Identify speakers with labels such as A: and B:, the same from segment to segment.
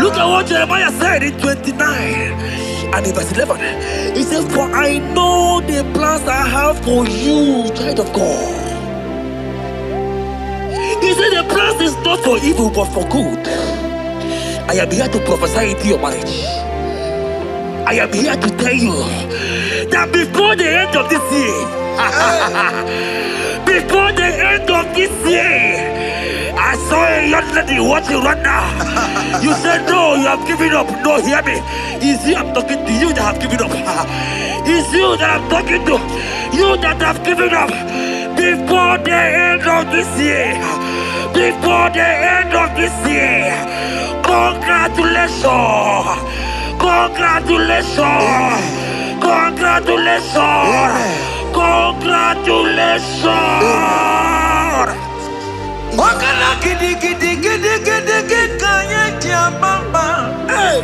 A: Look at what Jeremiah said in 29 and in verse 11. He says, for I know the plans I have for you, child of God. He said the plans is not for evil but for good. I am here to prophesy into your marriage. I am here to tell you that before the end of this year, before the end of this year, I saw a young lady watching right now. You said no, you have given up. No, hear me. It's you I'm talking to, you that have given up. It's you that I'm talking to, you that have given up. Before the end of this year, before the end of this year, congratulations, congratulations, congratulations, congratulations.
B: Wakala gidi gidi gidi gidi gidi kanya mama. Hey,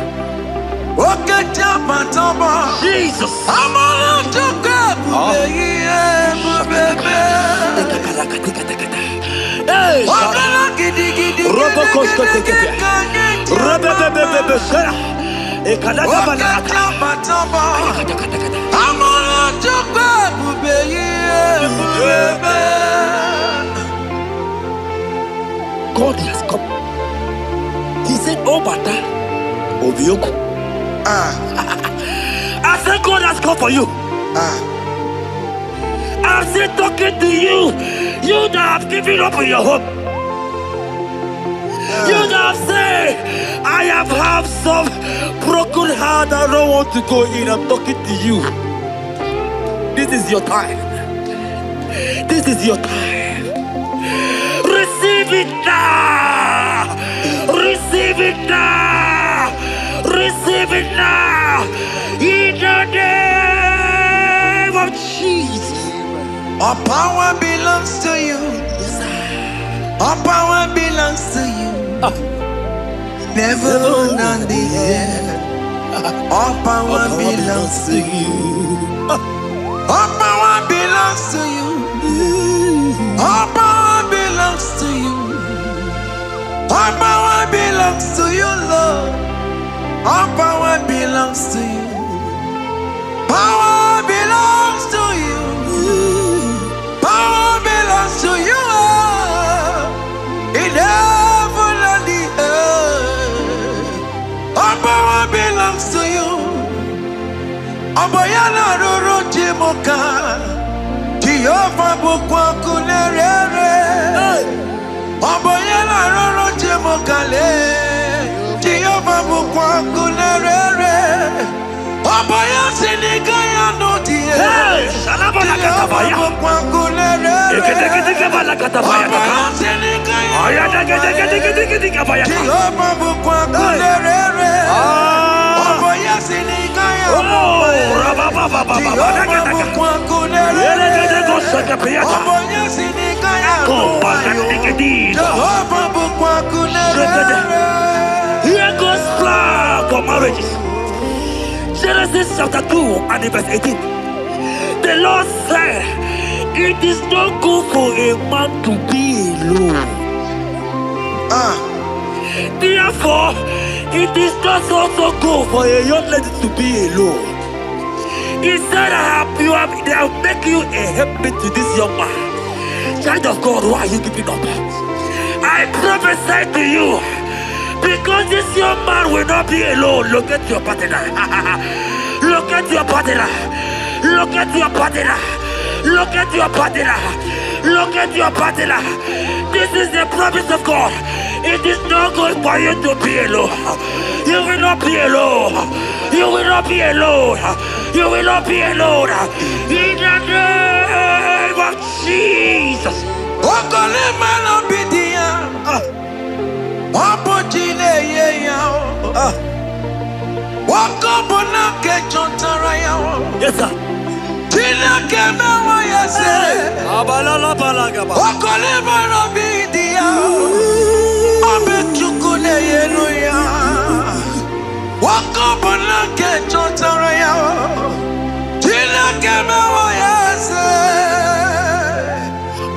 B: wakaja mataba.
A: Jesus.
B: Amala toka bubebe.
A: Hey,
B: wakala gidi gidi gidi gidi kanya
A: Rebebebebebe.
B: wakaja mataba. Amala toka bubebe.
A: God has come. He said, oh, Bata, Obioku. I said, God has come for you. I'm still talking to you. You that have given up on your hope. You that have said, I have had some broken heart. I don't want to go in. I'm talking to you. This is your time. This is your time. Receive it now! Receive it now! Receive it now! In the name of Jesus!
B: All power belongs to you.
A: Yes, sir.
B: All power belongs to you. Never on the air. All power belongs to you. All power belongs to you. All power belongs to you. All power belongs to you, Lord. All power belongs to you. Power belongs to you. Power belongs to you. In heaven and the earth. All power belongs to you. Abayana roro jimoka. Jehovah bukwa kunerere. Abayana roro jimokale. Jehovah bukwa kunerere. Abaya sinikaya no die.
A: Salama la katabaya.
B: Jehovah bukwa kunerere.
A: Abaya sinikaya.
B: Jehovah bukwa kunerere. Abaya sinikaya. Jehovah bukwa kunerere.
A: Here goes plan for marriages. Genesis chapter 2 and verse 18. The Lord said, it is not good for a man to be alone. Therefore, it is not also good for a young lady to be alone. He said, they will make you a helpmate to this young man. Child of God, why are you giving up? I prophesy to you, because this young man will not be alone. Look at your partner. Look at your partner. Look at your partner. Look at your partner. Look at your partner. This is the promise of God. It is not good for you to be alone. You will not be alone. You will not be alone. You will not be alone. In the name of Jesus. Yes, sir.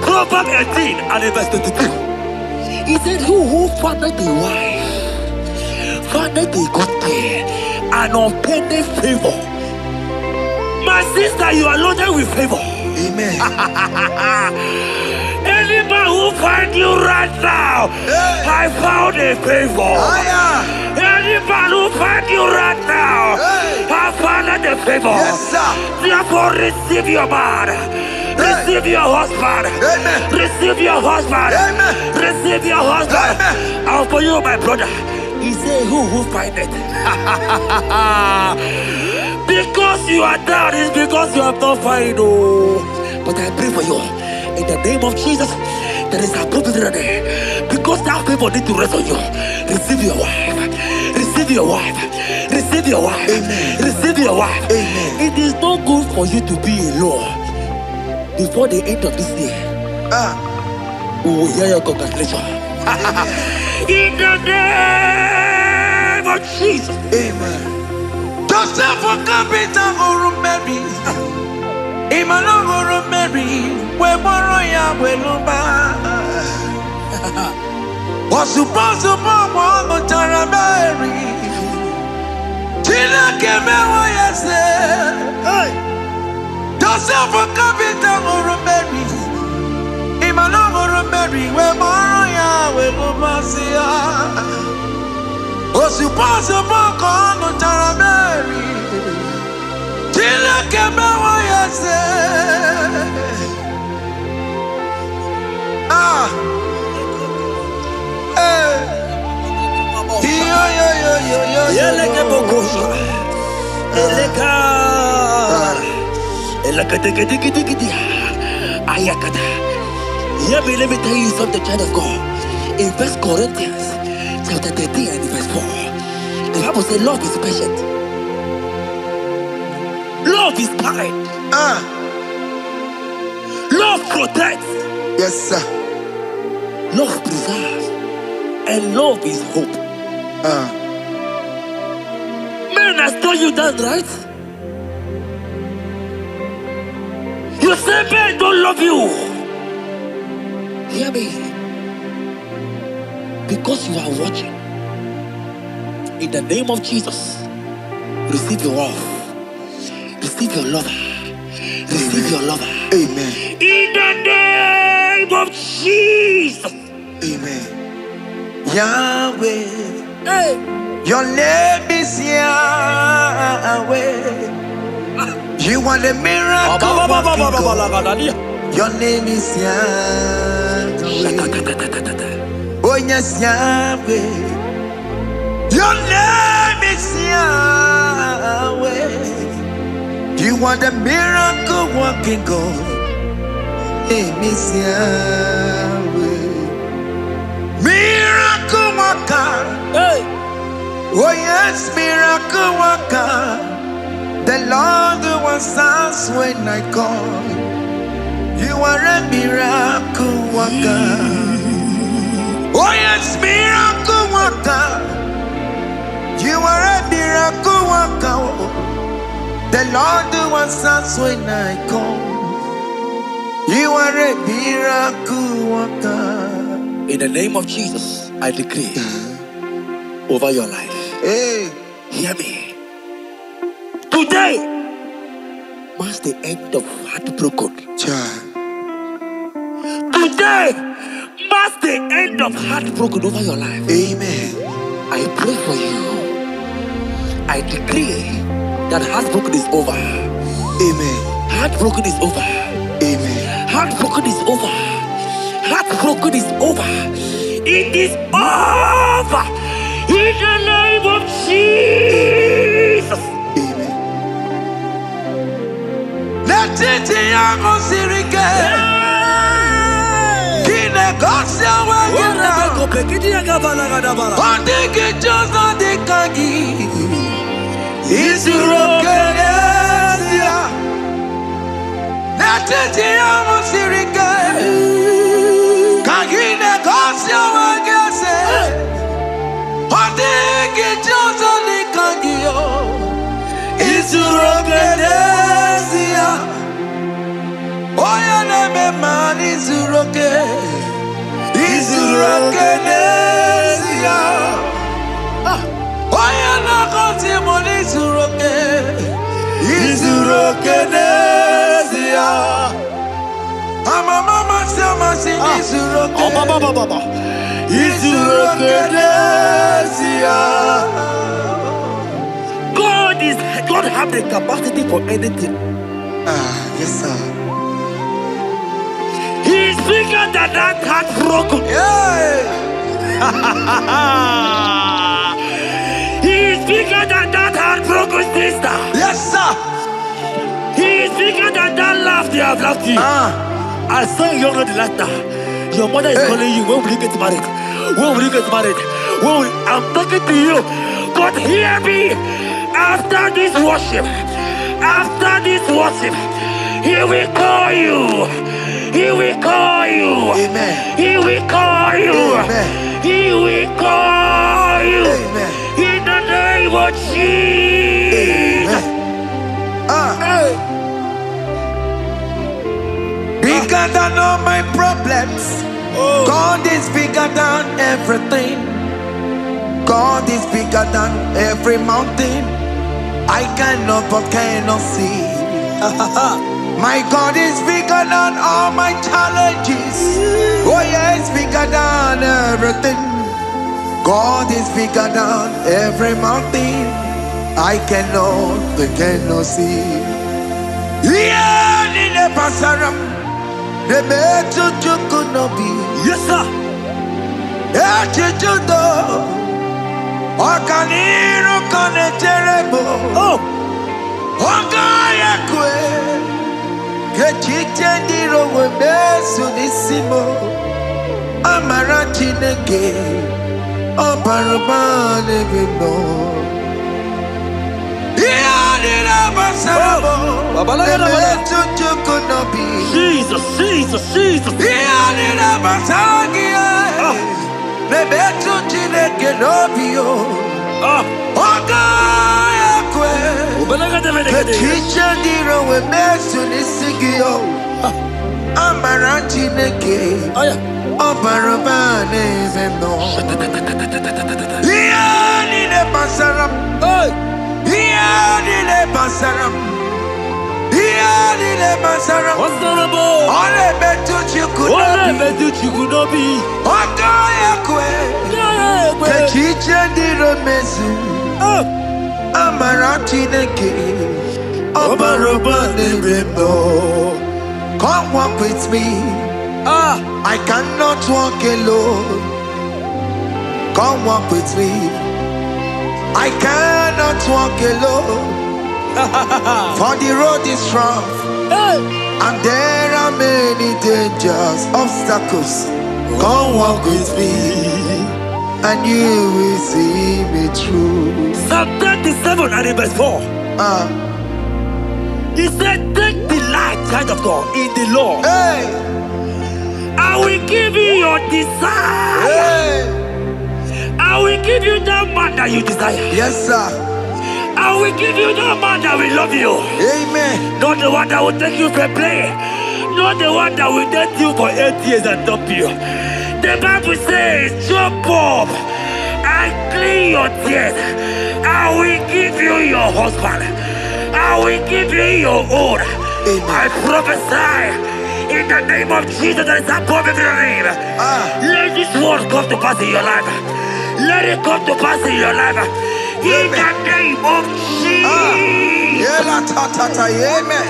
A: Proverbs 18 and verse 22. He said, who findeth a wife, findeth a good thing, and obtaineth favor. My sister, you are loaded with favor.
B: Amen.
A: Any man who find you right now, I found a favor. Any man who find you right now, I found a favor.
B: Yes, sir.
A: Therefore, receive your man. Receive your husband.
B: Amen.
A: Receive your husband.
B: Amen.
A: Receive your husband. And for you, my brother, he said, who find it? Because you are down, it's because you have not found. Oh. But I pray for you. In the name of Jesus, there is a opportunity. Because that favor need to rest on you. Receive your wife. Receive your wife. Receive your wife.
B: Amen.
A: Receive your wife.
B: Amen.
A: It is not good for you to be alone. Before the end of this year, we will hear your congratulations. In the name of Jesus.
B: Amen. Joseph for capital or Mary. Imano or Mary. We borrow ya weluba. Was supposed to borrow Tara Mary. Tina Kemewa yase. Joseph for capital or Mary. Imano or Mary. We borrow ya weluba. Was supposed to borrow Tara Mary. Tina Kemewa yase.
A: Let me tell you something, child of God. In 1 Corinthians chapter 13 and verse 4, the Bible says love is patient. Love is kind. Love protects.
B: Yes, sir.
A: Love preserves. And love is hope. Men has told you that, right? You say men don't love you. Hear me. Because you are watching. In the name of Jesus, receive your love. Receive your lover. Receive your lover.
B: Amen.
A: In the name of Jesus.
B: Amen. Yahweh.
A: Hey.
B: Your name is Yahweh. You are the miracle working God. Your name is Yahweh. Oh yes, Yahweh. Your name is Yahweh. You are the miracle working God. Name is Yahweh. Miracle worker.
A: Hey.
B: Oh yes, miracle worker. The Lord who answers when I call. You are a miracle worker. Oh yes, miracle worker. You are a miracle worker. The Lord who answers when I call. You are a miracle worker.
A: In the name of Jesus, I decree over your life.
B: Hey,
A: hear me. Today marks the end of heartbroken.
B: child.
A: Today marks the end of heartbroken over your life.
B: Amen.
A: I pray for you. I decree that heartbroken is over.
B: Amen.
A: Heartbroken is over.
B: Amen.
A: Heartbroken is over. Heartbroken is over. It is over. In the name of Jesus.
B: Amen. Let it
A: God have the capacity for anything.
B: Yes, sir.
A: He is bigger than that heartbroken. He is bigger than that heartbroken sister.
B: Yes, sir.
A: He is bigger than that laugh they have laughed you. I saw you the laughter. Your mother is calling you. When will you get married? When will you get married? I'm talking to you. But hear me. After this worship, He will call you. He will call you.
B: Amen.
A: He will call you.
B: Amen.
A: He will call you.
B: Amen.
A: In the name of Jesus.
B: Bigger than all my problems. God is bigger than everything. God is bigger than every mountain. I cannot but cannot see. My God is bigger than all my challenges. Oh yeah, it's bigger than everything. God is bigger than every mountain. I cannot see. Yeah, in the pasaram, the better you could not be.
A: Yes, sir.
B: Okaniro kaneterebo.
A: Oh,
B: Ogaya kwe. Kechite ndiro webesu nisimo. Amara chineke. Obarubane bino. Iyadira basarabo. Nebetu chukunobi.
A: Jesus.
B: Iyadira basaragia. Nebetu chineke nobio. Ogaya kwe. Kechiche ndiro webesu nisigio. Amara chineke. Obarubane bino. Iyadira basaram. Iyadira basaram.
A: honorable.
B: Ole betu chikunobi. Ogaya kwe. Kechiche ndiro mezu. Amara chineke. Obarubane bino. Come walk with me. I cannot walk alone. Come walk with me. I cannot walk alone. For the road is rough, and there are many dangers, obstacles. Come walk with me, and you will see me through.
A: Psalm 37 and verse 4. He said, take delight, child of God, in the Lord. I will give you your desire. I will give you that man that you desire.
B: Yes, sir.
A: I will give you that man that will love you.
B: Amen.
A: Not the one that will take you for play. Not the one that will date you for 8 years and dump you. The Bible says, jump up and clean your tears. I will give you your husband. I will give you your own. I prophesy in the name of Jesus that is above every name. Let this word come to pass in your life. Let it come to pass in your life. In the name of Jesus.
B: Amen.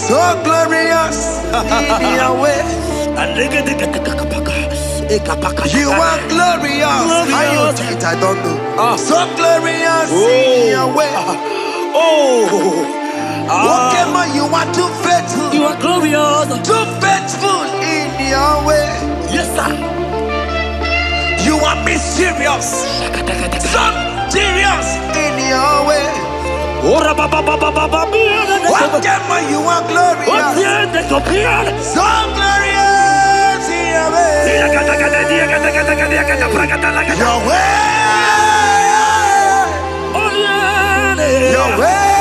B: So glorious in your way. You are glorious. How you do it, I don't know. So glorious in your way. Whatever you are too faithful.
A: You are glorious.
B: Too faithful in your way.
A: Yes, sir.
B: You are mysterious. So serious in your way. Whatever you are glorious. So glorious in your way. Your way. Your way.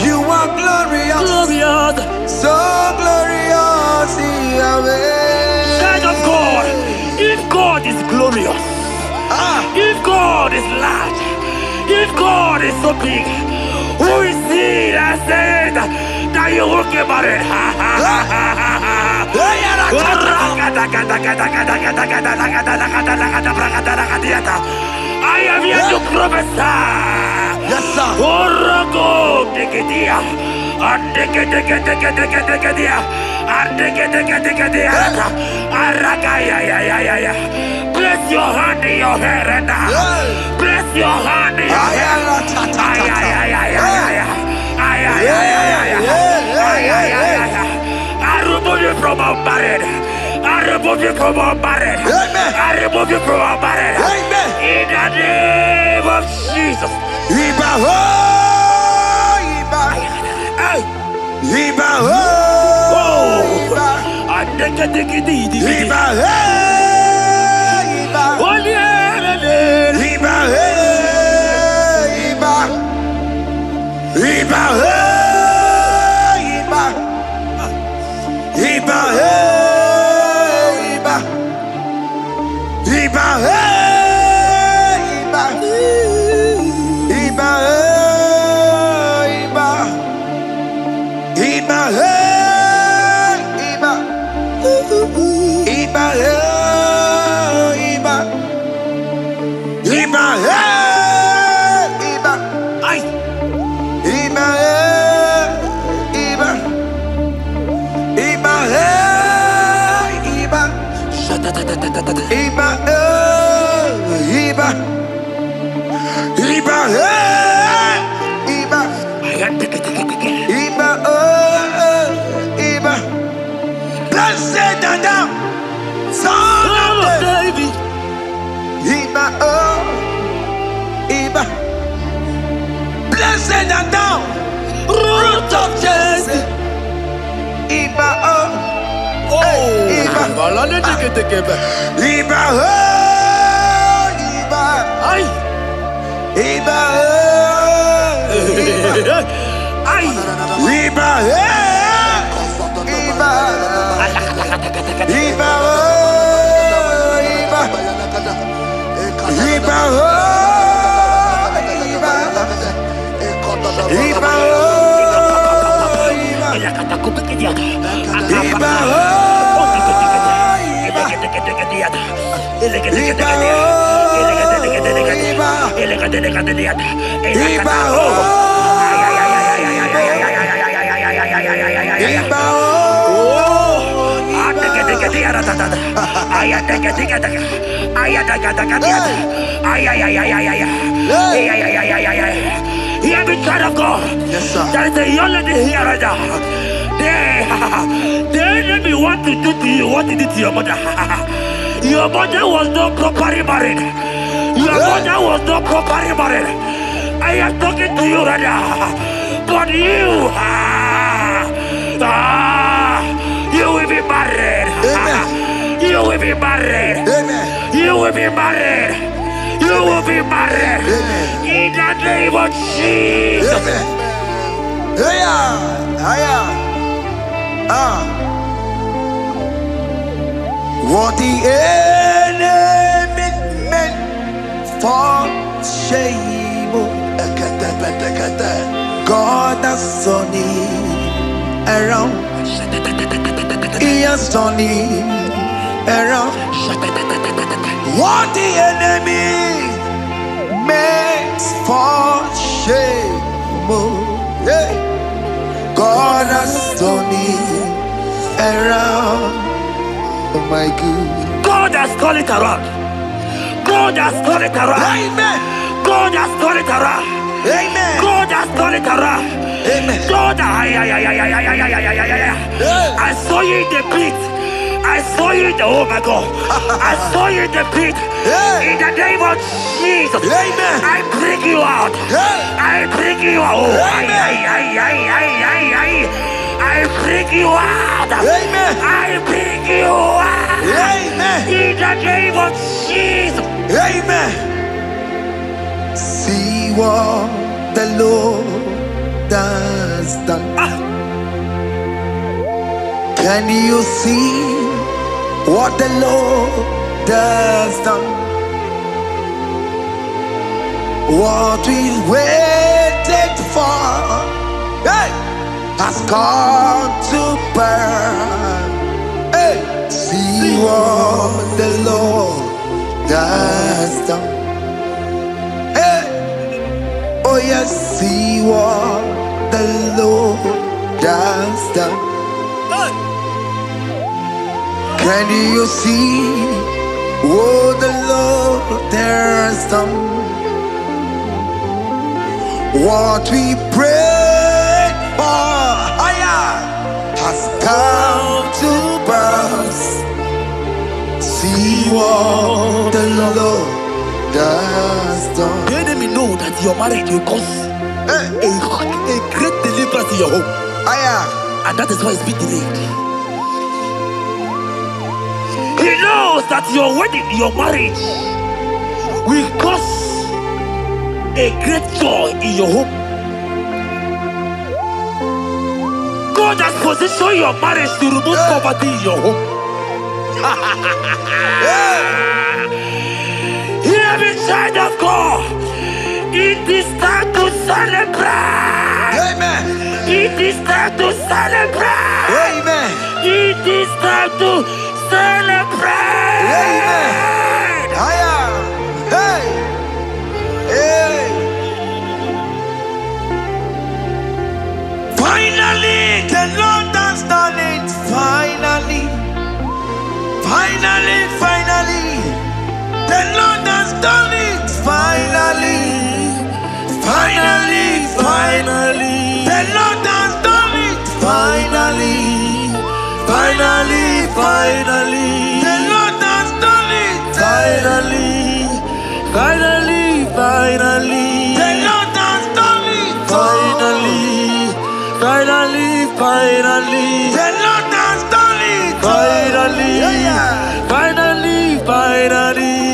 B: You are glorious. So glorious in your way.
A: Child of God, if God is glorious, if God is large, if God is so big, who is he that said that you will get married? I am here to prophesy.
B: Yes, sir.
A: Place your hand in your hair right now. Place your hand in your hair. I remove you from our marriage. I remove you from our marriage. I remove you from our marriage. In the name of Jesus.
B: Iba ho, Iba. Iba ho, Iba. Iba ho, Iba. Iba ho, Iba. Iba ho, Iba. Iba ho, Iba. Iba ho, Iba. Iba ho, Iba. Iba ho, Iba. Iba ho, Iba. Iba ho, Iba.
A: Ay.
B: Iba ho, Iba. Iba ho, Iba. Iba ho, Iba. Iba ho, Iba. Iba oh, Iba. Blessed and down, son of David. Iba oh, Iba. Blessed and down, root of Jesse. Iba oh, Iba. Iba oh, Iba.
A: Ay.
B: Iba oh, Iba.
A: Ay.
B: Iba oh, Iba. Iba oh, Iba. Iba oh, Iba. Iba oh, Iba. Iba
A: Hear me, child of God.
B: Yes, sir.
A: There is a young lady here right now. The enemy want to do to you what he did to your mother. Your mother was not properly married. Your mother was not properly married. I am talking to you right now. But you, you will be married.
B: Amen.
A: You will be married.
B: Amen.
A: You will be married. You will be married.
B: Amen.
A: In the name of Jesus.
B: Amen. What the enemy meant for shame, God has turned it around. He has turned it around. What the enemy meant for shame, God has turned it around. Oh my God.
A: God has turned it around. God has turned it around.
B: Amen.
A: God has turned it around.
B: Amen.
A: God has turned it around.
B: Amen.
A: God, I saw you in the pit. I saw you in the, oh my God. I saw you in the pit. In the name of Jesus.
B: Amen.
A: I bring you out. I bring you out. Oh, I bring you out.
B: Amen.
A: I bring you out.
B: Amen.
A: In the name of Jesus.
B: Amen. See what the Lord has done. Can you see what the Lord has done? What we waited for, hey, has come to pass. Hey, see what the Lord has done. Hey, oh yes, see what the Lord has done. Can you see what the Lord has done? What we prayed for has come to pass. See what the Lord has done.
A: The enemy know that your marriage will cause a great deliverance in your home. And that is why it's been delayed. He knows that your wedding, your marriage will cause a great joy in your home. God has positioned your marriage to remove poverty in your home. Hear me, child of God. It is time to celebrate.
B: Amen.
A: It is time to celebrate.
B: Amen.
A: It is time to celebrate.
B: Amen. Hey. Hey. Finally, the Lord has done it. Finally. Finally. The Lord has done it. Finally. The Lord has done it. Finally. The Lord has done it.
A: Finally.
B: The Lord has done it.
A: Finally.
B: The Lord has done it.
A: Finally.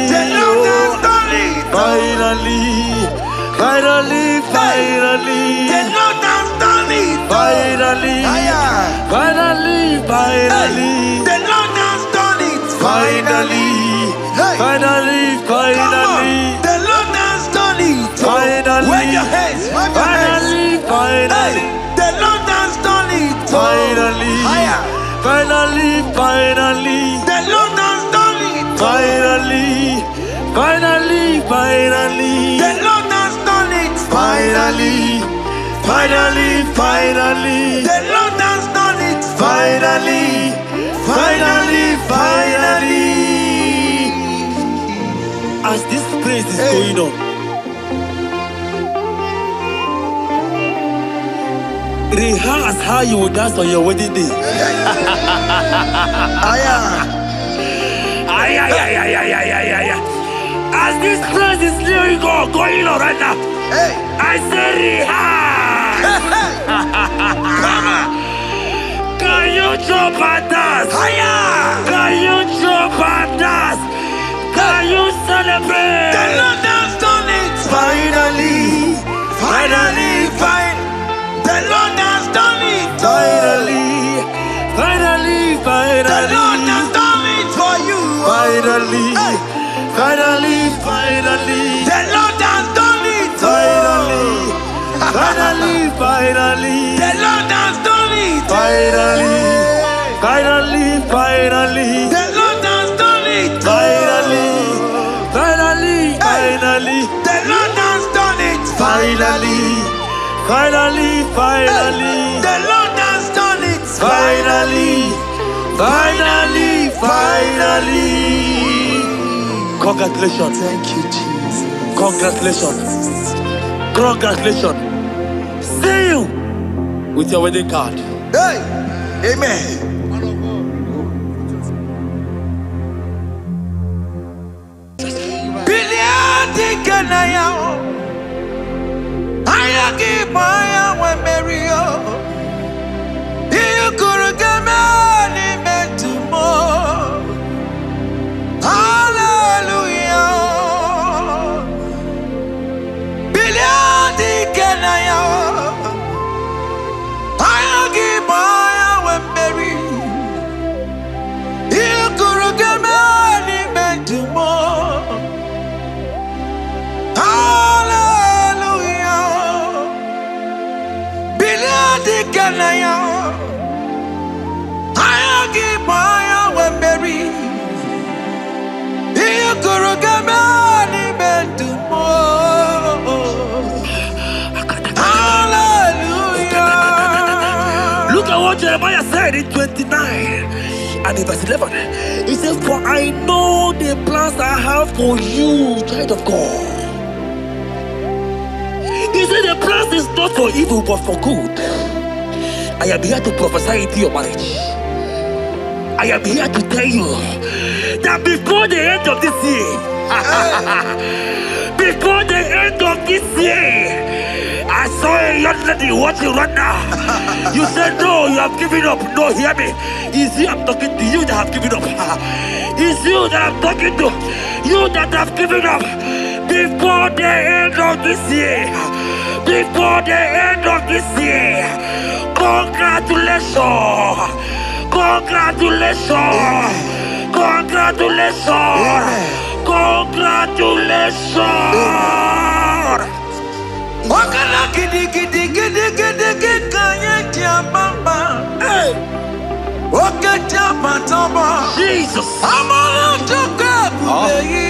B: The Lord has done it.
A: Finally.
B: The Lord has done it.
A: Finally.
B: The Lord has done it.
A: Finally.
B: Hey.
A: Finally.
B: Come on. The Lord has done it.
A: Finally.
B: Wave your hands. Wave your hands. Hey. The Lord has done it.
A: Finally.
B: Higher.
A: Finally.
B: The Lord has done it.
A: Finally.
B: The Lord has done it.
A: Finally.
B: The Lord has done it.
A: Finally. As this praise is going on, rehearse how you will dance on your wedding day. As this praise is going on right now, I say rehearse. Can you jump and dance? Can you jump and dance? Can you celebrate?
B: The Lord has done it finally. Finally. The Lord has done it
A: Finally.
B: The Lord has done it for you.
A: Finally.
B: The Lord has done it.
A: Finally.
B: The Lord has done it.
A: Finally.
B: The Lord has done it.
A: Finally.
B: The Lord has done it.
A: Finally.
B: The Lord has done it.
A: Finally. Congratulations.
B: Thank you, Jesus.
A: Congratulations. See you with your wedding card.
B: Hey, amen. Biliadi kanaya, ayagi maya we Mario. You could get me to more. Hallelujah. Biliadi kanaya, ayagi maya we Mary. You could get me to more. Hallelujah. Biliadi kanaya, ayagi maya we Mary. You could get me to more. Hallelujah.
A: Look at what Jeremiah said in 29 and in verse 11. He said, for I know the plans I have for you, child of God. He said the plans is not for evil but for good. I am here to prophesy into your marriage. I am here to tell you that before the end of this year, before the end of this year, I saw a young lady watching right now. You said no, you have given up. No, hear me. It's you I'm talking to, you that have given up. It's you that I'm talking to, you that have given up. Before the end of this year, before the end of this year, congratulations.
B: Wakala gidi kanye tiamamba. Oke tiamatoba.
A: Jesus.
B: Amala toka bubebe.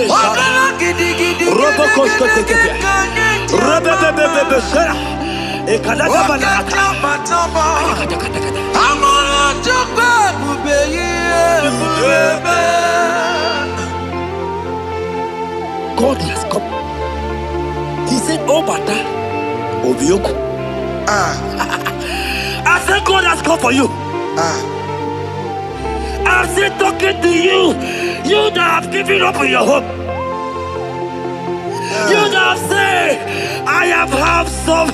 B: Wakala gidi kanye tiamamba. Oke tiamatoba. Amala toka bubebe.
A: God has come. He said, oh, Bata, Obioku. I said, God has come for you. I'm still talking to you. You that have given up on your hope. You that have said, I have some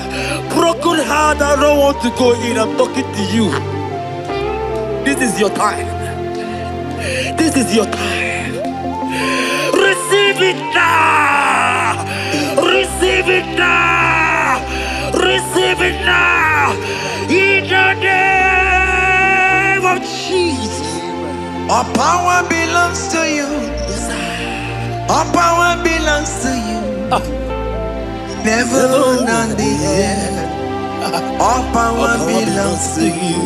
A: broken heart. I don't want to go in. I'm talking to you. This is your time. This is your time. Receive it now! Receive it now! Receive it now! In the name of Jesus!
B: All power belongs to you. All power belongs to you. Never on the air. All power belongs to you.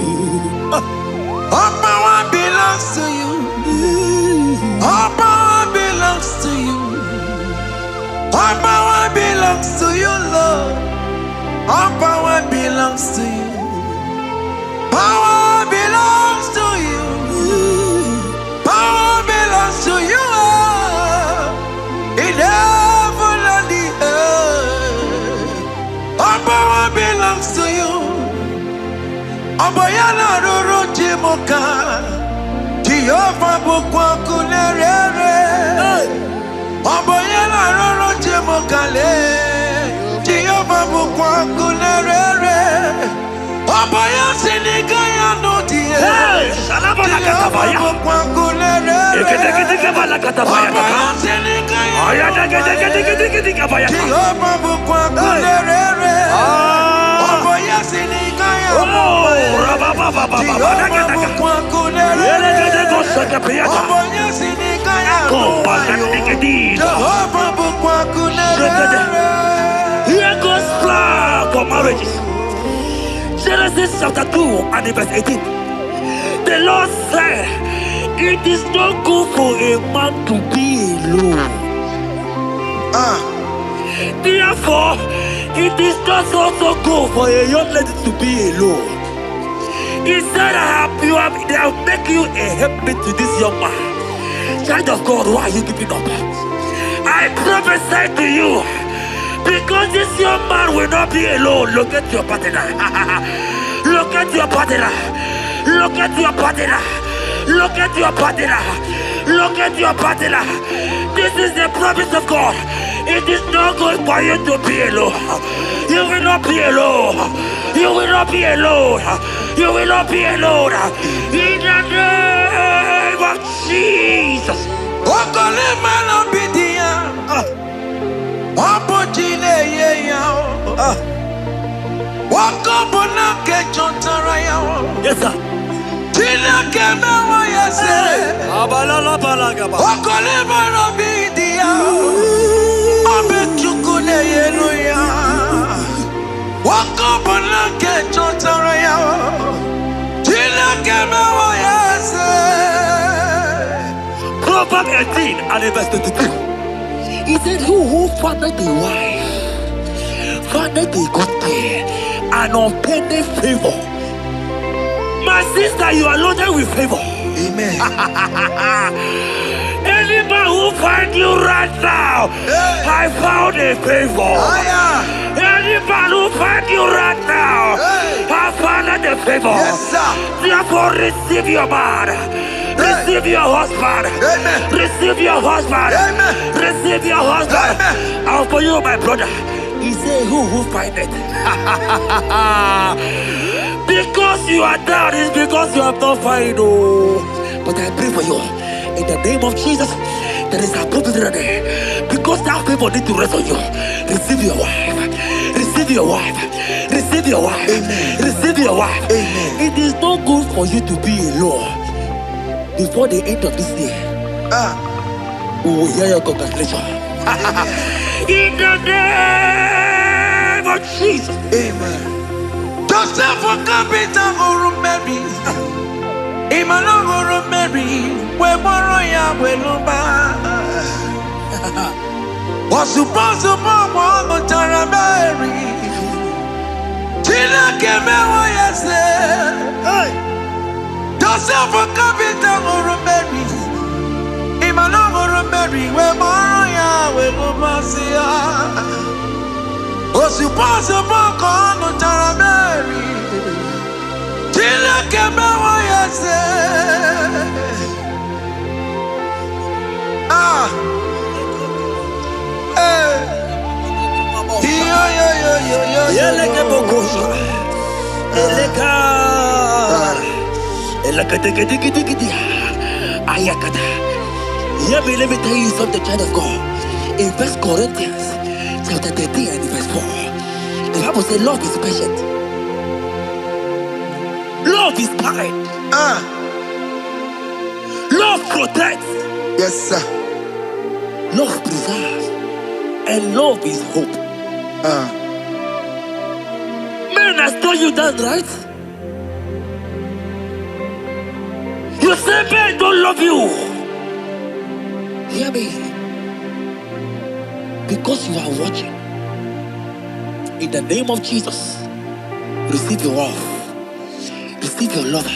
B: All power belongs to you. All power belongs to you. All power belongs to you, Lord. All power belongs to you. Power belongs to you. Moka, Jehovah Bukwakunerere, Oboyela Roro Jemokale, Jehovah Bukwakunerere, Oboya Sinikaya no die, Jehovah Bukwakunerere, Oboya Sinikaya no die, Jehovah Bukwakunerere, Oboya Sinikaya no die,
A: Here goes plan for marriages. Genesis chapter 2 and verse 18. The Lord said, it is not good for a man to be alone. Therefore, it is not also good for a young lady to be alone. He said, they have make you a helpmate to this young man. Child of God, why are you giving up? I prophesy to you, because this young man will not be alone. Look at your partner. Look at your partner. Look at your partner. Look at your partner. Look at your partner. This is the promise of God. It is not good for you to be alone. You will not be alone. You will not be alone. You will not be alone. In the name of Jesus. Yes, sir. Proverbs 18 and verse 22. He said, who findeth a wife, findeth a good thing, and obtaineth favor. My sister, you are loaded with favor.
B: Amen.
A: Anybody who finds you right now, I found a favor. Anybody who finds you right now, I found a favor.
B: Yes, sir.
A: Therefore, receive your man. Receive your husband.
B: Amen.
A: Receive your husband.
B: Amen.
A: Receive your husband. And for you, my brother, he said, who find it? Because you are down, it's because you have not found. But I pray for you, in the name of Jesus, there is a opportunity. Because that people need to rest on you. Receive your wife. Receive your wife. Receive your wife.
B: Amen.
A: Receive your wife.
B: Amen.
A: It is not good for you to be alone. Before the end of this year, we will hear your congratulations. In the name of Jesus.
B: Amen. Joseph for capital or Mary. Imano or Mary. We moroya we lumba. Was supposed to be Tara Mary. Tina Kemewa yes. Joseph for capital or Mary. Imano or Mary. We moroya we lumba. Was supposed to be Tara Mary. Tina Kemewa yes.
A: Let me tell you something, child of God. In 1 Corinthians chapter 13 and verse 4, the Bible says love is patient. Love is kind. Love protects.
B: Yes, sir.
A: Love preserves. And love is hope. Men has told you that, right? You say men don't love you. Hear me. Because you are watching. In the name of Jesus, receive your love. Receive your lover.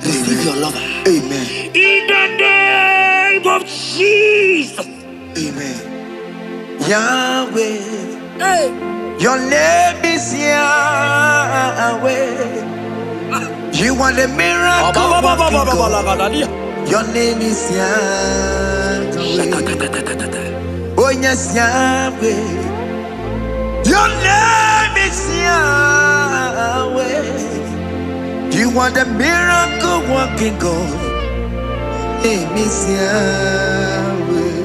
A: Receive your lover.
B: Amen.
A: In the name of Jesus.
B: Amen. Yahweh.
A: Hey.
B: Your name is Yahweh. You are the miracle working God. Your name is Yahweh. Oh yes, Yahweh. Your name is Yahweh. You are the miracle working God. Name is Yahweh.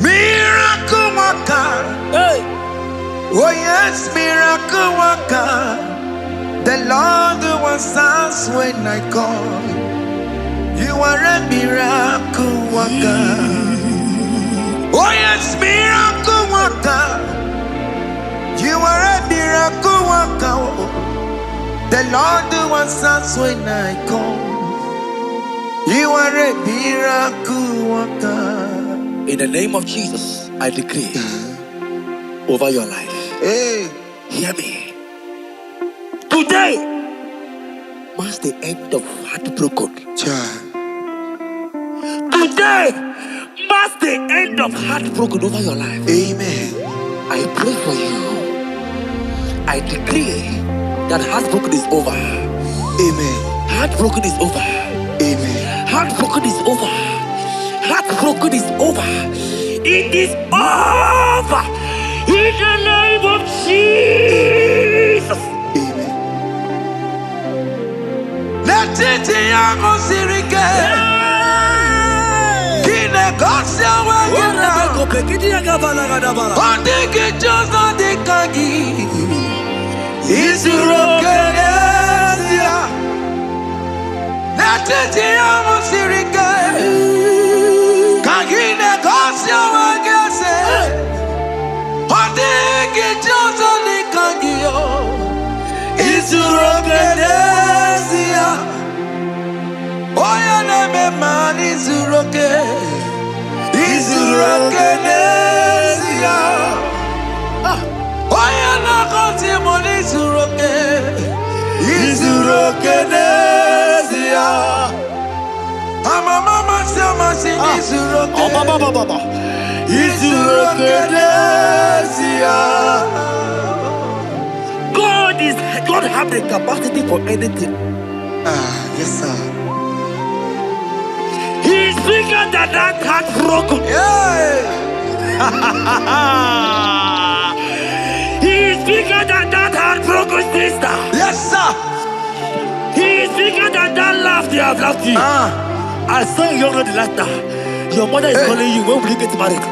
B: Miracle worker. Hey. Oh yes, miracle worker. The Lord who answers when I call. You are a miracle worker. Oh yes, miracle worker. You are a miracle worker. The Lord who answers when I call. You are a miracle worker.
A: In the name of Jesus, I decree over your life.
B: Hey,
A: hear me. Today marks the end of heartbroken. Today marks the end of heartbroken over your life.
B: Amen.
A: I pray for you. I decree that heartbroken is over.
B: Amen.
A: Heartbroken is over.
B: Amen.
A: Heartbroken is over. Heartbroken is over. It is over. In the name of Jesus.
B: Amen. Let it be your sirike. Kine kosya wagina. Ondiki chozo dikagi. Isuro kenesia. Let it be your sirike. Kine kosya wagese. Ondiki chozo dikagi yo. Isuro kenesia. Oya neme man isuro ke. Isuro kenesia. Oya na konti mon isuro ke. Isuro kenesia. Mama sama si isuro ke. Isuro kenesia.
A: God have the capacity for anything.
B: Yes sir.
A: He's bigger than that heartbroken.
B: Yeah.
A: He's bigger than that heartbroken sister.
B: Yes sir.
A: He's bigger than that laugh they have laughed you. I saw you younger the laughter. Your mother is calling you. When will you get married?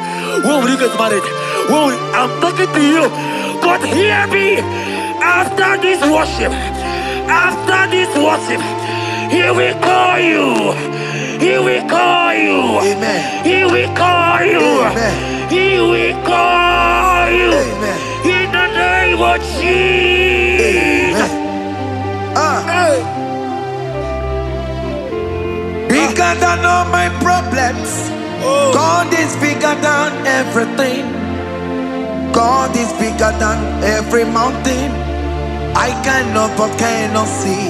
A: When will you get married? I'm talking to you. But hear me. After this worship, he will call you. He will call you.
B: Amen.
A: He will call you.
B: Amen.
A: He will call you.
B: Amen.
A: In the name of Jesus.
B: Amen. Bigger than all my problems. God is bigger than everything. God is bigger than every mountain. I cannot but cannot see.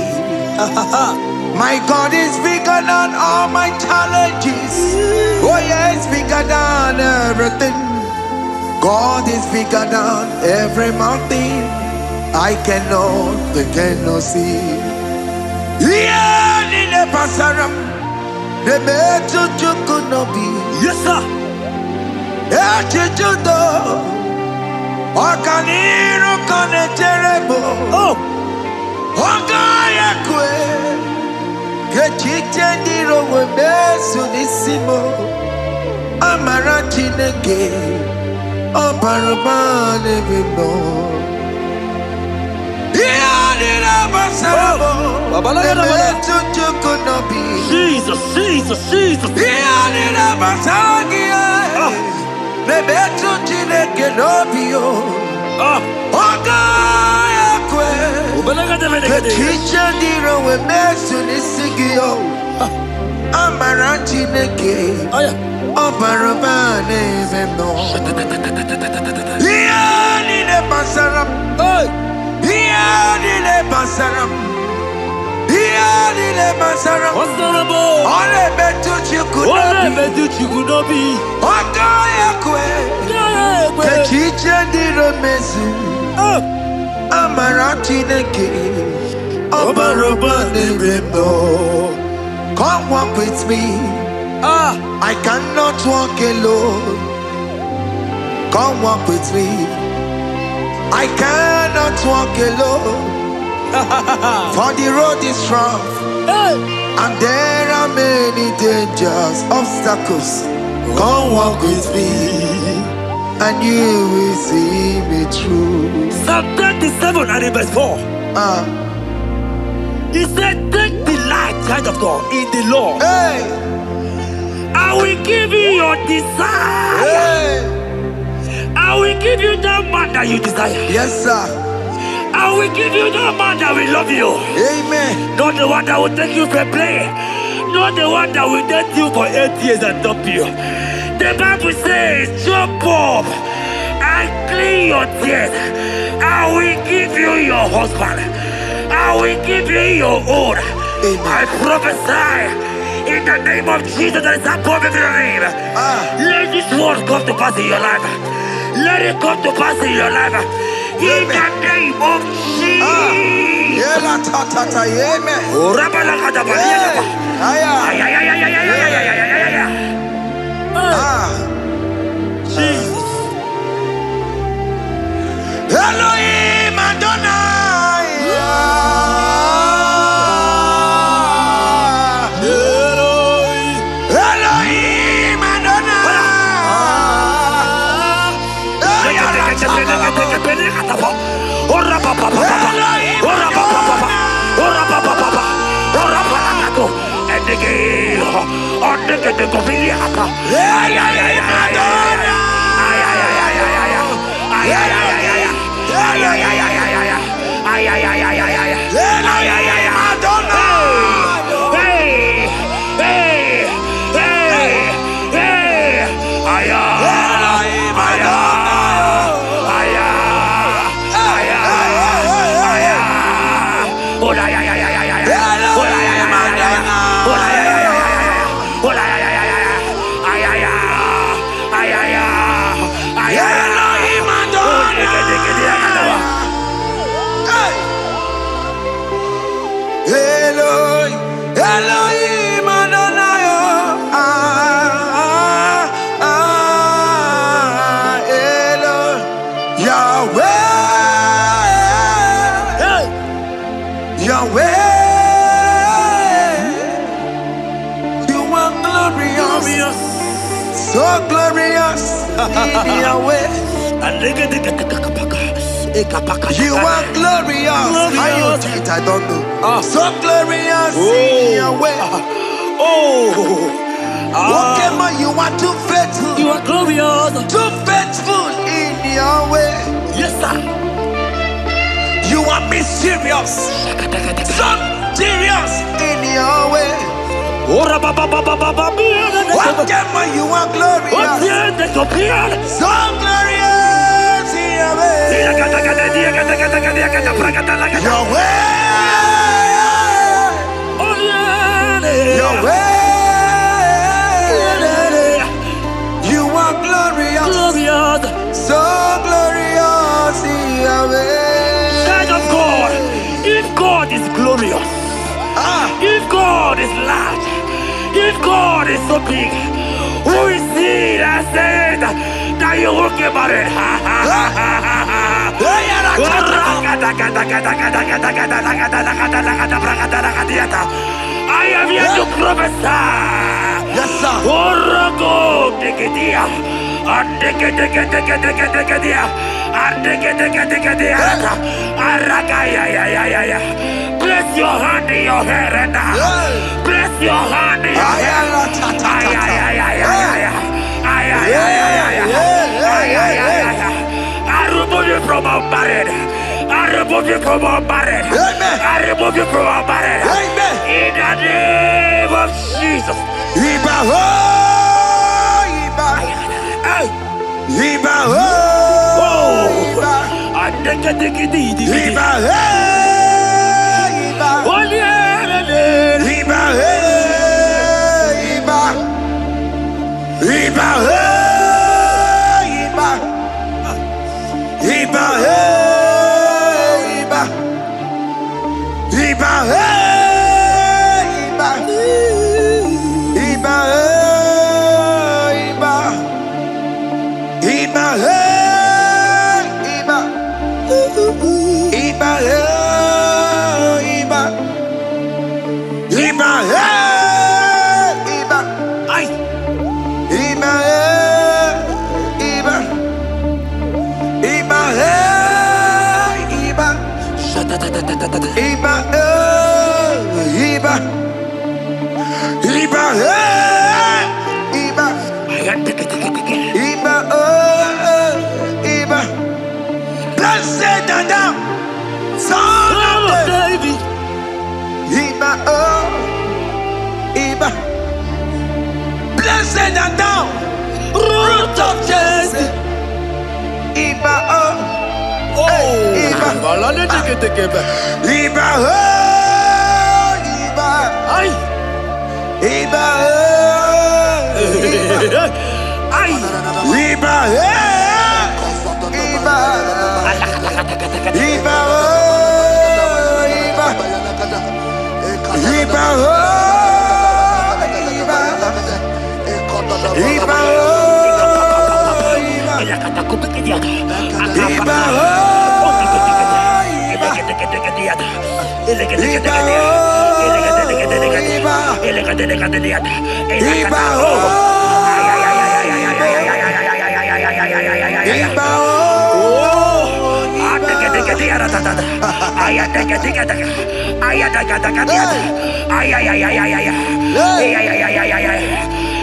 B: My God is bigger than all my challenges. Oh yeah, it's bigger than everything. God is bigger than every mountain. I cannot see. Yeah, in the pasaram, the better you could not be.
A: Yes, sir.
B: Okaniro kone terebo.
A: Oh.
B: Ogaya kwe. Kechiche ndiro webesu nisimo. Amara chineke. Obarabane bimbo. Iyadira basarabo. Emetu chukunobi.
A: Jesus.
B: Iyadira basagia. Nebetu chineke nobio. Ogaya kwe. Kechiche ndiro webesu nisigio. Amara chineke. Obarabane bimbo. Iyadira basaram. Iyadira basaram. Iyadira basaram. Ole betu chikunobi. Ogaya kwe. Kechiche ndiro mesu. Amara chineke. Come walk with me. I cannot walk alone. Come walk with me. I cannot walk alone. For the road is rough, and there are many dangers, obstacles. Come walk with me, and you will see me through.
A: Psalm 37 and verse 4. He said, take delight, child of God, in the Lord. I will give you your desire. I will give you the man that you desire.
B: Yes, sir.
A: I will give you the man that will love you.
B: Amen.
A: Not the one that will take you for play. Not the one that will date you for 8 years and dump you. The Bible says, jump up and clean your tears. I will give you your husband. I will give you your own. I prophesy in the name of Jesus that is above every name. Let this word come to pass in your life. Let it come to pass in your life. In the name of Jesus. Jesus.
B: Elohim Adonai. Elohim Adonai. Elohim Adonai. Yahweh. Yahweh. You are glorious. So glorious in Yahweh. You are glorious. How you do it, I don't know. So glorious in your way. Whatever you are too faithful.
A: You are glorious.
B: Too faithful in your way.
A: Yes, sir.
B: You are mysterious. So serious in your way. Whatever you are glorious. So glorious in your way. Your way. Your way. You are glorious. So glorious in your way.
A: Child of God, if God is glorious, if God is large, if God is so big, who is he that said that you will get married? I am here to prophesy.
B: Yes, sir.
A: Place your hand in your hair and place your hand in your hair. I remove you from unmarried. I remove you from unmarried. I remove you from unmarried. In the name of Jesus.
B: Iba, hey, Iba. Iba, hey, Iba. Iba, hey, Iba.
A: Ay.
B: Iba, hey, Iba. Iba, hey, Iba. Iba, hey, Iba. Iba, hey, Iba. Iba, Iba. Blessed Adam, son of David. Iba, Iba. Blessed Adam, root of Jesse. Iba, Iba. Iba, Iba.
A: Ay.
B: Iba,
A: Ay.
B: Iba, Iba. Iba, Iba. Iba, Iba. Iba,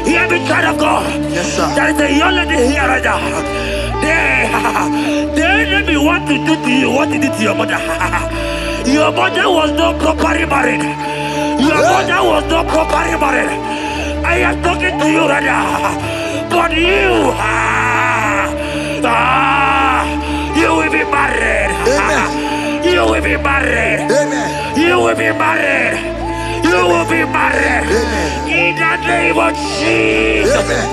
A: Hear me, child of God.
B: Yes, sir.
A: There is a young lady here right now. The enemy want to do to you what he did to your mother. Your mother was not properly married. Your mother was not properly married. I am talking to you right now. But you, you will be married.
B: Amen.
A: You will be married.
B: Amen.
A: You will be married. You will be married.
B: Amen.
A: In the name of Jesus.
B: Amen.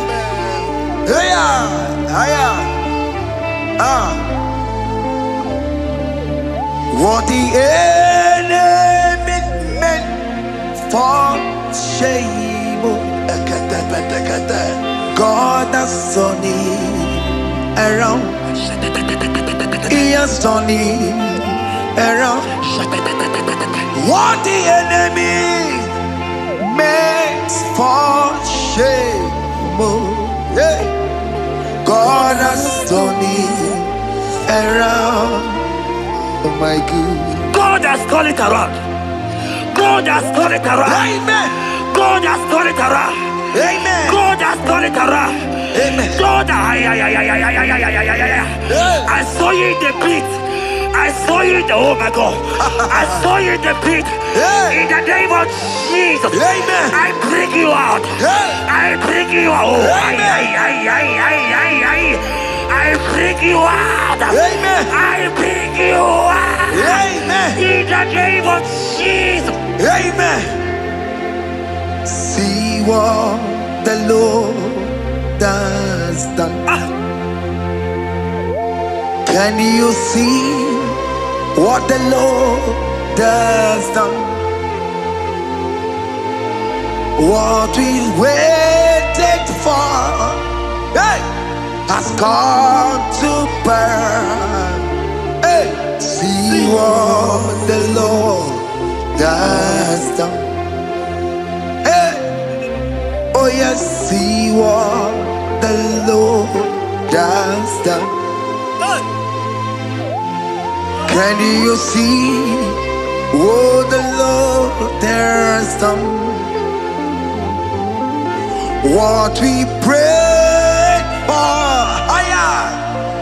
B: What the enemy meant for shame, God has turned it around. He has turned it around. What the enemy meant for shame, God has turned it around. Oh my God.
A: God has turned it around. God has turned it around.
B: Amen.
A: God has turned it around.
B: Amen.
A: God has turned it around.
B: Amen.
A: God, I saw you in the pit. I saw you in the, oh my God. I saw you in the pit. In the name of Jesus.
B: Amen.
A: I bring you out. I bring you out. I bring you out.
B: Amen.
A: I bring you out.
B: Amen.
A: In the name of Jesus.
B: Amen. See what the Lord has done. Can you see what the Lord has done? What we waited for, hey, has come to pass. Hey, see what the Lord has done. Hey, oh yes, see what the Lord has done. Can you see what the Lord has done? What we prayed for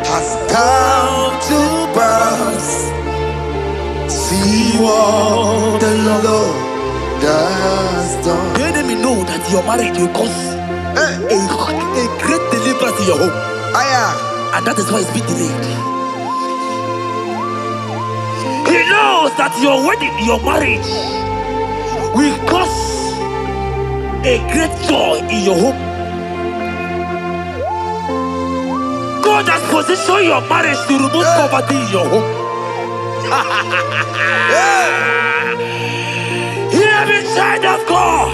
B: has come to pass. See what the Lord has done.
A: The enemy know that your marriage will cause a great deliverance in your home. And that is why it's been delayed. He knows that your wedding, your marriage will cause a great joy in your home. God has positioned your marriage to remove poverty in your home. Hear me, child of God.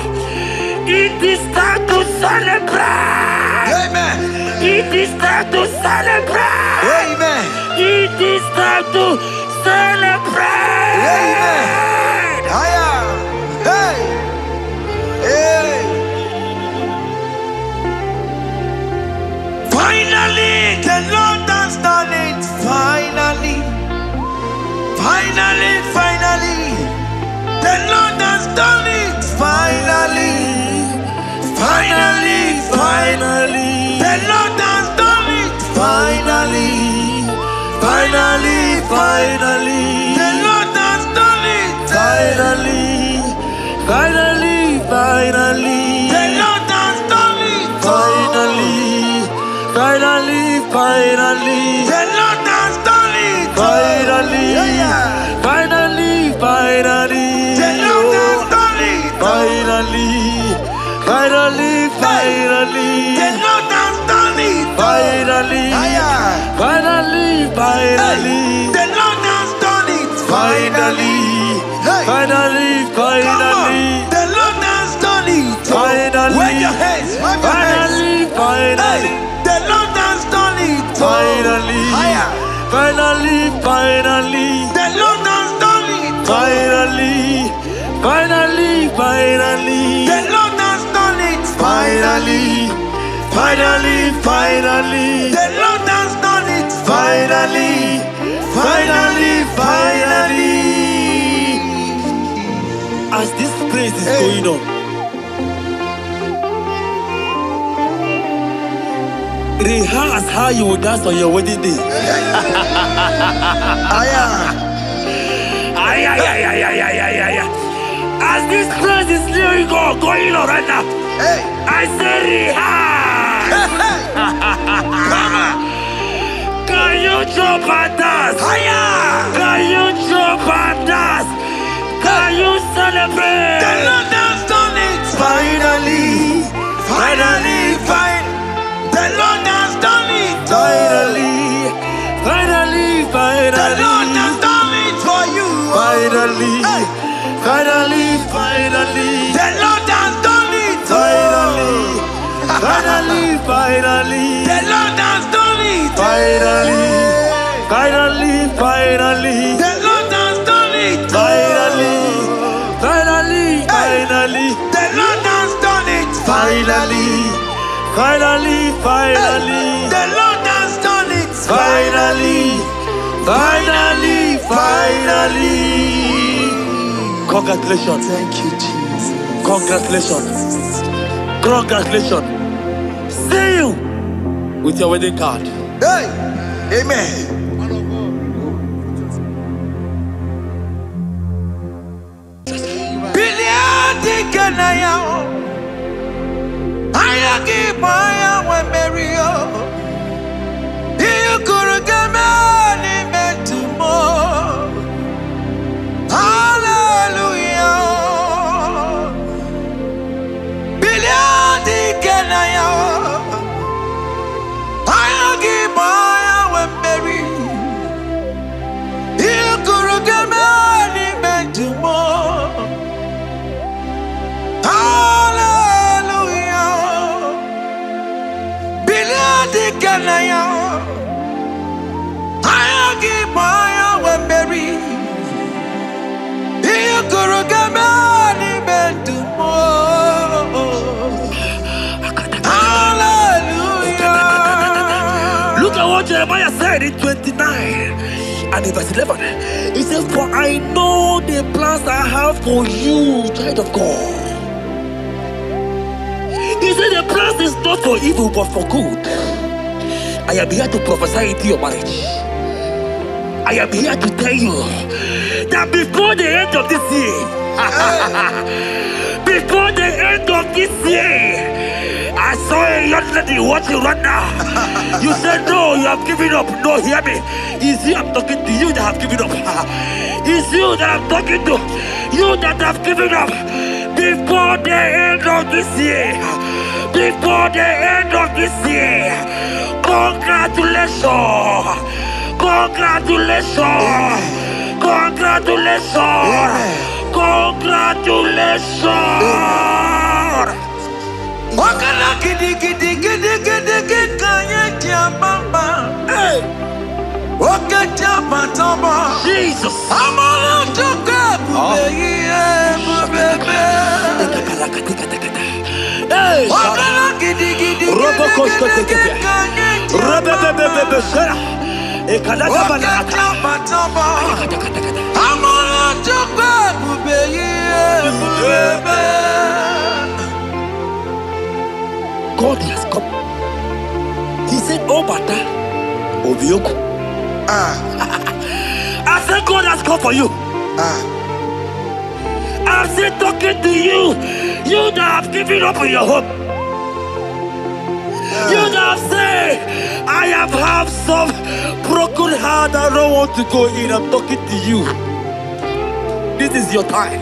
A: It is time to celebrate.
B: Amen.
A: It is time to celebrate.
B: Amen.
A: It is time to celebrate.
B: Amen. Aya. Hey. Hey. Finally, the Lord has done it. Finally. Finally, finally. The Lord has done it. Finally. Finally, finally. The Lord has done it. Finally. Finally, finally. The Lord has done it.
A: Finally, finally, finally.
B: The Lord has done it.
A: Finally, finally, finally.
B: The Lord has done it.
A: Finally, finally, finally.
B: The Lord has done it.
A: Finally, finally, finally.
B: The Lord has done it.
A: Finally, finally, finally.
B: The Lord has done it.
A: Finally, finally, finally.
B: The Lord has done it.
A: Finally,
B: wave your hands. Wave your hands.
A: finally.
B: The Lord has done it.
A: Finally, finally, finally.
B: The Lord has done it.
A: Finally, finally, finally.
B: The Lord has done it.
A: Finally, finally, finally.
B: The Lord has done it.
A: Finally, finally, finally. As this praise is going on, rehearse how you will dance on your wedding day. As this praise is going on right now, I say rehearse. Can you jump and dance? Can you jump and dance? Can you celebrate?
B: The Lord has done it.
A: Finally,
B: Finally, finally. The Lord has done it.
A: finally, finally,
B: The Lord has
A: finally.
B: done it for you.
A: Finally, finally, finally.
B: The Lord has done it.
A: Finally, finally, finally.
B: The Lord has done it.
A: Finally, finally, finally.
B: The Lord has done it.
A: Finally, finally, finally.
B: The Lord has done it.
A: Finally, finally, finally.
B: The Lord has done it.
A: Finally, finally, finally. Congratulations.
B: Thank you, Jesus.
A: Congratulations. Congratulations. See you with your wedding card.
B: Hey, amen. Biliadi kanaya, ayagi maya we merio. You could get me to more. Hallelujah. Biliadi kanaya, ayagi maya we merio. You could get me to more. Hallelujah. Biliadi kanaya, ayagi maya we merio. You could get me to more. Hallelujah.
A: Look at what Jeremiah said in 29 and in verse 11. He says, for I know the plans I have for you, child of God. He said the plans is not for evil but for good. I am here to prophesy into your marriage. I am here to tell you that before the end of this year, before the end of this year, I saw a young lady watching right now. You said no, you have given up. No, hear me. It's you I'm talking to, you that have given up. It's you that I'm talking to, you that have given up. Before the end of this year, before the end of this year, congratulations, congratulations, congratulations, congratulations.
B: Wakala gidi gidi gidi gidi gidi kanye tiambamba.
A: Hey,
B: Wakatia matamba.
A: Jesus.
B: Amala toka bubebe.
A: Hey,
B: Wakala gidi gidi gidi gidi kanye tiambamba. Wakatia matamba. Amala toka bubebe.
A: God has come. He said, "Oh, Bata, Obioku." I said, God has come for you. I'm still talking to you. You that have given up on your hope. You that have said, I have some broken heart. I don't want to go in. I'm talking to you. This is your time.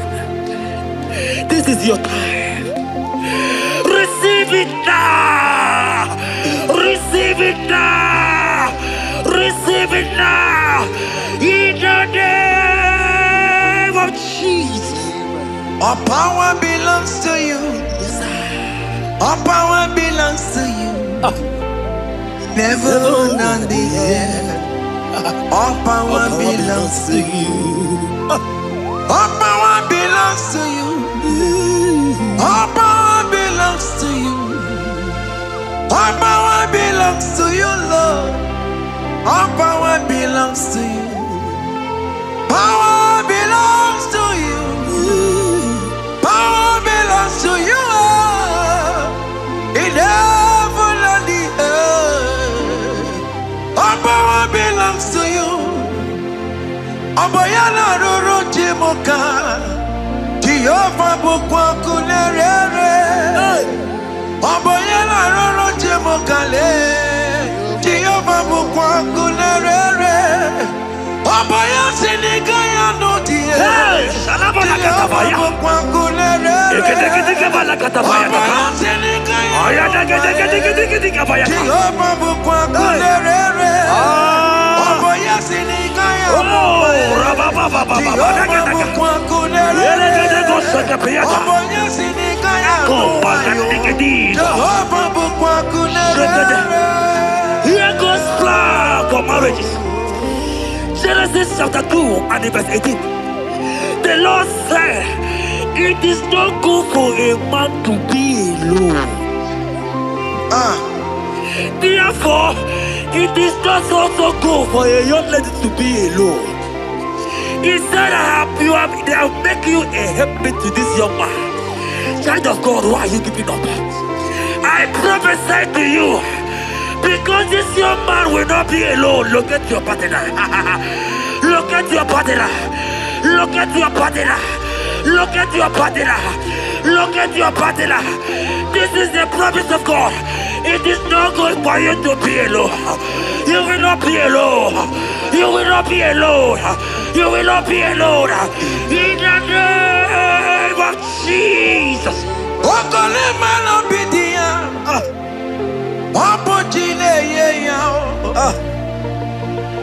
A: This is your time. Receive it now. Receive it now. Receive it now. In the name of Jesus.
B: All power belongs to you. All power belongs to you. Never on the earth. All power belongs to you. All power belongs to you. All power belongs to you. All power belongs to you, Lord. All power belongs to you. Power belongs to you. Power belongs to you. In heaven and the earth. All power belongs to you. Oboyana roro jimoka. Jehovah bukwa kunerere. Oboyana roro jimokale. Jehovah bukwa kunerere. Oboya sinigaya no die.
A: Salabala katabaya.
B: Jehovah bukwa kunerere.
A: Eketekebala katabaya.
B: Oboya sinigaya.
A: Ayada gedegedegedegedegabaya.
B: Jehovah bukwa kunerere. Oboya sinigaya.
A: Oh, rabababa.
B: Jehovah bukwa kunerere. Oboya sinigaya. Jehovah bukwa kunerere.
A: Here goes plan for marriages. Genesis chapter 2 and verse 18. The Lord said, it is not good for a man to be alone. Therefore, it is not also good for a young lady to be alone. He said, they have make you a helpmate to this young man. Child of God, why are you giving up? I prophesy to you, because this young man will not be alone. Look at your partner. Look at your partner. Look at your partner. Look at your partner. Look at your partner. This is the promise of God. It is not good for you to be alone. You will not be alone. You will not be alone. You will not be alone. In the name of Jesus.
B: Okole malobidia. Wapojile yeya.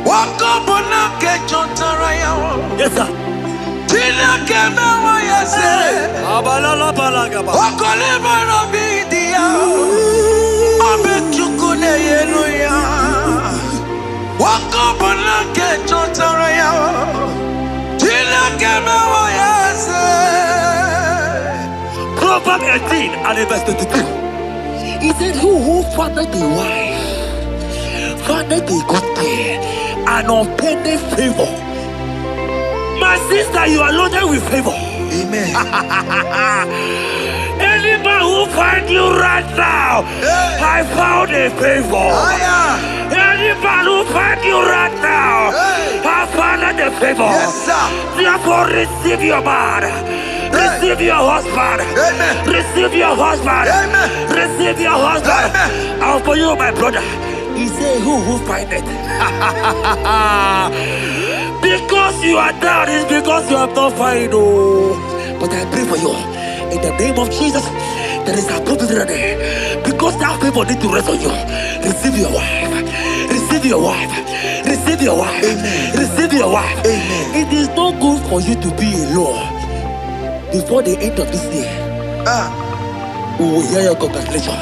B: Wakobona kechontara yawo.
A: Yes, sir.
B: Tina kemewa yase. Wakole malobidia. Abechukune yeluya. Wakobona kechontara yawo. Tina kemewa yase.
A: Proverbs 18 and verse 22. He said, who fathered the wife, fathered the good thing, and obtained favor. My sister, you are loaded with favor.
B: Amen.
A: Any man who find you right now, I found a favor. Any man who find you right now, I found a favor.
B: Yes, sir.
A: Therefore, receive your man. Receive your husband.
B: Amen.
A: Receive your husband.
B: Amen.
A: Receive your husband.
B: Amen.
A: And for you, my brother, he said, who find it? Because you are down, it's because you have not found it. Oh. But I pray for you. In the name of Jesus, there is a opportunity. Because that favor need to rest on you. Receive your wife. Receive your wife. Receive your wife.
B: Amen.
A: Receive your wife.
B: Amen.
A: It is not good for you to be alone before the end of this year. We will hear your congratulations.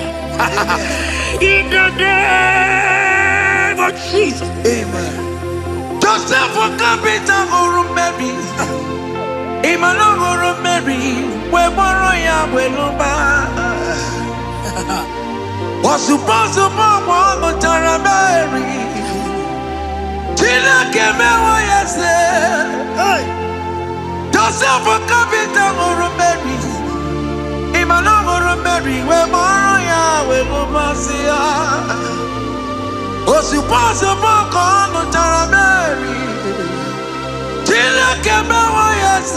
A: In the name of Jesus.
B: Amen. Joseph will come Peter or Mary. Emmanuel or Mary. We borrow ya weluba. Was supposed to borrow on Tara Mary. Tina came away yes. Joseph will come Peter or Mary. Emmanuel or Mary. We borrow ya weluba. Was supposed to borrow on Tara Mary. Tina came away yes.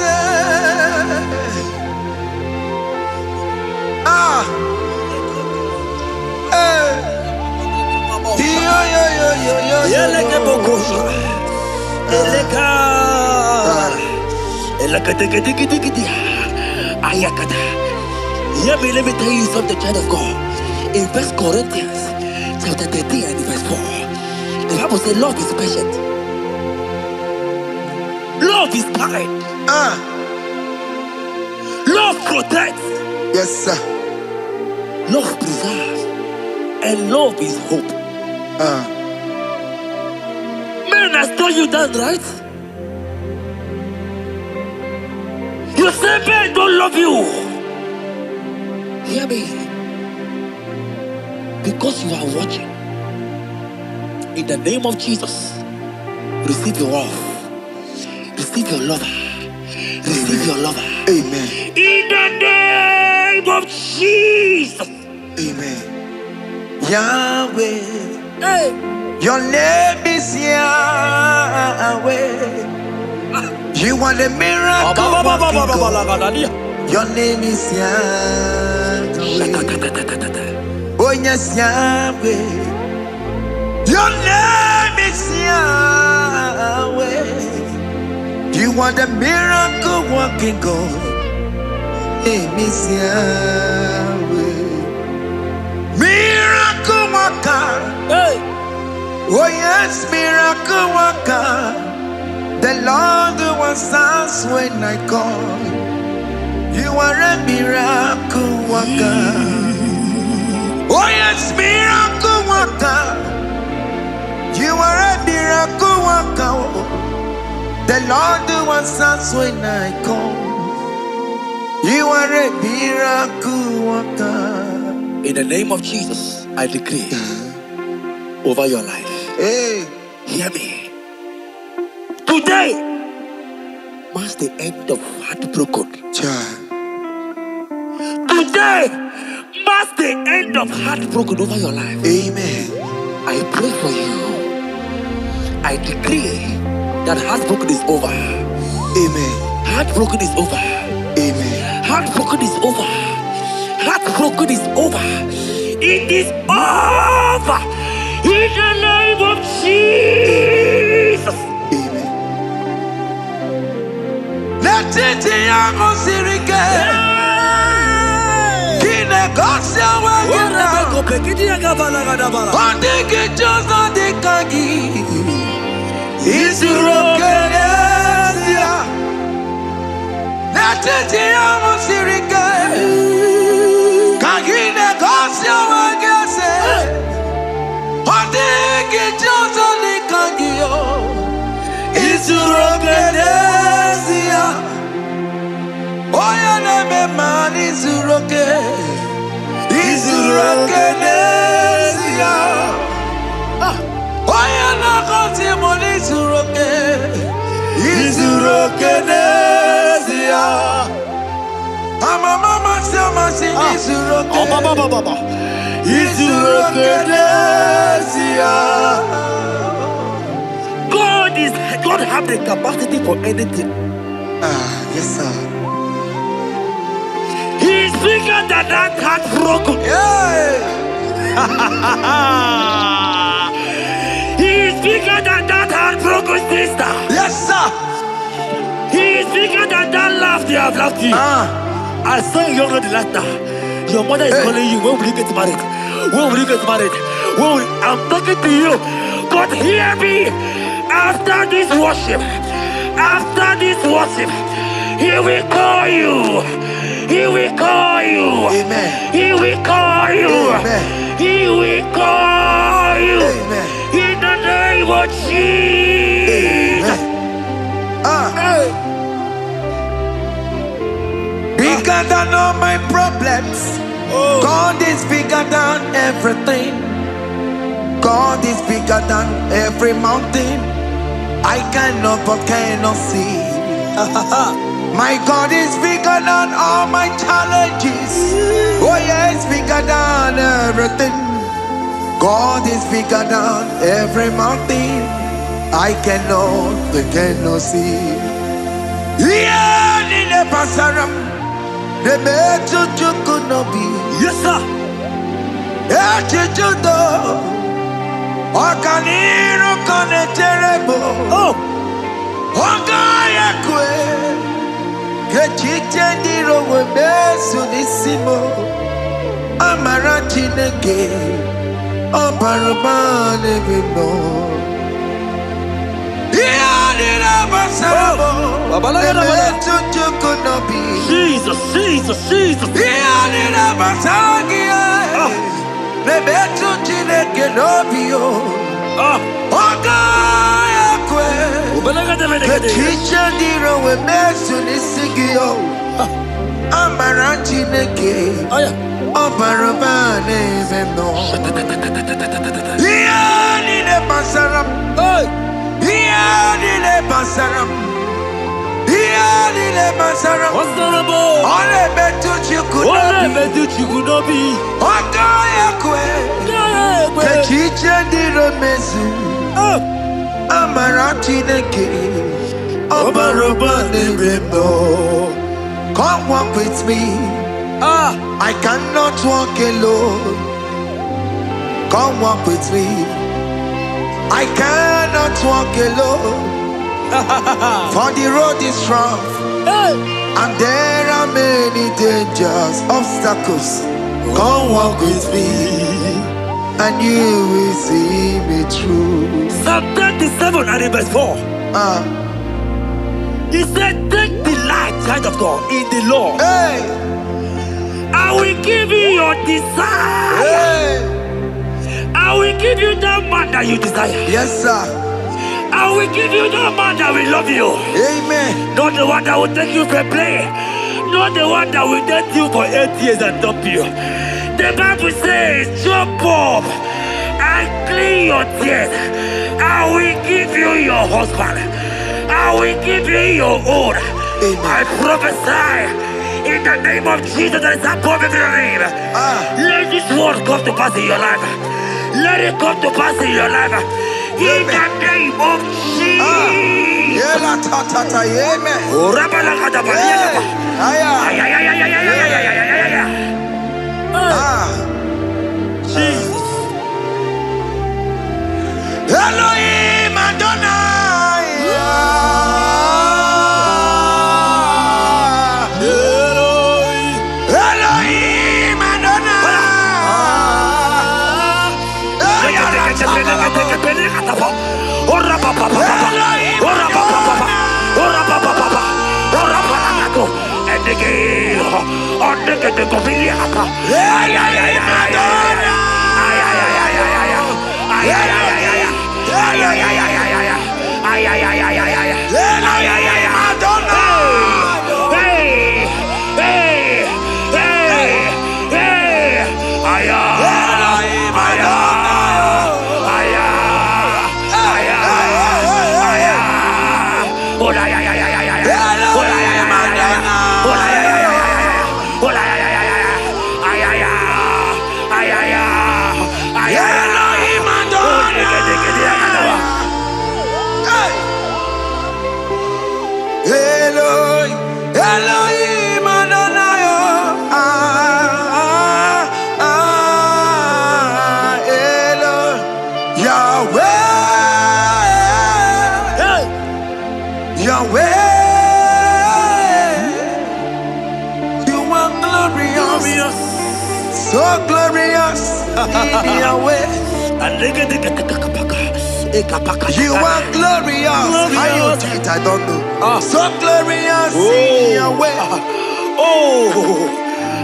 A: Let me tell you something, child of God. In 1 Corinthians chapter 13 and verse 4, the Bible says love is patient. Love is kind. Love protects.
B: Yes, sir.
A: Love preserves. And love is hope. Men has told you that, right? You say men don't love you. Hear me. Because you are watching. In the name of Jesus, receive your love. Receive your lover. Receive your lover.
B: Amen.
A: In the name of Jesus.
B: Amen. Yahweh.
A: Hey.
B: Your name is Yahweh. You are the miracle working God. Your name is Yahweh. Oh yes, Yahweh. Your name is Yahweh. You are the miracle working God. Name is Yahweh. Miracle worker.
A: Hey.
B: Oh yes, miracle worker. The Lord who answers when I call. You are a miracle worker. Oh yes, miracle worker. You are a miracle worker. The Lord who answers when I call. You are a miracle worker.
A: In the name of Jesus, I decree over your life.
B: Hey,
A: hear me. Today marks the end of heartbroken.
B: child.
A: Today marks the end of heartbroken over your life.
B: Amen.
A: I pray for you. I decree that heartbroken is over.
B: Amen.
A: Heartbroken is over.
B: Amen.
A: Heartbroken is over. Heartbroken is over. It is over. In the name of Jesus.
B: Amen. Let it be a sirike. Kine gosia wagena. Ondigi jozo dikagi. Isurokenesia. Let it be a sirike. Kine gosia wagese. Ondigi jozo dikagi. Isurokenesia. Oya neme man isuroke. Isurokenesia. Oya na konti mon isuroke. Isurokenesia. Mama sama sing isuroke. Isurokenesia.
A: God have the capacity for anything.
B: Yes sir.
A: He is bigger than that heartbroken. He is bigger than that heartbroken sister.
B: Yes sir.
A: He is bigger than that laugh they have laughed you. I saw you younger than that. Your mother is calling you. When will you get married? When will you get married? I'm talking to you. But hear me. After this worship, he will call you. He will call you.
B: Amen.
A: He will call you.
B: Amen.
A: He will call you.
B: Amen.
A: In the name of Jesus.
B: Bigger than all my problems. God is bigger than everything. God is bigger than every mountain. I cannot but cannot see. My God is bigger than all my challenges. Oh yes, bigger than everything. God is bigger than every mountain. I cannot see. Yeah, in the pasaram, the metal could not be.
A: Yes, sir.
B: Okaniro kone terrible.
A: Oh,
B: Ogaya kwe. Kechiche ndiro webesu nisimo. Amara chineke. Obarubane bimo. Iyadira basarabo. Emetu chukunobi.
A: Jesus, Jesus, Jesus.
B: Iyadira basagia. Nebetu chineke nobio. Ogaya kwe. Kechiche ndiro webesu nisigio. Amara chineke. Obarubane bimo. Iyadira basaram. Iyadira basaram. Iyadira basaram.
A: What's the number?
B: Ole betu
A: Chikunobi.
B: Ogaya kwe. Kechiche ndiro mezu. Amara chineke. Obarubane bimo. Come walk with me. I cannot walk alone. Come walk with me. I cannot walk alone. For the road is rough, and there are many dangers, obstacles. Come walk with me, and you will see me through.
A: Psalm 37 and verse 4. He said, take delight, child of God, in the Lord.
B: Hey,
A: I will give you your desire.
B: hey,
A: I will give you the man that you desire.
B: yes, sir.
A: I will give you the man that will love you.
B: Amen.
A: Not the one that will take you for play. Not the one that will date you for 8 years and dump you. The Bible says, jump up and clean your tears. I will give you your husband. I will give you your own. I prophesy in the name of Jesus that is above every name. Let this word come to pass in your life. Let it come to pass in your life. In the name of Jesus.
B: Yela tata, amen.
A: Jesus.
B: Elohim Adonai. Elohim Adonai. Elohim Adonai. Yahweh, you are glorious, so glorious in Yahweh. You are glorious. How you do it, I don't know. So glorious in Yahweh.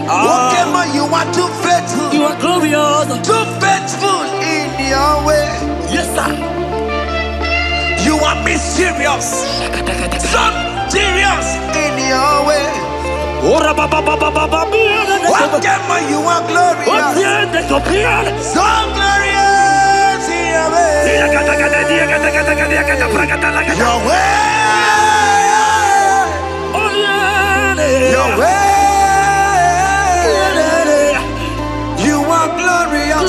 B: Whatever you are too faithful.
A: You are glorious.
B: Too faithful in your way.
A: Yes, sir.
B: You are mysterious. So serious in your way. Whatever you are glorious. So glorious in your way. Your way. Your way. You are glorious.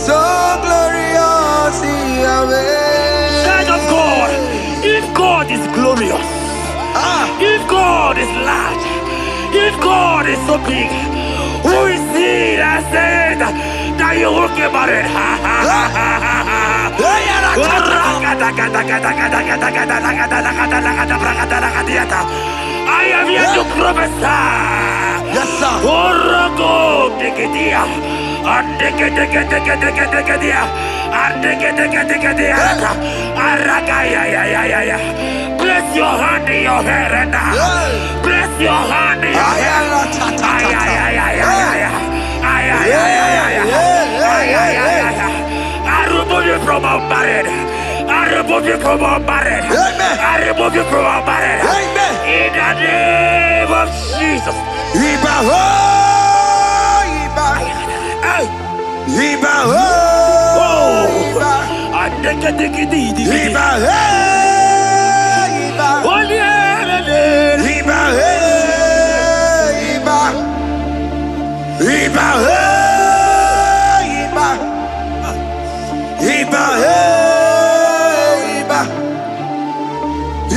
B: So glorious in your way.
A: Child of God, if God is glorious, if God is large, if God is so big, who is he that said that you will get married? I am here to prophesy.
B: Yes, sir.
A: Place your hand in your hair right now. Place your hand in your hair. I remove you from our marriage. I remove you from our marriage. I remove you from our marriage. In the name of Jesus.
B: Iba ho, Iba. Iba ho, Iba. Iba he, Iba. Iba he, Iba. Iba he, Iba. Iba he, Iba.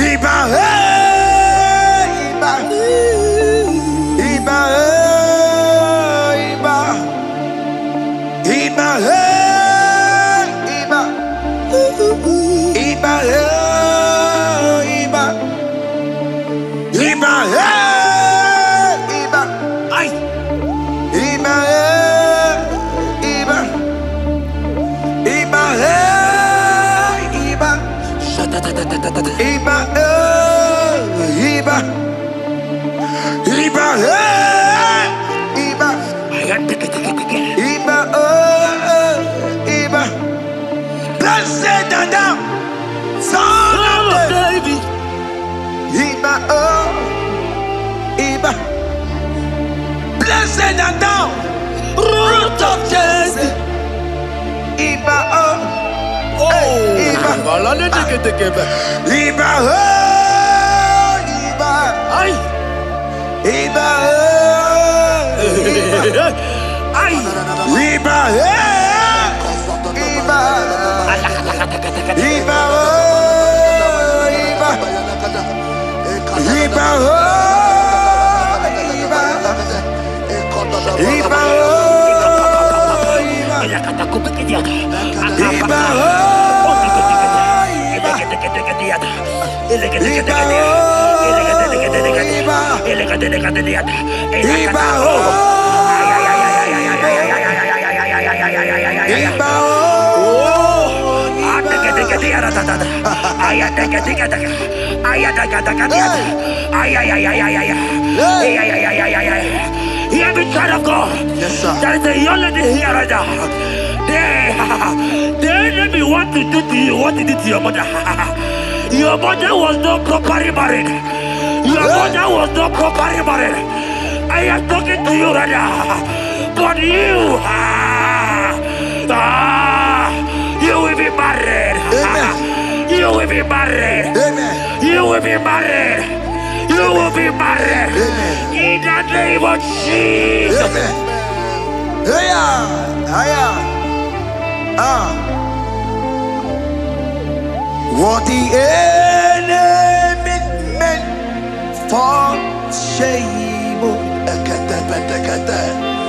B: Iba he, Iba. Iba he, Iba. Iba he, Iba. Iba he, Iba. Iba he, Iba.
A: Ay.
B: Iba he, Iba. Iba he, Iba. Iba he, Iba. Iba he, Iba. Iba Iba. Blessed and down, son of David. Iba Iba. Blessed and down, root of Jesse. Iba Iba. Iba Iba.
A: Ay.
B: Iba
A: Ay.
B: Iba Iba. Iba Iba. Iba Iba.
A: Hear me, child of God.
B: Yes, sir.
A: There is a young lady here right now. The enemy want to do to you what he did to your mother. Your mother was not properly married. Your mother was not properly married. I am talking to you right now. But you, you will be married.
B: Amen.
A: You will be married.
B: Amen.
A: You will be married. You will be married.
B: Amen.
A: In the name of Jesus.
B: Amen. Hiya. What the enemy meant for shame,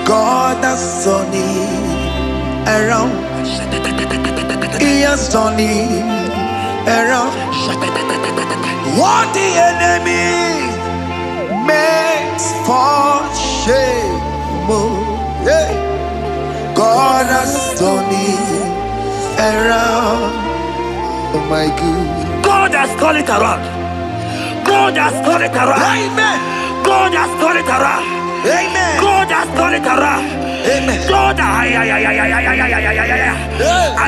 B: God has turned it around. He has turned it around. What the enemy meant for shame, God has turned it around. Oh my God.
A: God has turned it around. God has turned it around.
B: Amen.
A: God has turned it around.
B: Amen.
A: God has turned it around.
B: Amen.
A: God, I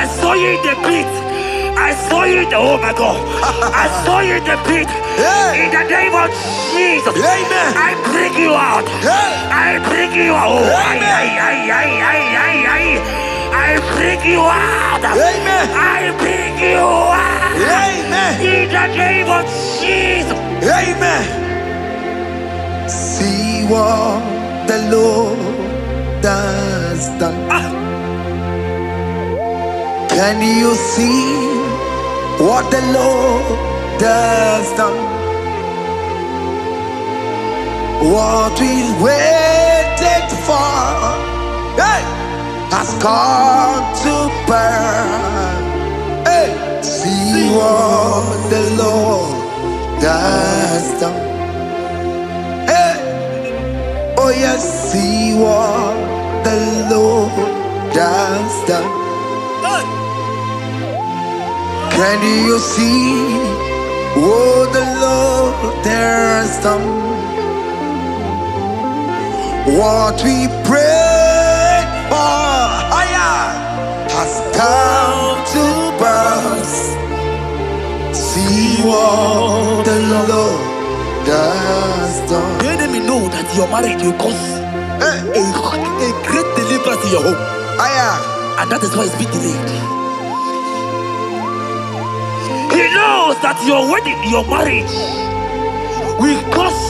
A: saw you in the pit. I saw you in the, oh my God. I saw you in the pit. In the name of Jesus.
B: Amen.
A: I bring you out. I bring you out. Oh, I bring you out.
B: Amen.
A: I bring you out.
B: Amen.
A: In the name of Jesus.
B: Amen. See what the Lord has done. Can you see what the Lord has done? What we waited for, hey, has come to pass. Hey, see what the Lord has done. Hey, oh yes, see what the Lord has done. Can you see what the Lord has done? What we prayed for has come to pass. See what the Lord has done.
A: The enemy know that your marriage will cause a great deliverance in your home. And that is why it's been delayed. He knows that your wedding, your marriage will cause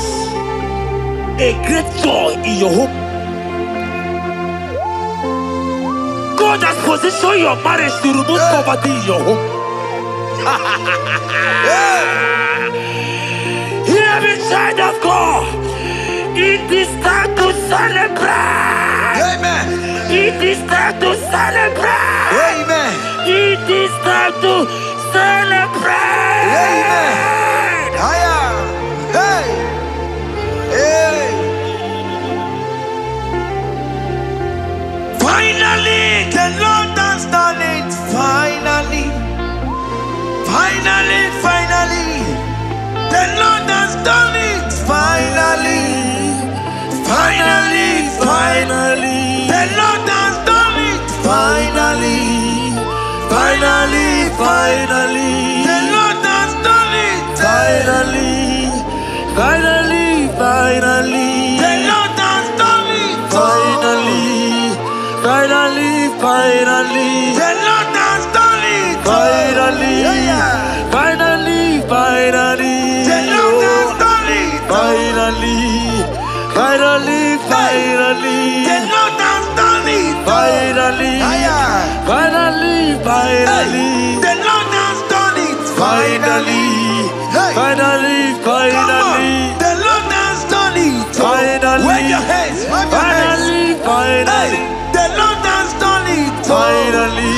A: a great joy in your home. God has positioned your marriage to remove poverty in your home. Hear me, child of God. It is time to celebrate.
B: Amen.
A: It is time to celebrate.
B: Amen.
A: It is time to celebrate.
B: Amen. Hey. Hey. Finally, the Lord has done it. Finally. Finally, finally. The Lord has done it. Finally. Finally, finally. The Lord has done it. Finally. Finally, finally. The Lord has done it. Finally. Finally, finally. The Lord has done it. Finally. Finally, finally. The Lord has done it. Finally. Finally, finally. The Lord has done it. Finally. Finally, finally. The Lord has done it. Finally. Finally, finally. The Lord has done it. Finally. Finally, finally. The Lord has done it. Finally. Wave your hands. Finally, finally. The Lord has done it. Finally.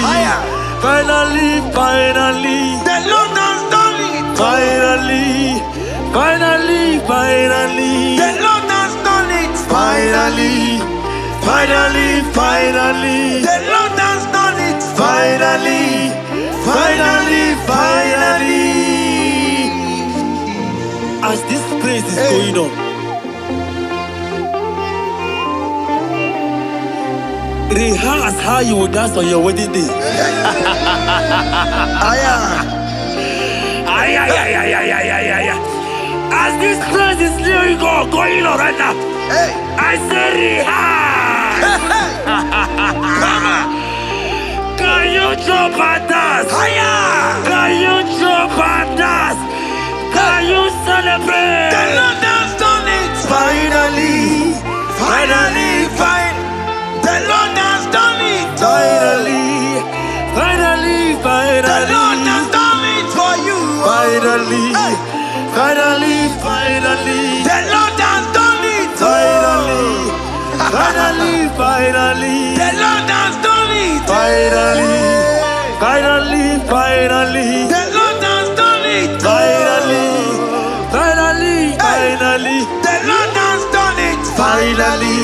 B: Finally, finally. The Lord has done it. Finally. Finally, finally. The Lord has done it. Finally. Finally, finally. The Lord has done it. Finally. Finally, finally.
A: As this praise is going on, rehearse how you will dance on your wedding day. As this praise is going on right now, I say rehearse. Can you jump and dance? Can you jump and dance? Can you celebrate?
B: The Lord has done it. Finally. Finally, finally. The Lord has done it. Finally.
A: Finally, finally.
B: The Lord has done it for you.
A: Finally. Finally, finally.
B: The Lord has done it.
A: Finally. Finally, finally.
B: The Lord has done it.
A: Finally. Finally, finally.
B: The Lord has done it.
A: Finally. Finally, finally.
B: The Lord has done it.
A: Finally.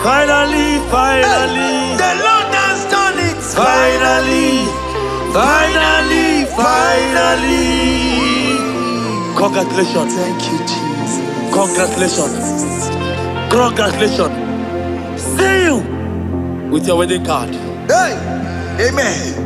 A: Finally, finally.
B: The Lord has done it.
A: Finally. Finally, finally. Congratulations.
B: Thank you, Jesus.
A: Congratulations. Congratulations. See you with your wedding card.
B: Hey, amen.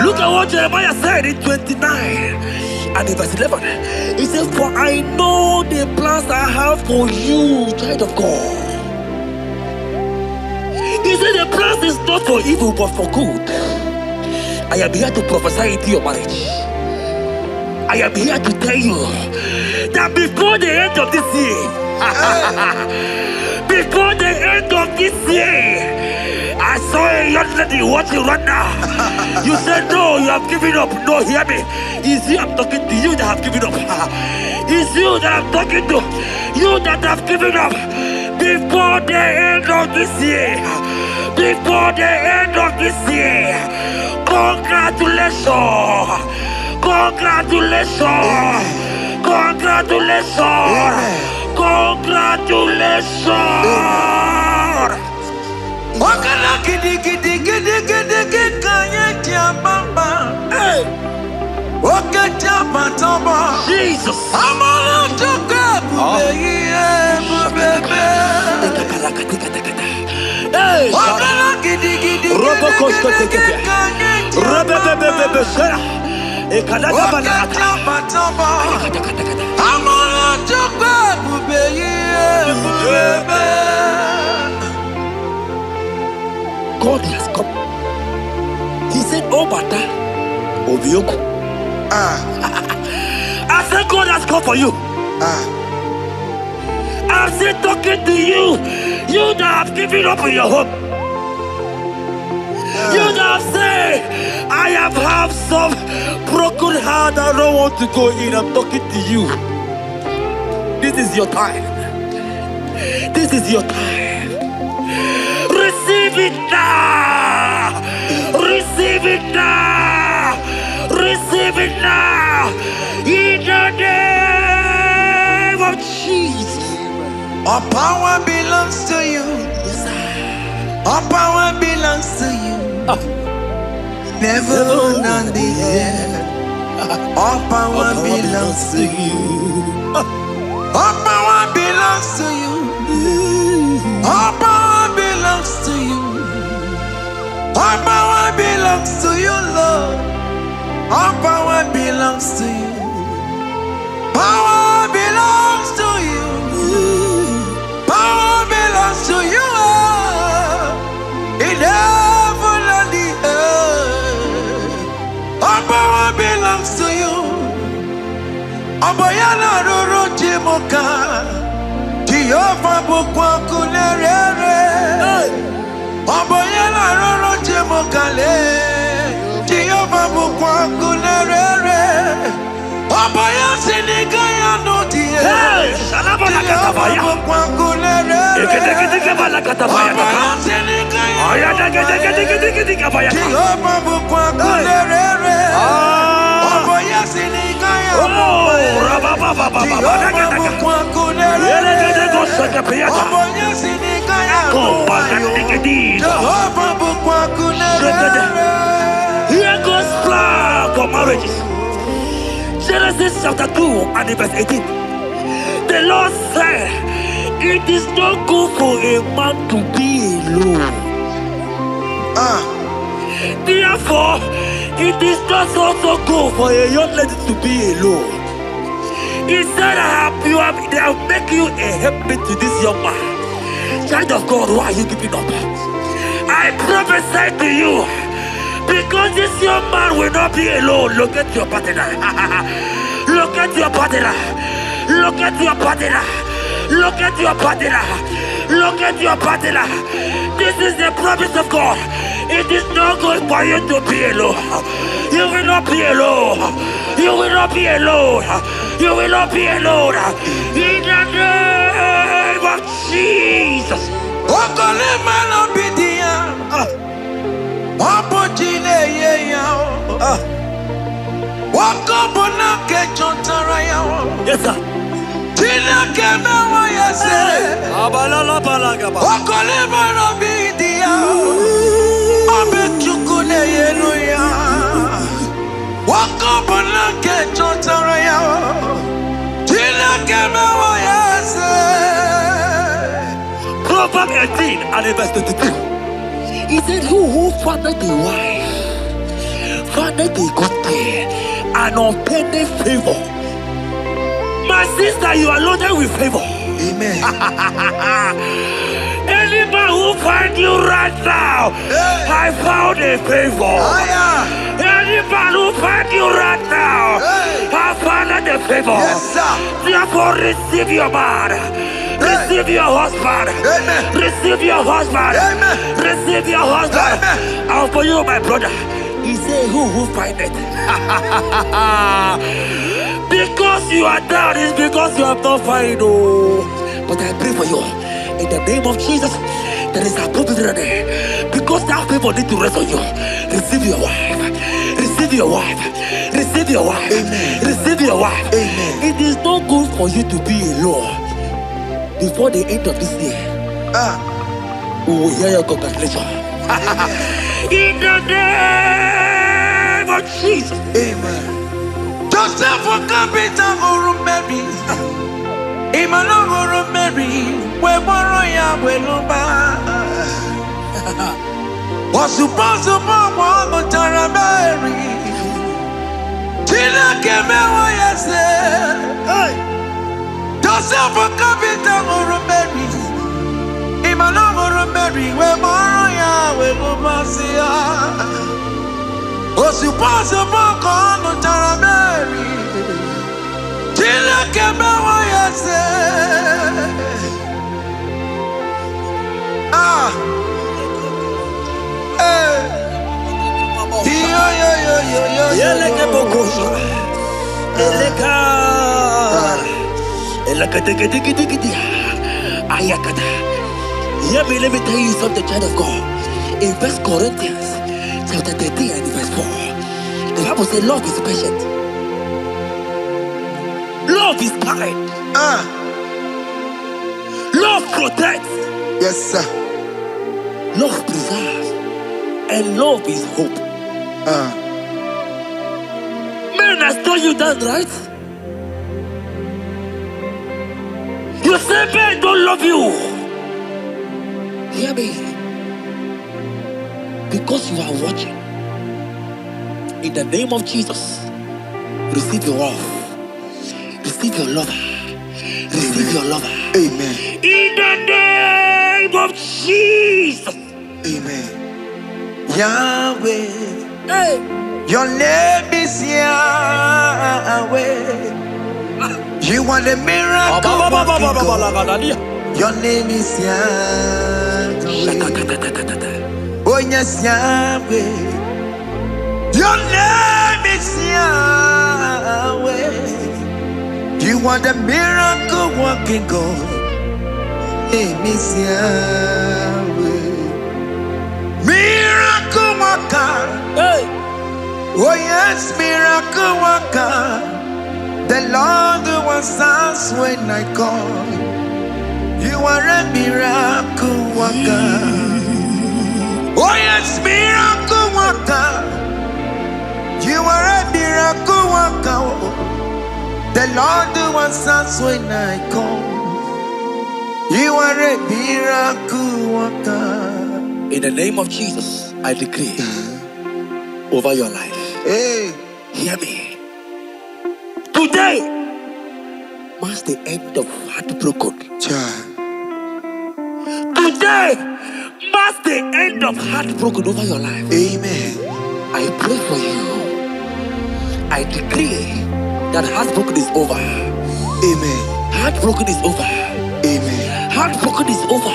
A: Look at what Jeremiah said in 29 and in verse 11. He says, for I know the plans I have for you, child of God. He said the plans is not for evil but for good. I am here to prophesy into your marriage. I am here to tell you that before the end of this year, before the end of this year, I saw a young lady watching right now. You said no, you have given up. No, hear me. It's you I'm talking to, you that have given up. It's you that I'm talking to, you that have given up. Before the end of this year, before the end of this year, congratulations, congratulations, congratulations, congratulations.
B: Wakala gidi gidi gidi gidi gidi kanye tiamamba. Hey, wakati toba.
A: Jesus.
B: Amala toka bubeye.
A: Hey,
B: wakala gidi gidi gidi gidi kanye tiamamba. Wakati toba. Amala toka bubeye.
A: God has come. He said, oh, Bata, Obioku. I said, God has come for you. I'm still talking to you. You that have given up on your hope. You that have said, I have some broken heart. I don't want to go in. I'm talking to you. This is your time. This is your time. Receive it now! Receive it now! Receive it now! In the name of Jesus!
B: All power belongs to you.
A: Yes, sir.
B: All power belongs to you. Never on the earth. All power belongs to you. All power belongs to you. All power belongs to you. All power belongs to you, Lord. All power belongs to you. Power belongs to you. Power belongs to you. In heaven and the earth. All power belongs to you. Abayana roro jimoka. Jehovah bukwa kunerere. Abayana roro jimokale. Jehovah bukwa kunerere. Abaya sinikaya no die.
A: Shalabala katabaya.
B: Jehovah bukwa kunerere.
A: Ekedekebala katabaya.
B: Abaya sinikaya.
A: Ayadegedegedegedegedegabaya.
B: Jehovah bukwa kunerere. Abaya sinikaya.
A: Here goes plan for marriages. Genesis chapter 2 and verse 18. The Lord said, it is not good for a man to be alone. Therefore, it is not also good for a young lady to be alone. He said, they have make you a helpmate to this young man. Child of God, why are you giving up? I prophesy to you, because this young man will not be alone. Look at your partner. Look at your partner. Look at your partner. Look at your partner. Look at your partner. This is the promise of God. It is not good for you to be alone. You will not be alone. You will not be alone. You will not be alone. In the name of Jesus. Yes, sir. Proverbs 18 and verse 22. He said, who findeth a wife, findeth a good thing, and obtaineth favor. My sister, you are loaded with favor.
B: Amen.
A: Any man who finds you right now, I found a favor. Any man who finds you right now, I found a favor.
B: Yes, sir.
A: Therefore, receive your man. Receive your husband.
B: Amen.
A: Receive your husband.
B: Amen.
A: Receive your husband.
B: Amen.
A: And for you, my brother, he said, who find it? Because you are down, it's because you have not found. But I pray for you, in the name of Jesus, there is a possibility. Because that favor need to rest on you. Receive your wife. Receive your wife. Receive your wife.
B: Amen.
A: Receive your wife.
B: Amen.
A: It is not good for you to be alone. Before the end of this year, we will hear your congratulations. In the name of Jesus.
B: Amen. Joseph for capital or Mary. Imano or Mary. We moroya we luba. Was supposed to go to Mary. Tina keme wa yese. Joseph for capital or Mary. Imano or Mary. We moroya we luba siya. Was supposed to go to Mary. Tina keme wa yese.
A: Let me tell you something, child of God. In 1 Corinthians chapter 13 and verse 4, the Bible says love is patient. Love is kind. Love protects.
B: Yes, sir.
A: Love preserves. And love is hope. Man has told you that, right? You say men don't love you. Hear me. Because you are watching. In the name of Jesus, receive your love. Receive your lover. Receive your lover.
B: Amen.
A: In the name of Jesus.
B: Amen. Yahweh.
A: Hey.
B: Your name is Yahweh. You are the miracle working God. Your name is Yahweh. Oh yes, Yahweh. Your name is Yahweh. You are the miracle working God. Name is Yahweh. Miracle worker.
A: Hey.
B: Oh yes, miracle worker. The Lord who answers when I call. You are a miracle worker. Oh yes, miracle worker. You are a miracle worker. The Lord who answers when I call. You are a miracle worker.
A: In the name of Jesus, I decree over your life.
B: Hey,
A: hear me. Today marks the end of heartbroken.
B: child.
A: Today marks the end of heartbroken over your life.
B: Amen.
A: I pray for you. I decree that heartbroken is over.
B: Amen.
A: Heartbroken is over.
B: Amen.
A: Heartbroken is over.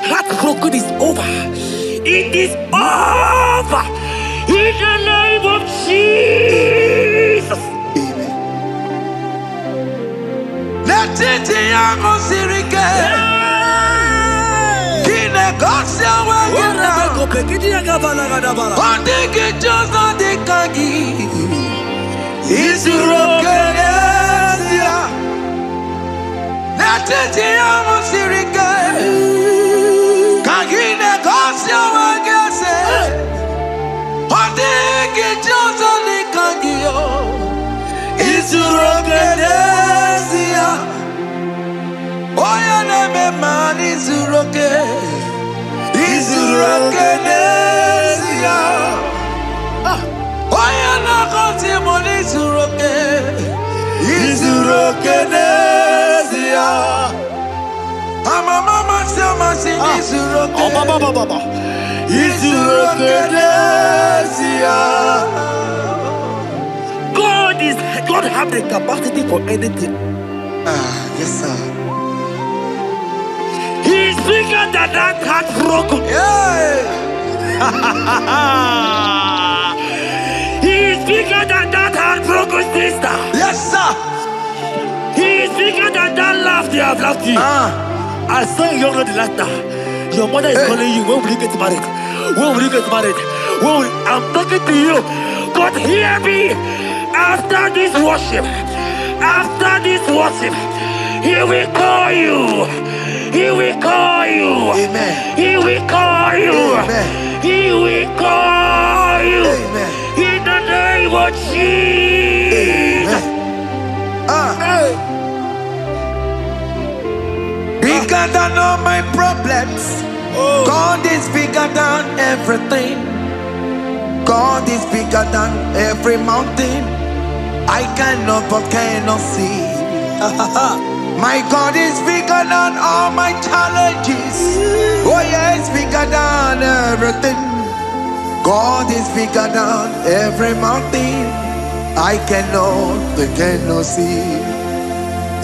A: Heartbroken is over. It is over. In the name of Jesus.
B: Amen. Let it be a Mosirike. Kine Gosia Wagina. Ondiki Josa de Kagi. Isurokenesia. Let it be a Mosirike. Kagine Gosia Wagase. Ondiki Josa de Kagi. Isurokenesia. Oya neme man isuroke. Isurokenesia. Oya na konti mon isuroke. Isurokenesia. Mama sama si isuroke. Isurokenesia.
A: God have the capacity for anything.
B: Yes sir.
A: He's bigger than that heartbroken.
B: Yeah.
A: He's bigger than that heartbroken sister.
B: Yes sir.
A: He's bigger than that laugh they have laughed you. I saw a young lady last night. Your mother is calling you. When will you get married? When will you get married? I'm talking to you. But hear me. After this worship, he will call you. He will call you.
B: Amen.
A: He will call you.
B: Amen.
A: He will call you.
B: Amen.
A: In the name of Jesus.
B: Bigger than all my problems. God is bigger than everything. God is bigger than every mountain. I cannot but cannot see. My God is bigger than all my challenges. Oh yeah, it's bigger than everything. God is bigger than every mountain. I cannot but cannot see.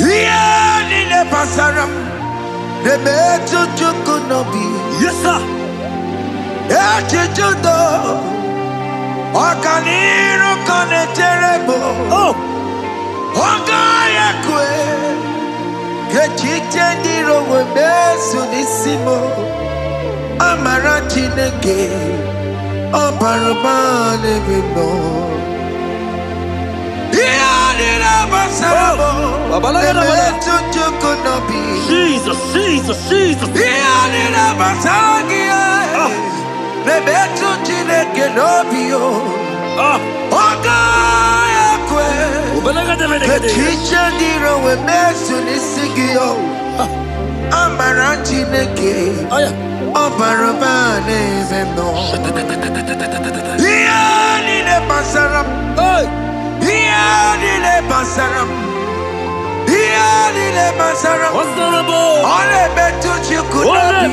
B: Yeah, Nile Pasaram. The metal could not be.
A: Yes, sir.
B: Okaniro kone terrible.
A: Oh,
B: Ogaya kwe. Kechiche ndiro webesu nisimo. Amara chineke. Obarabane bino. Iyadira basarabo. Emetu chukunobi.
A: Jesus.
B: Iyadira basagia. Nebetu chineke nobio. Ogaya kwe. Kechiche ndiro webesu nisigio. Amara chineke. Obarabane bino. Iyadira basaram. Iyadira basaram. Iyadira basaram. Ole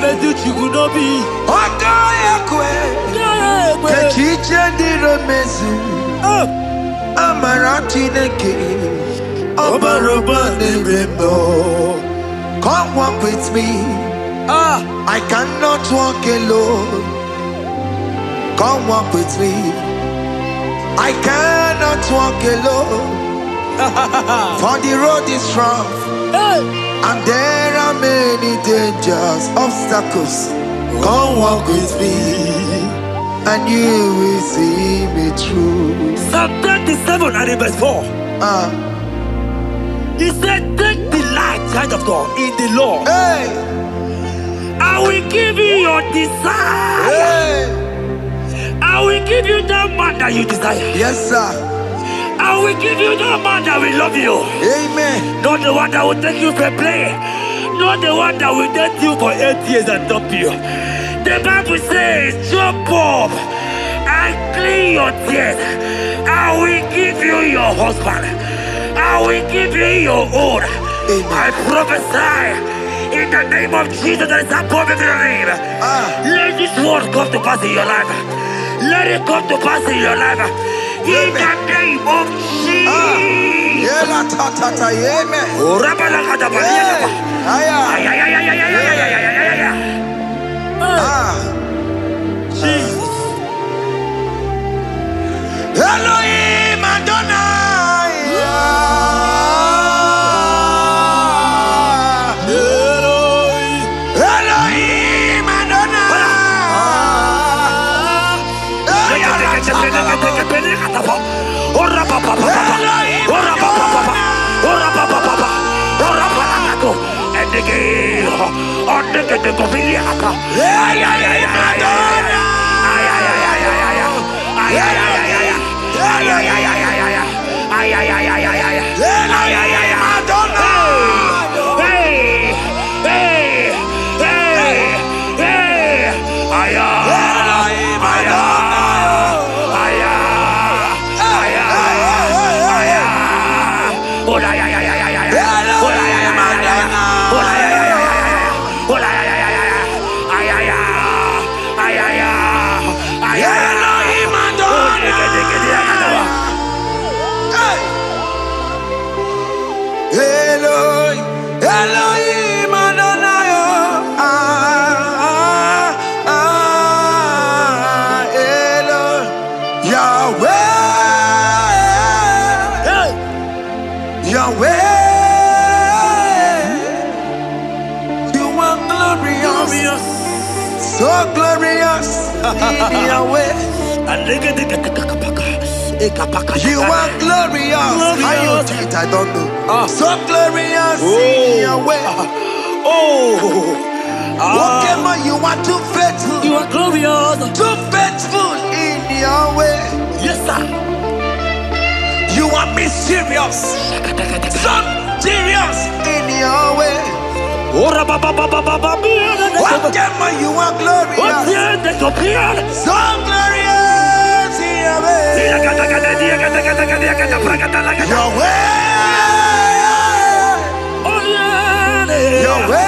B: betu chikunobi. Ogaya kwe. Kechiche ndiro mesu. Amara chineke. Obarabane bino. Come walk with me. I cannot walk alone. Come walk with me. I cannot walk alone. For the road is rough. And there are many dangers, obstacles. Come walk with me. And you will see me through.
A: Psalm 37 and verse 4. He said, take delight, child of God, in the Lord.
B: Hey.
A: I will give you your desire.
B: Hey.
A: I will give you that man that you desire.
B: Yes, sir.
A: I will give you that man that will love you.
B: Amen.
A: Not the one that will take you for play. Not the one that will date you for 8 years and dump you. The Bible says, jump up and clean your tears. I will give you your husband. I will give you your own.
B: Amen.
A: I prophesy In the name of Jesus that is above every name. Let this word come to pass in your life. Let it come to pass in your life. In the name of Jesus. Jesus.
B: Elohim Adonai. Elohim Adonai. Elohim Adonai. Yahweh. Yahweh. You are glorious. So glorious in Yahweh. You are glorious. How you do it, I don't know. So glorious in your way. Whatever you are too faithful.
A: You are glorious.
B: Too faithful in your way.
A: Yes, sir.
B: You are mysterious. So serious in your way. Whatever you are glorious. So glorious in your way. Your way. Your way.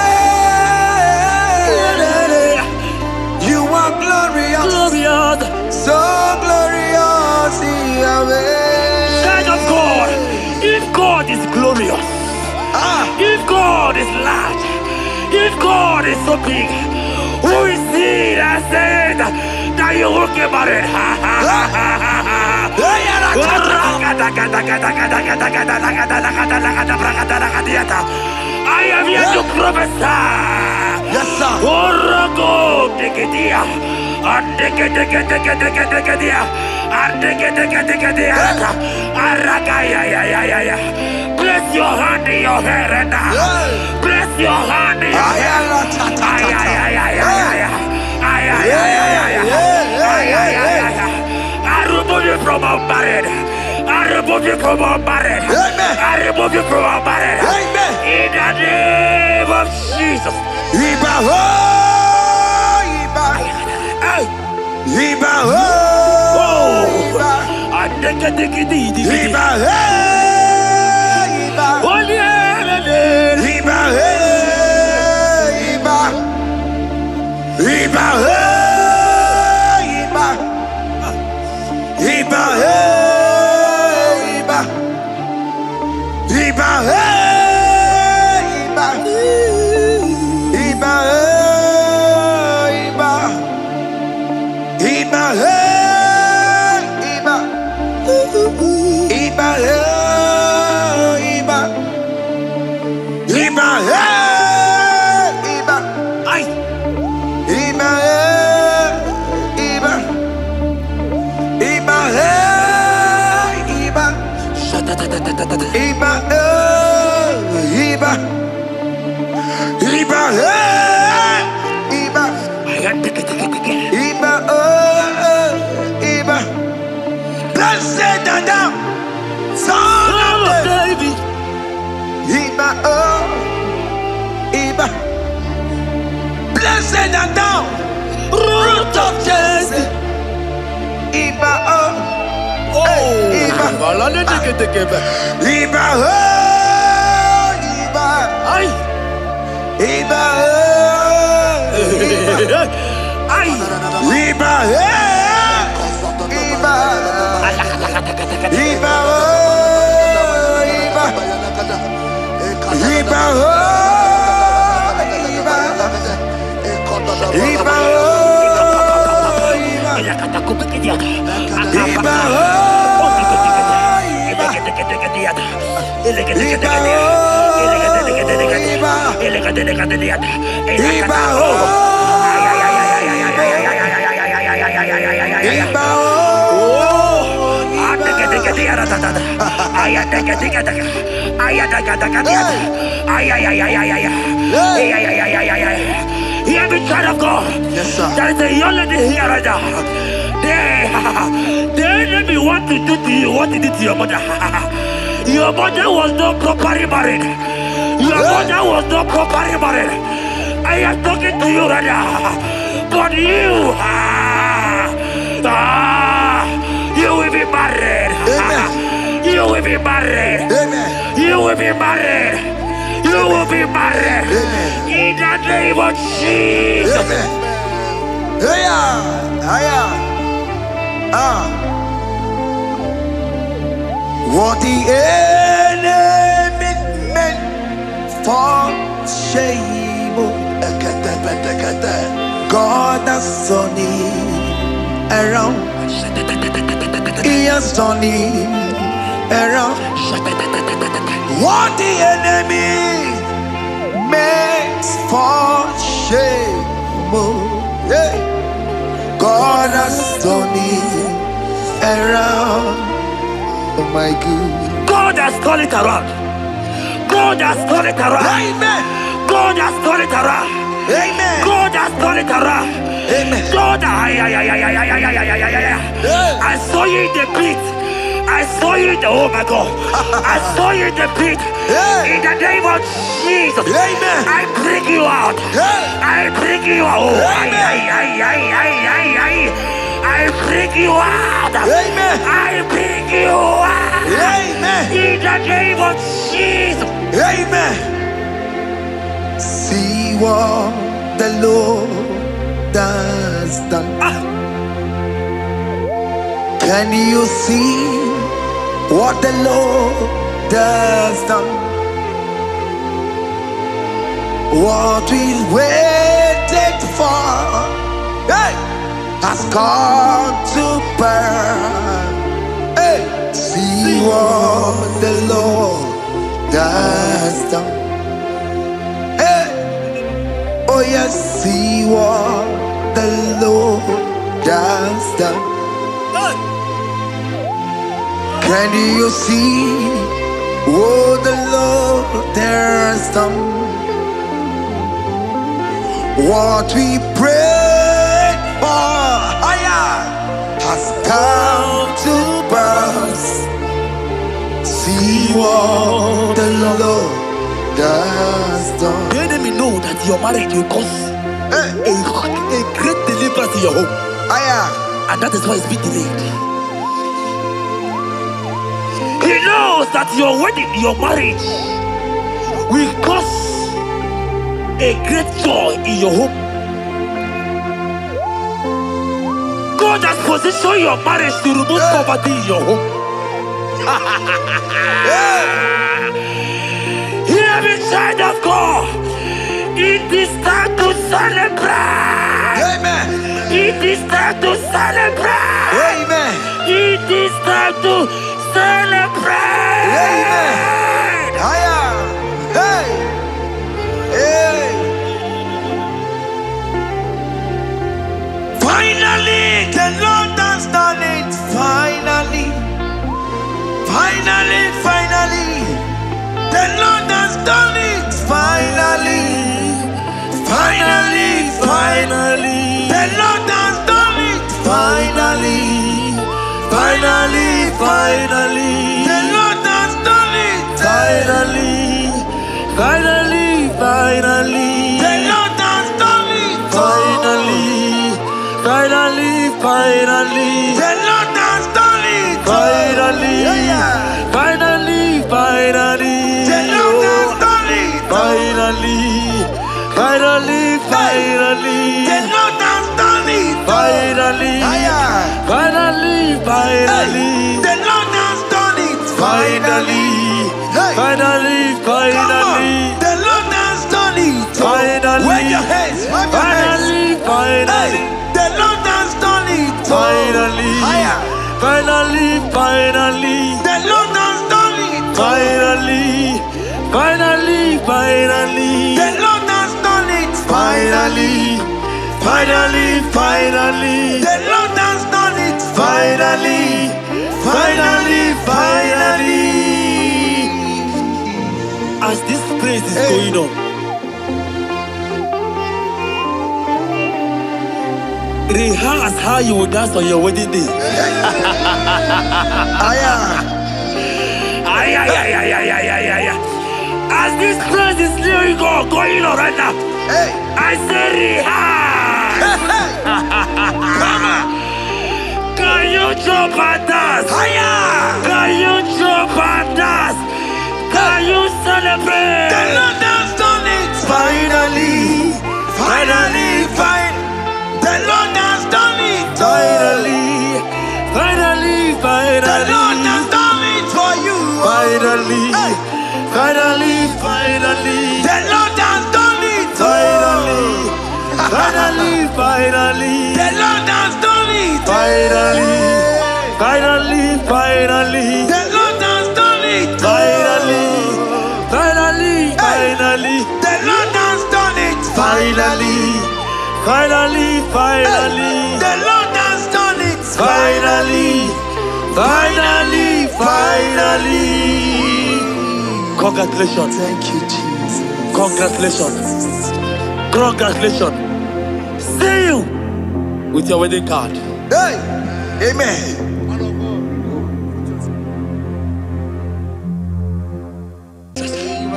B: You are glorious. So glorious in your way.
A: Child of God, if God is glorious, if God is large, if God is so big, who is he that said that you will get married? I am here to prophesy.
B: Yes, sir.
A: Place your hand in your hair and place your hand in your hair. I remove you from unmarried. I remove you from unmarried. I remove you from unmarried. In the name of Jesus.
B: Iba ho, Iba. Iba ho, Iba. Iba ho, Iba. Iba ho, Iba. Iba ho, Iba. Iba ho, Iba. Iba ho, Iba. Iba ho, Iba. Iba ho, Iba. Iba ho, Iba. Iba ho, Iba.
A: Ay.
B: Iba ho, Iba. Iba ho, Iba. Iba ho, Iba. Iba ho, Iba. Iba oh, Iba. Blessed Adam, son of David. Iba oh, Iba. Blessed Adam, root of Jesse. Iba oh, Iba. Iba oh, Iba.
A: Ay.
B: Iba,
A: Ay.
B: Iba, Iba, Iba, Iba, Iba,
A: Hear me, child of God.
B: Yes, sir.
A: There is a young lady here right now. The enemy want to do to you what he did to your mother. Your mother was not properly married. Your mother was not properly married. I am talking to you right now. But you, you will be married.
B: Amen.
A: You will be married.
B: Amen.
A: You will be married. You will be married.
B: Amen.
A: In the name of Jesus.
B: Amen. What the enemy meant for shame, God has turned it around. He has turned it around. What the enemy meant for shame, God has turned it around. Oh my God.
A: God has turned it around. God has turned it around.
B: Amen.
A: God has turned it around.
B: Amen.
A: God has turned it around.
B: Amen.
A: God, I saw you in the pit. I saw you in the, oh my God. I saw you in the pit. In the name of Jesus.
B: Amen.
A: I bring you out. I bring you out. I bring you out.
B: Amen.
A: I bring you out.
B: Amen.
A: In the name of Jesus.
B: Amen. See what the Lord has done. Can you see what the Lord has done? What we waited for, hey, has come to pass. Hey, see what the Lord has done. Hey, oh yes, see what the Lord has done. Can you see what the Lord has done? What we prayed for has come to pass. See what the Lord has done.
A: The enemy know that your marriage will cause a great deliverance in your home. And that is why it's been delayed. He knows that your wedding, your marriage will cause a great joy in your home. God has positioned your marriage to remove poverty in your home. Hear me, child of God. It is time to celebrate.
B: Amen.
A: It is time to celebrate.
B: Amen.
A: It is time to celebrate.
B: Amen. Hey. Hey. Finally, the Lord has done it. Finally. Finally, finally. The Lord has done it. Finally. Finally, finally. The Lord has done it. Finally. Finally, finally. The Lord has done it. Finally. Finally, finally. The Lord has done it. Finally. Finally, finally. The Lord has done it. Finally. Finally, finally. The Lord has done it. Finally.
A: Finally, finally.
B: The Lord has done it.
A: Finally. Finally, finally.
B: The Lord has done it.
A: Finally. Finally, finally.
B: The Lord has done it.
A: Finally.
B: Wave your hands.
A: Finally, finally.
B: The Lord has done it.
A: Finally. Finally, finally.
B: The Lord has done it.
A: Finally. Finally, finally.
B: The Lord has done it.
A: Finally. Finally, finally.
B: The Lord has done it.
A: Finally. Finally, finally. As this praise is going on, rehearse how you will dance on your wedding day. As this praise is going on right now, I say rehearse. Can you jump and dance? Can you jump and dance? Can you celebrate?
B: The Lord has done it.
A: Finally, finally,
B: The Lord has done it.
A: finally, finally,
B: The Lord has
A: finally,
B: done it for you.
A: finally, finally, finally,
B: The Lord has done it.
A: finally, finally, finally,
B: The Lord has done it.
A: finally, finally, finally,
B: The Lord has done it.
A: finally, finally, finally,
B: The Lord has done it.
A: finally, finally, finally,
B: The Lord has done it.
A: finally, finally, finally. Congratulations.
B: Thank you, Jesus.
A: Congratulations. Congratulations. See you with your wedding card.
B: Hey, amen.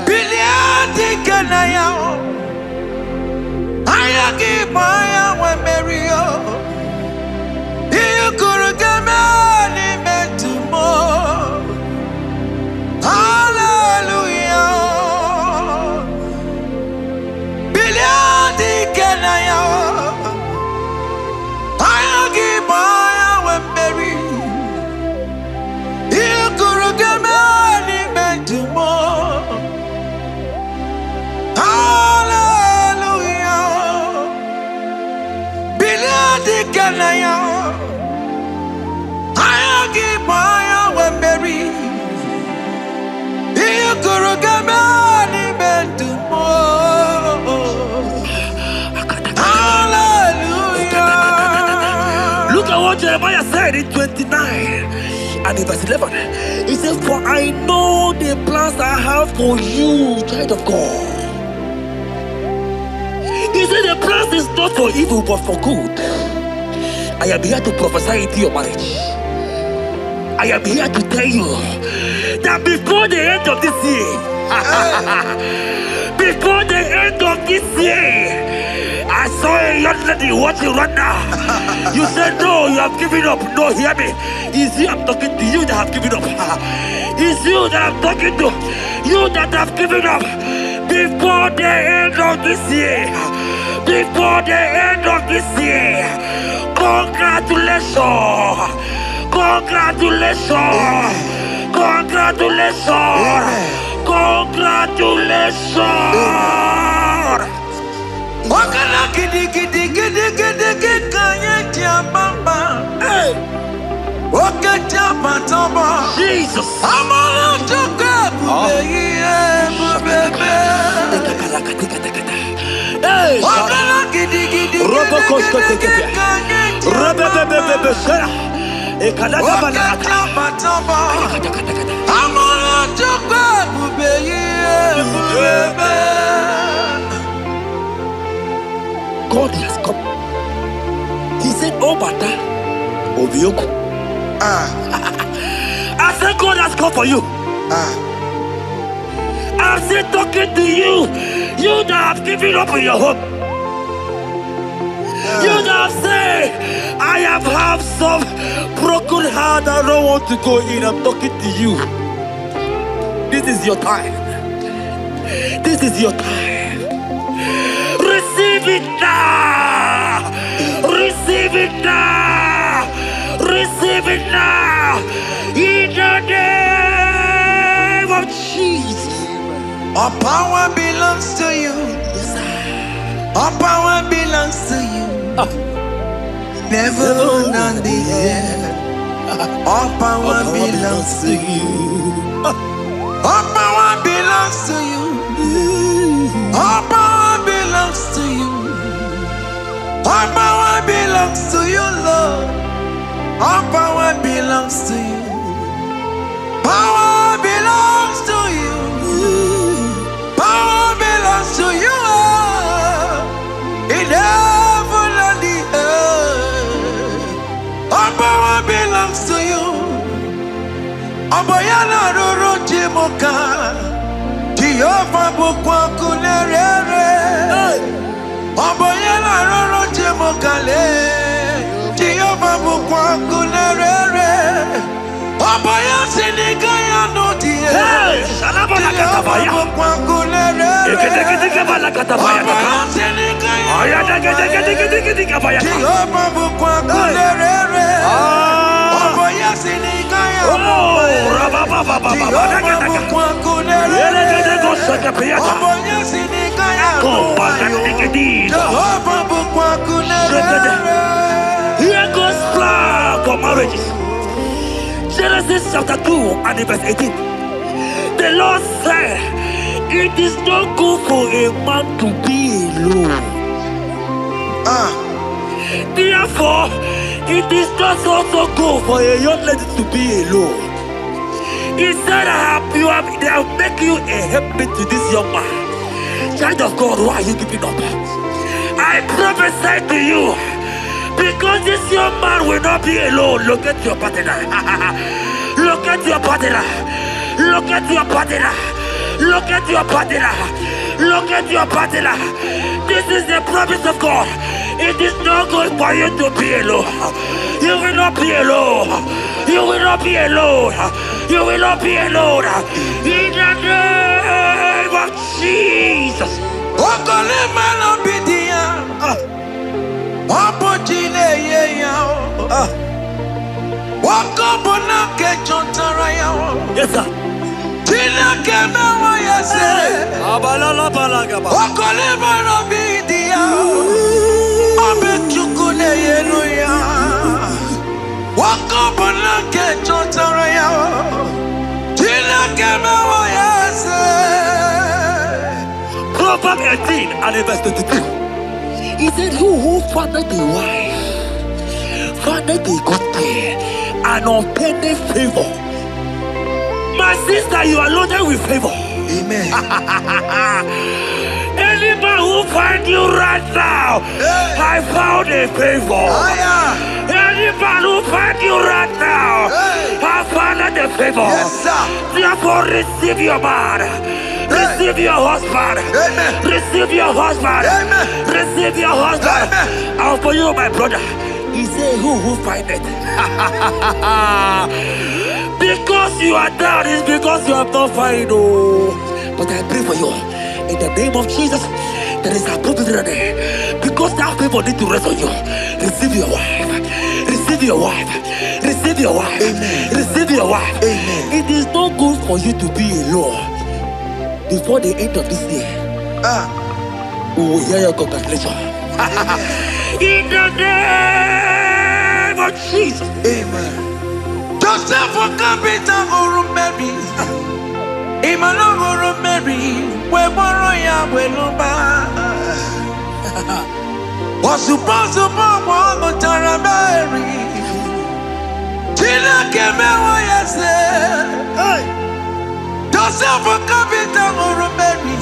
B: Biliadi kanaya, ayagi maya we Mario. You could get me metumo. Hallelujah. Biliadi kanaya, ayagi maya we Mario. You could get me metumo. Hallelujah. Biladi kanaya. Ayagi maya wemberi. Iyo kurugamani bentumo. Hallelujah.
A: Look at what Jeremiah said in 29 and in verse 11. He said, for I know the plans I have for you, child of God. He said the plans is not for evil but for good. I am here to prophesy into your marriage. I am here to tell you that before the end of this year, before the end of this year, I saw a young lady watching right now. You said no, you have given up. No, hear me. It's you I'm talking to, you that have given up. It's you that I'm talking to, you that have given up. Before the end of this year, before the end of this year, congratulations, congratulations, congratulations, congratulations.
B: Wakala gidi gidi gidi gidi gidi kanye tiambamba. Wakaja matamba.
A: Jesus.
B: Amala toka bubeye bubebe. Wakala gidi gidi gidi gidi kanye tiambamba. Wakaja matamba. Amala toka bubeye bubebe.
A: God has come. He said, oh, Bata, Obioku. I said, God has come for you. I'm still talking to you. You that have given up on your hope. You that have said, I have had some broken heart. I don't want to go in. I'm talking to you. This is your time. This is your time. Receive it now. Receive it now. In the name of Jesus.
B: All power belongs to you. All power belongs to you. Never on the earth. All power belongs to you. All power belongs to you. All power belongs to you. All power belongs to you, Lord. All power belongs to you. Power belongs to you. Power belongs to you. In heaven and the earth. All power belongs to you. Oboyana roro jimoka. Jehovah bukwa kunerere. Oboyana roro jimoka le. Jehovah bukwa kunerere. Oboya sinikaya no die.
A: Salama la katabaya.
B: Bukwa kunerere.
A: Ekete bala katabaya.
B: Oboya sinikaya.
A: Aya dege kabaya.
B: Jehovah bukwa kunerere. Oboya sinikaya.
A: Oh, rababa baba baba. Here goes plan for marriages. Genesis chapter 2 and verse 18. The Lord said, it is not good for a man to be alone. Therefore, it is not also good for a young lady to be alone. He said, they have make you a helpmate to this young man. Child of God, why are you giving up? I prophesy to you, because this young man will not be alone. Look at your partner. Look at your partner. Look at your partner. Look at your partner. Look at your partner. This is the promise of God. It is not good for you to be alone. You will not be alone. You will not be alone. You will not be alone. In the name of Jesus. Yes, sir. Proverbs 18 and verse 22. He said, who findeth a wife, findeth a good thing, and obtaineth favor. My sister, you are loaded with favor.
B: Amen.
A: Any man who finds you right now, I found a favor. Any man who finds you right now, I found a favor.
B: Yes, sir.
A: Therefore, receive your man. Receive your husband.
B: Amen.
A: Receive your husband.
B: Amen.
A: Receive your husband.
B: Amen.
A: And for you, my brother, he said, who find it? Because you are down, it's because you have not found. Oh. But I pray for you. In the name of Jesus, there is a opportunity. Because that favor need to rest on you. Receive your wife. Receive your wife. Receive your wife.
B: Amen.
A: Receive your wife.
B: Amen.
A: It is not good for you to be alone. Before the end of this year, we will hear your congratulations. In the name of Jesus.
B: Amen. Joseph for capital or Mary. Emmanuel or Mary. We borrow ya weluba. Was supposed to borrow the Taramari. Tina came out yesterday. Joseph for capital or Mary.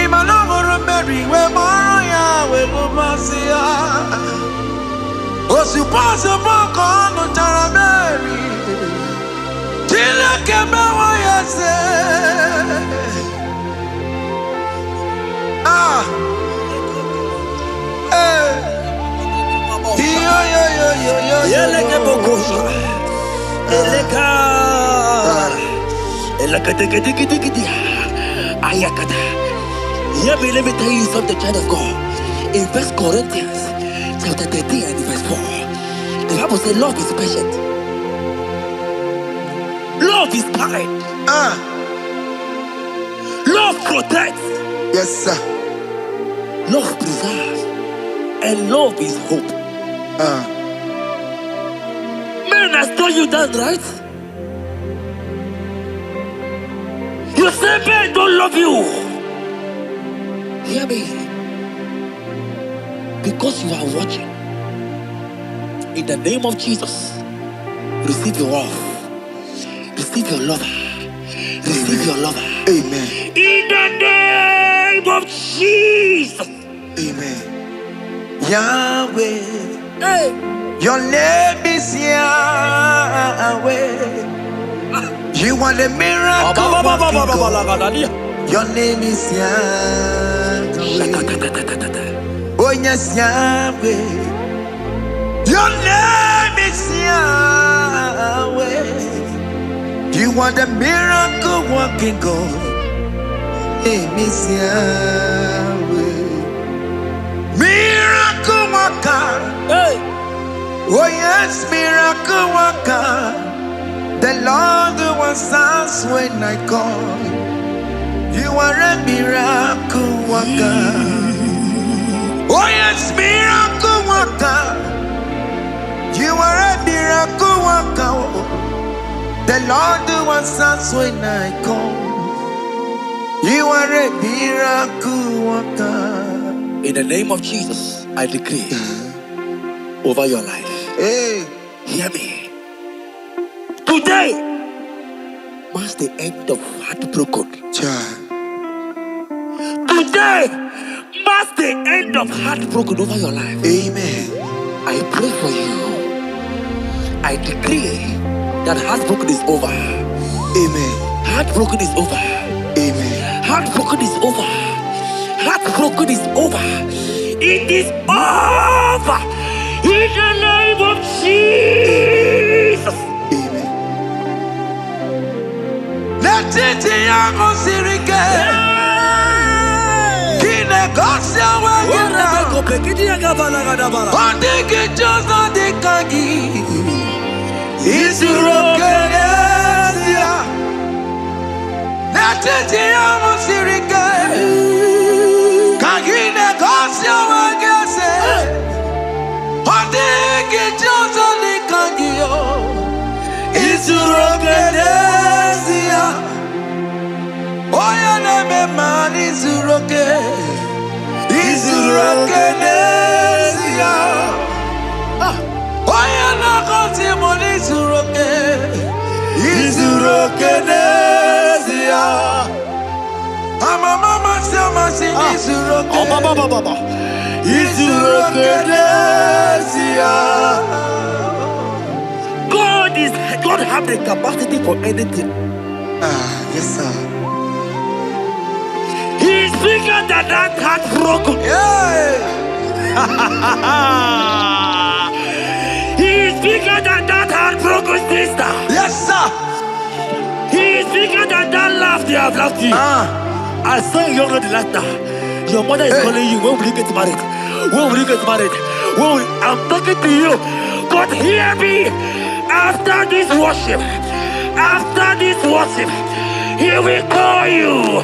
B: Emmanuel or Mary. We borrow ya weluba. Was supposed to borrow the Taramari. Tina came out yesterday.
A: Let me tell you something, child of God. In 1 Corinthians chapter 13 and verse 4. The Bible says love is patient. Love is kind. Love protects.
B: Yes, sir.
A: Love preserves. And love is hope. Man has told you that, right? You say men don't love you. Hear me. Because you are watching. In the name of Jesus, receive your love. Receive your lover. Receive
B: Amen.
A: your lover.
B: Amen.
A: In the name of Jesus.
B: Amen. Yahweh.
A: Hey.
B: Your name is Yahweh. You are the miracle working God. Your name is Yahweh. Oh yes, Yahweh. Your name is Yahweh. You are the miracle working God. Name is Yahweh. Miracle worker.
A: Hey.
B: Oh yes, miracle worker. The Lord who answers when I call. You are a miracle worker. Oh yes, miracle worker. You are a miracle worker. The Lord who answers when I call. You are a miracle worker.
A: In the name of Jesus, I decree over your life.
B: Hey,
A: hear me. Today marks the end of heartbroken.
B: child.
A: Today marks the end of heartbroken over your life.
B: Amen.
A: I pray for you. I decree that heartbroken is over.
B: Amen.
A: Heartbroken is over.
B: Amen.
A: Heartbroken is over. Heartbroken is over. It is over. In the name of Jesus.
B: Amen. Let it be a Mosirike. Kine Gosia Wagina. Ondigi Jozo de Kagi. Isurokenesia. Let it be a Mosirike. Kagine Gosia Wagase. Ondigi Jozo de Kagi. Isurokenesia. Oya na me man isuroke. Isurokenesia. Oya na konti mon isuroke. Isurokenesia. Mama sama si isuroke. Isurokenesia.
A: God have the capacity for anything.
B: Yes sir.
A: He is bigger than that heartbroken.
B: Yeah.
A: He is bigger than that heartbroken sister.
B: Yes sir.
A: He is bigger than that laugh they have laughed you. I saw you younger the last now. Your mother is calling you. When will you get married? When will you get married? I'm talking to you. But hear me. After this worship, he will call you.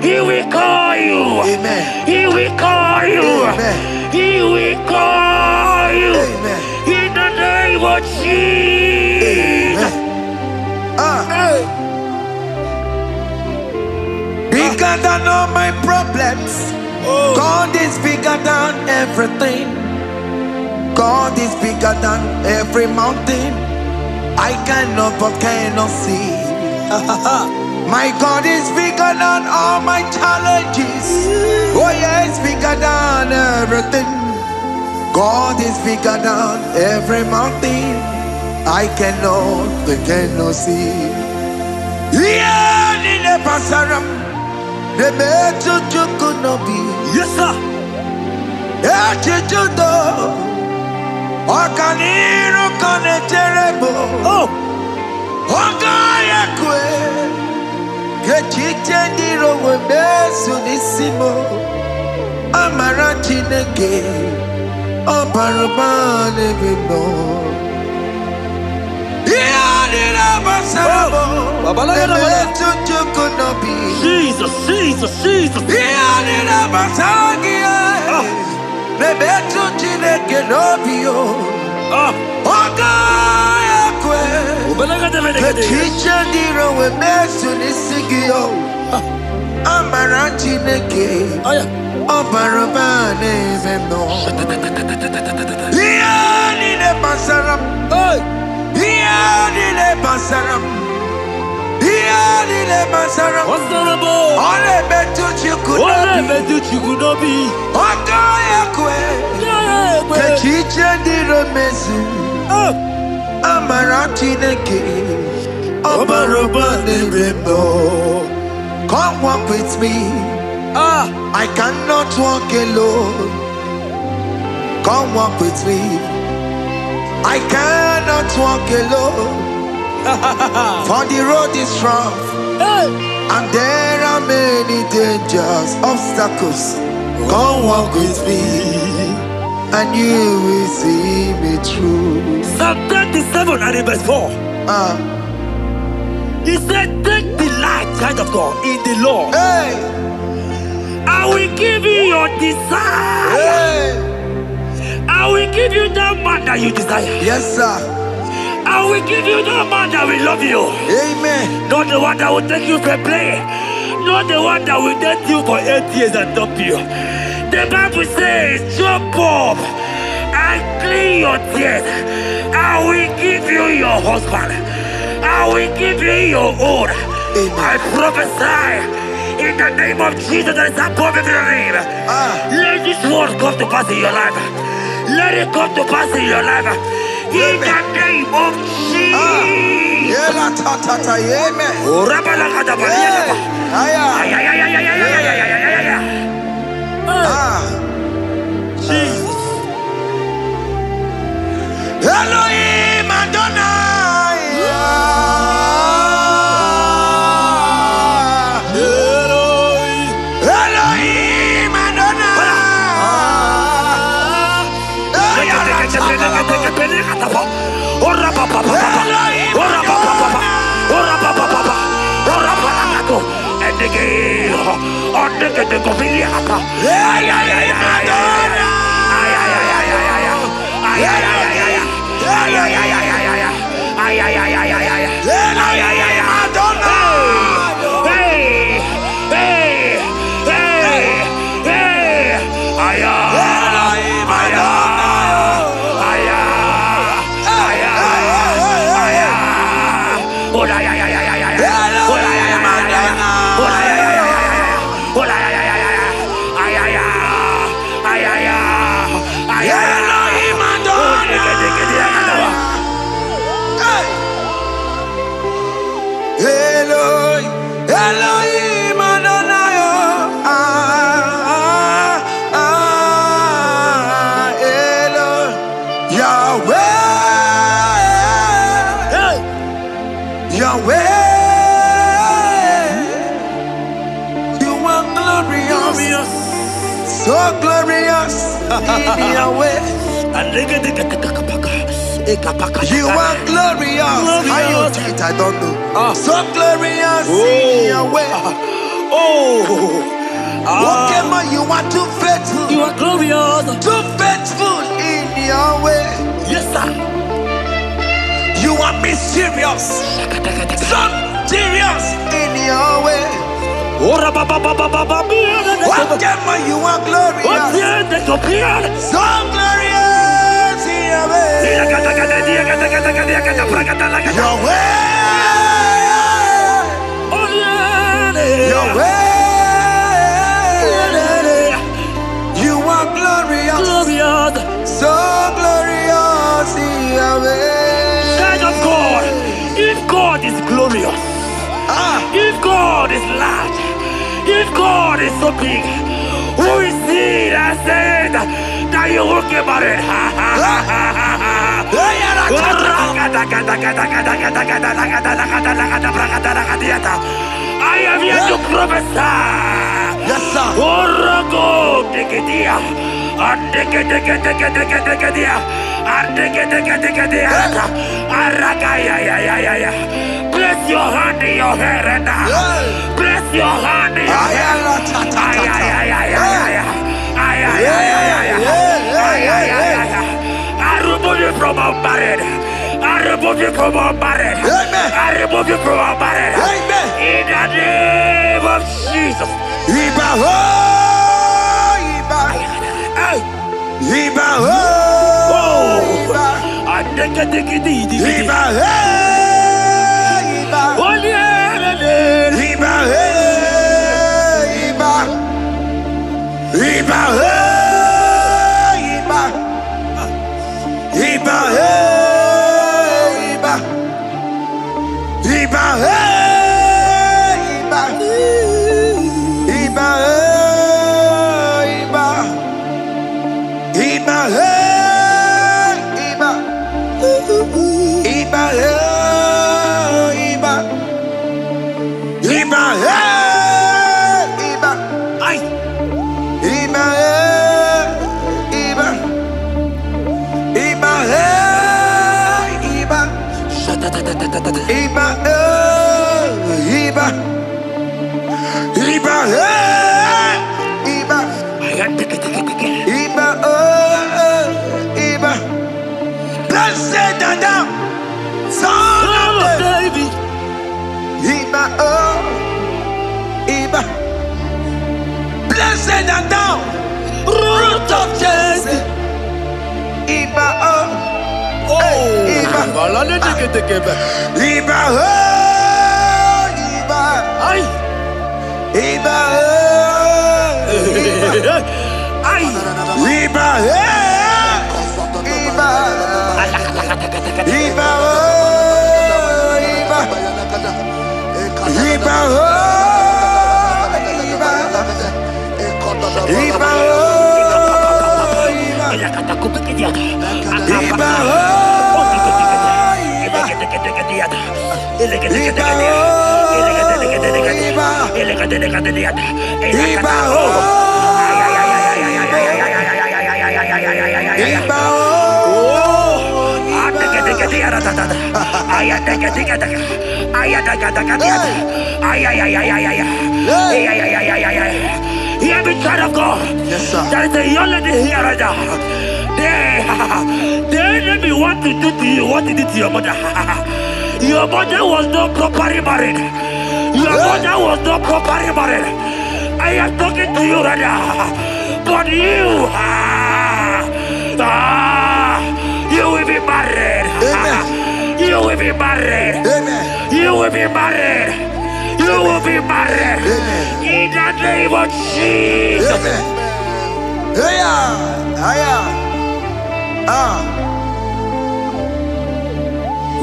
A: He will call you.
B: Amen.
A: He will call you.
B: Amen.
A: He will call you.
B: Amen.
A: In the name of Jesus.
B: Amen. Bigger than all my problems. God is bigger than everything. God is bigger than every mountain. I cannot but cannot see. My God is bigger than all my challenges. Oh yes, bigger than everything. God is bigger than every mountain. I cannot but cannot see. Yeah, in the pasaram, the better could not be.
A: Yes, sir.
B: Okaniro kane terebo.
A: Oh.
B: Ogaya kwe. Kechite ndiro webesu nisimo. Amara chineke. Oparubane Bimbo.
A: Jesus, Jesus, Jesus.
B: Come walk with me. I cannot walk alone. Come walk with me. I cannot walk alone. For the road is rough, and there are many dangers, obstacles. Come walk with me, and you will see me through.
A: Psalm 37 and verse 4. He said, take delight, child of God, in the Lord. I will give you your desire. I will give you that man that you desire.
B: Yes, sir.
A: I will give you that man that will love you.
B: Amen.
A: Not the one that will take you for play. Not the one that will date you for 8 years and dump you. The Bible says, jump up and clean your tears. I will give you your husband. I will give you your own. I prophesy in the name of Jesus that is above every name. Let this word come to pass in your life. Let it come to pass in your life. In the name of Jesus. Jesus.
B: Elohim Adonai. Elohim Adonai. Elohim Adonai. Yahweh, you are glorious, so glorious in Yahweh. You are glorious. How you do it, I don't know. So glorious in Yahweh. Whatever you are too faithful.
A: You are glorious.
B: Too faithful in Yahweh.
A: Yes, sir.
B: You are mysterious. So serious in Yahweh. Whatever you are glorious. So glorious in Yahweh. Yahweh. Yahweh. You are glorious. So glorious in Yahweh.
A: Child of God, if God is glorious, if God is large, if God is so big, who is he that said that you will get married? I am here to prophesy.
B: Yes, sir.
A: Place your hand in your hair right now. Place your hand in your hair. I remove you from unmarried. I remove you from unmarried. I remove you from unmarried. In the name of Jesus.
B: Iba ho, Iba. Iba ho, Iba. Iba he, Iba. Iba he, Iba. Iba he, Iba. Iba he, Iba. Iba he, Iba. Iba he, Iba. Iba he, Iba. Iba he, Iba. Iba he, Iba.
A: Ay.
B: Iba he, Iba. Iba he, Iba. Iba he, Iba. Iba he, Iba. Iba Iba. Blessed and down, son of David. Iba Iba. Blessed and down, root of Jesse. Iba Iba. Iba Iba.
A: Ay.
B: Iba
A: Ay.
B: Iba Iba. Iba Iba. Iba Iba.
A: Hear me, child of God.
B: Yes, sir.
A: There is a young lady here right now. The enemy want to do to you what he did to your mother. Your mother was not properly married. Your mother was not properly married. I am talking to you right now. But you, you will be married.
B: Amen.
A: You will be married.
B: Amen.
A: You will be married. You will be married.
B: Amen.
A: In the name of Jesus.
B: Amen.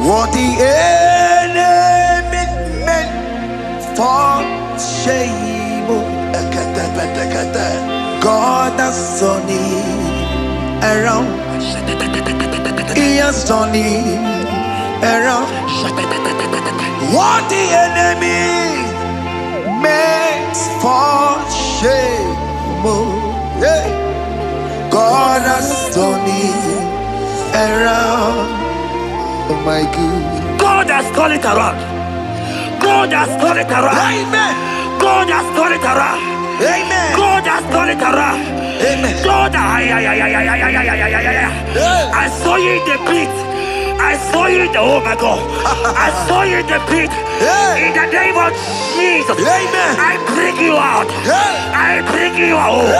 B: What the enemy meant for shame, God has turned it around. He has turned it around. What the enemy meant for shame, God has turned it around. Oh my God.
A: God has turned it around. God has turned it around.
B: Amen.
A: God has turned it around.
B: Amen.
A: God has turned it around.
B: Amen.
A: God, I saw you in the pit. I saw you in the, oh my God. I saw you in the pit. In the name of Jesus.
B: Amen.
A: I bring you out. I bring you out. Oh,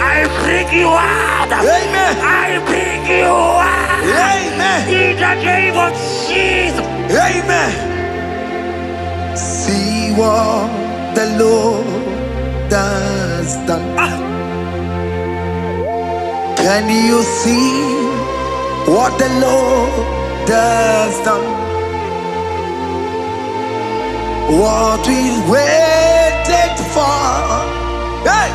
A: I bring you out.
B: Amen.
A: I bring you out.
B: Amen.
A: In the name of Jesus.
B: Amen. See what the Lord has done. Can you see what the Lord has done? What we waited for, hey,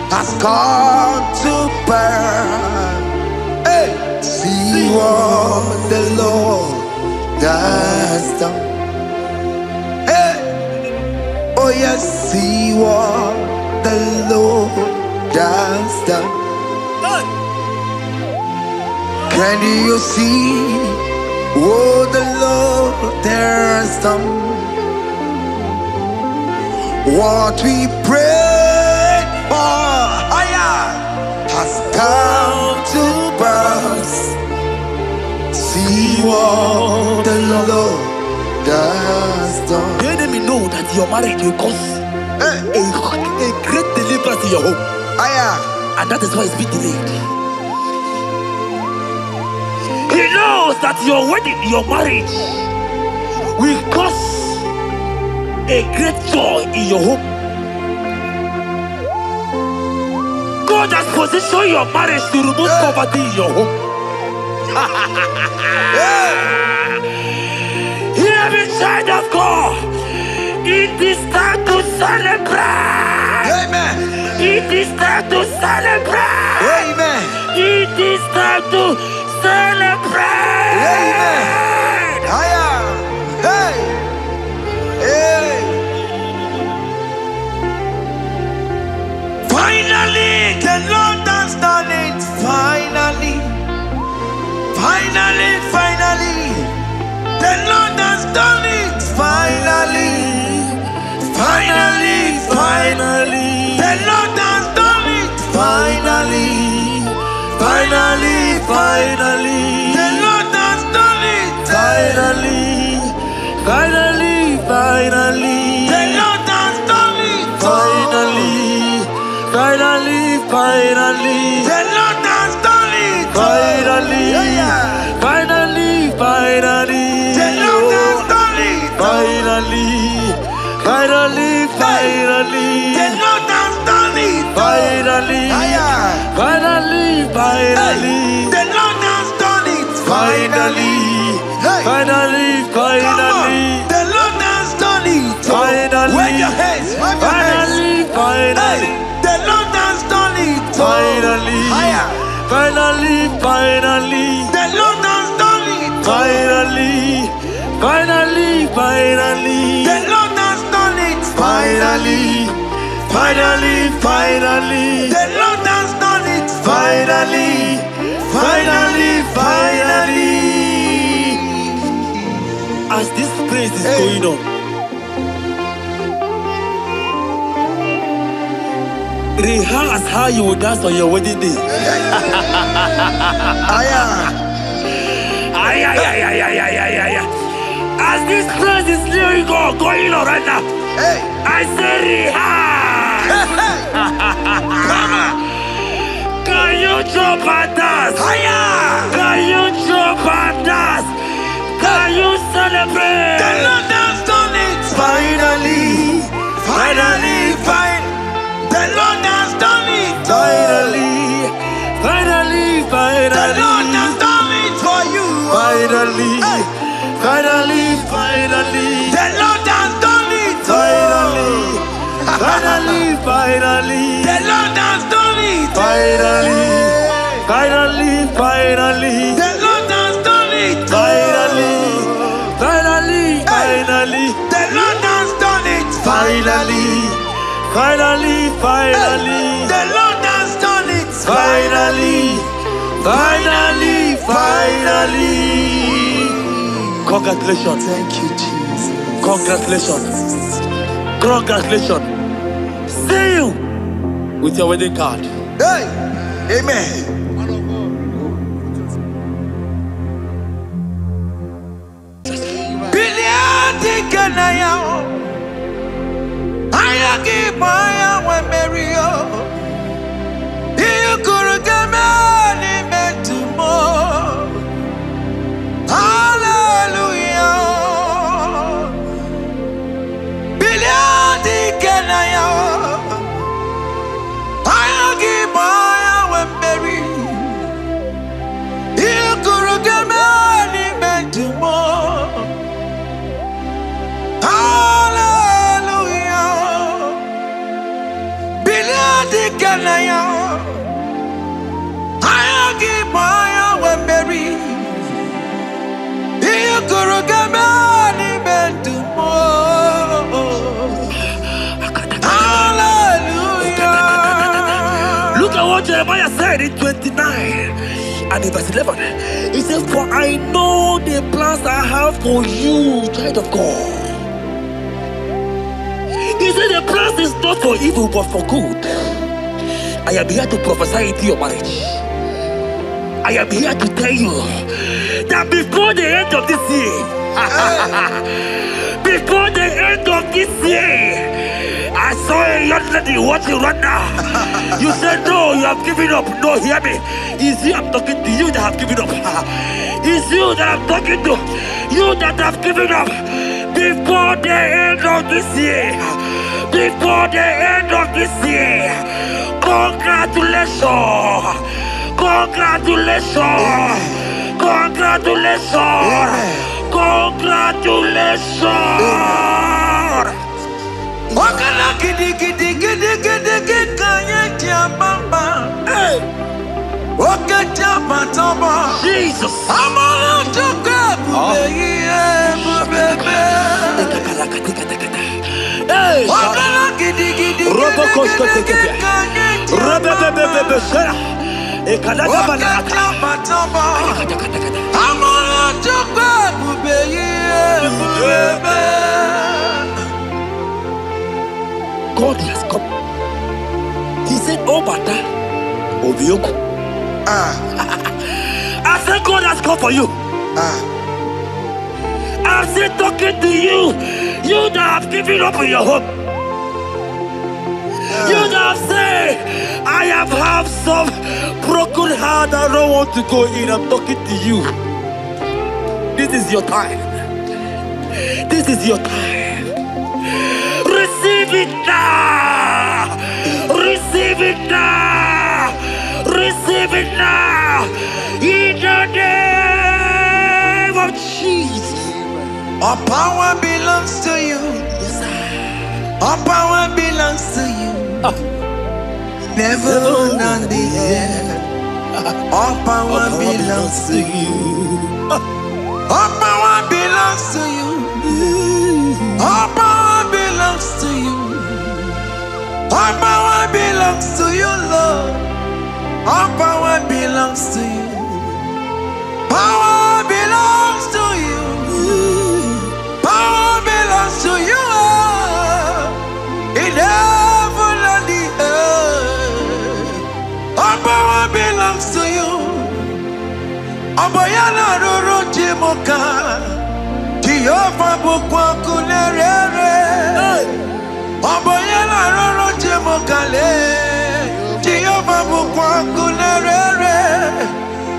B: has come to pass. Hey, see what the Lord has done. Hey, oh yes, see what the Lord that's done. Can you see what the Lord has done? What we prayed for has come to pass. See what the Lord has done.
A: The enemy know that your marriage will cause a great deliverance in your home. And that is why it's been delayed. He knows that your wedding, your marriage will cause a great joy in your home. God has positioned your marriage to remove poverty in your home. Hear me, child of God. It is time to celebrate.
B: Amen.
A: It is time to celebrate.
B: Amen.
A: It is time to celebrate.
B: Amen. Hey. Hey. Finally, the Lord has done it. Finally. Finally. The Lord has done it. Finally. The Lord has done it. Finally. The Lord has done it.
A: Finally.
B: The Lord has done it.
A: Finally.
B: The Lord has done it.
A: Finally.
B: The Lord has done it.
A: Finally.
B: The Lord has done it.
A: Finally.
B: The Lord has done it.
A: Finally.
B: Hey.
A: Finally.
B: Come on. The Lord has done it.
A: Finally.
B: Wave your hands. Wave your hands. Hey. The Lord has done it.
A: Finally.
B: Higher.
A: Finally.
B: The Lord has done it.
A: Finally.
B: The Lord has done it.
A: Finally.
B: The Lord has done it.
A: Finally. As this praise is going on, rehearse how you will dance on your wedding day. As this praise is going on right now, I say rehearse. Can you jump and dance? Can you jump and dance? Can you celebrate?
B: The Lord has done it. Finally. The Lord has done it.
A: Finally.
B: The Lord has done it for you.
A: Finally.
B: The Lord has done it.
A: Finally.
B: The Lord has done it.
A: Finally.
B: The Lord has done it.
A: Finally.
B: The Lord has done it.
A: Finally.
B: The Lord has done it.
A: Finally. Congratulations.
B: Thank you, Jesus.
A: Congratulations. See you with your wedding card.
B: Hey, amen. Biliadi kanaya, ayagi maya we merio. You could get me to more. Hallelujah. Biliadi kanaya, ayagi maya we merio. You could get me to more. Hallelujah. Biliadi kanaya, ayagi maya we merio. You could get me to more. Hallelujah.
A: what Jeremiah said in 29 and in verse 11. He said, for I know the plans I have for you, child of God. He said the plans is not for evil but for good. I am here to prophesy into your marriage. I am here to tell you that before the end of this year, before the end of this year, I saw a young lady watching right now. You said no, you have given up. No, hear me. It's you I'm talking to, you that have given up. It's you that I'm talking to, you that have given up. Before the end of this year, before the end of this year, congratulations. Congratulations! Congratulations! Congratulations!
B: Wakala gidi gidi gidi gidi gidi kanye tiabamba. Oke tiabatoba.
A: Jesus!
B: Amala chuka bubebe. Wakala gidi gidi gidi gidi kanye tiabamba.
A: God has come. He said, oh, Bata, Obioku. I said, God has come for you. I'm still talking to you. You that have given up in your home. You that have said, I have some broken heart. I don't want to go in. I'm talking to you. This is your time. This is your time. Receive it now. Receive it now. Receive it now. In the name of Jesus.
B: All power belongs to you.
A: Yes, sir.
B: All power belongs to you. Never on the air. All power belongs to you. All power belongs to you. All power belongs to you. All power belongs to you, Lord. All power belongs to you. Power belongs to you. Power belongs to you. In heaven and the earth. All power belongs to you. Abayana roro jimoka. Jehovah bukwa kunerere. Abayana roro jimokale. Jehovah bukwa kunerere.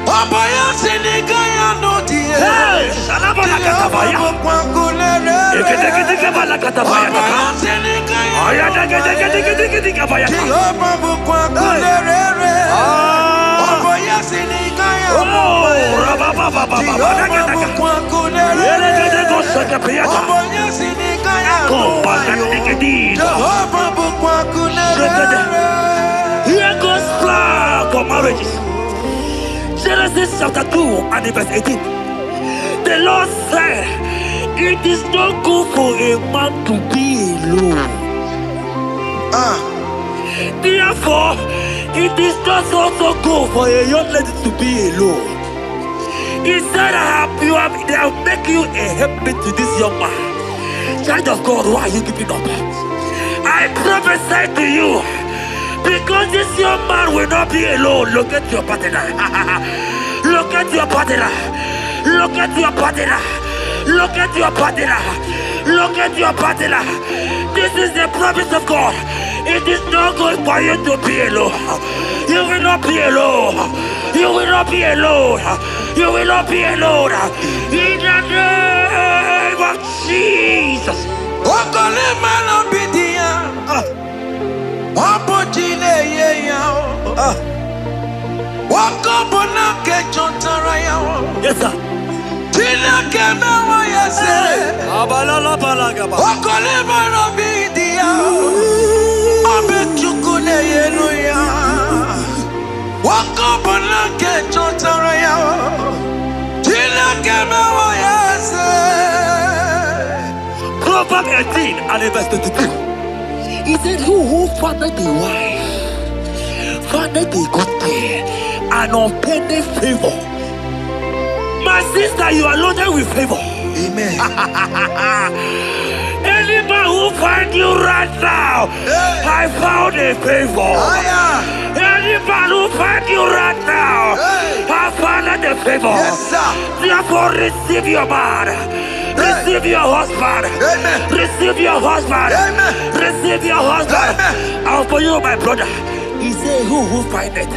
B: Abaya sinikaya no die.
A: Salabala katabaya.
B: Bukwa kunerere.
A: Ekete katabaya. Ayada
B: Jehovah bukwa kunerere. Abaya sinikaya no die. Jehovah bukwa kunerere. Abaya sinikaya no die. Jehovah bukwa kunerere.
A: Here goes plan for marriages. Genesis chapter 2 and verse 18. The Lord said, it is not good for a man to be alone. Therefore, it is not also good for a young lady to be alone. He said, they have make you a helpmate to this young man. Child of God, why are you giving up? I prophesy to you, because this young man will not be alone. Look at your partner. Look at your partner. Look at your partner. Look at your partner. Look at your partner. This is the promise of God. It is not good for you to be alone. You will not be alone. You will not be alone. You will not be alone. In the name of Jesus. Yes, sir. Proverbs 18 and verse 22. He said, who fathered a wife found a good thing, an unpending favor. My sister, you are loaded with favor.
B: Amen.
A: Any man who find you right now, I found a favor. Any man who find you right now, I found a favor.
B: Yes, sir.
A: Therefore, receive your man. Receive your husband.
B: Amen.
A: Receive your husband.
B: Amen.
A: Receive your husband.
B: Amen.
A: And for you, my brother, he said, who find it?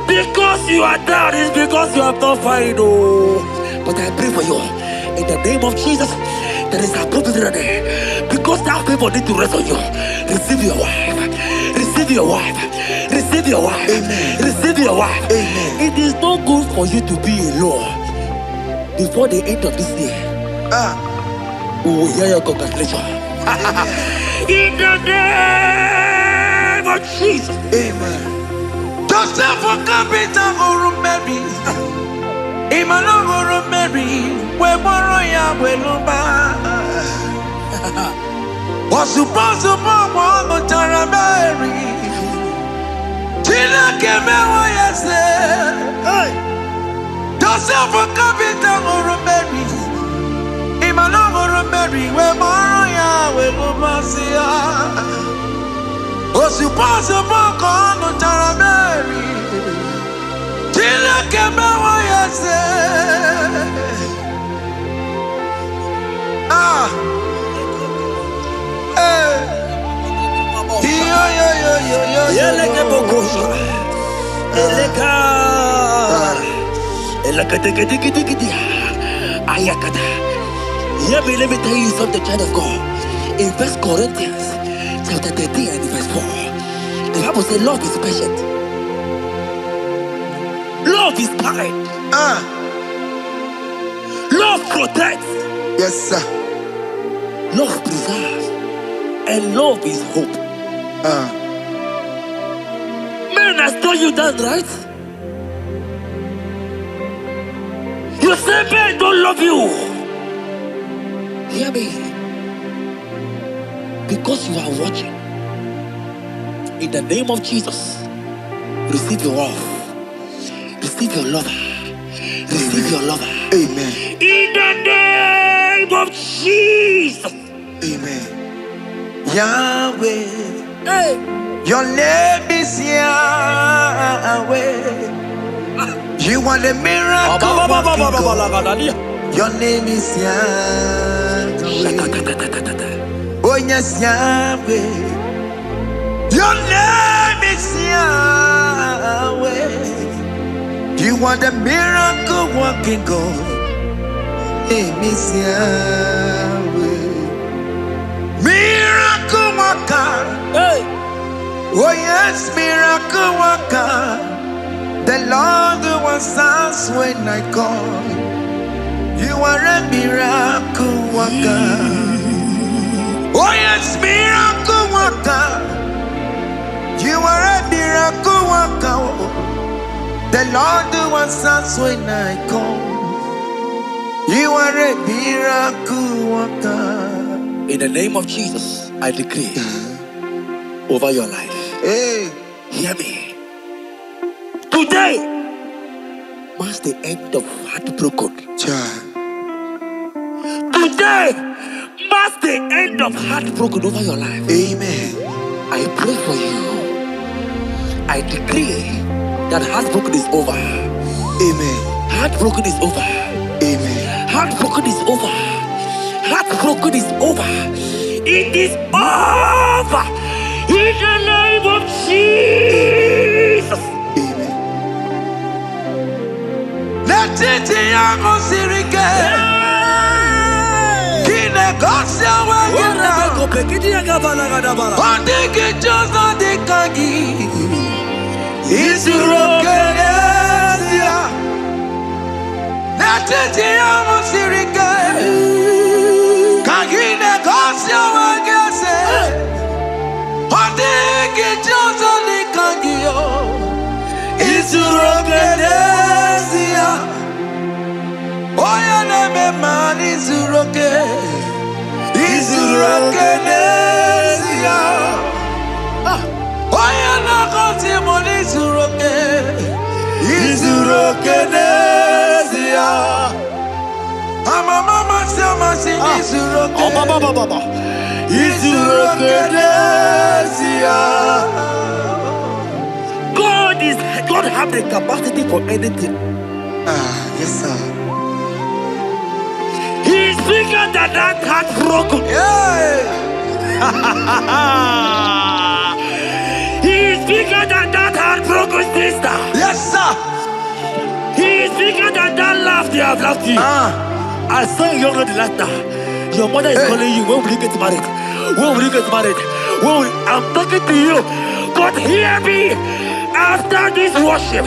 A: Because you are down, it's because you have not found. Oh. But I pray for you. In the name of Jesus, there is a problem there. Because that people need to rest on you. Receive your wife. Receive your wife. Receive your wife.
B: Amen.
A: Receive your wife.
B: Amen.
A: It is not good for you to be alone before the end of this year. We will hear your congratulations. In the name of Jesus.
B: Amen. Joseph for capital or Mary. Imano or Mary. We borrow ya weluba. Was supposed to go to Mary. Tina came away, yes. Joseph for capital or Mary. Imano or Mary. We borrow ya weluba. Was supposed to go to Mary. Tina came away, yes.
A: Let me tell you something, child of God. In 1 Corinthians chapter 13 and verse 4, the Bible says love is patient. Love is kind. Love protects.
B: Yes, sir.
A: Love preserves. And love is hope. Man has told you that, right? You say men don't love you. Hear me. Because you are watching. In the name of Jesus, receive your love. Receive your lover. Receive your lover.
B: Amen.
A: In the name of Jesus.
B: Amen. Yahweh.
A: Hey.
B: Your name is Yahweh. You are the miracle working God. Your name is Yahweh. Oh yes, Yahweh. Your name is Yahweh. You are the miracle working God. Name is Yahweh. Miracle worker.
A: Hey.
B: Oh yes, miracle worker. The Lord who answers when I call. You are a miracle worker. Oh yes, miracle worker. You are a miracle worker. The Lord who answers when I call. You are a miracle worker.
A: In the name of Jesus, I decree over your life.
B: Hey,
A: hear me. Today marks the end of heartbroken. Today marks the end of heartbroken over your life.
B: Amen.
A: I pray for you. I decree that heartbroken is over.
B: Amen.
A: Heartbroken is over.
B: Amen.
A: Heartbroken is over. Heartbroken is over. It is over. In the name of Jesus.
B: Amen. Let it be a Mosirike. Kine Gosia Wagina. Ondiki Josa de Kagi. Isurokenesia. Let it be a Mosirike. Kagine Gosia Wagase. Ondiki Josa de Kagio. Isurokenesia. Oya neme man isuroke. Isurokenesia.
A: God have the capacity for anything.
B: Yes, sir.
A: He's bigger than that heartbroken. He's bigger than that heartbroken sister.
B: Yes, sir.
A: He's bigger than that laugh they have laughed you. I saw a young lady last night. Your mother is calling you. When will you get married? When will you get married? I'm talking to you. But hear me. After this worship,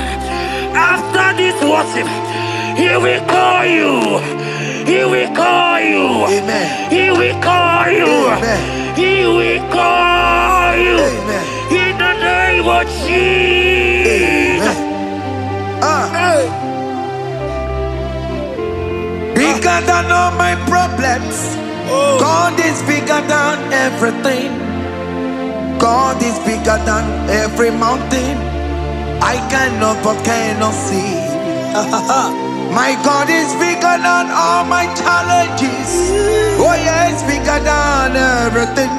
A: He will call you. He will call you.
B: Amen.
A: He will call you.
B: Amen.
A: He will call you.
B: Amen.
A: In the name of Jesus.
B: Amen. Bigger than all my problems. God is bigger than everything. God is bigger than every mountain. I cannot but cannot see. My God is bigger than all my challenges. Oh yeah, it's bigger than everything.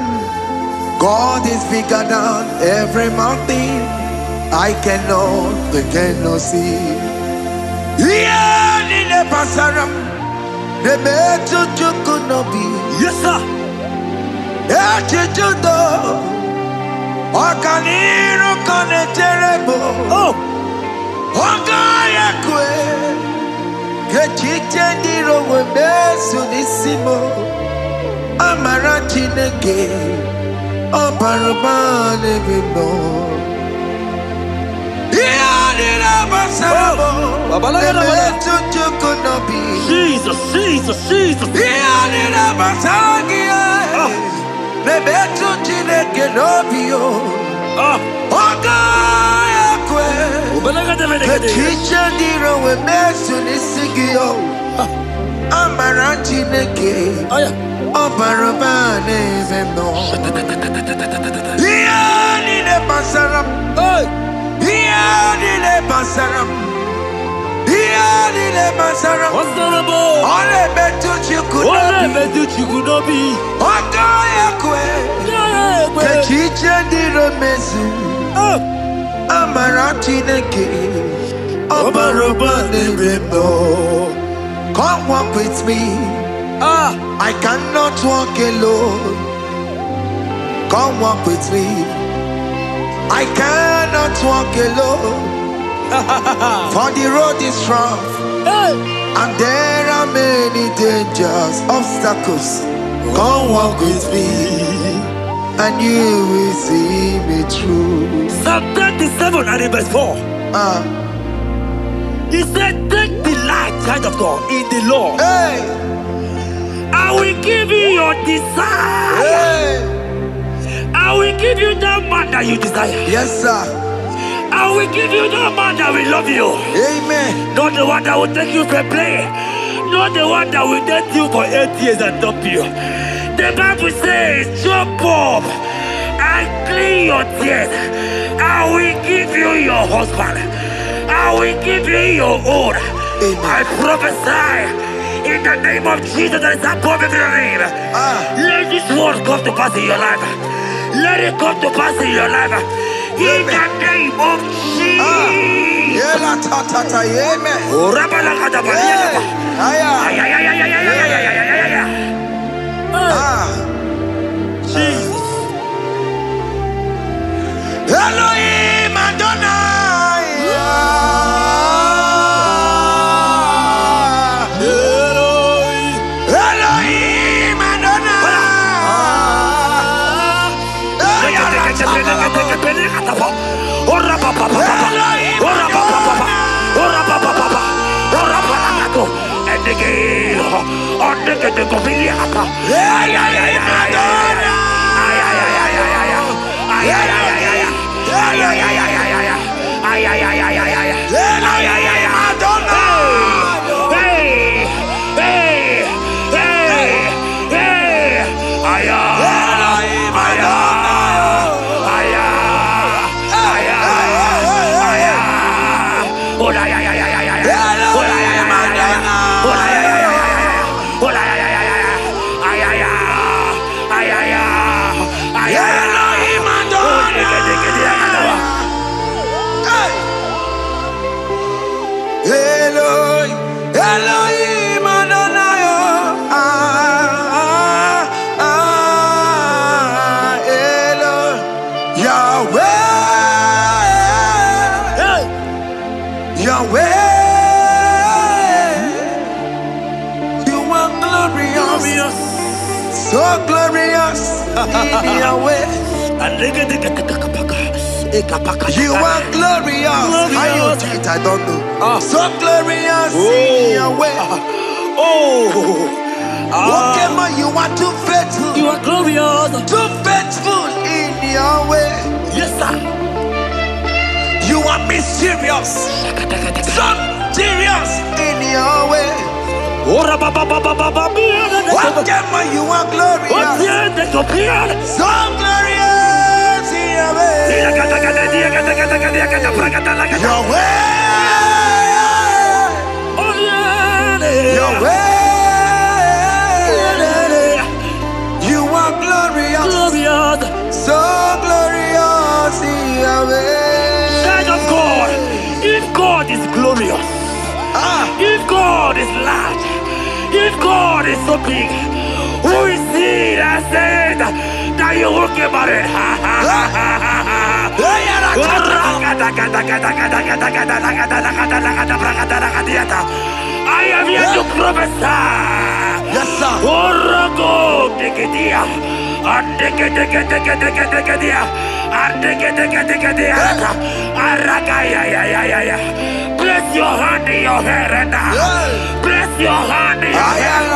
B: God is bigger than every mountain. I cannot but cannot see. Yeah, in the pasaram, the better you could not be.
A: Yes, sir.
B: Yeah, you Okaniro kone terrible.
A: Oh,
B: Ogaya kwe. Kechiche ndiro webesu nisimo. Amara chineke. Oparubane bimbo. Iyadira basarabo. Nebetu chukunobi.
A: Jesus.
B: Iyadira basagia. Nebetu chineke nobio. Ogaya kwe. Kechiche ndiro webesu nisigio. Amara chineke. Oparubane bimbo. Iyadira basaram. Iyadira basaram. Iyadira basaram. Ole betu chikunobi. Ogaya kwe. Kechiche ndiro mesu. Amara chineke. Oparubane bimbo. Come walk with me. I cannot walk alone. Come walk with me. I cannot walk alone. For the road is rough. And there are many dangers, obstacles. Come walk with me. And you will see me through.
A: Psalm 37 and verse 4. He said, take delight, child of God, in the Lord. I will give you your desire. I will give you that man that you desire.
B: Yes, sir.
A: I will give you that man that will love you.
B: Amen.
A: Not the one that will take you for play. Not the one that will date you for 8 years and dump you. The Bible says, jump up and clean your tears. I will give you your husband. I will give you your own. I prophesy in the name of Jesus that is above every name. Let this word come to pass in your life. Let it come to pass in your life. In the name of Jesus. Jesus.
B: Elohim Adonai. Elohim Adonai. glorious in your way. You are glorious. How you do it, I don't know. So glorious in your way. Okay, man, you are too faithful.
A: You are glorious.
B: Too faithful in your way.
A: Yes, sir.
B: You are mysterious. So serious in your way. Okay, man, you are glorious. So glorious in your way. Your way. Your way. You are glorious. So glorious in your way.
A: Child of God, if God is glorious, if God is large, if God is so big, who is he that said that you will get married? I am here to prophesy.
B: Yes, sir.
A: Place your hand in your hair and place your hand in your hair.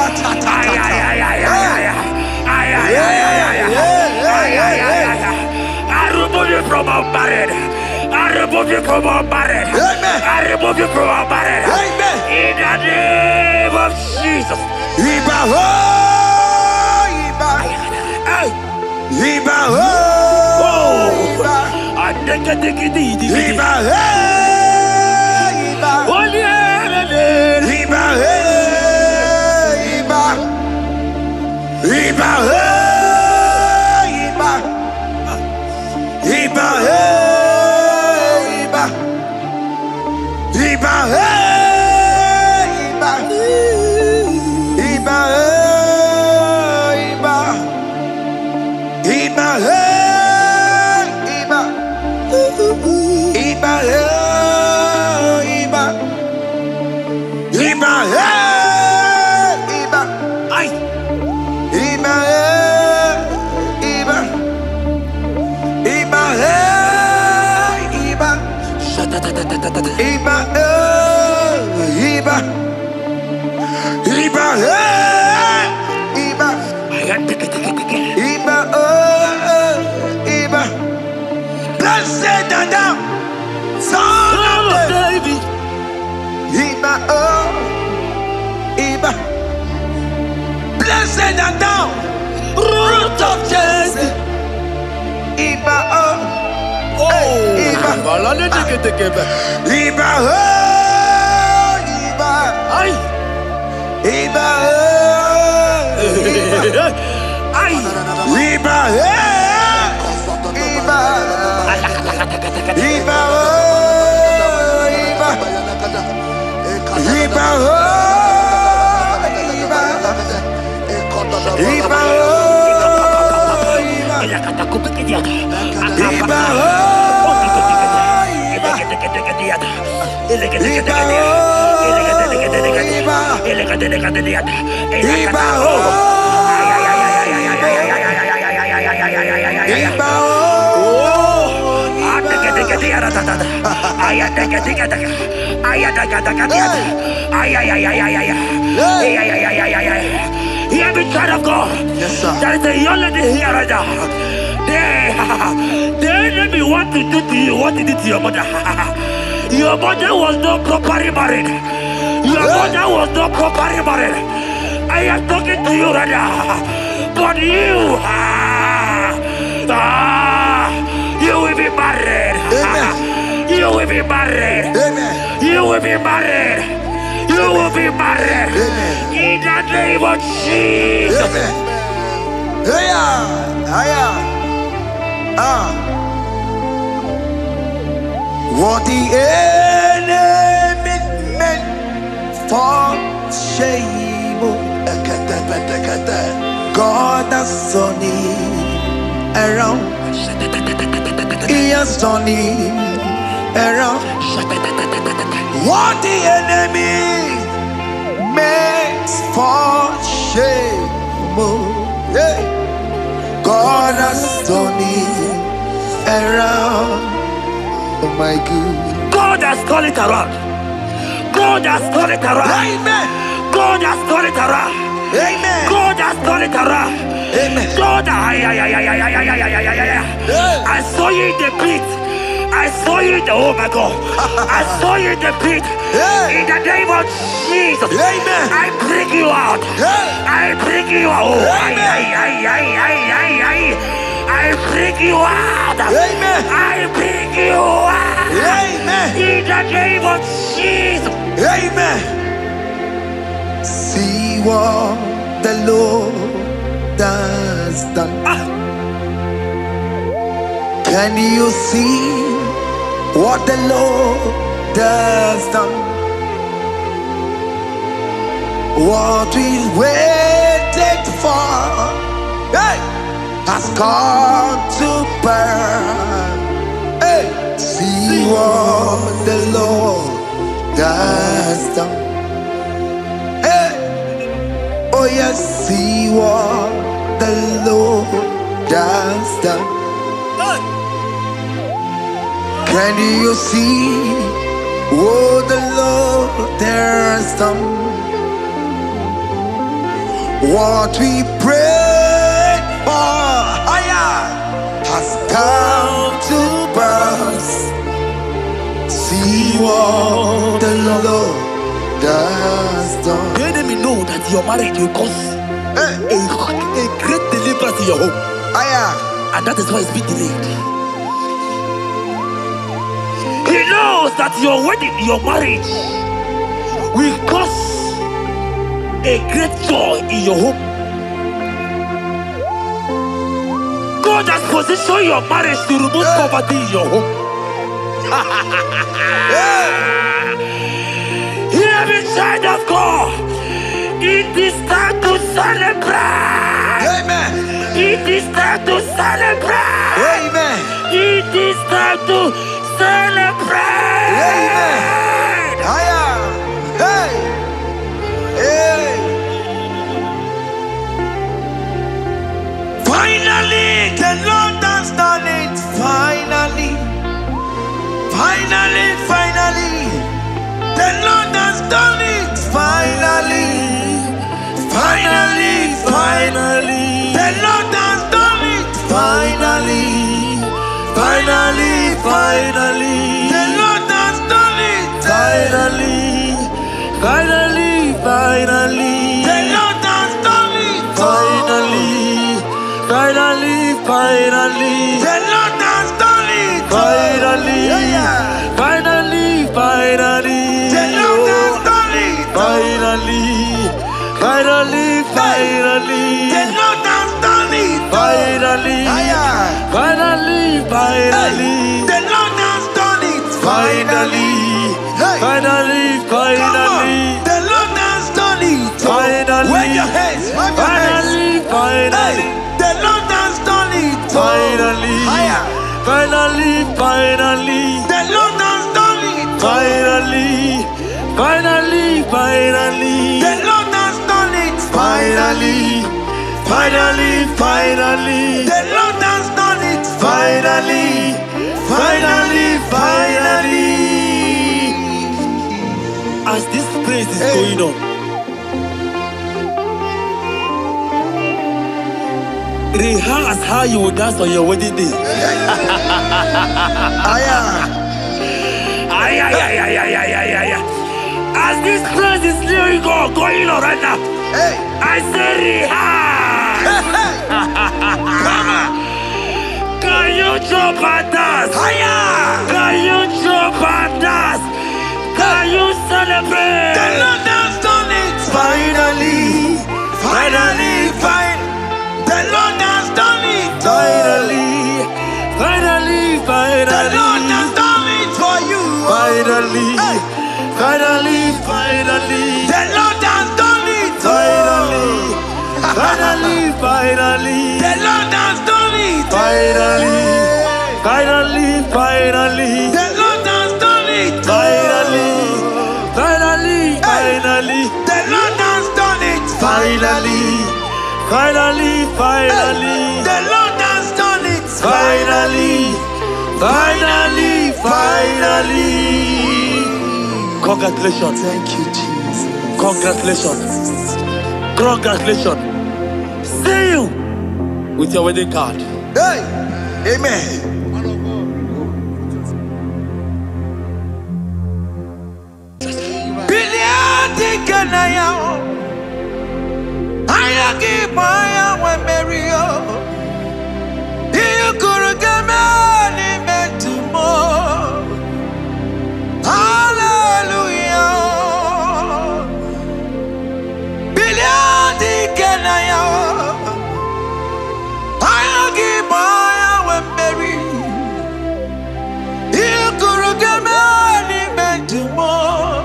A: I remove you from unmarried. I remove you from unmarried. I remove you from unmarried. In the name of Jesus.
B: Iba ho, Iba. Iba ho, Iba. Iba ho, Iba. Iba ho, Iba. Iba ho, Iba. Iba ho, Iba. Iba ho, Iba. Iba ho, Iba. Iba ho, Iba. Iba ho, Iba. Iba ho, Iba.
A: Ay.
B: Iba ho, Iba. Iba ho, Iba. Iba ho, Iba. Iba ho, Iba. Iba oh, Iba. Blessed and thou, son of David. Iba oh, Iba. Blessed and thou, root of Jesse. Iba oh, Iba. Iba oh, Iba.
A: Ay.
B: Iba oh, Iba.
A: Ay.
B: Iba Iba. Iba oh, Iba. Iba oh, Iba. Iba oh, Iba. Iba oh, Iba. Iba
A: Hear me, child of God.
B: Yes, sir.
A: There is a young lady here right now. The enemy want to do to you what he did to your mother. Your mother was not properly married. Your mother was not properly married. I am talking to you right now. But you, you will be married.
B: Amen.
A: You will be married.
B: Amen.
A: You will be married. You will be married.
B: Amen.
A: In the name of Jesus.
B: Amen. Hiya, hiya. What the enemy meant for shame, God has turned it around. He has turned it around. What the enemy meant for shame, has done it around. Oh my God.
A: God has turned it around. God has turned it around.
B: Amen.
A: God has turned it around.
B: Amen.
A: God has turned it around.
B: Amen.
A: God, I saw you in the pit. I saw you in the, oh my God. I saw you in the pit. In the name of Jesus.
B: Amen.
A: I bring you out. I bring you out. Oh, I bring you out.
B: Amen.
A: I bring you out.
B: Amen.
A: In the name of Jesus.
B: Amen. See what the Lord has done. Can you see what the Lord has done? What we waited for, hey, has come to pass. Hey, see what the Lord has done. Hey, oh yes, see what the Lord has done. Can you see what the Lord has done? What we prayed for has come to pass. See what the Lord has done.
A: The enemy know that your marriage will cause a great deliverance in your home. And that is why it's been delayed. He knows that your wedding, your marriage will cause a great joy in your home. God has positioned your marriage to remove poverty in your home. Hear me, child of God. It is time to celebrate.
B: Amen.
A: It is time to celebrate.
B: Amen.
A: It is time to celebrate.
B: Amen. Hey. Hey. Finally, the Lord has done it. Finally. Finally, finally. The Lord has done it. Finally. Finally, finally. The Lord has done it. Finally. Finally, finally. The Lord has done it. Finally. Finally, finally. The Lord has done it. Finally. Finally, finally. The Lord has done it. Finally. Finally, finally. The Lord has done it. Finally. Finally, finally. The Lord has done it. Finally. Finally, finally. The Lord has done it. Finally. Finally, finally. The Lord has done it. Finally. Wave your hands. Finally, finally. The Lord has done it. Finally. Finally, finally. The Lord has done it. Finally. Finally, finally. The Lord has done it. Finally. Finally, finally. The Lord has done it. Finally. Finally, finally.
A: As this praise is going on, rehearse how you will dance on your wedding day. As this praise is going on right now, I say rehearse. Can you jump and dance? Can you jump and dance? Can you celebrate?
B: The Lord has done it. Finally. Finally, finally. The Lord has done it. Finally.
A: Finally, finally.
B: The Lord has done it for you.
A: Finally. Finally, finally.
B: The Lord has done it.
A: Finally. Finally, finally.
B: The Lord has done it.
A: Finally. Finally, finally.
B: The Lord has done it.
A: Finally. Finally, finally.
B: The Lord has done it.
A: Finally. Finally, finally.
B: The Lord has done Finally, finally.
A: Congratulations.
B: Thank you, Jesus.
A: Congratulations. Congratulations. See you with your wedding card.
B: Hey, amen. Billion Kanaya, I give my one Mario. You could get me meant to more. Hallelujah. Billion Kanaya, I give my one Mary. You could get me meant to more.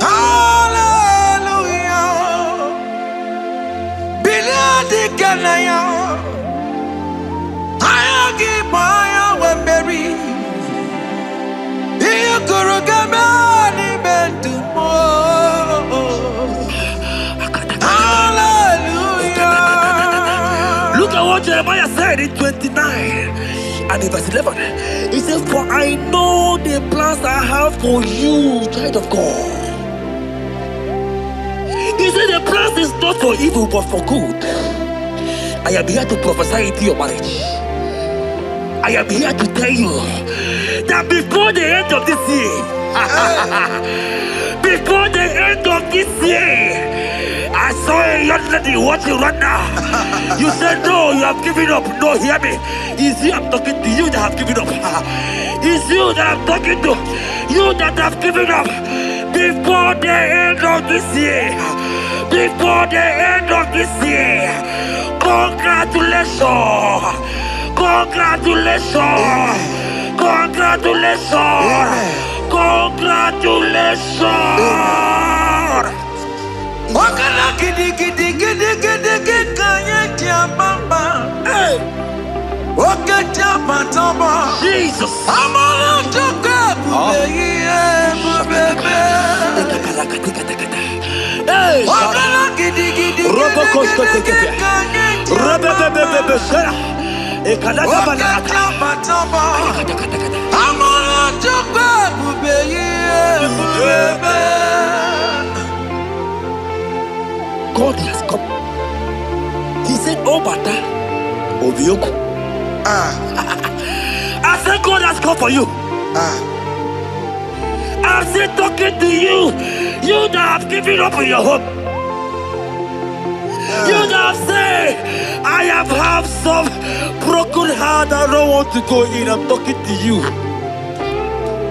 B: Hallelujah. Billion Kanaya. I give my one Mary. You could get me meant to more. Hallelujah.
A: Look at what Jeremiah said in 29 and in verse 11. He said, for I know the plans I have for you, child of God. He said the plans is not for evil but for good. I am here to prophesy into your marriage. I am here to tell you that before the end of this year, before the end of this year, I saw a young lady watching right now. You said no, you have given up. No, hear me. It's you I'm talking to, you that have given up. It's you that I'm talking to, you that have given up. Before the end of this year, before the end of this year, congratulations. Congratulations!
B: Amen.
A: Congratulations!
B: Amen.
A: Congratulations!
B: Wakala gidi gidi gidi gidi gidi kanye tiambamba.
A: Hey!
B: Wakatia matamba.
A: Jesus!
B: Amala toka bubeye.
A: Hey!
B: Wakala gidi gidi gidi
A: Robocosto
B: kanye
A: tiambamba.
B: Wakatia matamba. Amala toka bubeye.
A: God has come. He said, oh, Bata, Obioku. I said, God has come for you. I'm still talking to you. You that have given up on your hope. You that have said, I have had some broken heart. I don't want to go in. I'm talking to you.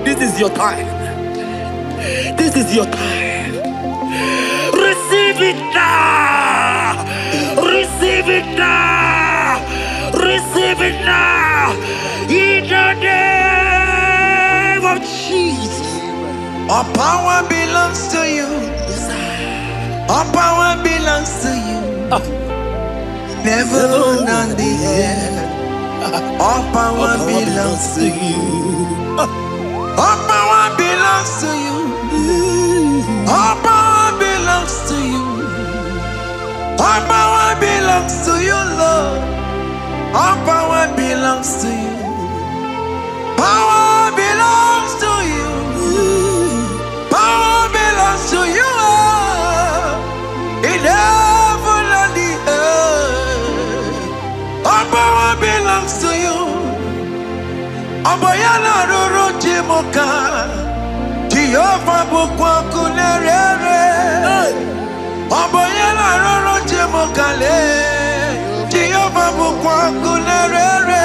A: This is your time. This is your time. Receive it now. Receive it now. Receive it now. In the name of Jesus.
B: All power belongs to you. All power belongs to you. Never on the air. All power belongs to you. All power belongs to you. All power belongs to you. All power belongs to you, Lord. All power belongs to you. Power belongs to you. Power belongs to you. In heaven and the earth. All power belongs to you. Abayana roro jimoka. Jehovah bukwa kunerere. Abayana roro jimoka le. Jehovah bukwa kunerere.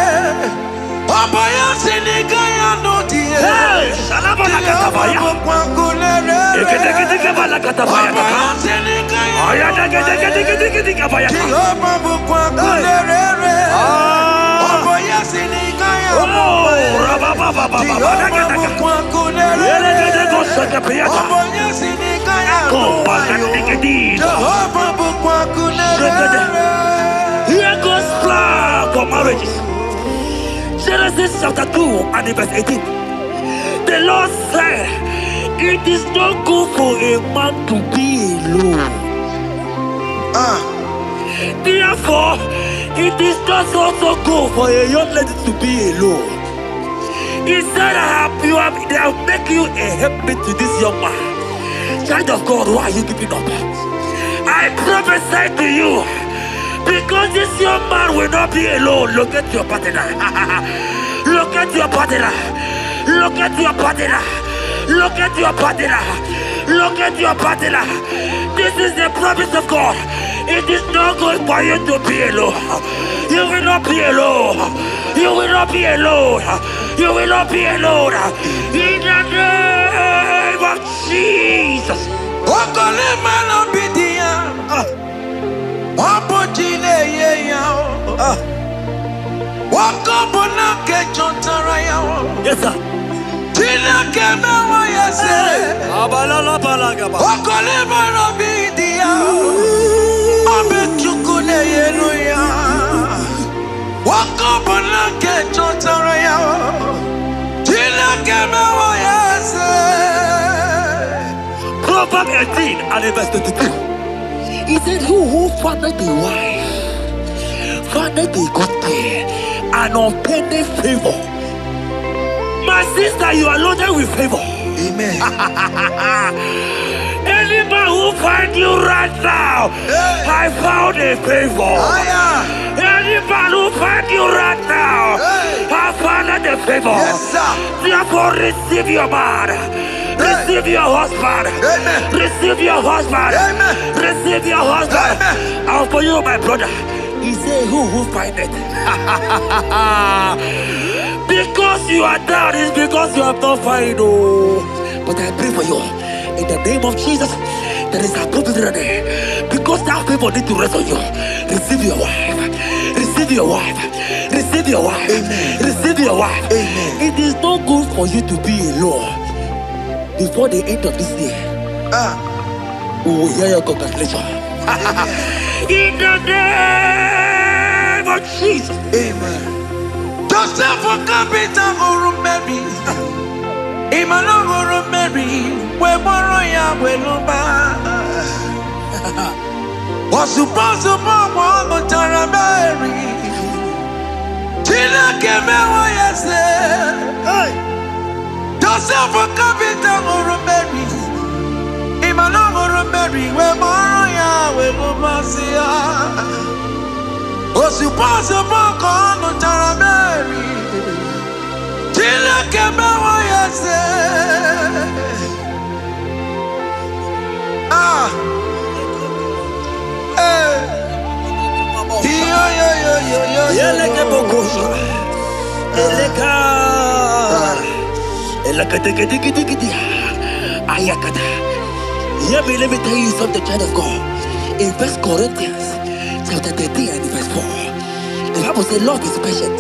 B: Abaya sinikaya no die.
A: Salama la katabaya.
B: Jehovah bukwa kunerere.
A: Ekete bala katabaya.
B: Abaya sinikaya.
A: Ayada gede kabaya.
B: Jehovah bukwa kunerere. Abaya sinikaya.
A: Oh, rababa.
B: Jehovah bukwa kunerere. Abaya sinikaya. Jehovah bukwa kunerere.
A: Here goes plan for marriages. Genesis chapter 2 and verse 18. The Lord said, it is not good for a man to be alone. Therefore, It is not also good for a young lady to be alone. He said, they have make you a helpmate to this young man. Child of God, why are you giving up? I prophesy to you, because this young man will not be alone. Look at your partner. Look at your partner. Look at your partner. Look at your partner. Look at your partner. This is the promise of God. It is not good for you to be alone. You will not be alone. You will not be alone. You will not be alone. In the name of Jesus. Yes, sir. Proverbs 18 and verse 22. He said, who findeth a wife, findeth a good thing, and obtaineth favor. My sister, you are loaded with favor.
B: Amen.
A: Any man who finds you right now, I found a favor. Any man who finds you right now, I found a favor.
B: Yes, sir.
A: Therefore, receive your man. Receive your husband.
B: Amen.
A: Receive your husband.
B: Amen.
A: Receive your husband.
B: Amen.
A: And for you, my brother, he said, who find it? Because you are down, it's because you have not found it. Oh. But I pray for you. In the name of Jesus, there is a opportunity. Because that favor need to rest on you. Receive your wife. Receive your wife. Receive your wife.
B: Amen.
A: Receive your wife.
B: Amen.
A: It is not good for you to be alone. Before the end of this year, we will hear your congratulations. In the name of Jesus.
B: Amen. Joseph will come to Mary. Emmanuel Mary. We borrow ya weluba. Was supposed to borrow Tara Mary. Tina came away yesterday. Joseph will come to Mary. Emmanuel Mary. We borrow ya weluba. Was supposed to borrow Tara Mary. Tina came away yesterday.
A: Let me tell you something, child of God. In 1 Corinthians chapter 13 and verse 4, the Bible says love is patient.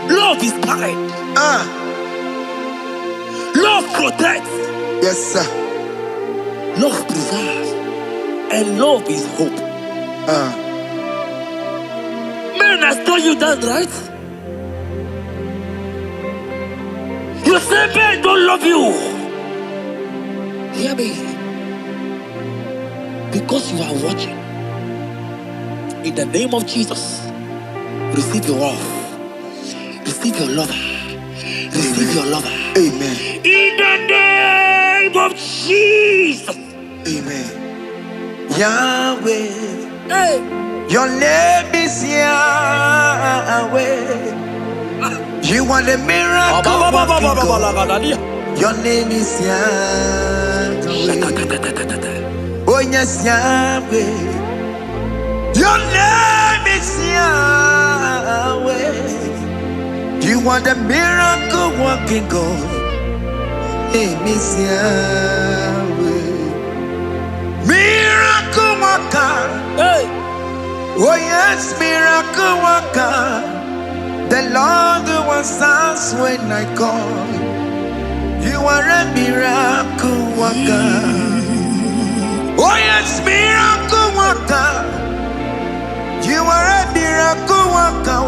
A: Love is kind. Love protects.
B: Yes, sir.
A: Love preserves. And love is hope. Men has told you that, right? You say men don't love you. Hear me. Because you are watching. In the name of Jesus, receive your love. Receive your lover. Receive your lover.
B: Amen.
A: In the name of Jesus.
B: Amen. Yahweh.
A: Hey.
B: Your name is Yahweh. You are the miracle working God. Your name is Yahweh. Oh yes, Yahweh. Your name is Yahweh. You are the miracle working God. Name is Yahweh. Miracle worker.
A: Hey.
B: Oh yes, miracle worker. The Lord who answers when I call. You are a miracle worker. Oh yes, miracle worker. You are a miracle worker.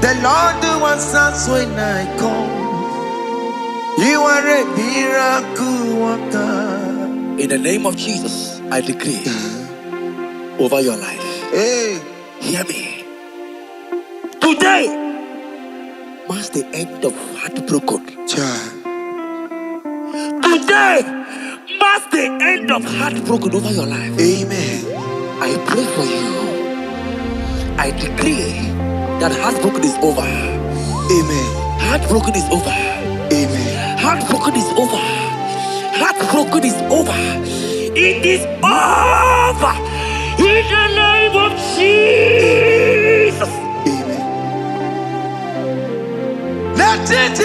B: The Lord who answers when I call. You are a miracle worker.
A: In the name of Jesus, I decree over your life.
B: Hey.
A: Hear me. Today marks the end of heartbroken. Today marks the end of heartbroken over your life.
B: Amen.
A: I pray for you. I decree that heartbroken is over.
B: Amen.
A: Heartbroken is over.
B: Amen.
A: Heartbroken is over. Heartbroken is over. It is over. In the name of Jesus.
B: Amen. Let it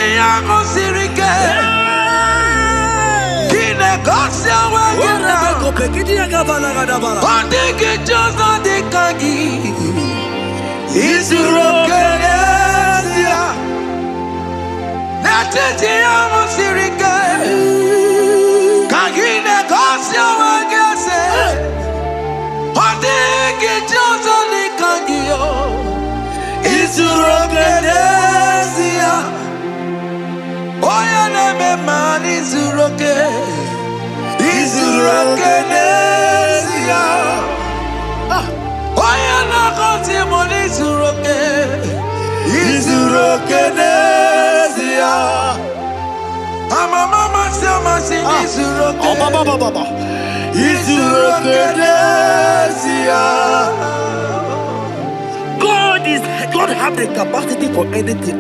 A: God have the capacity for anything.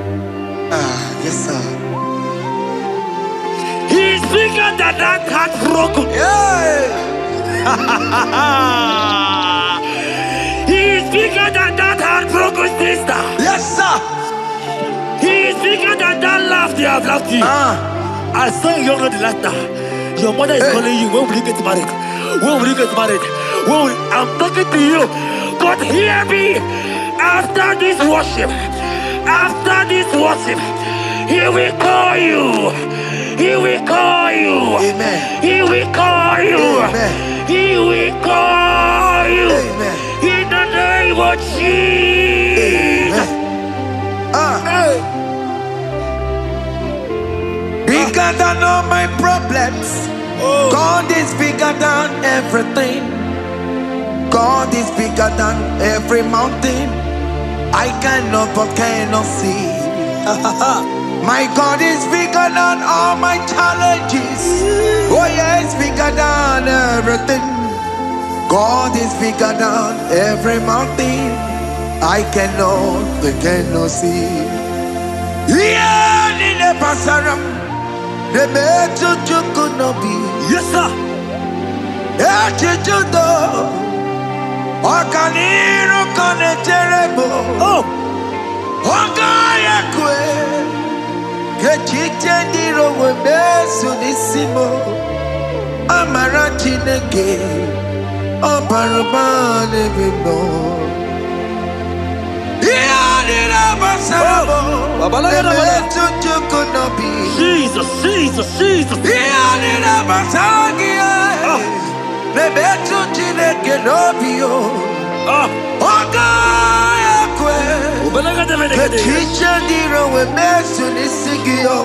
B: Yes, sir.
A: He is bigger than that heartbroken. He is bigger than that heartbroken sister.
B: Yes, sir.
A: He is bigger than that laugh they have laughed you. I saw you the last time. Your mother is calling you. When will you get married? When will you get married? I'm talking to you. But hear me. After this worship, he will call you. He will call you.
B: Amen.
A: He will call you.
B: Amen.
A: He will call you.
B: Amen.
A: In the name of Jesus.
B: Bigger than all my problems. God is bigger than everything. God is bigger than every mountain. I cannot but cannot see. My God is bigger than all my challenges. Oh yes, bigger than everything. God is bigger than every mountain. I cannot but cannot see. Yeah, in the pasaram, the better you could not be.
A: Yes, sir.
B: Okaniro kane terebo. Ogaya kwe. Kechite ndiro webesu nisimo. Amara chineke. Obarubane bimo. Iyadira basarabo. Lebetu chukunobi.
A: Jesus.
B: Iyadira basagia. Lebetu chineke nobio. Ogaya kwe. Kechiche ndiro webesu nisigio.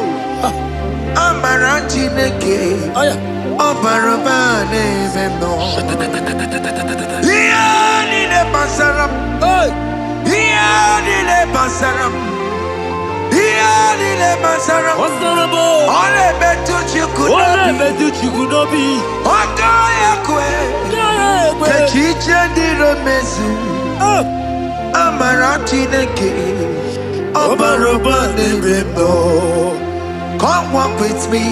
B: Amara chineke. Obarubane bimo. Iyadira basaram. Iyadira basaram. Iyadira basaram. Ole betu chukunobi. Ogaya kwe. Kechiche ndiro mezu. Amara chineke. Obarubane bimo. Come walk with me.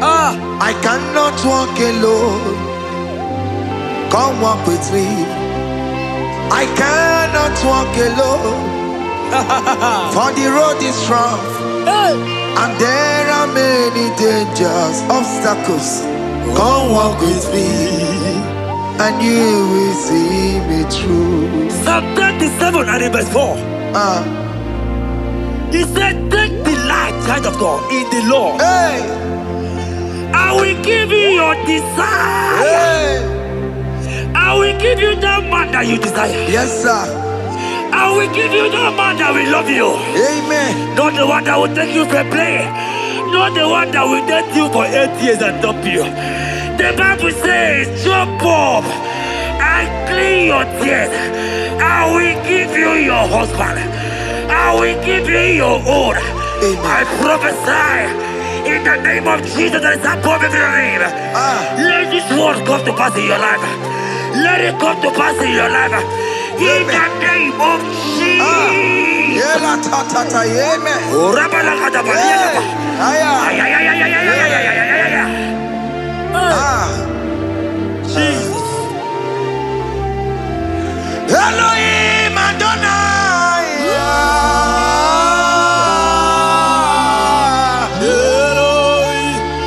B: I cannot walk alone. Come walk with me. I cannot walk alone. For the road is rough. And there are many dangers, obstacles. Come walk with me. And you will see me through.
A: Psalm 37 and verse 4. He said, take delight, child of God, in the Lord. I will give you your desire. I will give you that man that you desire.
B: Yes, sir.
A: I will give you that man that will love you.
B: Amen.
A: Not the one that will take you for play. Not the one that will date you for 8 years and dump you. The Bible says, jump up I clean your tears. I will give you your husband. I will give you your own. I prophesy in the name of Jesus that is above every name. Let this word come to pass in your life. Let it come to pass in your life. In the name of Jesus. Jesus.
B: Elohim Adonai.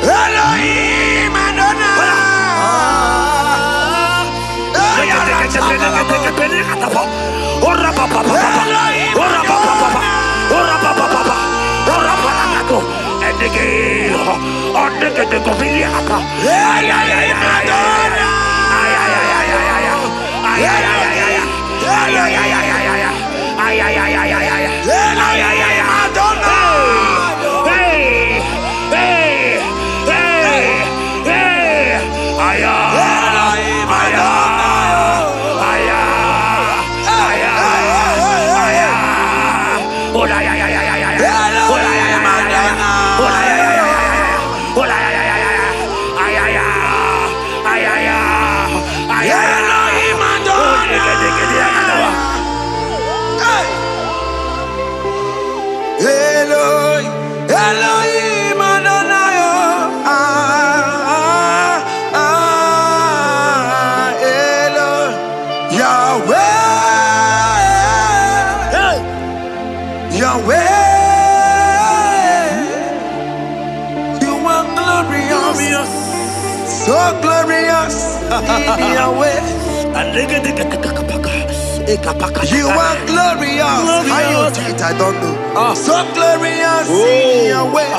B: Elohim Adonai. Elohim Adonai. Yahweh. Yahweh. You are glorious. So glorious in Yahweh. You are glorious. How you do it, I don't know. So glorious in Yahweh.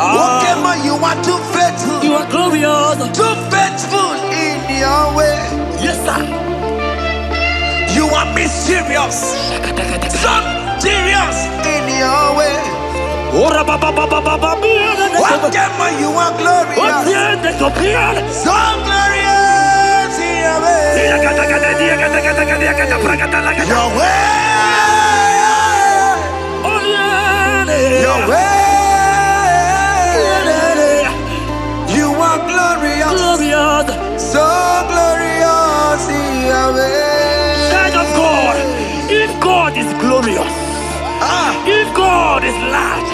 B: Whatever you are too faithful.
A: You are glorious.
B: Too faithful in Yahweh.
A: Yes, sir.
B: You are mysterious. So serious in Yahweh. Whatever you are glorious. So glorious in Yahweh. Yahweh. Yahweh. You are glorious. So glorious in Yahweh.
A: Child of God, if God is glorious, if God is large,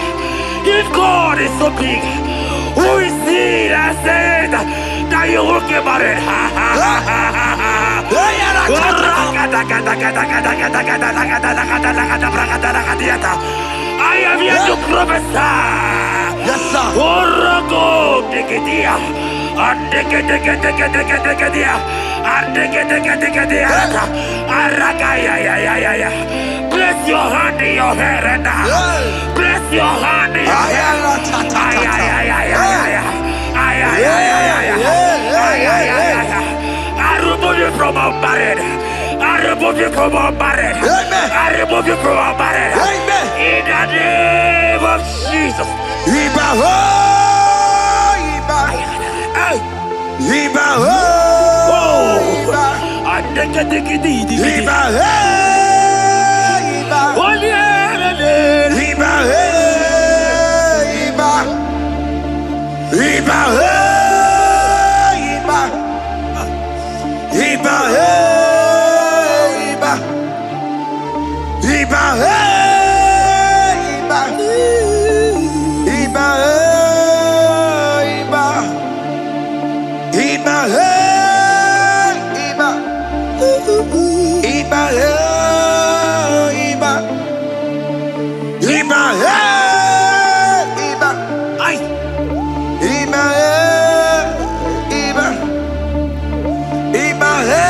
A: if God is so big, who is he that said that you will get married? I am here to prophesy.
B: Yes, sir.
A: Place your hand in your hair right now. Place your hand in your hair. I remove you from unmarried. I remove you from unmarried. I remove you from unmarried. In the name of Jesus.
B: Iba ho, Iba. Iba ho, Iba. Iba he, Iba. Iba he, Iba. Iba he, Iba. Iba he, Iba. Iba he, Iba. Iba he, Iba. Iba he, Iba. Iba he, Iba. Iba he, Iba.
A: Ay.
B: Iba he, Iba. Iba he,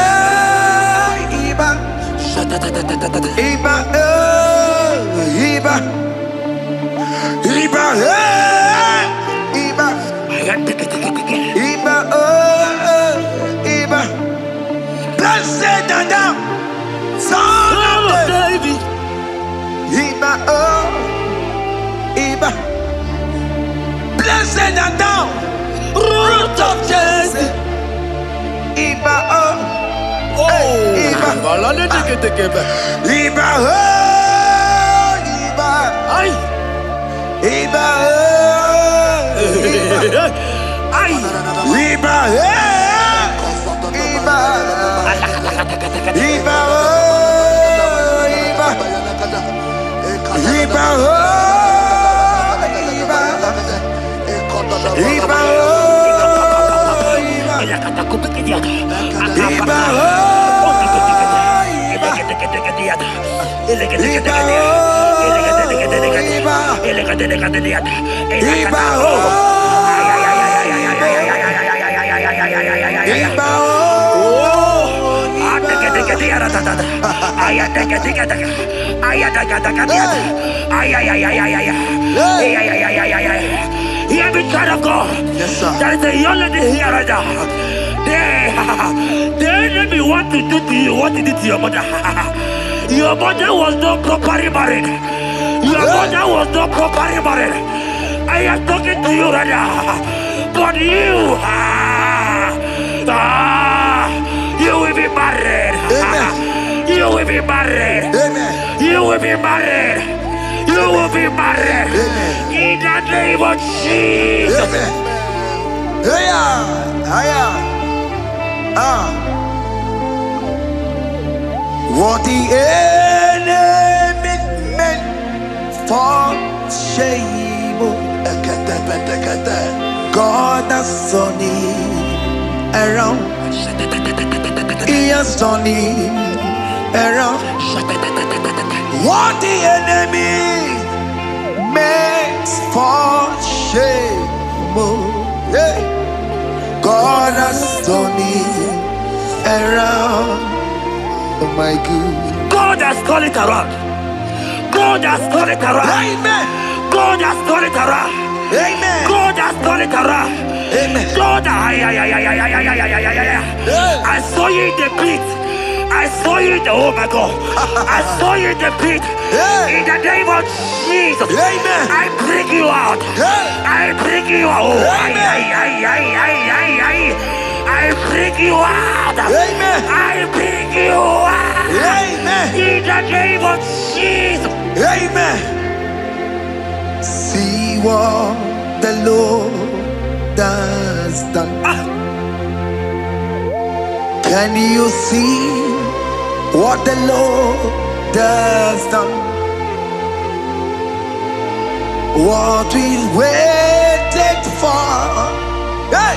B: Iba. Iba he, Iba. Iba he, Iba. Iba Iba. Blessed Adam, son of David. Iba Iba. Blessed Adam, root of Jesse. Iba, oh.
A: Oh,
B: Iba. Iba, oh. Iba.
A: Ay.
B: Iba, oh.
A: Ay.
B: Iba, oh. Iba. Iba, oh. Iba. Iba, oh. Iba. Iba, oh.
A: Hear me, child of God.
B: Yes, sir.
A: There is a young lady here right now. The enemy want to do to you what he did to your mother. Your mother was not properly married. Your mother was not properly married. I am talking to you right now. But you, you will be married.
B: Amen.
A: You will be married.
B: Amen.
A: You will be married. You will be married.
B: Amen.
A: In the name of Jesus.
B: Amen. Hiya. Hiya. What the enemy meant for shame, God has turned it around. He has turned it around. What the enemy meant for shame, God has turned it around. Oh my God.
A: God has turned it around. God has turned it around.
B: Amen.
A: God has turned it around.
B: Amen.
A: God has turned it around.
B: Amen.
A: God, I saw you in the pit. I saw you in the, oh my God. I saw you in the pit. In the name of Jesus.
B: Amen.
A: I bring you out. I bring you out. I bring you out.
B: Amen.
A: I bring you out.
B: Amen.
A: In the name of Jesus.
B: Amen. See what the Lord has done. Can you see what the Lord has done? What we waited for, hey,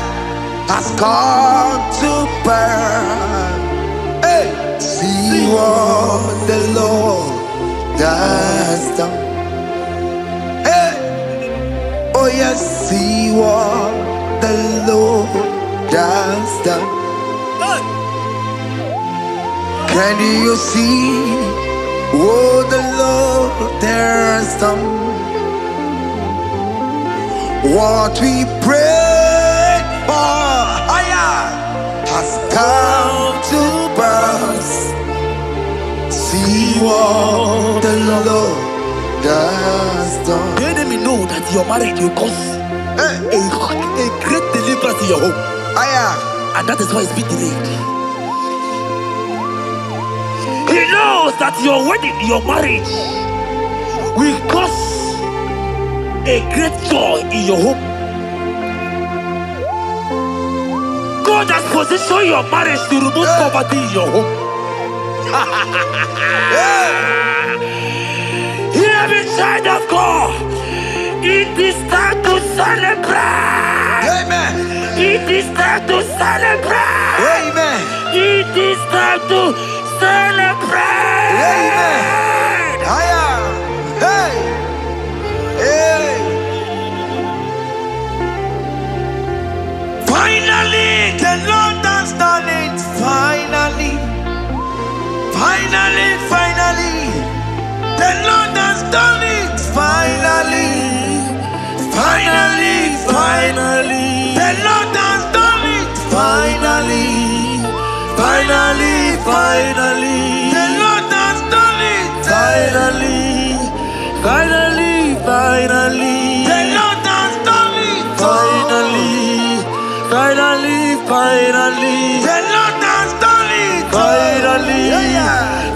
B: has come to pass. Hey, see what the Lord has done. Hey, oh yes, see what the Lord has done. Can you see what the Lord has done? What we prayed for has come to pass. See what the Lord has done.
A: The enemy know that your marriage will cause a great deliverance in your home. And that is why it's been delayed. He knows that your wedding, your marriage will cause a great joy in your home. God has positioned your marriage to remove poverty in your home. Hear me, child of God. It is time to celebrate.
B: Amen.
A: It is time to celebrate.
B: Amen.
A: It is time to celebrate.
B: Amen. Hey. Hey. Finally, the Lord has done it. Finally. Finally. The Lord has done it. Finally. The Lord has done it. Finally. The Lord has done it.
A: Finally.
B: The Lord has done it.
A: Finally.
B: The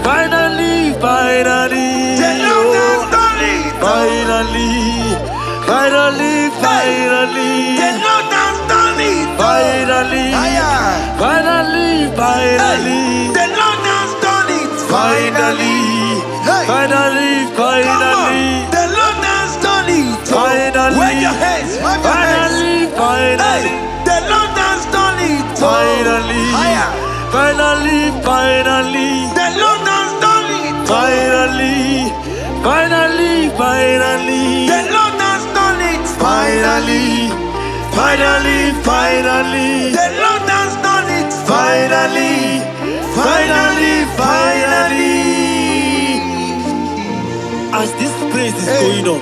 A: finally, finally,
B: The Lord has done it.
A: finally, finally, finally,
B: The Lord has done it.
A: finally, finally, finally,
B: The Lord has done it.
A: finally, finally, finally,
B: The Lord has done it.
A: finally,
B: Wave your hands. Wave your hands.
A: finally,
B: The Lord has done it.
A: finally, finally, finally,
B: The Lord has done it.
A: finally, finally, finally,
B: The Lord has done it.
A: finally, finally, finally,
B: The Lord has done it.
A: finally, finally, finally. As this praise is going on,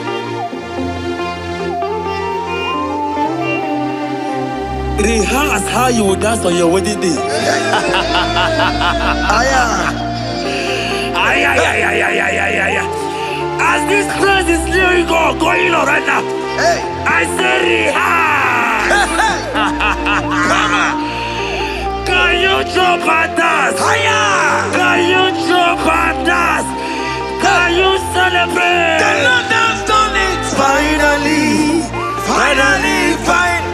A: rehearse how you will dance on your wedding day. As this praise is going on right now, I say rehearse. Can you jump and dance? Can you jump and dance? Can you celebrate?
B: The Lord has done it. Finally, finally, finally.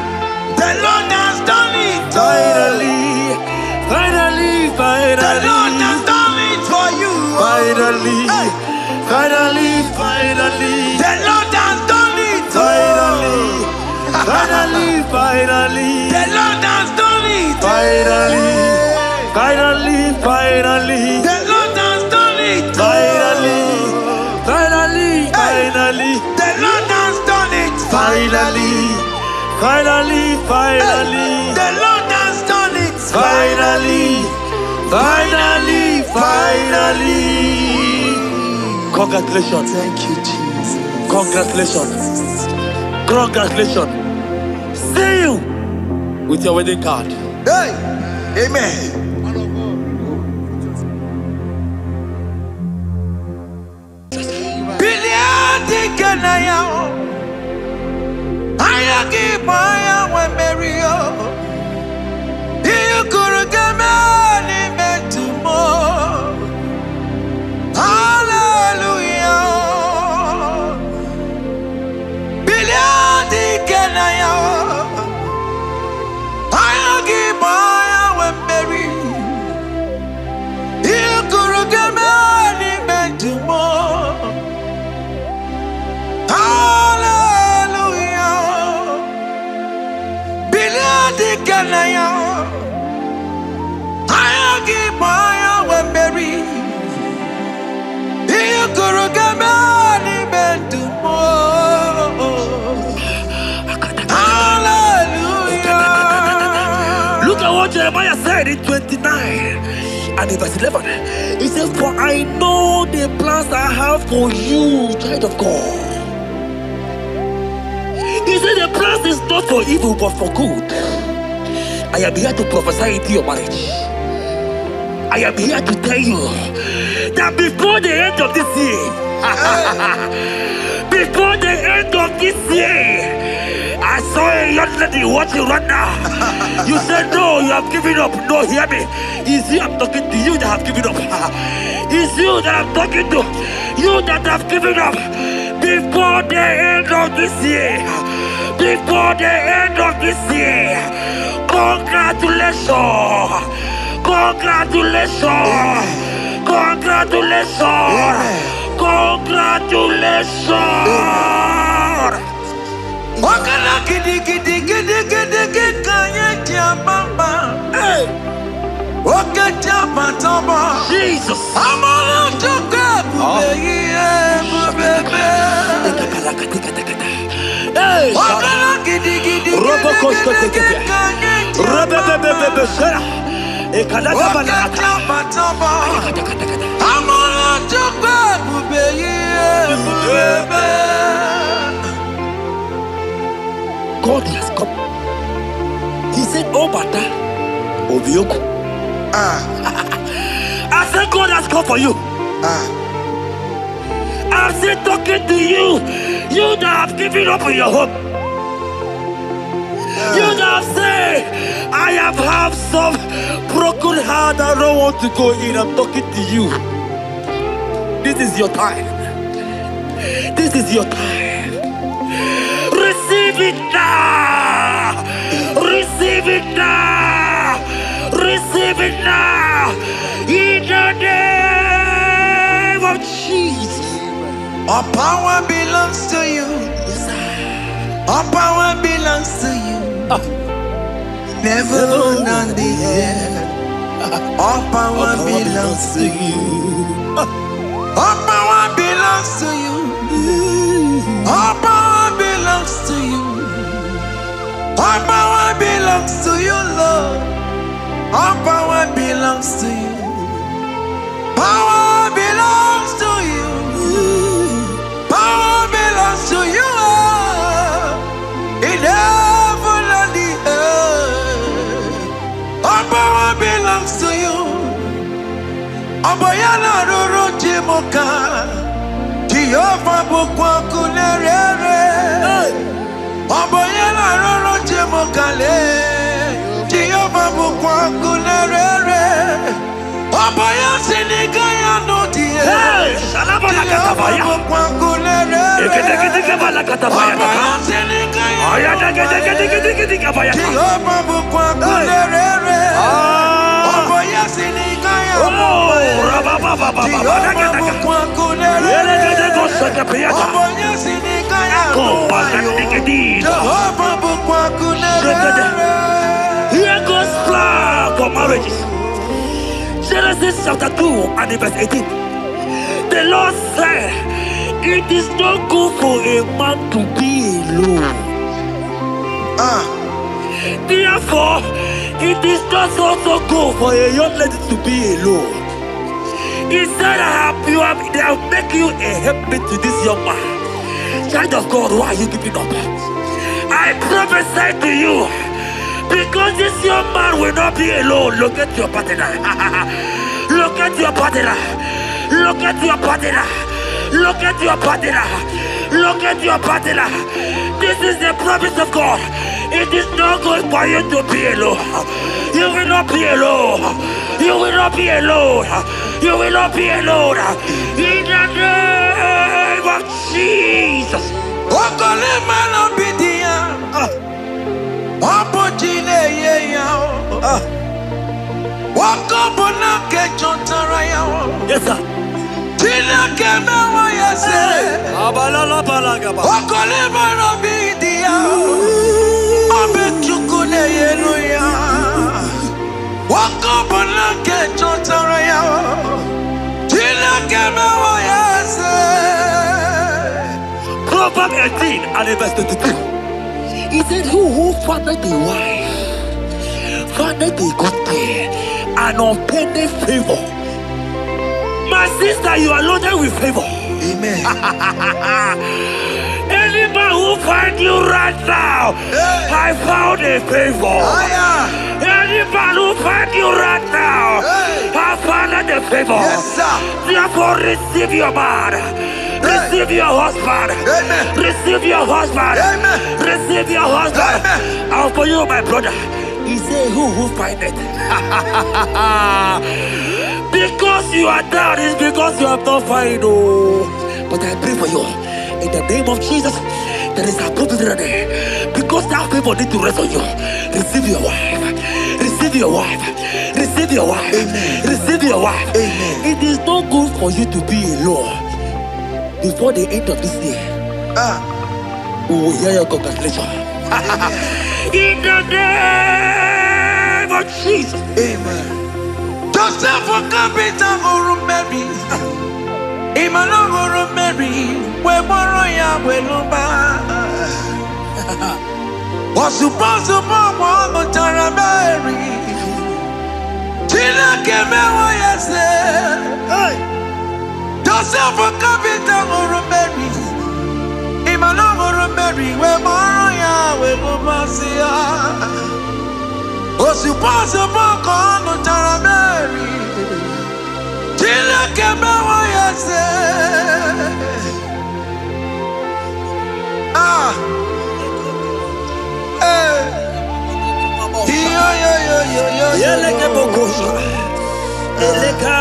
B: The Lord has done it.
A: Finally, finally, finally.
B: The Lord has done it for you.
A: Finally, finally, finally.
B: The Lord has done it.
A: Finally, finally, finally.
B: The Lord has done it.
A: Finally, finally, finally.
B: The Lord has done it.
A: Finally, finally, finally.
B: The Lord has done it.
A: Finally, finally, finally.
B: The Lord has done it.
A: Finally, finally, finally. Congratulations.
B: Thank you, Jesus.
A: Congratulations. Congratulations. See you with your wedding card.
B: Hey, amen. Biliadi kenaya, ayagi maya we merio. You could get me to more. Hallelujah. Biliadi kenaya, ayagi maya we merio. You could get me to more. Hallelujah. Biliadi kenaya, ayagi maya we merio. You could get me to more. Hallelujah.
A: Look at what Jeremiah said in 29 and in verse 11. He said, for I know the plans I have for you, child of God. He said the plans is not for evil but for good. I am here to prophesy into your marriage. I am here to tell you that before the end of this year, before the end of this year, I saw a young lady watching right now. You said no, you have given up. No, hear me. It's you I'm talking to, you that have given up. It's you that I'm talking to, you that have given up. Before the end of this year, before the end of this year, congratulations, congratulations, congratulations, congratulations.
B: Wakana gidi gidi gidi gidi gidi kanye tiambamba. Wakata matamba.
A: Jesus.
B: Amala toka bubeye. Wakana gidi gidi gidi gidi kanye tiambamba. Wakata matamba. Amala toka bubeye.
A: God has come. He said, oh, Bata, Obioku. I said, God has come for you. I'm still talking to you. You that have given up on your hope. You have said, I have had some broken heart. I don't want to go in. I'm talking to you. This is your time. This is your time. Receive it now. Receive it now. Receive it now. In the name of Jesus.
B: All power belongs to you. All power belongs to you. Never on the earth. All power belongs to you. All power belongs to you. All power belongs to you. All power belongs to you, Lord. All power belongs to you. Power belongs to you. Power belongs to you. In heaven and the earth. All power belongs to you. Abayana roro jimoka. Jehovah bukwa kunerere. Abayana roro jimoka le. Jehovah bukwa kunerere. Abaya sinigaya no die. Jehovah bukwa kunerere. Abaya sinigaya no die. Jehovah bukwa kunerere. Abaya sinigaya no die. Jehovah bukwa kunerere. Abaya sinigaya no die. Jehovah bukwa kunerere.
A: Here goes plan for marriages. Genesis chapter 2 and verse 18. The Lord said, it is not good for a man to be alone. Therefore, it is not also good for a young lady to be alone. He said, they have make you a helpmate to this young man. Child of God, why are you giving up? I prophesy to you, because this young man will not be alone. Look at your partner. Look at your partner. Look at your partner. Look at your partner. Look at your partner. This is the promise of God. It is not good for you to be alone. You will not be alone. You will not be alone. You will not be alone. In the name of Jesus. Yes, sir. Proverbs 18 and verse 22. He said, who findeth a wife, findeth a good thing, and obtaineth favor. My sister, you are loaded with favor.
B: Amen.
A: Any man who finds you right now, I found a favor. Any man who finds you right now, I found a favor.
B: Yes, sir.
A: Therefore, receive your man. Receive your husband.
B: Amen.
A: Receive your husband.
B: Amen.
A: Receive your husband.
B: Amen.
A: And for you, my brother, he said, who find it? Because you are down, it's because you have not found. But I pray for you. In the name of Jesus, there is a problem there. Because that people need to rest on you. Receive your wife. Receive your wife. Receive your wife.
B: Amen.
A: Receive your wife.
B: Amen.
A: It is not good for you to be alone. Before the end of this year, we will hear your congratulations. In the name of Jesus.
B: Amen. Joseph for capital or Mary. Imano or Mary. We moroya we lumba. Was supposed to be Tara Mary. Tina Kemewa yes. Joseph for capital or Mary. Imano or Mary. We moroya we lumba. Was supposed to be Tara Mary. Tina Kemewa yes.
A: Yeleke bokosha. Eleka.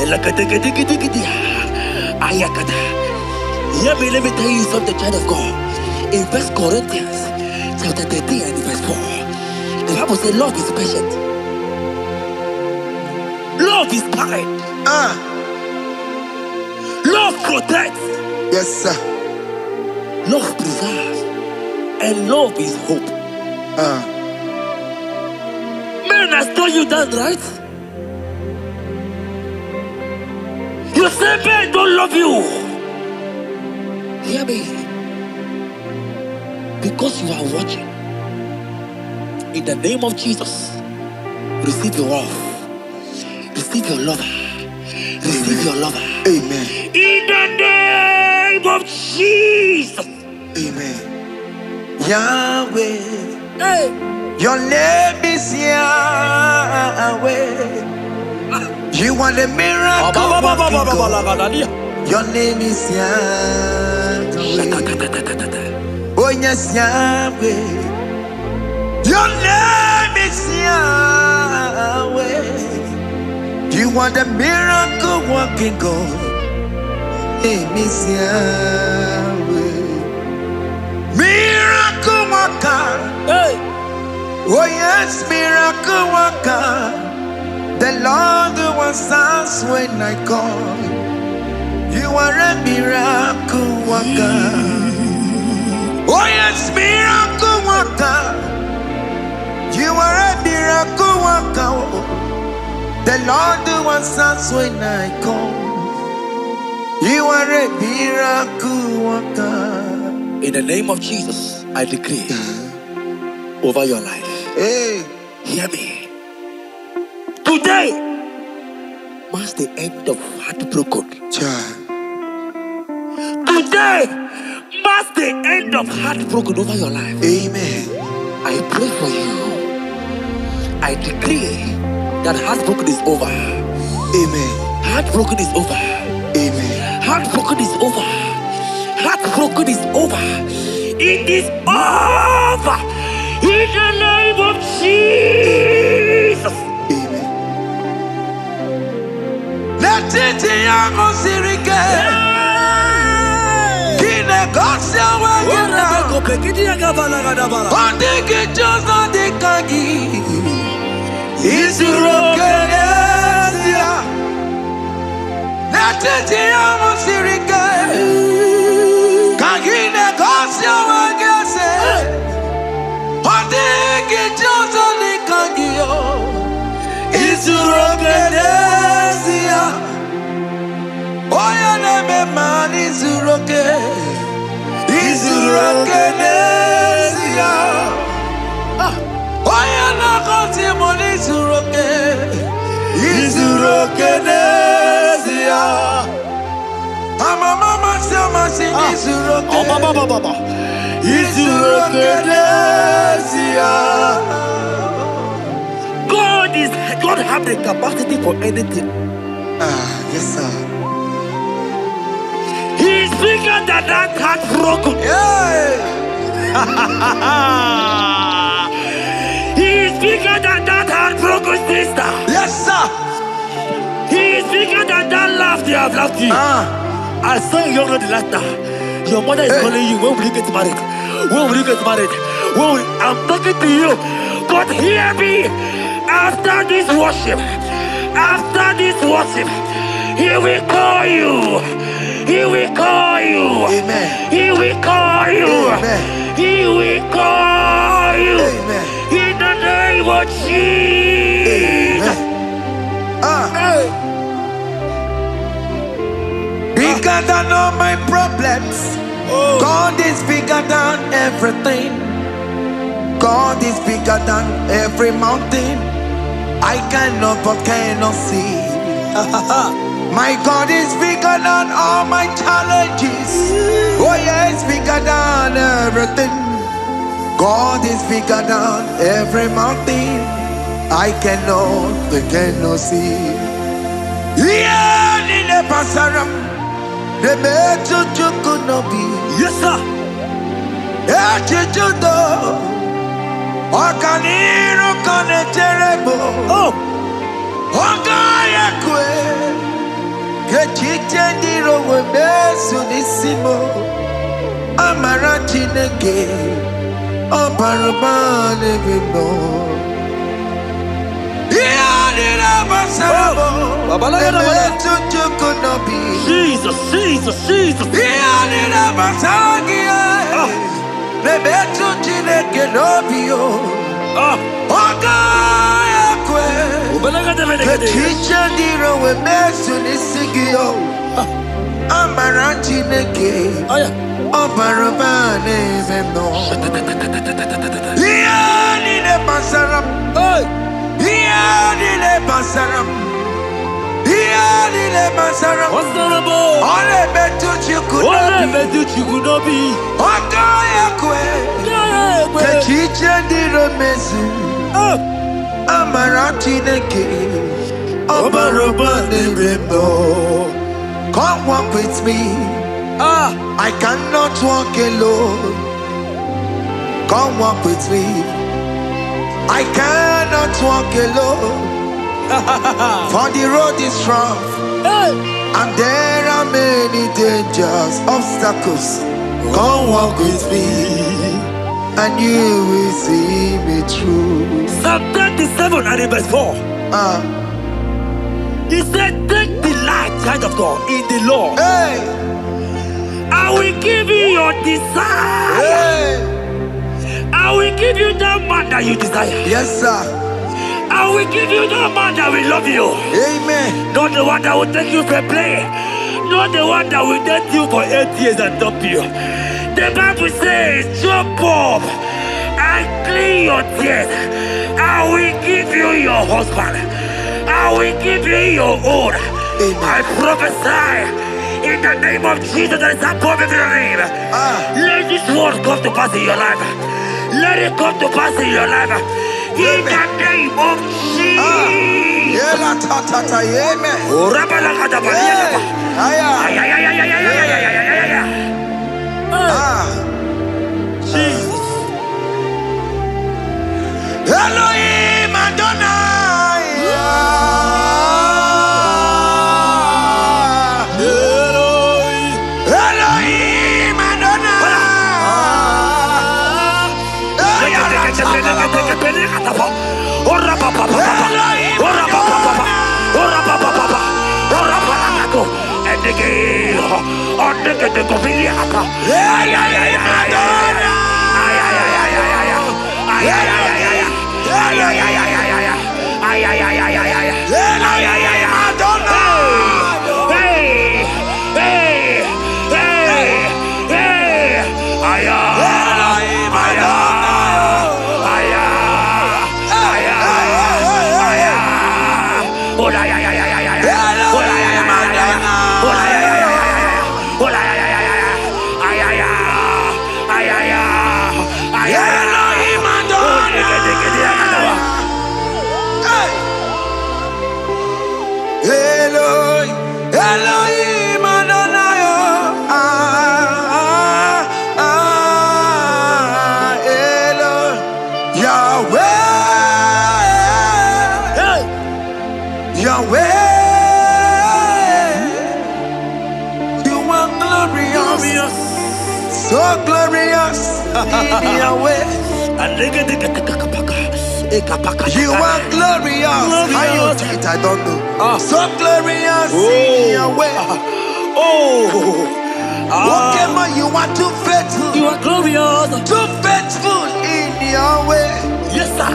A: Elakateketeketekete. Ayakata. Let me tell you something, child of God. In 1 Corinthians chapter 13 and verse 4, the Bible says love is patient. Love is kind. Love protects.
B: Yes, sir.
A: Love preserves. And love is hope. Man has told you that, right? You say men don't love you. Hear me. Because you are watching. In the name of Jesus, receive your love. Receive your lover. Receive your lover.
B: Amen.
A: In the name of Jesus.
B: Amen. Yahweh.
A: Hey.
B: Your name is Yahweh. You are the miracle working God. Your name is Yahweh. Oh yes, Yahweh. Your name is Yahweh. You are the miracle working God. Name is Yahweh. Miracle worker.
A: Hey.
B: Oh yes, miracle worker. The Lord who answers when I call. You are a miracle worker. Oh yes, miracle worker. You are a miracle worker. The Lord who answers when I call. You are a miracle worker.
A: In the name of Jesus, I decree over your life.
B: Hey,
A: hear me. Today marks the end of heartbroken.
B: child.
A: Today marks the end of heartbroken over your life.
B: Amen.
A: I pray for you. I decree that heartbroken is over.
B: Amen.
A: Heartbroken is over.
B: Amen.
A: Heartbroken is over. Heartbroken is over. It is over. In the name of Jesus.
B: Amen. Let it be a Mosirike. Kine Gosia Wagina. Ondigi Jozo de Kagi. Isurokenesia. Let it be a Mosirike. Kagine Gosia Wagase. Ondigi Jozo de Kagi. Isurokenesia. Oya neme man isuroke. Isurokenesia. Oya na konti mon isuroke. Isurokenesia. Mama sama sing isuroke. Isurokenesia.
A: God have the capacity for anything.
B: Yes sir.
A: He's bigger than that heartbroken.
B: Yeah.
A: He's bigger than that heartbroken sister.
B: Yes sir.
A: He's bigger than that laugh they have laughed you. I saw you young lady laughter. Your mother is calling you. When will you get married? When will you get married? I'm talking to you. But hear me. After this worship, he will call you. He will call you.
B: Amen.
A: He will call you.
B: Amen.
A: He will call you.
B: Amen.
A: In the name of Jesus.
B: Amen. Bigger than all my problems. God is bigger than everything. God is bigger than every mountain. I cannot but cannot see. My God is bigger than all my challenges. Oh yeah, it's bigger than everything. God is bigger than every mountain. I cannot see. Yeah, Nile Pasaram. The better you could not be.
A: Yes, sir.
B: Yeah, Wakaniru kone terebo.
A: Oh.
B: Wakaya kwe. Kechite ndiro webesu nisimo. Amarati nege. Oparabane bimbo.
A: Jesus, Jesus, Jesus.
B: Come walk with me. I cannot walk alone. Come walk with me. I cannot walk alone. For the road is rough, and there are many dangers, obstacles. Come walk with me, and you will see me through.
A: Psalm 37 and verse 4. He said, take delight, child of God, in the Lord.
B: Hey.
A: I will give you your desire.
B: Hey.
A: I will give you that man that you desire.
B: Yes, sir.
A: I will give you that man that will love you.
B: Amen.
A: Not the one that will take you for play. Not the one that will date you for 8 years and dump you. The Bible says, jump up and clean your tears. I will give you your husband. I will give you your own.
B: Amen.
A: I prophesy in the name of Jesus that is above every name. Let this word come to pass in your life. Let it come to pass in your life. In the name of Jesus. Jesus.
B: Elohim Adonai. Elohim Adonai. Elohim Adonai. Yahweh. Yahweh. You are glorious. So glorious in Yahweh. You are glorious. How you do it, I don't know. So glorious in your way. Whatever you are too faithful.
A: You are glorious.
B: Too faithful in your way.
A: Yes, sir.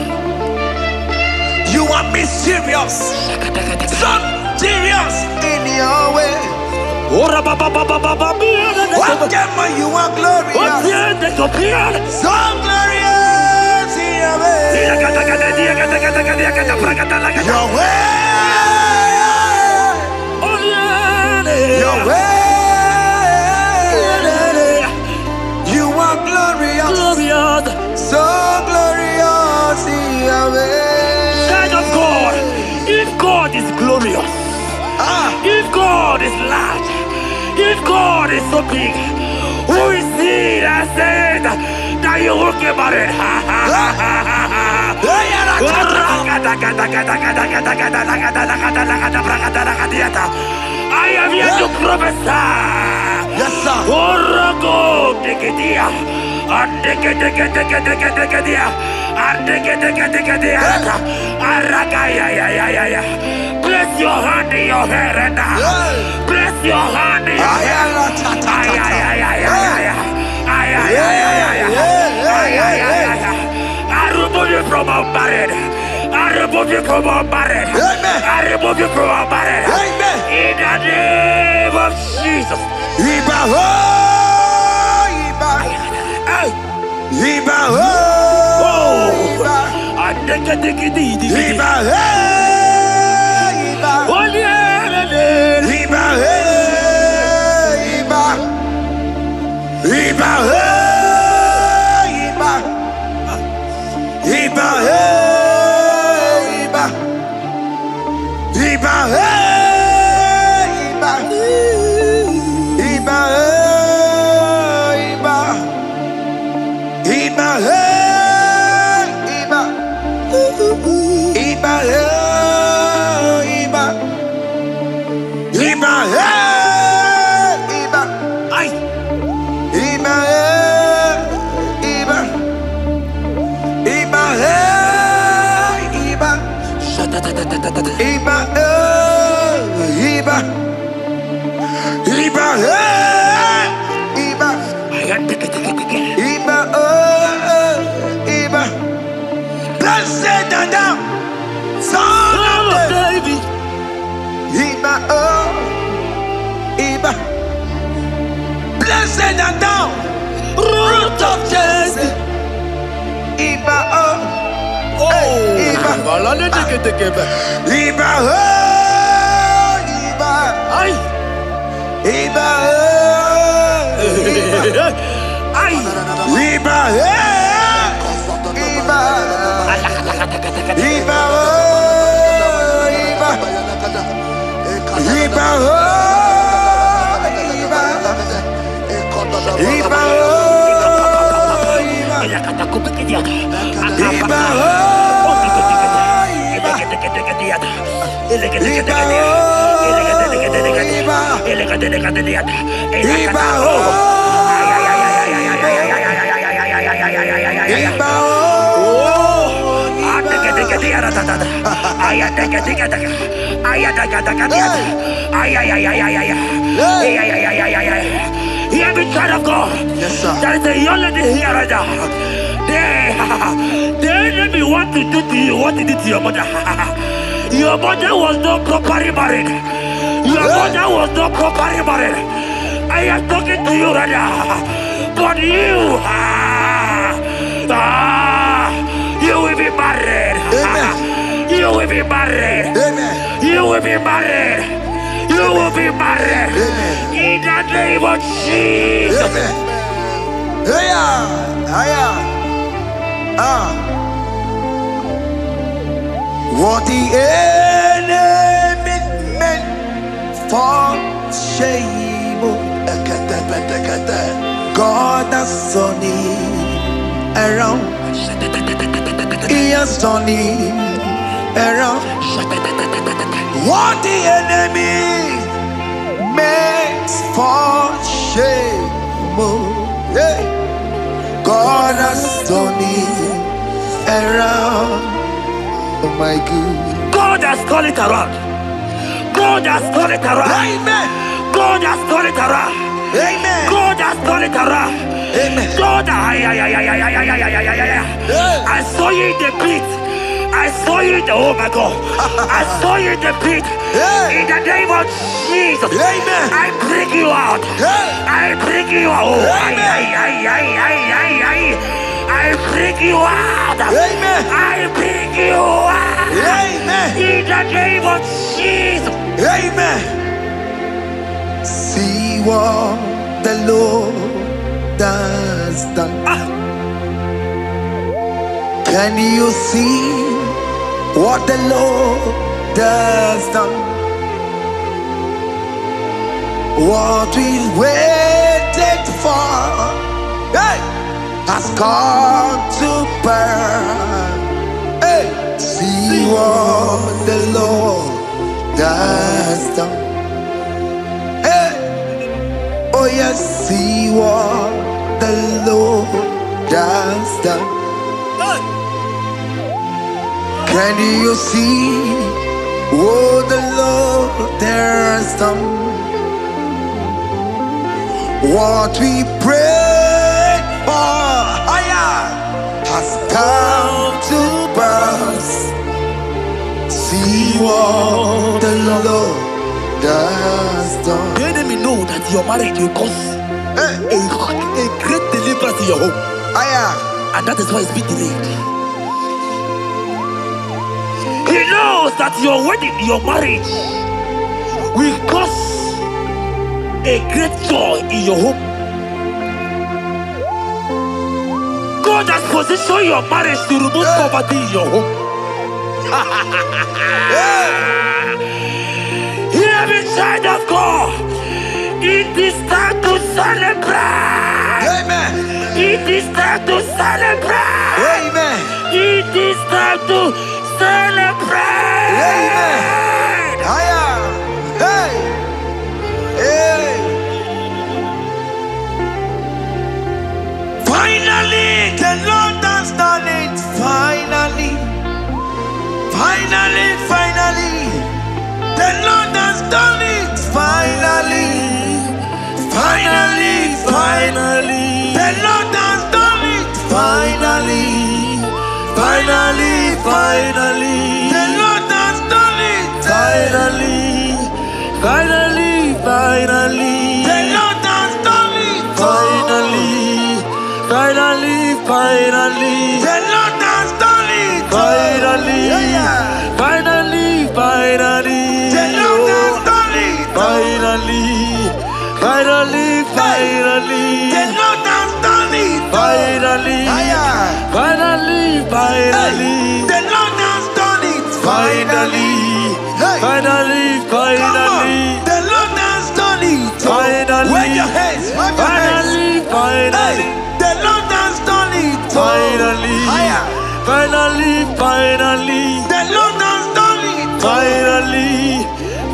B: You are mysterious. So serious in your way. Whatever you are glorious. So glorious in your way. Your way. Your way. You are glorious. So glorious in your way.
A: Child of God, if God is glorious, if God is large, if God is so big, who is he that said that you will get married? I am here to prophesy.
B: Yes, sir.
A: Orago, Degedia. Place your hand in your hair and place your hand in your hair. I remove you from unmarried. I remove you from unmarried. I remove you from unmarried. In the name of Jesus.
B: Iba ho, Iba. Iba ho, Iba.
A: Iba.
B: Iba ho, Iba.
A: Oh yeah,
B: Iba ho, Iba. Iba ho, Iba. Iba ho, Iba. Iba ho, Iba. Iba ho, Iba. Iba ho, Iba. Iba ho, Iba. Iba ho, Iba.
A: Ay.
B: Iba ho, Iba. Iba ho, Iba. Iba ho, Iba. Iba ho, Iba. Iba oh, Iba. Blessed and down, son of
A: David.
B: Iba oh, Iba. Blessed and down, root of Jesse. Iba oh, Iba. Iba oh, Iba.
A: Ay.
B: Iba oh, Iba.
A: Ay.
B: Iba Iba. Iba oh, Iba. Iba oh, Iba. Iba oh, Iba. Iba oh,
A: Hear me, child of God.
B: Yes, sir.
A: There is a young lady here right now. The enemy want to do to you what he did to your mother. Your mother was not properly married. Your mother was not properly married. I am talking to you right now. But you, you will be married.
B: Amen.
A: You will be married.
B: Amen.
A: You will be married. You will be married.
B: Amen.
A: In the name of Jesus.
B: Amen. Hiya, hiya. What the enemy meant for shame, God has turned it around. He has turned it around. What the enemy meant for shame, God has turned it around. Oh my God.
A: God has turned it around. God has turned it around.
B: Amen.
A: God has turned it around.
B: Amen.
A: God has turned it around.
B: Amen.
A: God, I saw you in the pit. I saw you in the, oh my God. I saw you in the pit. In the name of Jesus.
B: Amen.
A: I bring you out. I bring you out. I bring you out.
B: Amen.
A: I bring you out.
B: Amen.
A: In the name of Jesus.
B: Amen. See what the Lord has done. Can you see what the Lord has done? What we waited for has come to pass. see what the Lord has done. Hey, oh yes, see what the Lord has done. Can you see what the Lord has done? What we prayed for has come to pass. See what the Lord has done.
A: The enemy know that your marriage will cause a great deliverance in your home. And that is why it's been delayed. He knows that your wedding, your marriage will cause a great joy in your home. God has positioned your marriage to remove poverty in your home. Hear me, child of God. It is time to celebrate.
B: Amen.
A: It is time to celebrate.
B: Amen.
A: It is time to celebrate.
B: Amen. Hey. Hey. Finally, the Lord has done it. Finally. Finally, finally. The Lord has done it. Finally. Finally, finally. The Lord has done it. Finally. Finally, finally. The Lord has done it.
A: Finally, finally, finally.
B: The Lord has done it.
A: Finally, finally, finally.
B: The Lord has done it.
A: Finally, finally, finally.
B: The Lord has done it.
A: Finally, finally, finally.
B: The Lord has done it.
A: Finally, finally, finally.
B: The Lord has done it.
A: Finally, finally, finally.
B: The Lord has done it.
A: Finally,
B: wave your hands. Wave your hands.
A: finally.
B: The Lord has done it.
A: Finally, finally, finally.
B: The Lord has done it.
A: Finally,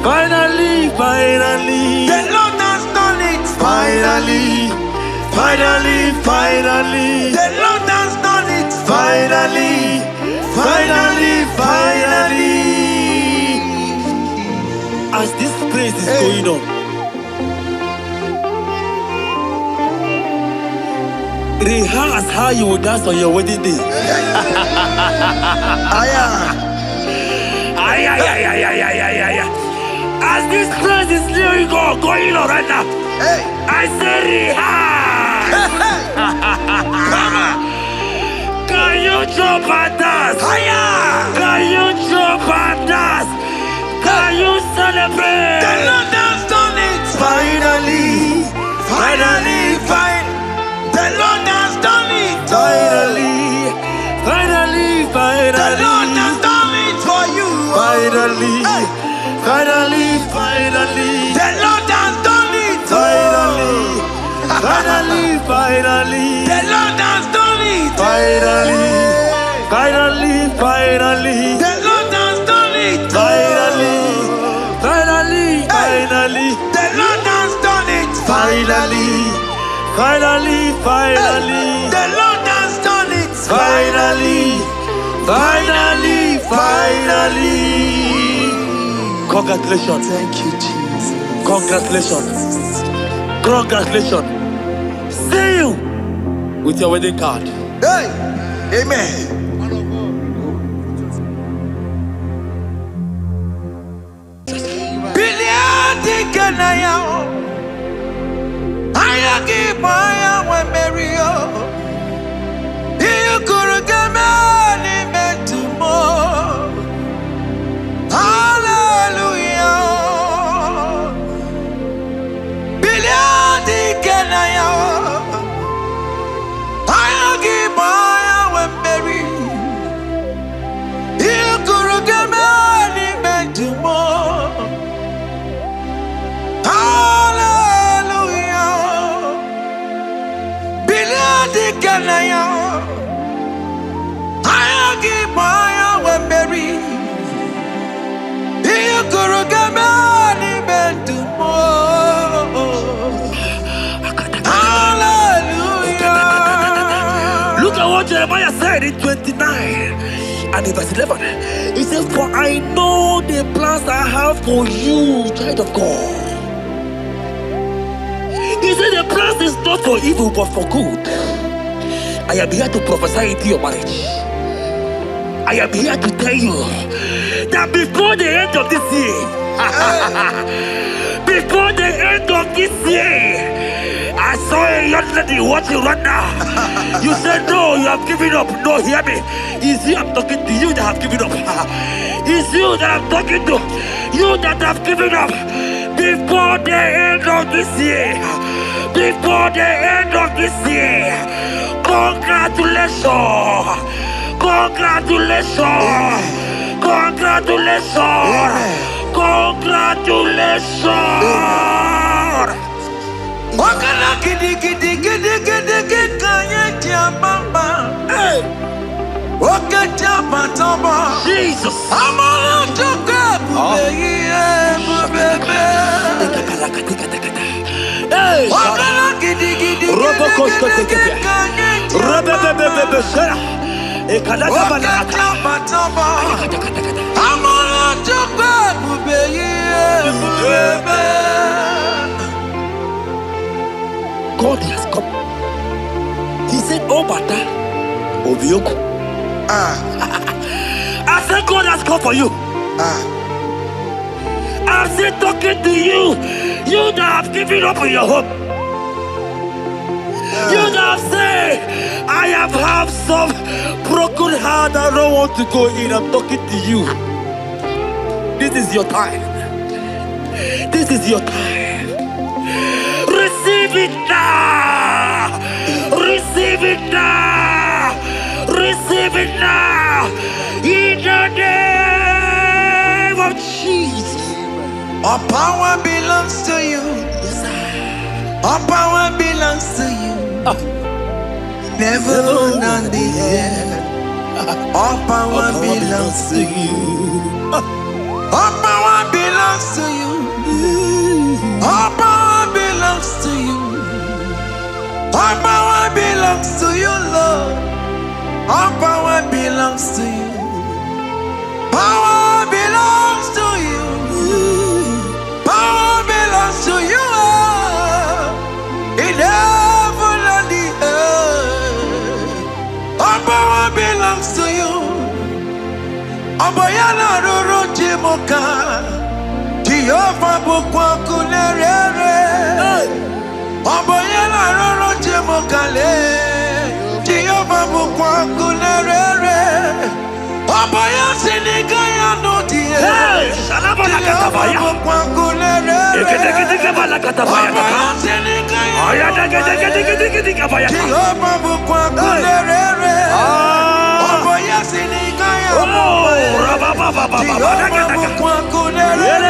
A: finally, finally.
B: The Lord has done it.
A: Finally, finally, finally.
B: The Lord has done it.
A: Finally, finally, finally. As this praise is going on, rehearse how you will dance on your wedding day. As this praise is going on right now, I say rehearse. Can you jump and dance? Can you jump and dance? Can you celebrate?
B: The Lord has done it. Finally, finally, finally. The Lord has done it.
A: Finally, finally, finally.
B: The Lord has done it for you.
A: Finally, finally, finally.
B: The Lord has done it.
A: Finally, finally, finally.
B: The Lord has done it.
A: Finally, finally, finally.
B: The Lord has done it.
A: Finally, finally, finally.
B: The Lord has done it.
A: Finally, finally, finally.
B: The Lord has done it.
A: Finally, finally, finally. Congratulations.
B: Thank you, Jesus.
A: Congratulations. Congratulations. See you with your wedding card.
B: Hey, amen. Biliadi kanaya, ayagi maya we Mario. You could get me metumo. Hallelujah. Biliadi kanaya, ayagi maya we Mario. You could get me metumo. Hallelujah.
A: and in verse 11, he says, for I know the plans I have for you, child of God. He said the plans is not for evil but for good. I am here to prophesy into your marriage. I am here to tell you that before the end of this year, before the end of this year, I saw a young lady watching right now. You said no, you have given up. No, hear me. It's you I'm talking to, you that have given up. It's you that I'm talking to, you that have given up. Before the end of this year, before the end of this year, congratulations, congratulations, congratulations, congratulations.
B: Wakala gidi gidi gidi gidi gidi kanya bamba. Wakata batamba.
A: Jesus.
B: Amala toka bubeye. Wakala gidi gidi gidi gidi kanya. Wakata batamba. Amala toka bubeye.
A: God has come. He said, oh, Bata, Obioku. I said, God has come for you. I'm still talking to you. You that have given up on your hope. You that have said, I have had some broken heart. I don't want to go in. I'm talking to you. This is your time. This is your time. Receive it now! Receive it now! Receive it now! In the name of Jesus!
B: All power belongs to you. All power belongs to you. Never on the air. All power belongs to you. All power belongs to you. All power belongs to you. All power belongs to you, Lord. All power belongs to you. Power belongs to you. Power belongs to you. In heaven and the earth. All power belongs to you. Oboyana roro jimoka. Jehovah bukwa kulerere. Oboyana roro jimokale. Jehovah bukwa kulerere. Oboya sinikaya no die.
A: Salama la katabaya.
B: Jehovah bukwa kulerere.
A: Ekete bala katabaya.
B: Oboya sinikaya.
A: Aya dege kabaya.
B: Jehovah bukwa kulerere. Oboya sinikaya.
A: Oh, rababa.
B: Jehovah bukwa kulerere.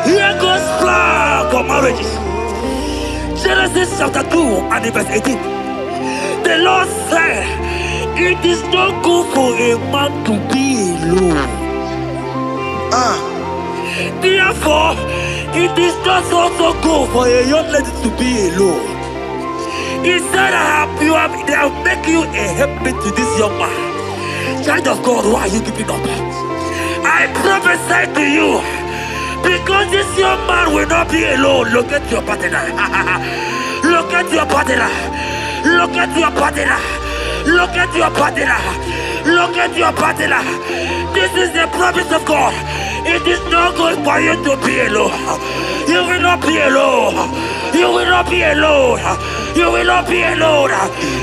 A: Here goes plan for marriages. Genesis chapter 2 and verse 18. The Lord said, it is not good for a man to be alone. Therefore, it is not also good for a young lady to be alone. He said, they have make you a helpmate to this young man. Child of God, why are you giving up? I prophesy to you, because this young man will not be alone. Look at your partner. Look at your partner. Look at your partner. Look at your partner. Look at your partner. This is the promise of God. It is not good for you to be alone. You will not be alone. You will not be alone. You will not be alone.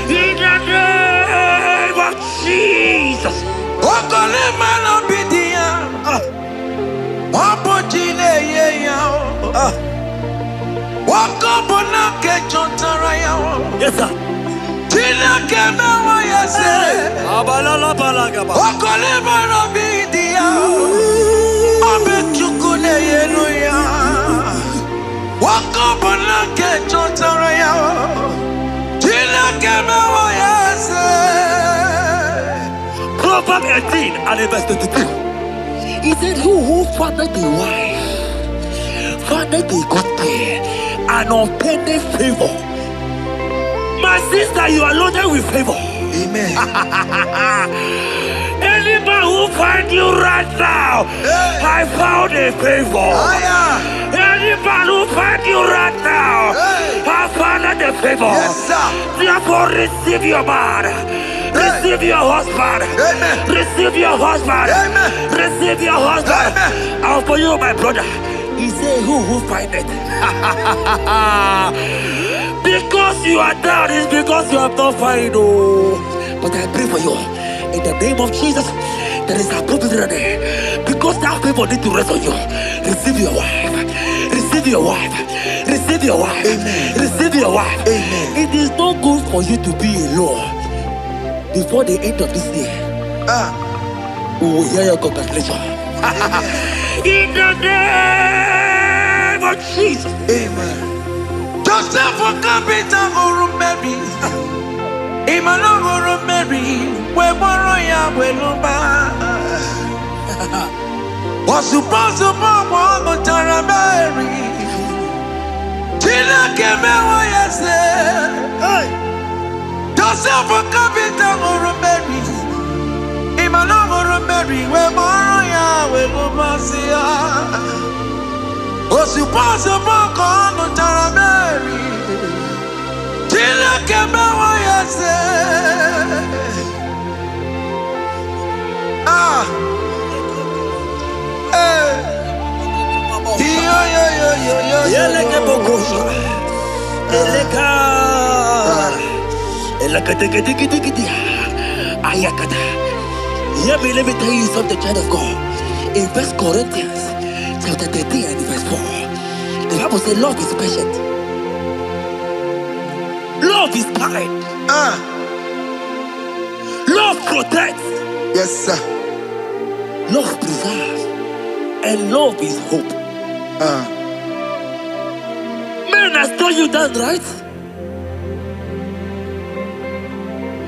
A: In the name of Jesus. Yes, sir. Proverbs 18 and verse 22. He said, who fathered the wife, fathered the good thing, an unpending favor. My sister, you are loaded with favor.
B: Amen.
A: Any man who find you right now, I found a favor. Any man who find you right now, I found a favor.
B: Yes, sir.
A: Therefore, receive your man. Receive your husband.
B: Amen.
A: Receive your husband.
B: Amen.
A: Receive your husband.
B: Amen.
A: And for you, my brother, he said, who find it? Because you are down, it's because you have not found. Oh. But I pray for you. In the name of Jesus, there is a opportunity. Because that people need to rest on you. Receive your wife. Receive your wife. Receive your wife.
B: Amen.
A: Receive your wife.
B: Amen.
A: It is not good for you to be alone. Before the end of this year, we will hear your congratulations. In the name of Jesus.
B: Amen. Joseph for capital or Mary. Imano or Mary. We borrow ya weluba. Was supposed to borrow on Tara Mary. Tina Kemewa yase. Joseph for capital or Mary. Imano or Mary. We borrow ya weluba. Was supposed to borrow on Tara Mary. Tina Kemewa yase.
A: Let me tell you something, child of God. In 1 Corinthians chapter 13 and verse 4, the Bible says love is patient. Love is kind. Love protects.
B: Yes, sir.
A: Love preserves. And love is hope. Man has told you that, right?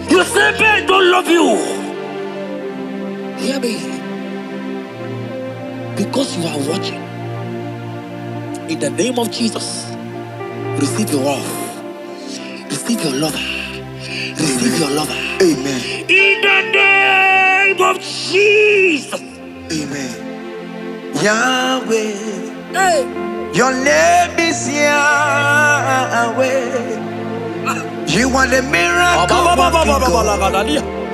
A: You say men don't love you. Hear me. Because you are watching. In the name of Jesus, receive your love. Receive your lover. Receive your lover.
B: Amen.
A: In the name of Jesus.
B: Amen. Yahweh.
A: Hey.
B: Your name is Yahweh. You are the miracle working God.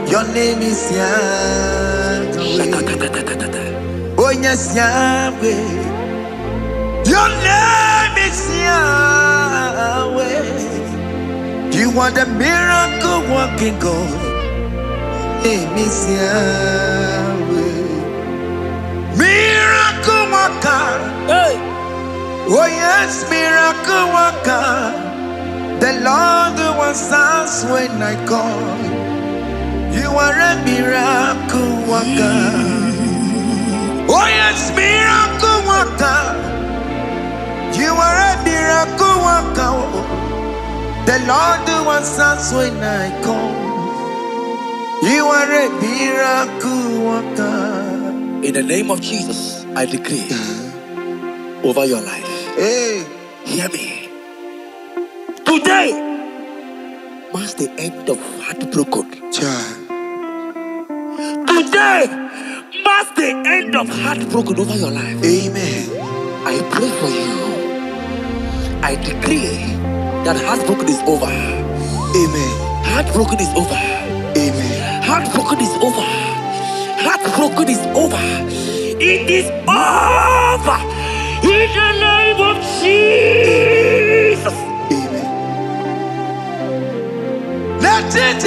B: Your name is Yahweh. Oh yes, Yahweh. Your name is Yahweh. You are the miracle working God. Name is Yahweh. Miracle worker.
A: Hey.
B: Oh yes, miracle worker. The Lord who answers when I call. You are a miracle worker. Oh yes, miracle worker. You are a miracle worker. The Lord who answers when I call. You are a miracle worker.
A: In the name of Jesus, I decree over your life.
B: Hey.
A: Hear me. Today marks the end of heartbroken.
B: Child.
A: Today marks the end of heartbroken over your life.
B: Amen.
A: I pray for you. I decree that heartbroken is over.
B: Amen.
A: Heartbroken is over.
B: Amen.
A: Heartbroken is over. Heartbroken is over. It is over. In the name of Jesus.
B: Amen. Let it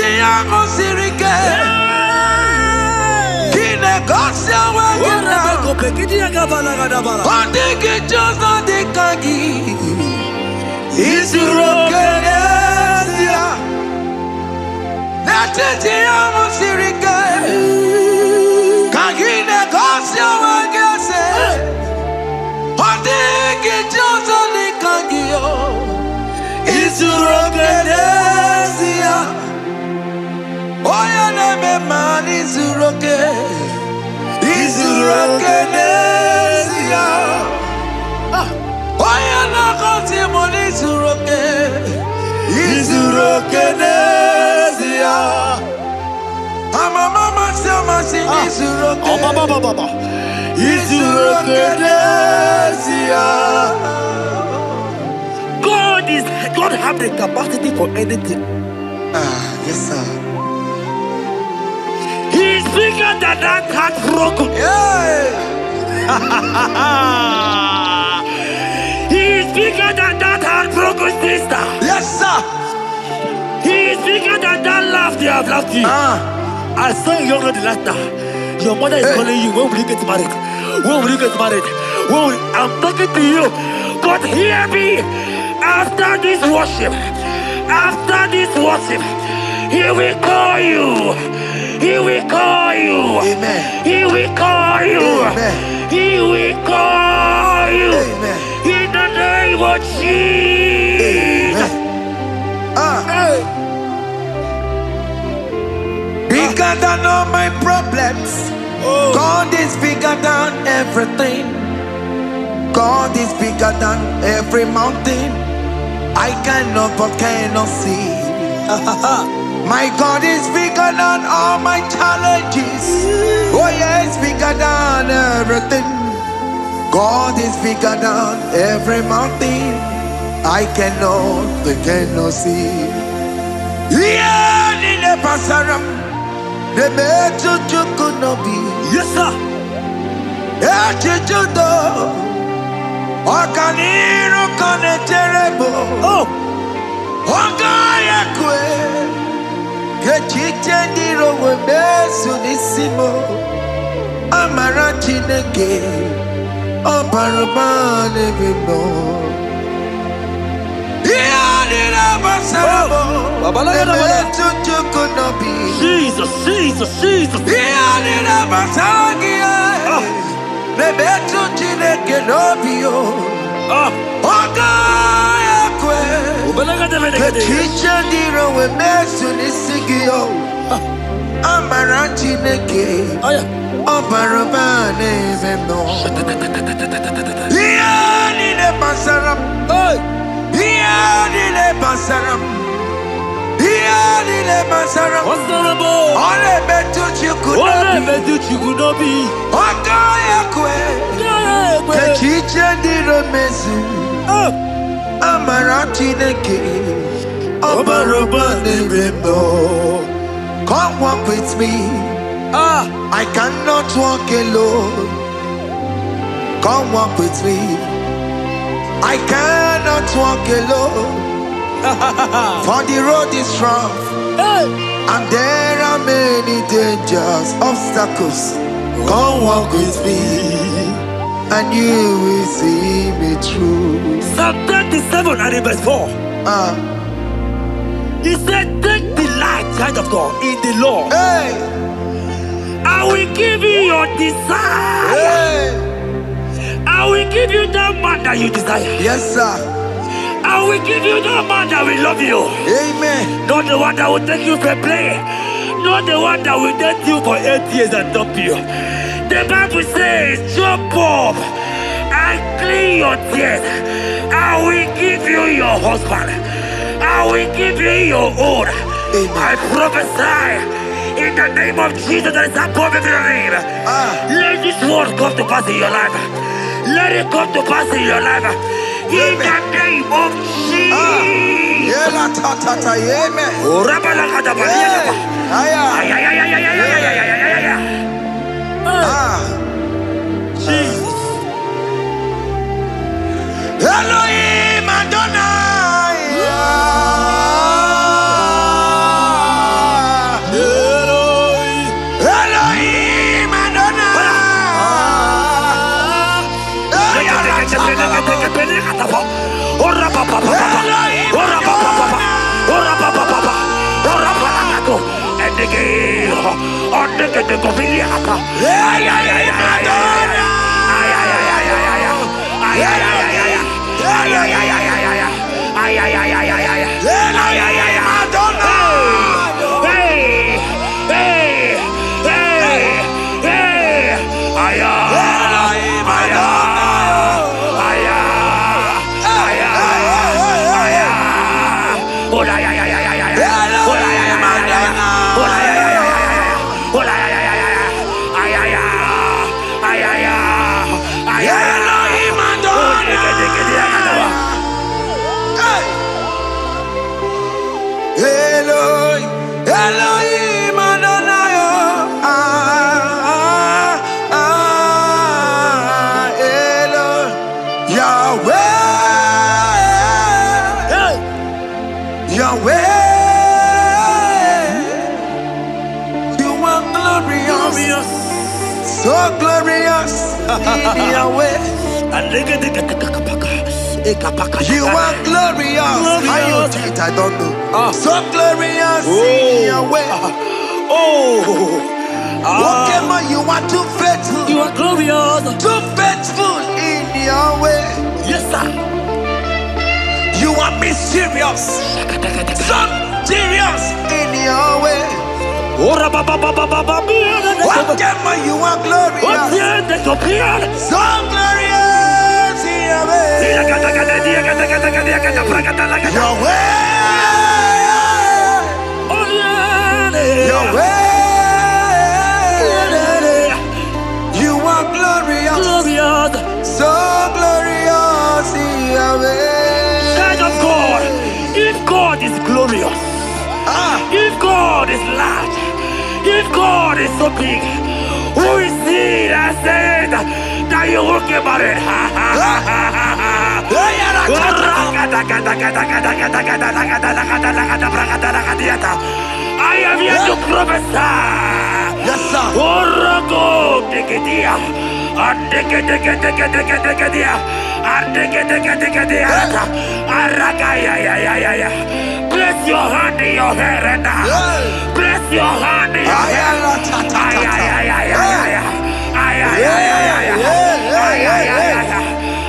A: God have the capacity for anything.
B: Yes, sir.
A: He's bigger than that heartbroken. He's bigger than that heartbroken sister.
B: Yes, sir.
A: He's bigger than that laugh they have laughed you. I saw you younger than last time. Your mother is calling you. When will you get married? When will you get married? I'm talking to you. But hear me. After this worship, He will call you. He will call you.
B: Amen.
A: He will call you.
B: Amen.
A: He will call you.
B: Amen.
A: In the name of Jesus.
B: Bigger than all my problems. God is bigger than everything. God is bigger than every mountain. I cannot see. My God is bigger than all my challenges. Oh yes, bigger than everything. God is bigger than every mountain. I cannot see. Yeah, in the pasaram, the metu could not be.
A: Yes, sir.
B: Okaniro kone terrible. Ogaya kwe. Kechite ndiro webesu nisimo. Amara chineke. Oparubane bimbo. Iyadira basarabo. Emetu chukunobi.
A: Jesus.
B: Iyadira basagia. Nebetu chineke nobio. Ogaya kwe. Kechiche ndiro webesu nisigio. Amara chineke. Oparubane bimbo. Iyadira basaram. Iyadira basaram. Iyadira basaram. Ole betu chukunobi. Ogaya kwe. Kechiche ndiro mezu. Amara chineke. Obarubane bimbo. Come walk with me. I cannot walk alone. Come walk with me. I cannot walk alone. For the road is rough. And there are many dangers, obstacles. Come walk with me, and you will see me through.
A: Psalm 37 and verse 4. He said, take delight, child of God, in the Lord. I will give you your desire. I will give you that man that you desire.
B: Yes, sir.
A: I will give you that man that will love you.
B: Amen.
A: Not the one that will take you for play. Not the one that will date you for 8 years and dump you. The Bible says, jump up and clean your tears. I will give you your husband. I will give you your own. I prophesy in the name of Jesus that is above every name. Let this word come to pass in your life. Let it come to pass in your life. In the name of Jesus. Jesus.
B: Elohim Adonai. Elohim Adonai. glorious. So glorious in your way. You are glorious. How you do it, I don't know. So glorious in your way. Whatever you are too faithful.
A: You are glorious.
B: Too faithful in your way.
A: Yes, sir.
B: You are mysterious. So serious in your way. Whatever you are glorious. So glorious in your way. Your way. Your way. You are glorious. So glorious in your way.
A: Child of God, if God is glorious, if God is large, if God is so big, who is he that said that you will get married? I am here to prophesy.
B: Yes, sir.
A: Place your hand in your hair right now. Place your hand in your hair.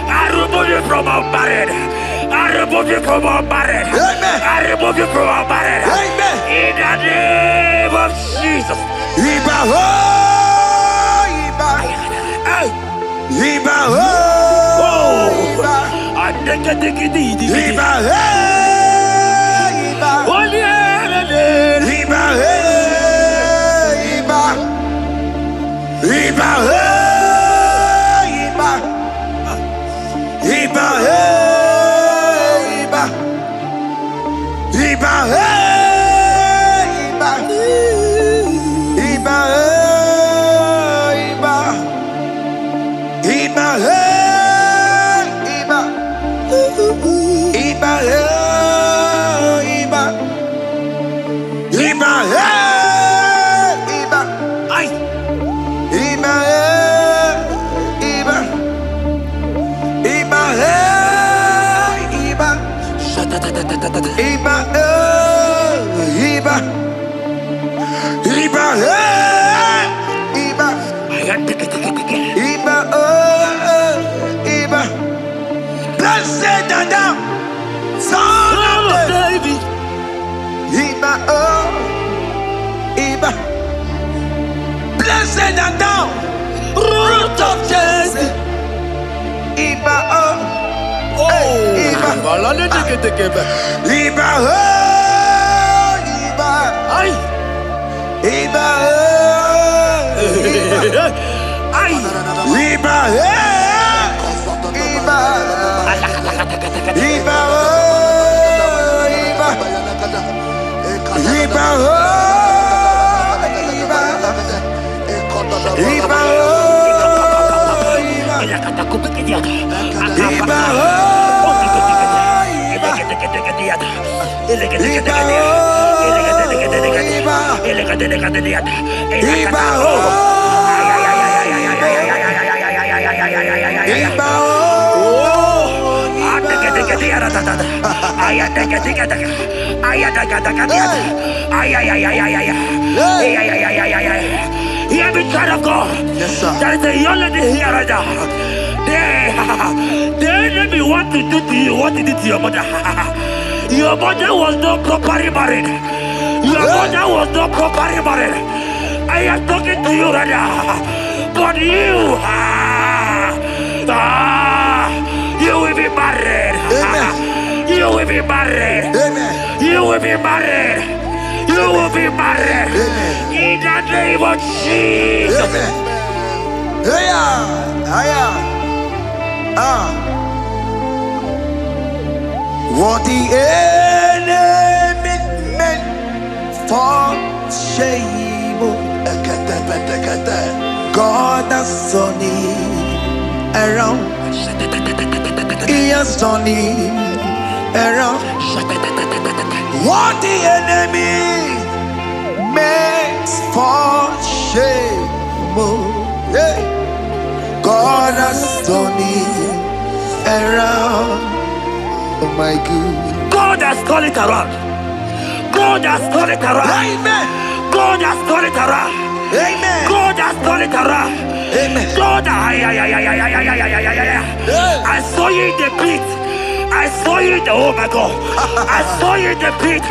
A: I remove you from unmarried. I remove you from unmarried. I remove you from unmarried. In the name of Jesus.
B: Iba ho, Iba. Iba ho, Iba. Iba he, Iba. Iba he, Iba. Iba he, Iba. Iba he, Iba. Iba he, Iba. Iba he, Iba. Iba he, Iba. Iba he, Iba. Iba he, Iba.
A: Ay.
B: Iba he, Iba. Iba he, Iba. Iba he, Iba. Iba he, Iba. Iba Iba. Blessed Dada, son of David. Iba Iba. Blessed Dada, root of Jesse. Iba Iba. Iba Iba.
A: Ay.
B: Iba
A: Ay.
B: Iba Iba. Iba Iba. Iba Iba.
A: Hear me, child of God.
B: Yes, sir.
A: There is a young lady here right now. The enemy want to do to you what he did to your mother. Your mother was not properly married. Your mother was not properly married. I am talking to you right now. But you, you will be married.
B: Amen.
A: You will be married.
B: Amen.
A: You will be married. You will be married.
B: Amen.
A: In the name of Jesus.
B: Amen. What the enemy meant for shame, God has done it around. He has done it around. What the enemy meant for shame, Hey. God has done it around. Oh my God.
A: God has turned it around. God has turned it around.
B: Amen.
A: God has turned it around.
B: Amen.
A: God has turned it around.
B: Amen.
A: God, I saw you in the pit. I saw you in the, oh my God. I saw you in the pit.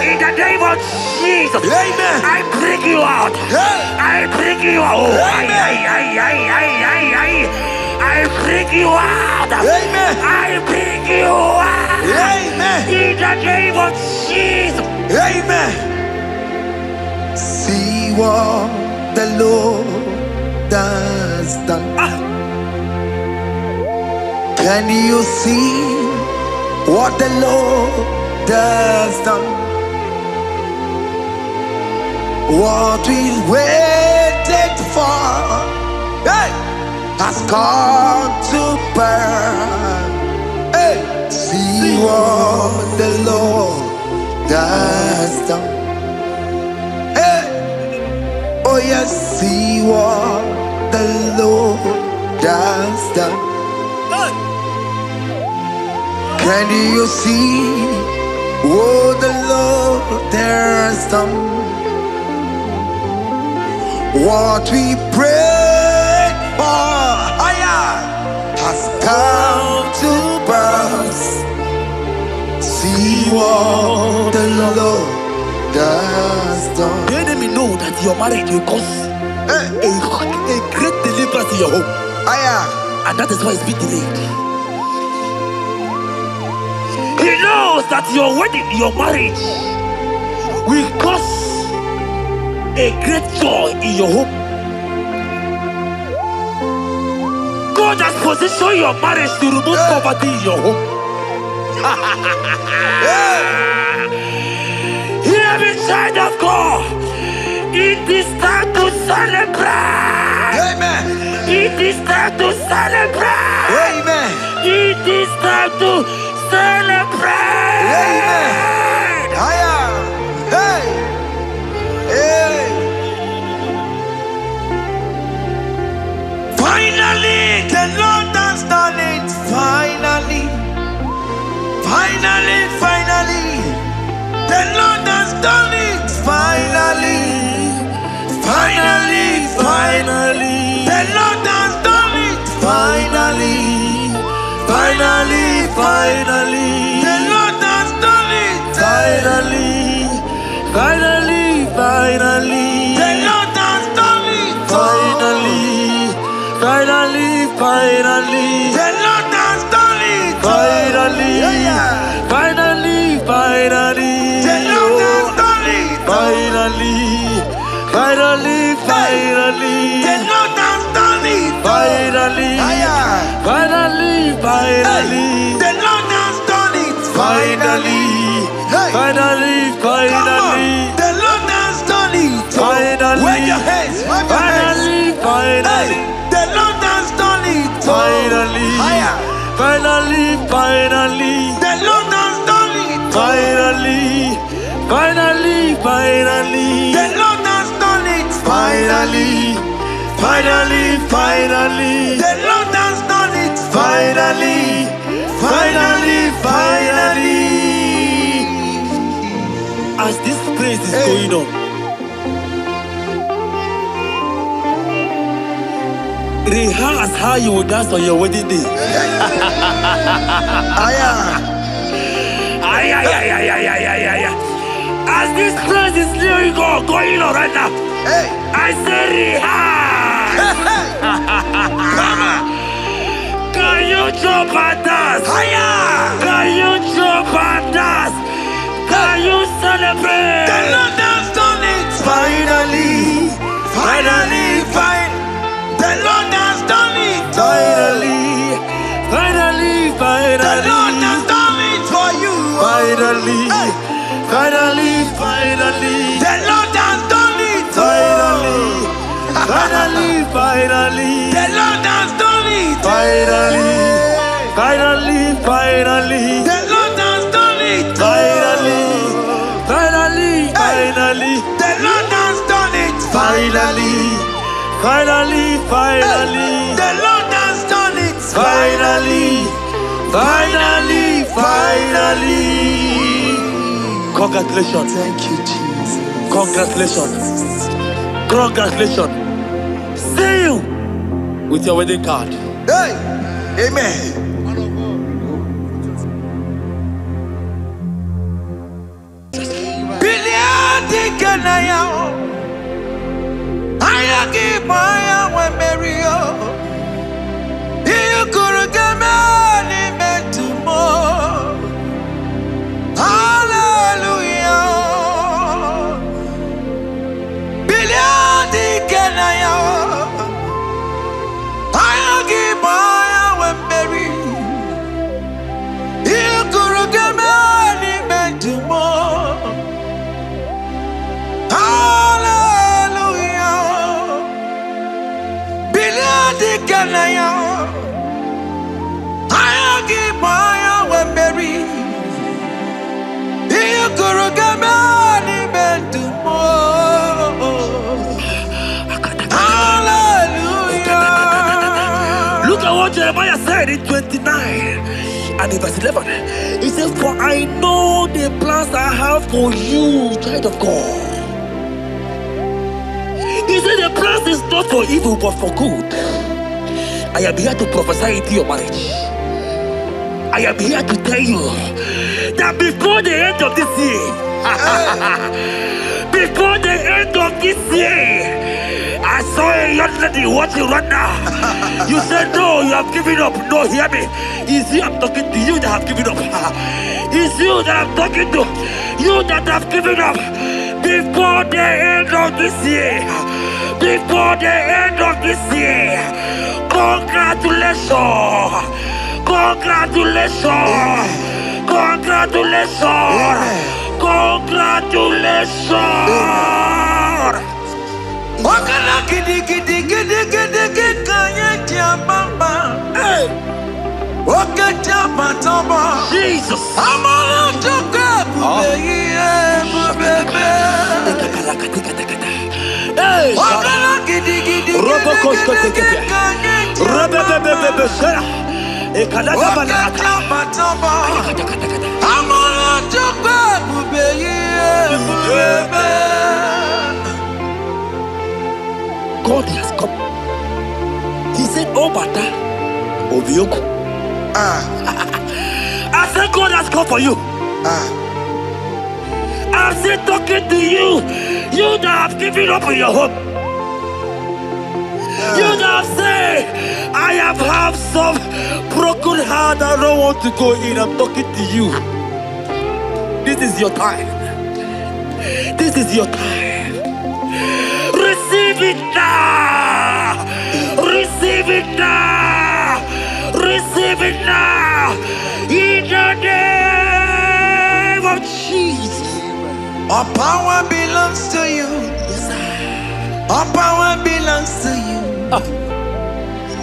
A: In the name of Jesus.
B: Amen.
A: I bring you out. I bring you out. Oh, I bring you out.
B: Amen.
A: I bring you out.
B: Amen.
A: In the name of Jesus.
B: Amen. See what the Lord has done. Can you see what the Lord has done? What we waited for, hey, has come to pass. Hey, see what the Lord has done. Hey, oh yes, see what the Lord has done. Can you see what the Lord has done? What we prayed for has come to pass. See what the Lord has done.
A: The enemy know that your marriage will cause a great deliverance in your home. And that is why it's been delayed. He knows that your wedding, your marriage will cause a great joy in your home. God has positioned your marriage to remove poverty in your home. Hear me, child of God. It is time to celebrate.
B: Amen.
A: It is time to celebrate.
B: Amen.
A: It is time to celebrate.
B: Amen. Hey. Hey. Finally, the Lord has done it. Finally. Finally, finally. The Lord has done it. Finally. Finally, finally. The Lord has done it. Finally. Finally, finally. The Lord has done it. Finally. Finally, finally. The Lord has done it. Finally. Finally, finally. The Lord has done it. Finally. Finally, finally. The Lord has done it. Finally. Finally, finally. The Lord has done it. Finally. Finally, finally. The Lord has done it. Finally. Finally, finally. The Lord has done it. Finally. Wave your hands. Finally, finally. The Lord has done it. Finally. Finally, finally. The Lord has done it. Finally. Finally, finally. The Lord has done it. Finally. Finally, finally. The Lord has done it. Finally. Finally, finally.
A: As this praise is going on, rehearse how you will dance on your wedding day. As this praise is going on right now, I say rehearse. Can you jump and dance? Can you jump and dance? Can you celebrate?
B: The Lord has done it. Finally. Finally, finally. The Lord has done it. Finally.
A: Finally, finally.
B: The Lord has done it for you.
A: Finally. Finally, finally.
B: The Lord has done it.
A: Finally. Finally, finally.
B: The Lord has done it.
A: Finally. Finally, finally.
B: The Lord has done it.
A: Finally. Finally, finally.
B: The Lord has done it.
A: Finally. Finally, finally.
B: The Lord has done it.
A: Finally, finally, finally. Congratulations.
B: Thank you, Jesus.
A: Congratulations. Congratulations. See you with your wedding card.
B: Hey, amen. Biliadi kanaya, ayagi maya we merio. You could get me to more. Hallelujah. Biliadi kanaya, ayagi maya we merio. You could get me to more. Hallelujah. Biliadi kanaya, ayagi maya we merio. You could get me to more. Hallelujah.
A: Look at what Jeremiah said in 29 and in verse 11. He said, for I know the plans I have for you, child of God. He said the plans is not for evil but for good. I am here to prophesy into your marriage. I am here to tell you that before the end of this year, before the end of this year, I saw a young lady watching right now. You said no, you have given up. No, hear me. It's you I'm talking to, you that have given up. It's you that I'm talking to, you that have given up. Before the end of this year, before the end of this year, congratulations, congratulations, congratulations, congratulations.
B: Wakala gidi gidi gidi gidi gidi kanye tiambamba. Wakata patamba.
A: Jesus.
B: Amala tuka bubeye bubebe. Wakala gidi gidi gidi gidi kanye tiambamba. Wakata patamba. Amala tuka bubeye bubebe.
A: God has come. He said, oh, Bata, Obioku. I said, God has come for you. I'm still talking to you. You that have given up on your hope. You that have said, I have some broken heart. I don't want to go in. I'm talking to you. This is your time. This is your time. Receive it now! Receive it now! Receive it now! In the name of Jesus!
B: All power belongs to you.
A: Yes, sir.
B: All power belongs to you.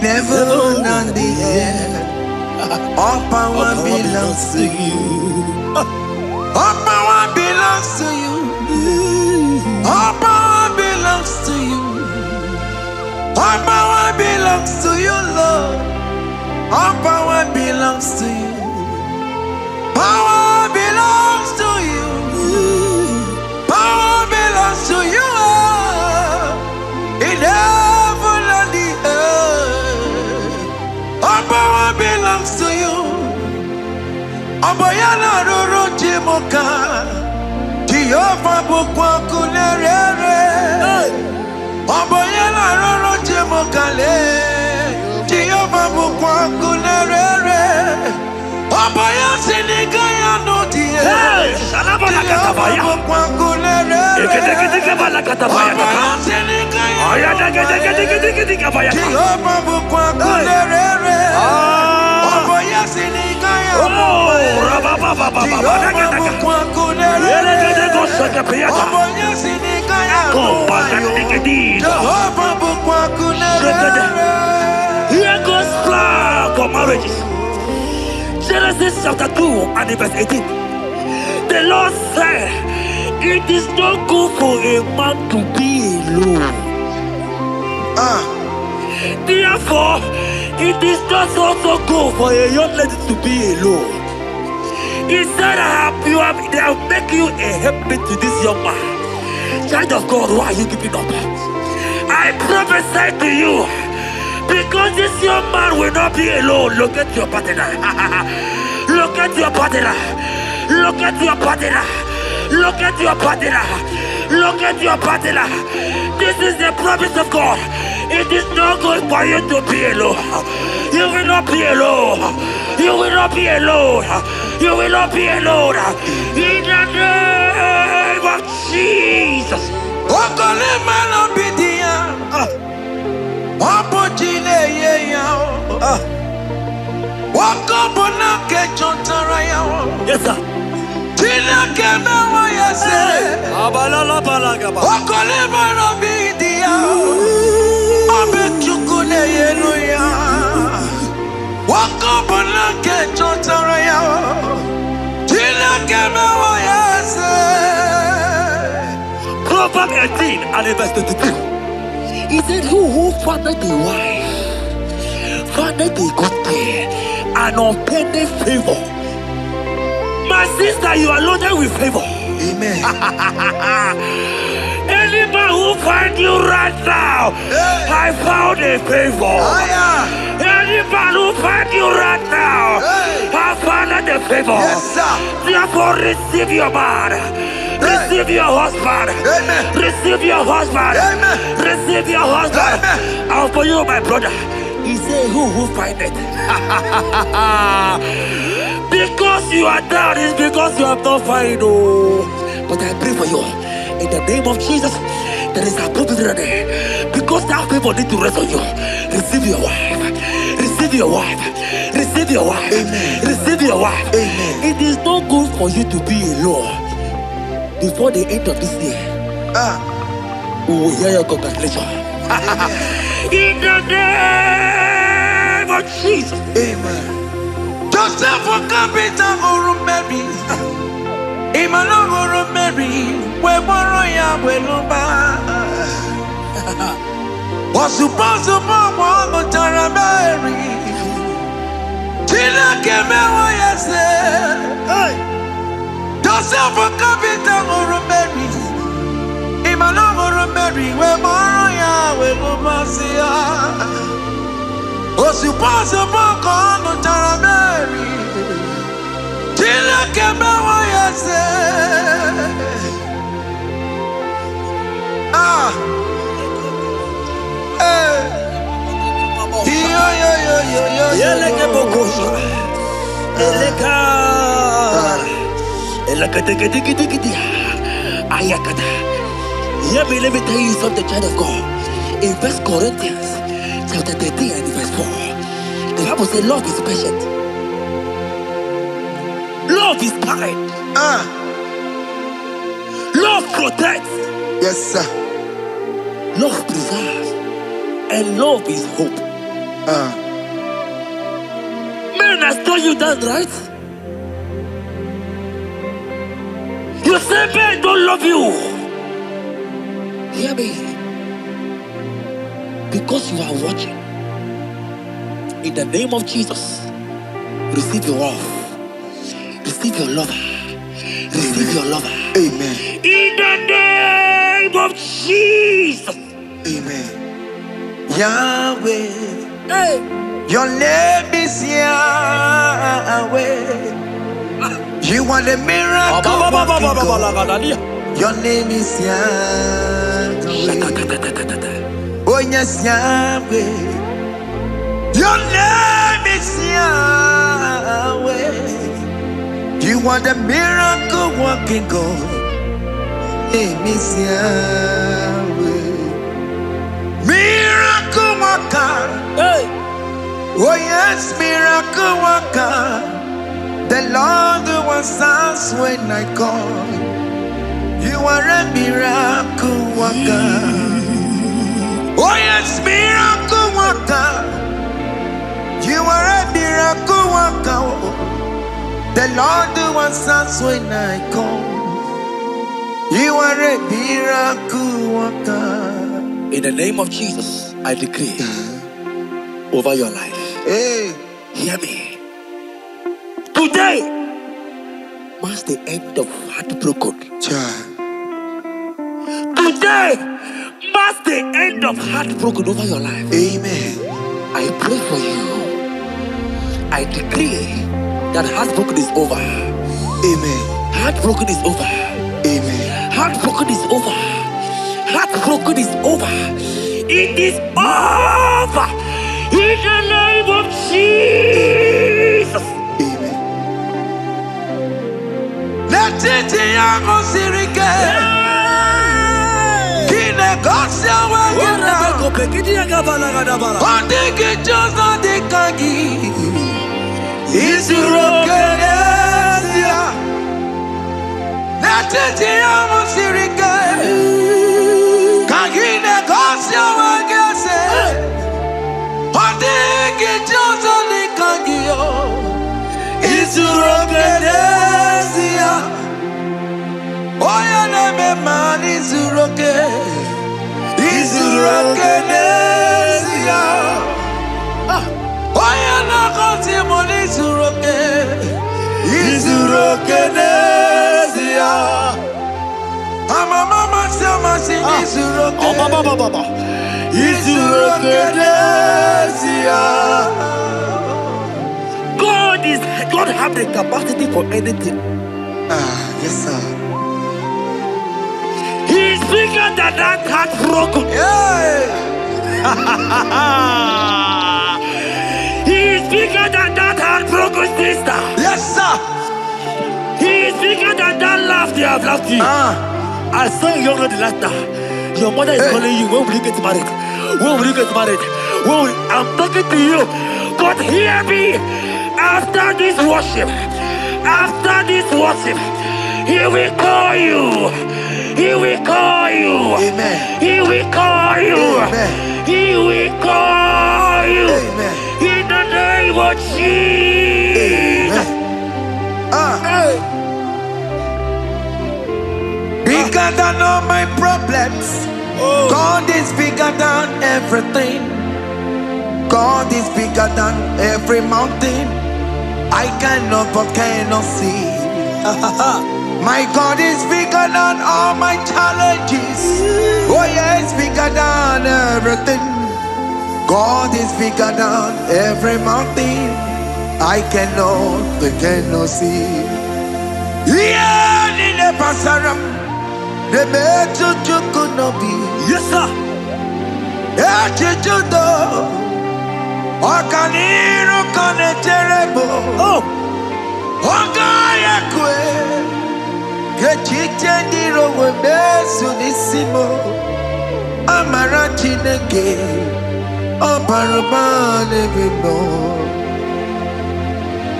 B: Never on the air. All power belongs to you. All power belongs to you. All power belongs to you. All power belongs to you, Lord. All power belongs to you. Power belongs to you. Power belongs to you. In heaven and the earth. All power belongs to you. Abayana roro jimoka. Jehovah bukwa kunerere. Abayana roro jimokale. Jehovah bukwa kunerere. Abaya sinikaya no die.
A: Shalabala katabaya.
B: Jehovah bukwa kunerere.
A: Eketekebala katabaya.
B: Abaya sinikaya.
A: Ayadeketekebaya.
B: Jehovah bukwa kunerere. Abaya sinikaya.
A: Here goes plan for marriages. Genesis chapter 2 and verse 18. The Lord said, it is not good for a man to be alone. Therefore, it is not also good for a young lady to be alone. He said, they have make you a helpmate to this young man. Child of God, why are you giving up? I prophesy to you, because this young man will not be alone. Look at your partner. Look at your partner. Look at your partner. Look at your partner. Look at your partner. This is the promise of God. It is not good for you to be alone. You will not be alone. You will not be alone. You will not be alone. In the name of Jesus. Yes, sir. Proverbs 18 and verse 22. He said, who findeth a wife, findeth a good thing, and obtaineth favor. My sister, you are loaded with favor.
B: Amen.
A: Any man who finds you right now, I found a favor. Any man who finds you right now, I found a favor.
B: Yes, sir.
A: Therefore, receive your man. Receive your husband.
B: Amen.
A: Receive your husband.
B: Amen.
A: Receive your husband.
B: Amen.
A: And for you, my brother, he said, who find it? Because you are down, it's because you have not found. But I pray for you. In the name of Jesus, there is a purpose in there. Because that people need to rest on you. Receive your wife. Receive your wife. Receive your wife.
B: Amen.
A: Receive your wife.
B: Amen.
A: It is not good for you to be alone. Before the end of this year, we will hear your congratulations. In the name of Jesus.
B: Amen. Joseph for capital or Mary. Imano or Mary. We borrow ya weluba. Was supposed to mama Tara Mary. Tina Kemewa yase. Joseph for capital or Mary. Imano or Mary. We borrow ya weluba. Was supposed to mama Tara Mary. Tina Kemewa yase.
A: Let me tell you something, child of God. In 1 Corinthians chapter 13 and verse 4, the Bible says love is patient. Love is kind. Love protects.
B: Yes, sir.
A: Love preserves. And love is hope. Men has told you that, right? You say men don't love you. Hear me. Because you are watching. In the name of Jesus, receive your love. Receive your lover. Receive your lover.
B: Amen.
A: In the name of Jesus.
B: Amen. Yahweh.
A: Hey.
B: Your name is Yahweh. You are the miracle. Your name is Yahweh. Oh yes, Yahweh. Your name is Yahweh. You are the miracle working God. Name is Yahweh. Miracle worker.
A: Hey.
B: Oh yes, miracle worker. The Lord who answers when I call. You are a miracle worker. Oh yes, miracle worker. You are a miracle worker. The Lord who answers when I call. You are a miracle worker.
A: In the name of Jesus, I decree over your life.
B: Hey.
A: Hear me. Today marks the end of heartbroken. Today marks the end of heartbroken over your life.
B: Amen.
A: I pray for you. I decree that heartbroken is over.
B: Amen.
A: Heartbroken is over.
B: Amen.
A: Heartbroken is over. Heartbroken is over. It is over. In the name of Jesus.
B: Amen. Let it be a Mosirike. Kine Gosia Wagina. Ondigi Jozo de Kagi. Isurokenesia. Let it be a Mosirike. Kine Gosia Wagina. Ondigi Jozo de Kagi. Isurokenesia. Oya neme man isuroke. Isurokenesia. Oya na konti mon isuroke. Isurokenesia. Ama mama sama si isuroke. Isurokenesia.
A: God have the capacity for anything.
B: Yes sir.
A: He's bigger than that heartbroken. He's bigger than that heartbroken sister.
B: Yes sir.
A: He's bigger than that laugh they have laughed you. I saw you young lady laughter. Your mother is calling you. When will you get married? When will you get married? I'm talking to you. But hear me. After this worship, He will call you. He will call you.
B: Amen.
A: He will call you.
B: Amen.
A: He will call you.
B: Amen.
A: In the name of Jesus.
B: Amen. Bigger than all my problems. God is bigger than everything. God is bigger than every mountain. I cannot but cannot see. My God is bigger than all my challenges. Oh yeah, it's bigger than everything. God is bigger than every mountain. I cannot but cannot see. Yeah, in the pasaram, the better you could not be.
A: Yes, sir.
B: Yeah, you Okaniro kone terrible. Ogaya kwe. Kechiche ndiro webesu nisimo. Amarachi neke. Obarabane bimo.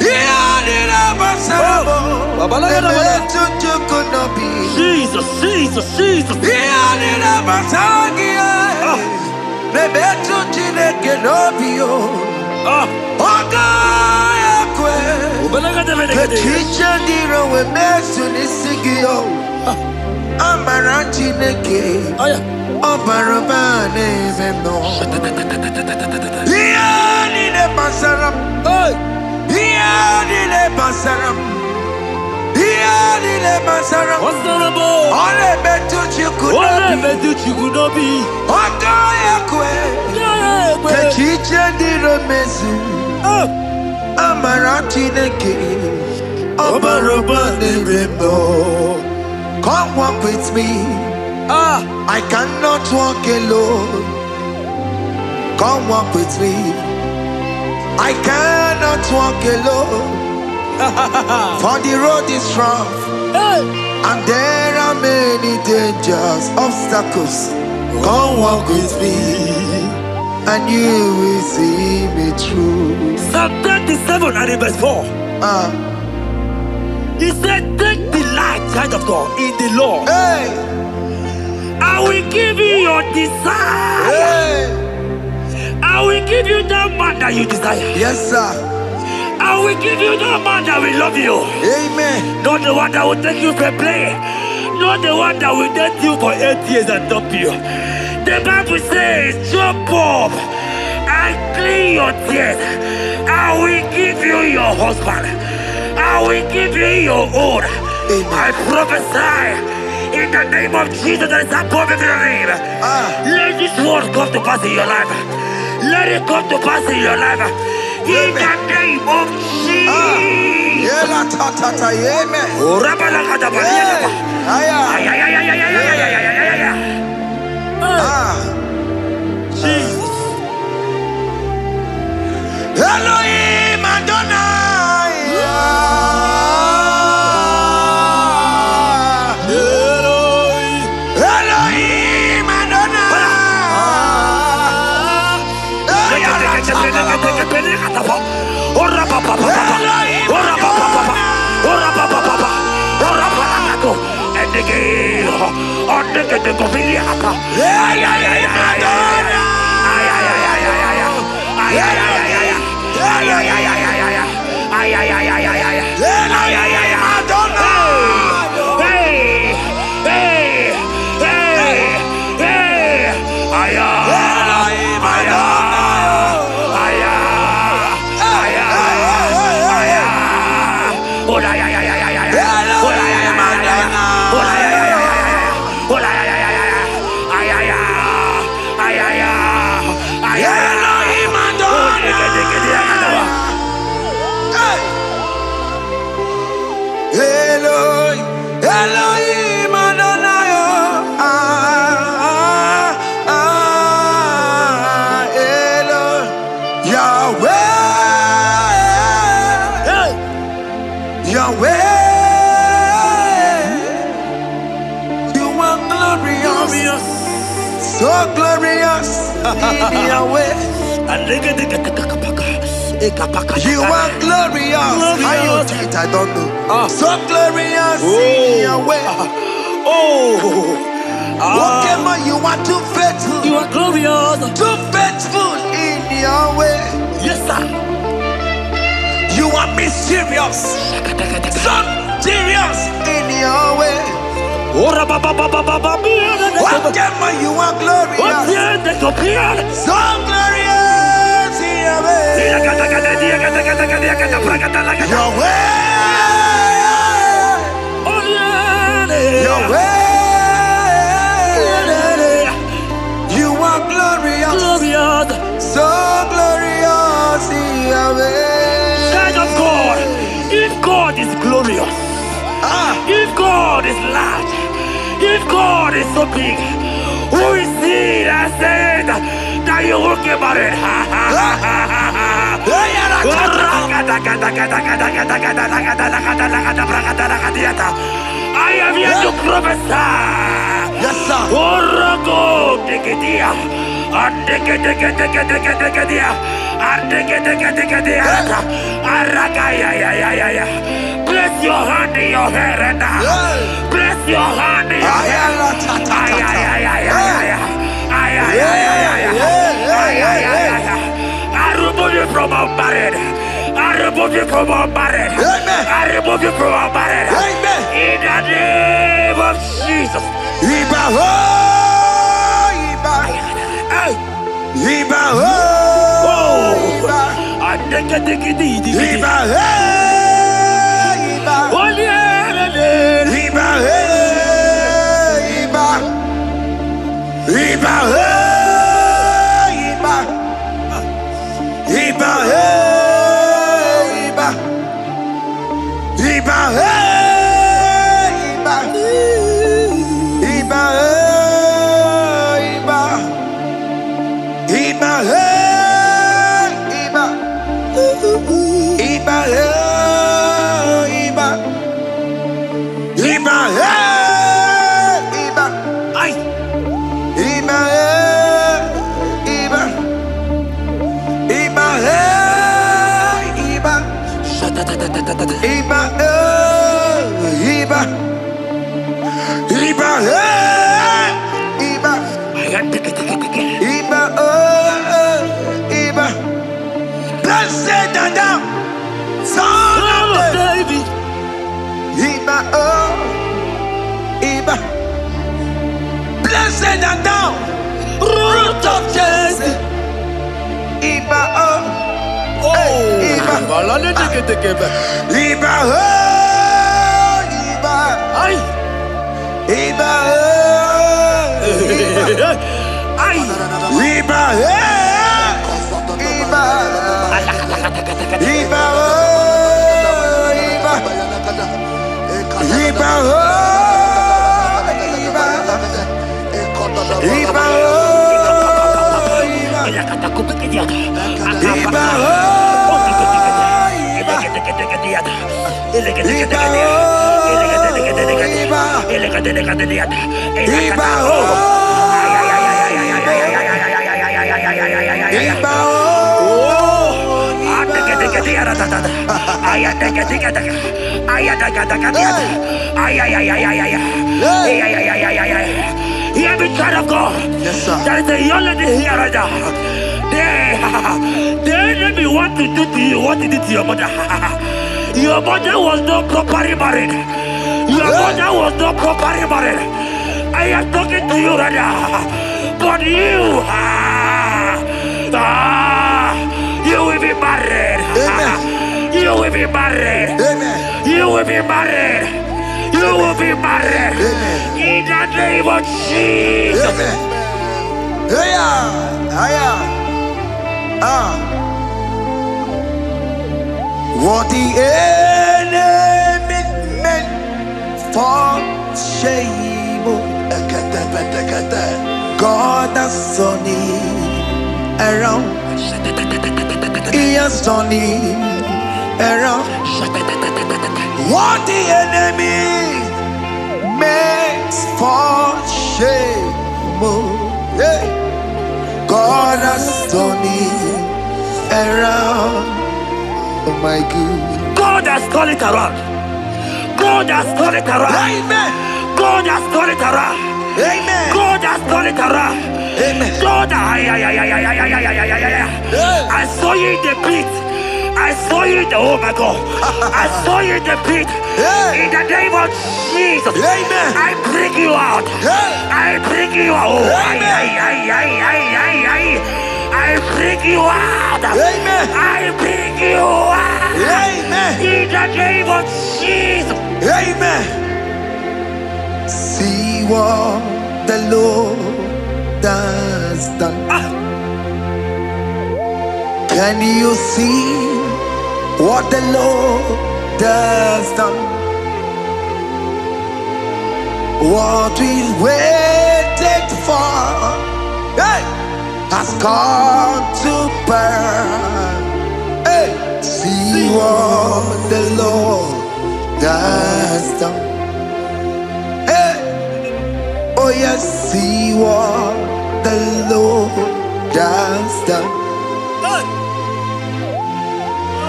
B: Iyadira basarabo. Nebetu chukunobi.
A: Jesus.
B: Iyadira basagia. Nebetu chineke nobio. Ogaya kwe. Kechiche ndiro webesu nisigio. Amarachi neke. Obarabane bimo. Iyadira basaram. Iyadira basaram. Iyadira basaram. Ole betu chikunobi. Ogaya kwe. Kechiche ndiro mesu. Amarachi neke. Obarabane bimo. Come walk with me. I cannot walk alone. Come walk with me. I cannot walk alone. For the road is rough. And there are many dangers, obstacles. Come walk with me. And you will see me through.
A: Psalm 37 and verse 4. He said, take delight, child of God, in the Lord. I will give you your desire. I will give you that man that you desire.
B: Yes, sir.
A: I will give you that man that will love you.
B: Amen.
A: Not the one that will take you for play. Not the one that will date you for 8 years and dump you. The Bible says, jump up and clean your tears. I will give you your husband. I will give you your own. I prophesy in the name of Jesus that is above every name. Let this word come to pass in your life. Let it come to pass in your life. In the name of Jesus. Jesus.
B: Elohim Adonai. Elohim Adonai. Elohim Adonai. Yahweh. Yahweh. You are glorious. So glorious in Yahweh. You are glorious. How you do it, I don't know. So glorious in your way. Whatever you are too faithful.
A: You are glorious.
B: Too faithful in your way.
A: Yes, sir.
B: You are mysterious. So serious in your way. Whatever you are glorious. So glorious in your way. Your way. Your way. You are glorious. So glorious in your way.
A: Child of God, if God is glorious, if God is large, if God is so big, who is he that said that you will get married? I am here to prophesy.
B: Yes, sir.
A: Place your hand in your hair and place your hand in your hair. I remove you from unmarried. I remove you from unmarried. I remove you from unmarried. In the name of Jesus.
B: Iba ho, Iba. Iba ho, Iba. Iba ho, Iba. Iba ho, Iba. Iba ho, Iba. Iba ho, Iba. Iba ho, Iba. Iba ho, Iba. Iba ho, Iba. Iba ho, Iba. Iba ho, Iba.
A: Ay.
B: Iba ho, Iba. Iba ho, Iba. Iba ho, Iba. Iba ho, Iba. Iba oh, Iba. Blessed Dada, son of David. Iba oh, Iba. Blessed Dada, out of Jesse. Iba oh. Iba. Iba oh. Iba.
A: Ay.
B: Iba oh.
A: Ay.
B: Iba oh. Iba. Iba oh. Iba. Iba oh. Iba oh.
A: Hear me, child of God.
B: Yes, sir.
A: There is a young lady here right now. The enemy want to do to you what he did to your mother. Your mother was not properly married. Your mother was not properly married. I am talking to you right now. But you, you will be married.
B: Amen.
A: You will be married.
B: Amen.
A: You will be married. You will be married.
B: Amen.
A: In the name of Jesus.
B: Amen. What the enemy meant for shame, God has done it around. He has done it around. What the enemy meant for shame, God has done it around. Oh my God.
A: God has turned it around. God has turned it around.
B: Amen.
A: God has turned it around.
B: Amen.
A: God has turned it around.
B: Amen.
A: God, I saw you in the pit. I saw you in the, oh my God. I saw you in the pit. In the name of Jesus.
B: Amen.
A: I bring you out. I bring you out. I bring you out.
B: Amen.
A: I bring you out.
B: Amen.
A: In the name of Jesus.
B: Amen. See what the Lord has done. Can you see what the Lord has done? What we waited for, hey, has come to pass. Hey, see what the Lord has done. Hey, oh yes, see what the Lord has done.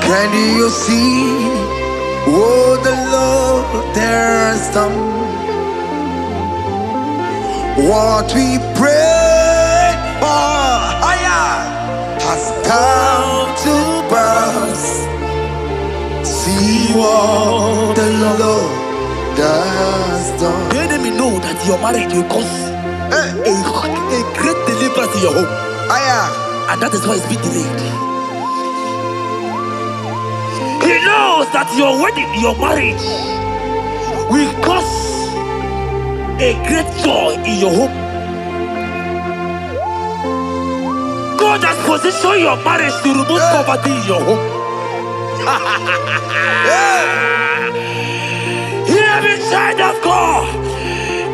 B: Can you see what the Lord has done? What we prayed for has come to pass. See what the Lord has done.
A: The enemy know that your marriage will cause a great deliverance in your home. And that is why it's been delayed. He knows that your wedding, your marriage will cause a great joy in your home. God has positioned your marriage to remove poverty in your home. Hear me, child of God.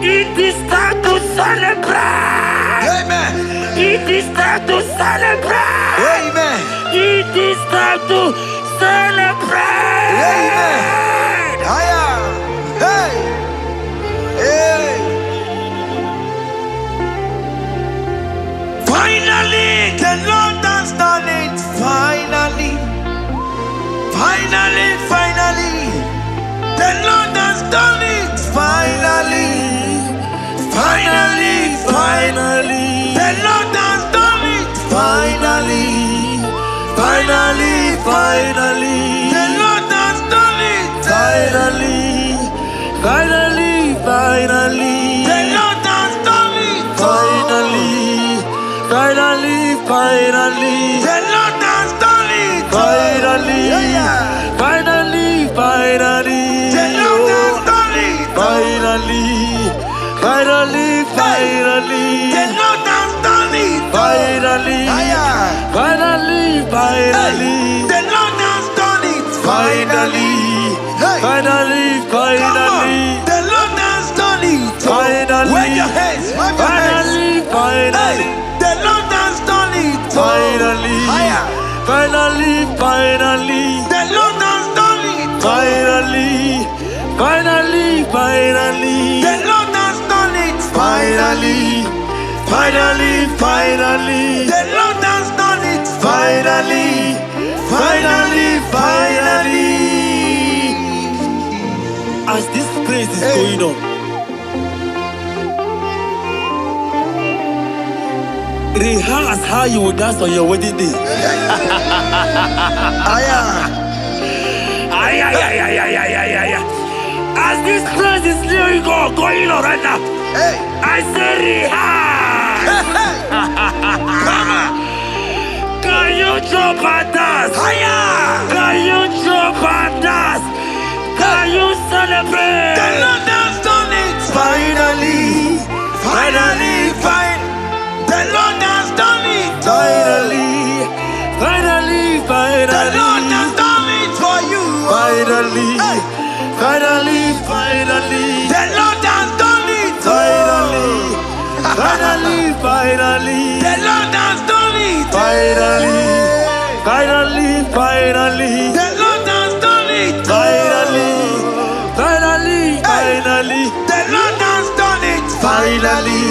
A: It is time to celebrate.
B: Amen.
A: It is time to celebrate.
B: Amen.
A: It is time to celebrate.
B: Amen. Hey. Hey. Finally, the Lord has done it. Finally. Finally, finally. The Lord has done it. Finally. Finally, finally. The Lord has done it. Finally. Finally, finally. The Lord has done it. Finally. Finally, finally. The Lord has done it.
A: Finally, finally. finally.
B: The Lord has done it.
A: Finally, finally, finally.
B: The Lord has done it.
A: Finally, finally, finally.
B: The Lord has done it.
A: Finally, finally, finally.
B: The Lord has done it.
A: Finally, finally, finally.
B: The Lord has done it.
A: Finally,
B: wave your hands.
A: Finally, finally.
B: The Lord has done it.
A: Finally, finally, finally.
B: The Lord has done it.
A: Finally, finally, finally.
B: The Lord has done it.
A: Finally, finally, finally.
B: The Lord has done it.
A: Finally, finally, finally. As this praise is going on, rehearse how you will dance on your wedding day. As this praise is going on right now, I say rehearse. Can you jump and dance? Can you jump and dance? Can you celebrate?
B: The Lord has done it.
A: Finally, finally,
B: The Lord has done it.
A: finally, finally,
B: The Lord has
A: finally,
B: done it for you.
A: finally, finally, finally,
B: The Lord has done it.
A: finally, finally, finally,
B: The Lord has done it.
A: finally, finally, finally,
B: The Lord has done it.
A: finally, finally, finally,
B: The Lord has done it.
A: finally,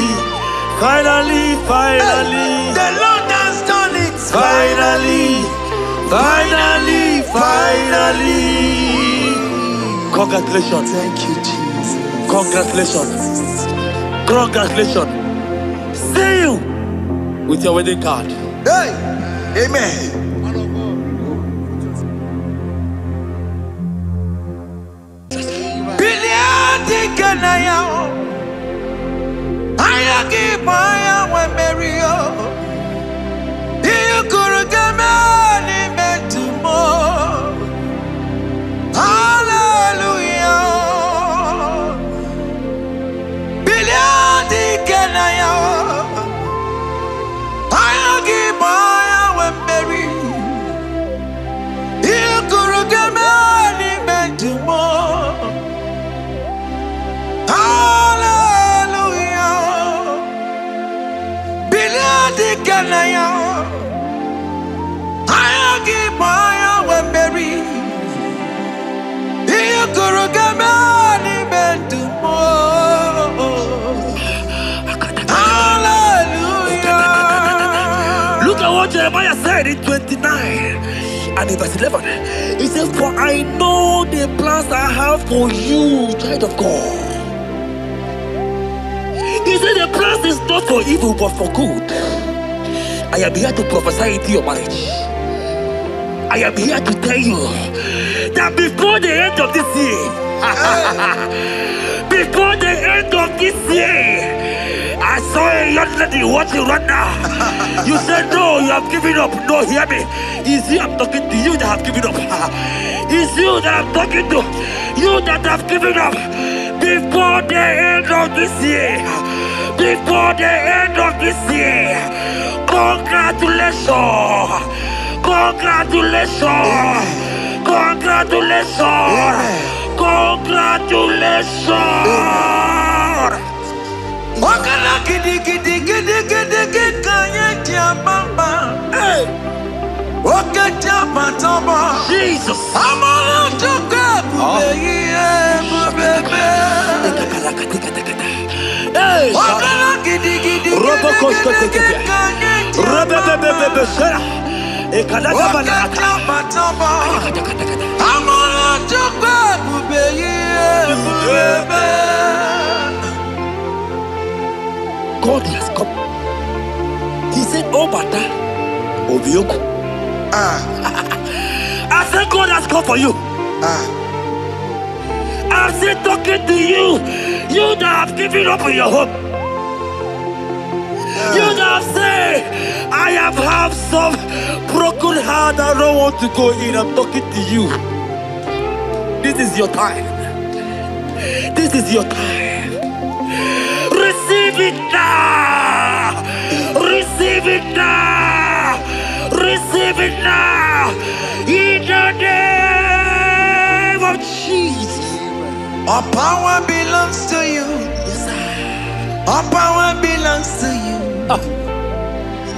A: finally, finally,
B: The Lord has done it.
A: finally, finally, finally. Congratulations.
B: Thank you, Jesus.
A: Congratulations. Congratulations. See you with your wedding card.
B: Hey, amen. Biliadi kanaya, ayagi maya we Mario. You could get me metumo. Hallelujah. Biliadi kanaya, ayagi maya we Mario. You could get me metumo. Hallelujah. Biliadi kanaya, ayagi maya we Mary. You could get me metumo. Hallelujah.
A: Look at what Jeremiah said in 29 and in verse 11. He said, for I know the plans I have for you, child of God. He said the plans is not for evil but for good. I am here to prophesy into your marriage. I am here to tell you that before the end of this year, before the end of this year, I saw a young lady watching right now. You said no, you have given up. No, hear me. It's you I'm talking to, you that have given up. It's you that I'm talking to, you that have given up. Before the end of this year, before the end of this year, congratulations, congratulations, congratulations, congratulations.
B: Wakala gidi gidi gidi gidi gidi kanye jambamba. Waka jamba tamba.
A: Jesus.
B: Amala toka bubeye
A: Hey,
B: Wakala gidi gidi
A: Robo Costa
B: gidi
A: Tekepe.
B: kanye
A: Rebebebebebe Shara. Ekalaga
B: Waka
A: Balaka.
B: jamba tamba. Amala toka bubeye.
A: God has come. He said, oh, Bata, Obioku. I said, God has come for you. I'm still talking to you. You that have given up on your hope. You have said, I have some broken heart. I don't want to go in. I'm talking to you. This is your time. This is your time. Receive it now. Receive it now. Receive it now. In the name of Jesus.
B: All power belongs to you. All power belongs to you.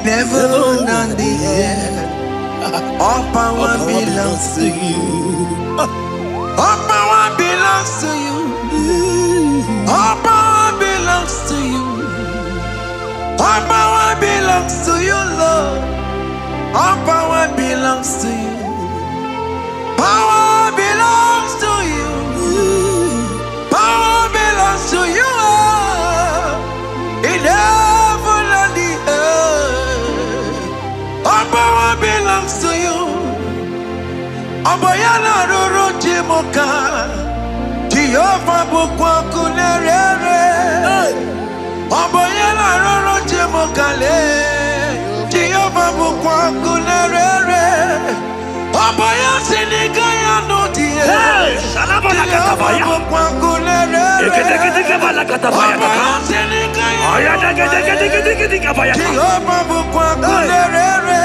B: Never on the earth. All power belongs to you. All power belongs to you. All power belongs to you. All power belongs to you, Lord. All power belongs to you. Power belongs to you. Power belongs to you. In heaven and the earth. All power belongs to you. Oboyana roro jimoka. Jehovah bukwa kunerere. Oboyana roro jimokale. Jehovah bukwa kunerere. Oboya sinikaya no die.
A: Shalabala katabaya.
B: Jehovah bukwa kunerere.
A: Eketekebala katabaya.
B: Oboya sinikaya.
A: Ayadeketekebaya.
B: Jehovah bukwa kunerere.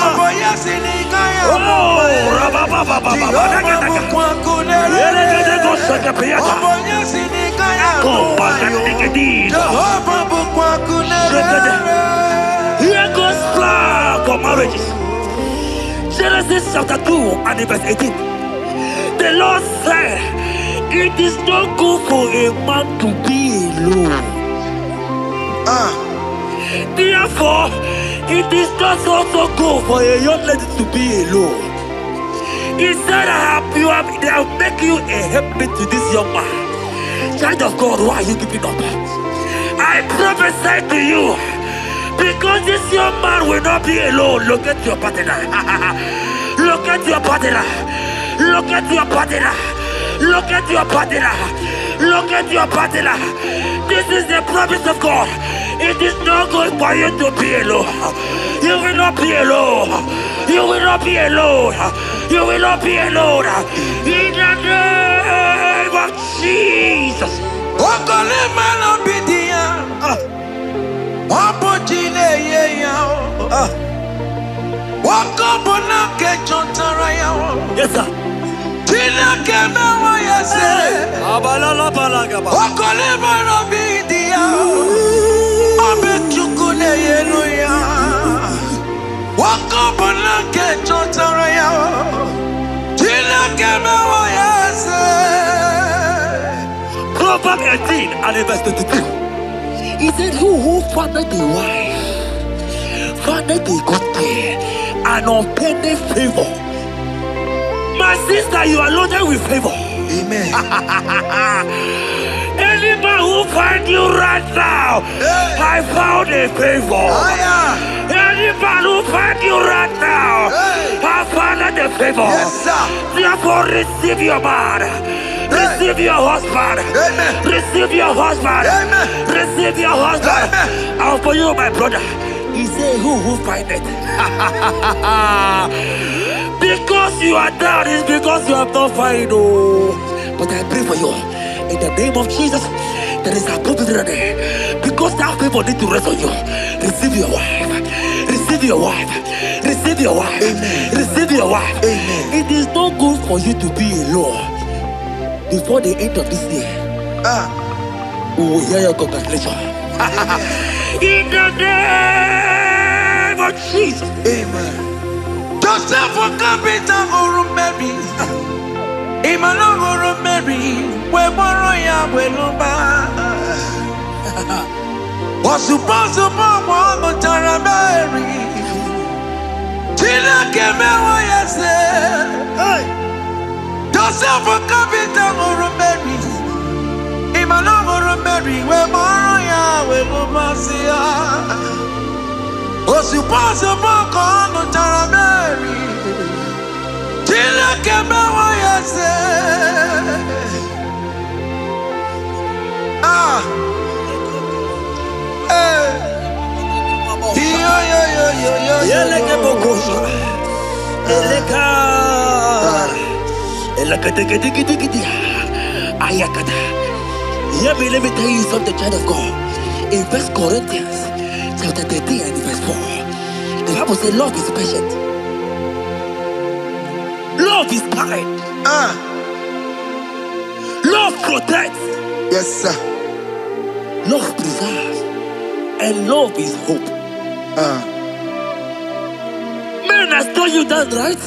B: Oboya sinikaya.
A: Here goes plan for marriages. Genesis chapter 2 and verse 18. The Lord said, it is not good for a man to be alone. Therefore, it is not also good for a young lady to be alone. He said, they have make you a helpmate to this young man. Child of God, why are you giving up? I prophesy to you, because this young man will not be alone. Look at your partner. Look at your partner. Look at your partner. Look at your partner. Look at your partner. This is the promise of God. It is not good for you to be alone. You will not be alone. You will not be alone. You will not be alone. In the name of Jesus. Yes, sir. Proverbs 18 and verse 22. He said, who findeth a wife, findeth a good thing, and obtaineth favor. My sister, you are loaded with favor.
B: Amen.
A: Any man who finds you right now, I found a favor. Any man who finds you right now, I found a favor.
B: Yes, sir.
A: Therefore, receive your man. Receive your husband.
B: Amen.
A: Receive your husband.
B: Amen.
A: Receive your husband.
B: Amen.
A: And for you, my brother, he said, who find it? Because you are down, it's because you have not found. Oh. But I pray for you. In the name of Jesus, there is a opportunity. Because that people need to rest on you. Receive your wife. Receive your wife. Receive your wife.
B: Amen.
A: Receive your wife.
B: Amen.
A: It is not good for you to be alone. Before the end of this year, we will hear your congratulations. In the name of Jesus.
B: Amen. Joseph for capital or Mary. Emmanuel or Mary. We borrow ya weluba. Was supposed to borrow Tara Mary. Tina Kemewa yase. Joseph for capital or Mary. Emmanuel or Mary. We borrow ya weluba. Was supposed to borrow Tara Mary. Tina Kemewa yase.
A: Yeleke bokosha. Eleka. Elakateketeketekete. Ayakata. Hear me, let me tell you something, child of God. In 1 Corinthians chapter 13 and verse 4, the Bible says love is patient. Love is kind. Love protects.
B: Yes, sir.
A: Love preserves. And love is hope. Man has told you that, right?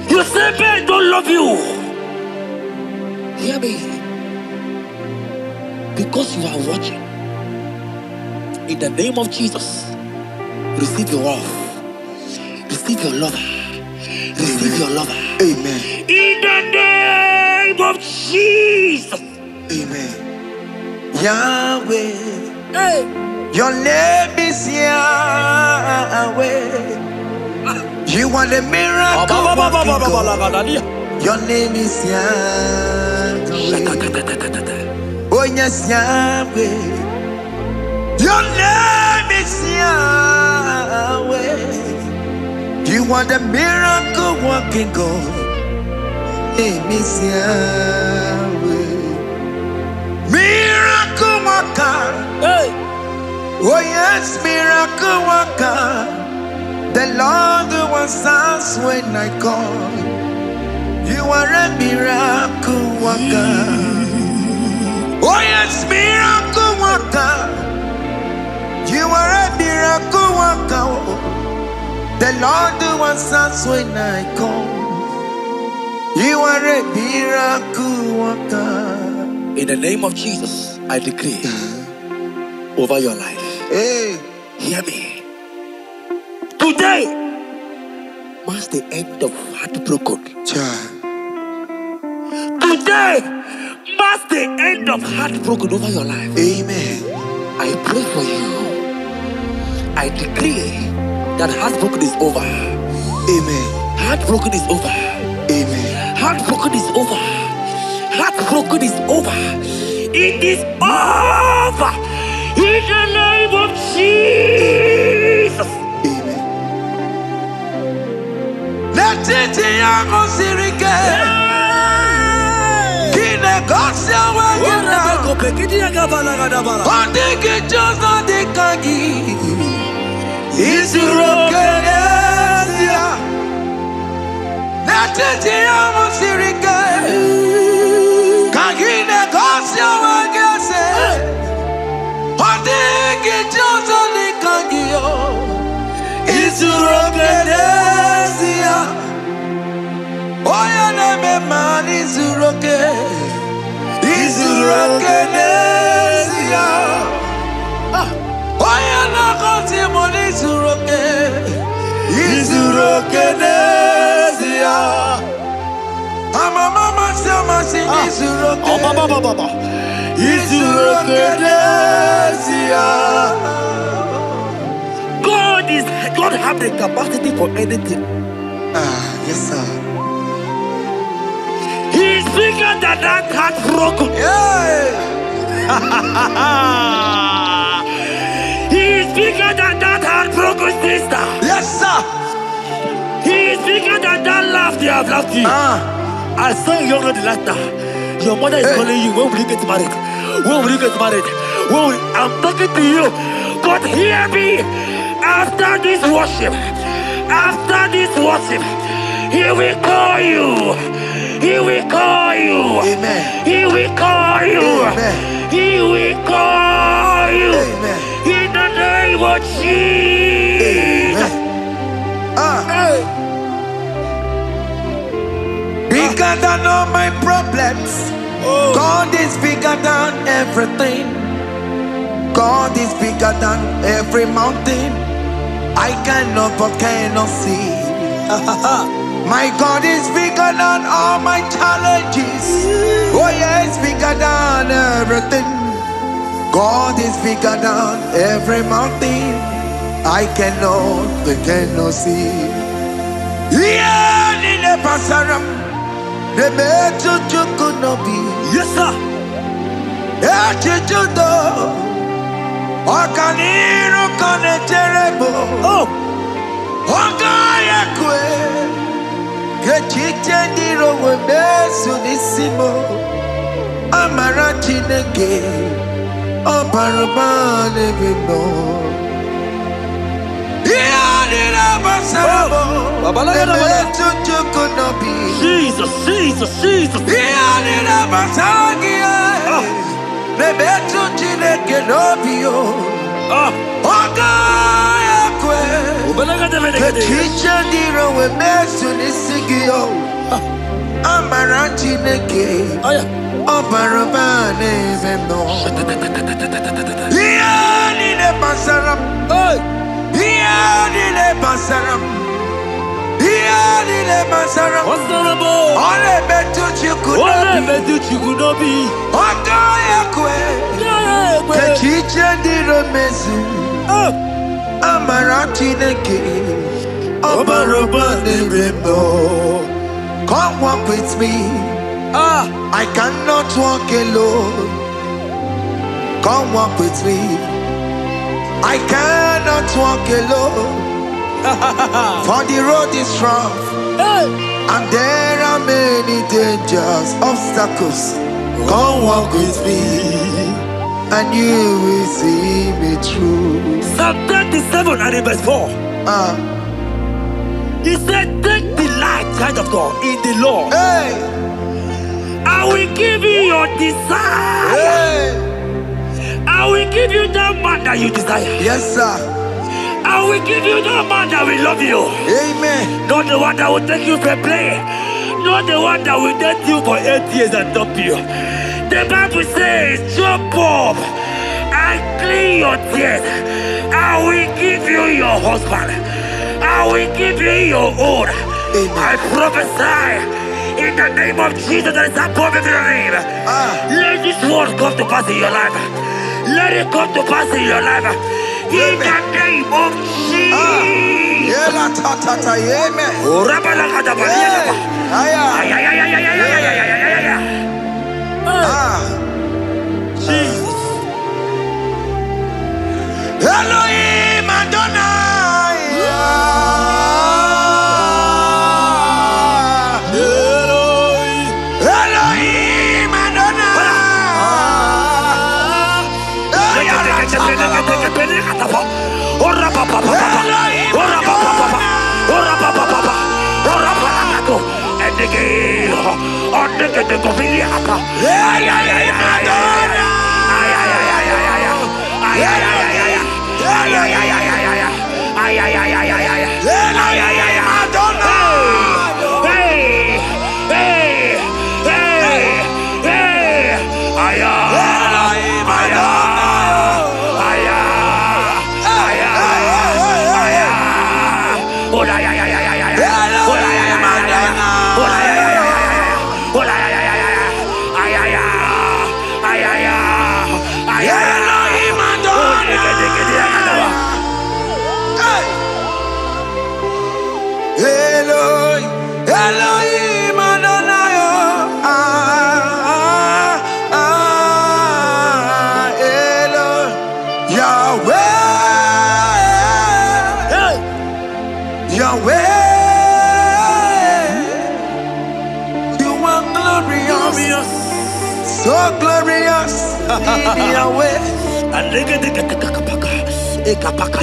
A: You say men don't love you. Hear me. Because you are watching. In the name of Jesus, receive your love. Receive your lover. Receive your lover.
B: Amen.
A: In the name of Jesus.
B: Amen. Yahweh.
A: Hey.
B: Your name is Yahweh. You are the miracle working God. Your name is Yahweh. Oh yes, Yahweh. Your name is Yahweh. You are the miracle working God. Name is Yahweh. Miracle worker.
A: Hey.
B: Oh yes, miracle worker. The Lord who answers when I call. You are a miracle worker. Oh yes, miracle worker. You are a miracle worker. The Lord who answers when I call. You are a miracle worker.
A: In the name of Jesus, I decree over your life.
B: Hey,
A: hear me. Today marks the end of heartbroken.
B: child.
A: Today marks the end of heartbroken over your life.
B: Amen.
A: I pray for you. I decree that heartbroken is over.
B: Amen.
A: Heartbroken is over.
B: Amen.
A: Heartbroken is over. Heartbroken is over. It is over. In the name of Jesus.
B: Amen. Let it
A: God have the capacity for anything.
B: Yes, sir.
A: He is bigger than that heartbroken. He is bigger than that heartbroken sister.
B: Yes, sir.
A: He is bigger than that laugh they have laughed you. I saw you young lady last time. Your mother is calling you. When will you get married? When will you get married? I'm talking to you. But hear me. After this worship, he will call you. He will call you.
B: Amen.
A: He will call you.
B: Amen.
A: He will call you.
B: Amen.
A: In the name of Jesus.
B: Amen. Bigger than all my problems. God is bigger than everything. God is bigger than every mountain. I cannot but cannot see. My God is bigger than all my challenges. Oh yes, bigger than everything. God is bigger than every mountain. I cannot see. Yeah, in the pasaram, the better could not be.
A: Yes, sir.
B: Yeah, Wakaniru kone terebo.
A: Oh.
B: Ogaya kwe. Kechite ndiro webesu nisimo. Amara chineke. Obarabane bimo.
A: Jesus, Jesus, Jesus.
B: Come walk with me. I cannot walk alone. Come walk with me. I cannot walk alone. For the road is rough, and there are many dangers, obstacles. Come walk with me, and you will see me through.
A: Psalm 37 and verse 4. He said, take delight, child of God, in the Lord. I will give you your desire. I will give you that man that you desire.
B: Yes, sir.
A: I will give you that man that will love you.
B: Amen.
A: Not the one that will take you for play. Not the one that will date you for 8 years and dump you. The Bible says, jump up and clean your tears. I will give you your husband. I will give you your own. I prophesy in the name of Jesus that is above every name. Let this word come to pass in your life. Let it come to pass in your life. In the name of Jesus. Jesus.
B: Elohim Adonai. Elohim Adonai. Elohim Adonai. Yahweh, you are glorious, so glorious in Yahweh.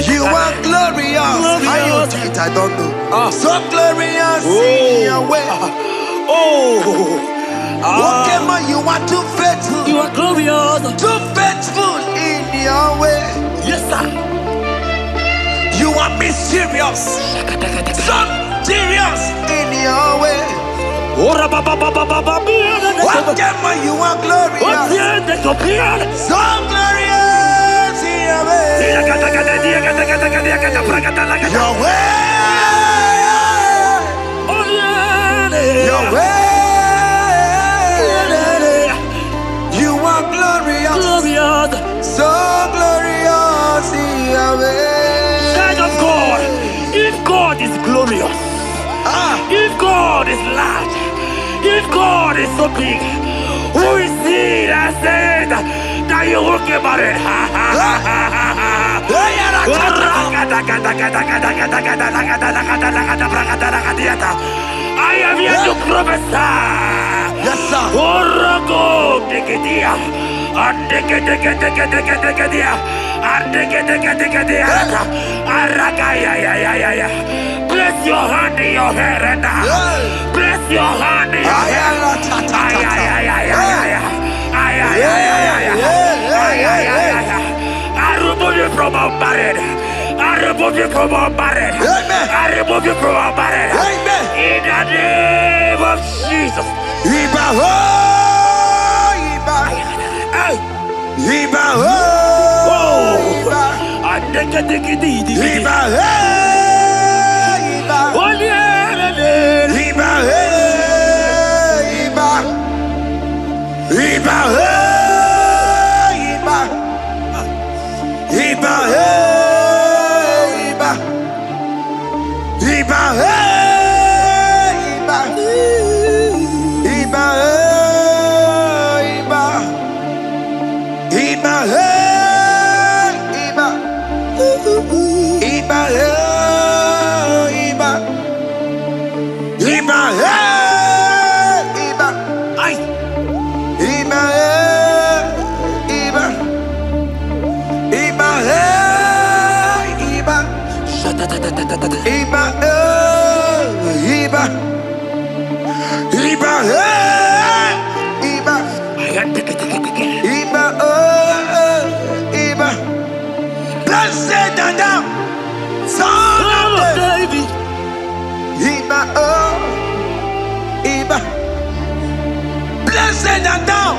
B: You are glorious. How you do it, I don't know. So glorious in Yahweh. Whatever you are too faithful.
A: You are glorious.
B: Too faithful in Yahweh.
A: Yes, sir.
B: You are mysterious. So serious in Yahweh. Whatever you are glorious. So glorious in Yahweh. Yahweh. Yahweh. You are glorious. So glorious in Yahweh.
A: Child of God, if God is glorious, if God is large, if God is so big, who is he that said that you will get married? I am here to prophesy.
B: Yes, sir.
A: Orogo digidia. Place your hand in your hair and place your hand in your hair. I remove you from unmarried. I remove you from unmarried. I remove you from unmarried. In the name of Jesus.
B: Iba ho, Iba. Iba ho, Iba. Iba he, Iba. Iba he, Iba. Iba he, Iba. Iba he, Iba. Iba he, Iba. Iba he, Iba. Iba he, Iba. Iba he, Iba. Iba he, Iba.
A: Ay.
B: Iba he, Iba. Iba he, Iba. Iba he, Iba. Iba he, Iba. Iba Iba. Blessed and thou, son of David. Iba Iba. Blessed and thou,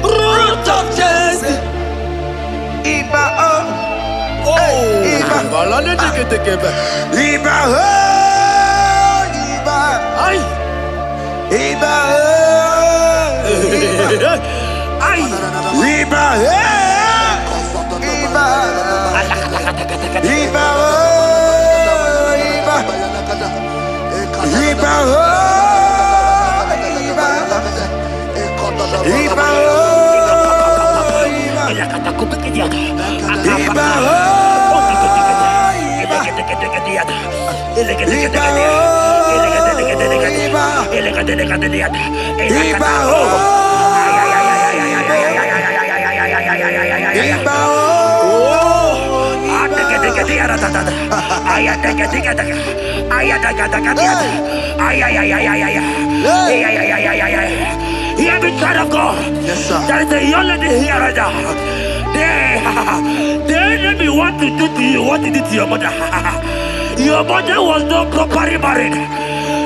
B: root of Jesse. Iba Iba. Iba Iba.
A: Ay.
B: Iba
A: Ay.
B: Iba Iba. Iba Iba. Iba Iba.
A: Hear me, child of God.
B: Yes, sir.
A: There is a young lady here right now. The enemy want to do to you what he did to your mother. Your mother was not properly married.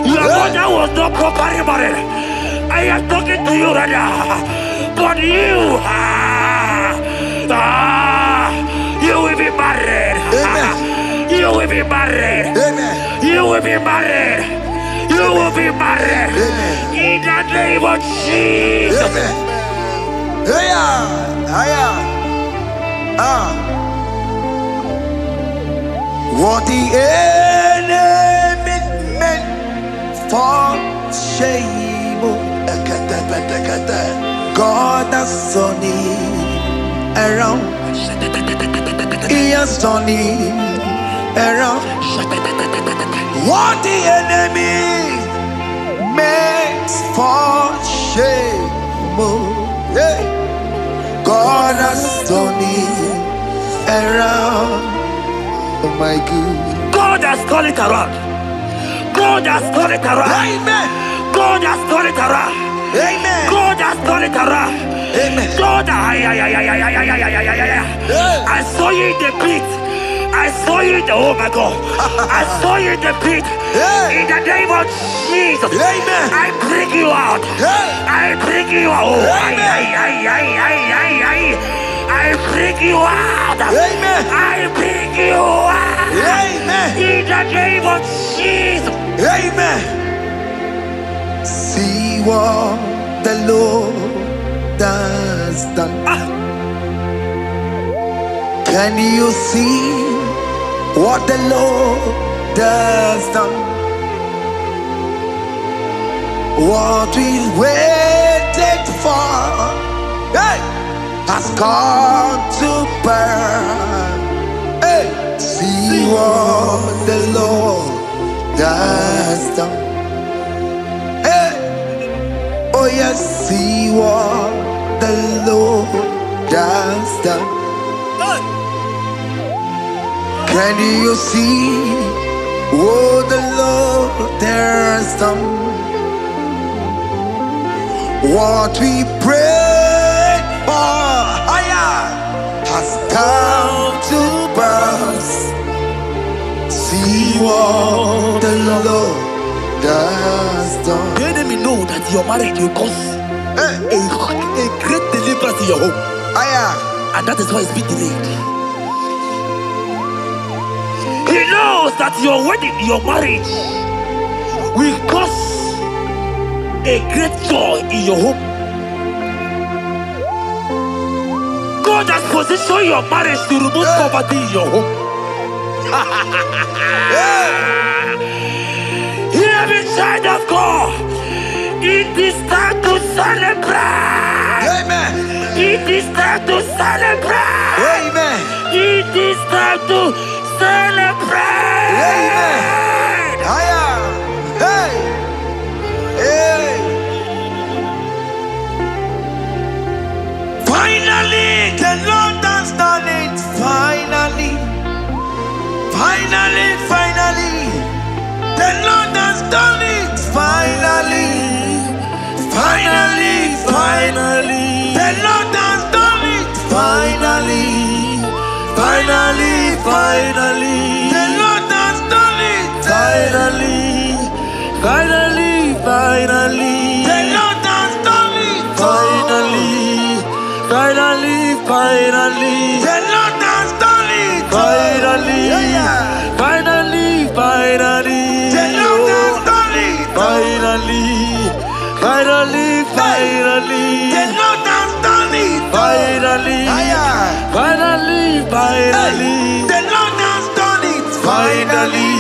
A: Your mother was not properly married. I am talking to you right now. But you, you will be married.
B: Amen.
A: You will be married.
B: Amen.
A: You will be married. You will be married.
B: Amen.
A: In the name of Jesus.
B: Amen. What the enemy meant for shame, God has turned it around. He has turned it around. What the enemy meant for shame, God has turned it around. Oh my God.
A: God has turned it around. God has turned it around.
B: Amen.
A: God has turned it around.
B: Amen.
A: God has turned it around.
B: Amen.
A: God, I saw you in the pit. I saw you in the, oh my God. I saw you in the pit. In the name of Jesus.
B: Amen.
A: I bring you out. I bring you out. I bring you out.
B: Amen.
A: I bring you out.
B: Amen.
A: In the name of Jesus.
B: Amen. See what the Lord has done. Can you see what the Lord has done? What we waited for has come to pass. Hey, see what the Lord has done. Hey, oh yes, see what the Lord has done. Can you see what the Lord has done? What we prayed for has come to pass. See what the Lord has done.
A: The enemy know that your marriage will cause a great deliverance in your home. And that is why it's been delayed. He knows that your wedding, your marriage will cause a great joy in your home. God has positioned your marriage to remove poverty in your home. Hear me, child of God. It is time to celebrate.
B: Amen.
A: It is time to celebrate.
B: Amen.
A: It is time to celebrate.
B: Amen. Hey. Hey. Finally, the Lord has done it. Finally. Finally. The Lord has done it. Finally. The Lord has done it. Finally. The Lord has done it.
A: Finally.
B: The Lord has done it.
A: Finally.
B: The Lord has done it.
A: Finally.
B: The Lord has done it.
A: Finally.
B: The Lord has done it.
A: Finally.
B: The Lord has done it.
A: Finally.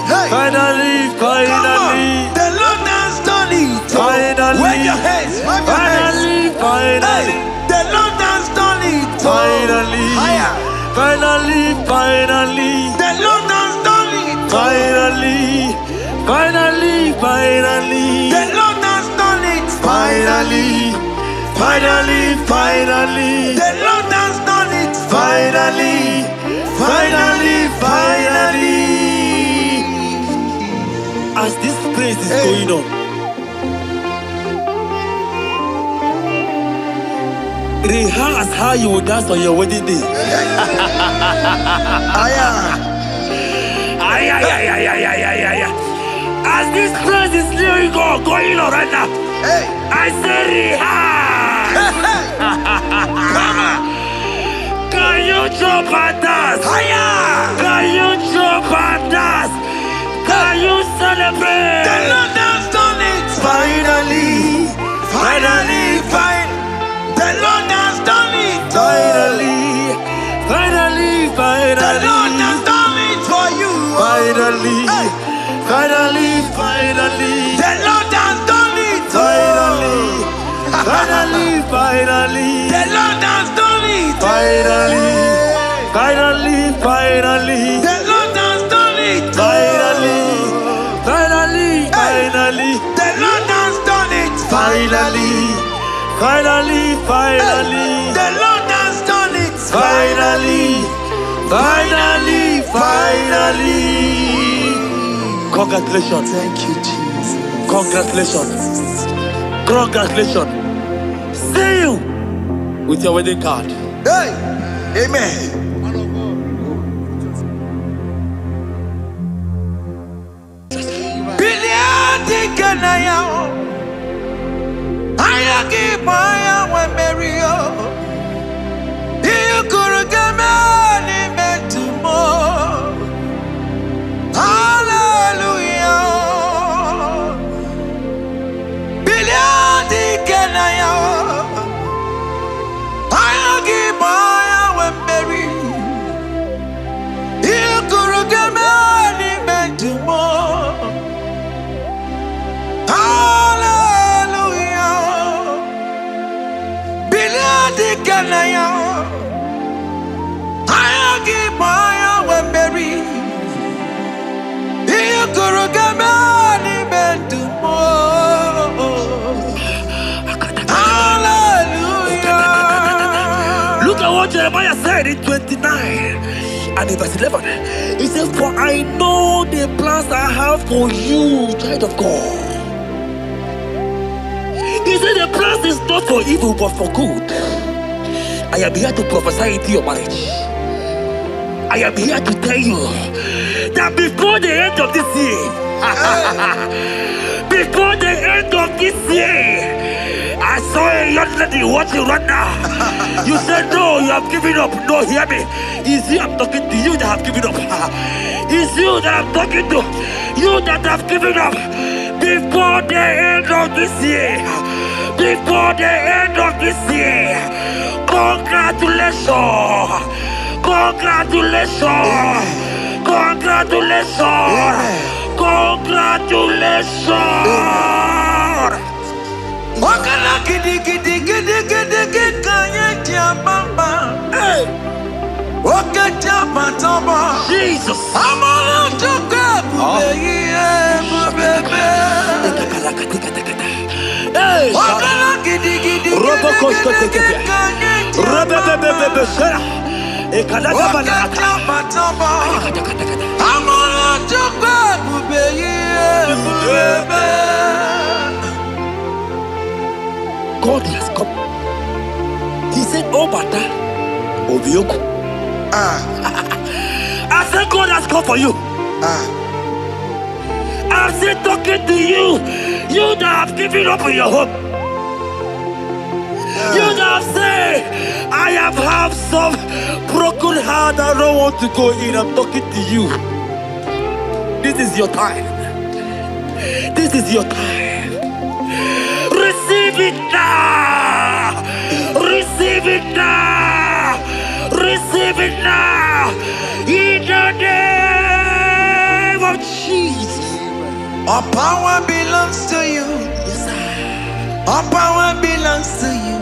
B: Hey.
A: Finally.
B: Come on. The Lord has done it.
A: Finally.
B: Wave your hands. Wave your hands. Hey. The Lord has done it.
A: Finally.
B: Higher.
A: Finally.
B: The Lord has done it.
A: Finally.
B: The Lord has done it.
A: Finally.
B: The Lord has done it.
A: Finally. As this praise is going on, rehearse how you will dance on your wedding day. As this praise is going on right now, I say rehearse. Can you jump and dance? Can you jump and dance? Can you celebrate?
B: The Lord has done it. Finally. The Lord has done it.
A: Finally.
B: The Lord has done it for you.
A: Finally.
B: The Lord has done it.
A: Finally.
B: The Lord has done it.
A: Finally.
B: The Lord has done it.
A: Finally.
B: The Lord has done it.
A: Finally.
B: The Lord has done it.
A: Finally. Congratulations.
B: Thank you, Jesus.
A: Congratulations. See you with your wedding card.
B: Hey, amen. Biliadi kenaya, ayagi maya we merio. You could get me to more. Hallelujah. Biliadi kenaya, ayagi maya we merio. You could get me to more. Hallelujah.
A: said in 29 and in verse 11, he said, for I know the plans I have for you, child of God. He said the plans is not for evil but for good. I am here to prophesy into your marriage. I am here to tell you that before the end of this year, before the end of this year, I saw a young lady watching right now. You said no, you have given up. No, hear me. It's you I'm talking to, you that have given up. It's you that I'm talking to, you that have given up. Before the end of this year, before the end of this year, congratulations, congratulations, congratulations, congratulations.
B: Wakala gidi gidi gidi gidi gidi kanye tiabamba. Wakata patamba.
A: Jesus.
B: Amala choka bubebe. Wakala gidi gidi gidi gidi kanye tiabamba. Wakata patamba. Amala choka bubebe.
A: God has come. He said, oh, Bata, Obioku. I said, God has come for you. I'm still talking to you. You that have given up on your hope. You that have said, I have some broken heart. I don't want to go in. I'm talking to you. This is your time. This is your time. Receive it now! Receive it now! Receive it now! In the name of Jesus!
B: All power belongs to you.
A: Yes, sir.
B: All power belongs to you.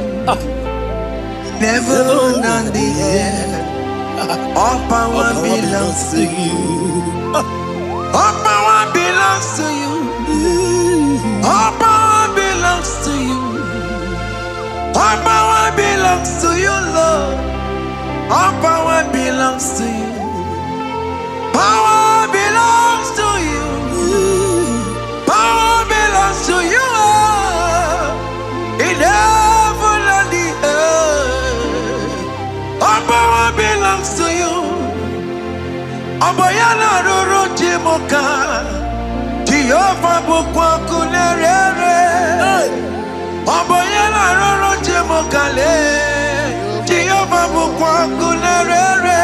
B: Never on the air. All power belongs to you. All power belongs to you. All power belongs to you. All power belongs to you, Lord. All power belongs to you. Power belongs to you. Power belongs to you. In heaven and the earth. All power belongs to you. Abayana roro jimoka. Jehovah bukwa kunerere. Abayana roro jimokale. Jehovah bukwa kunerere.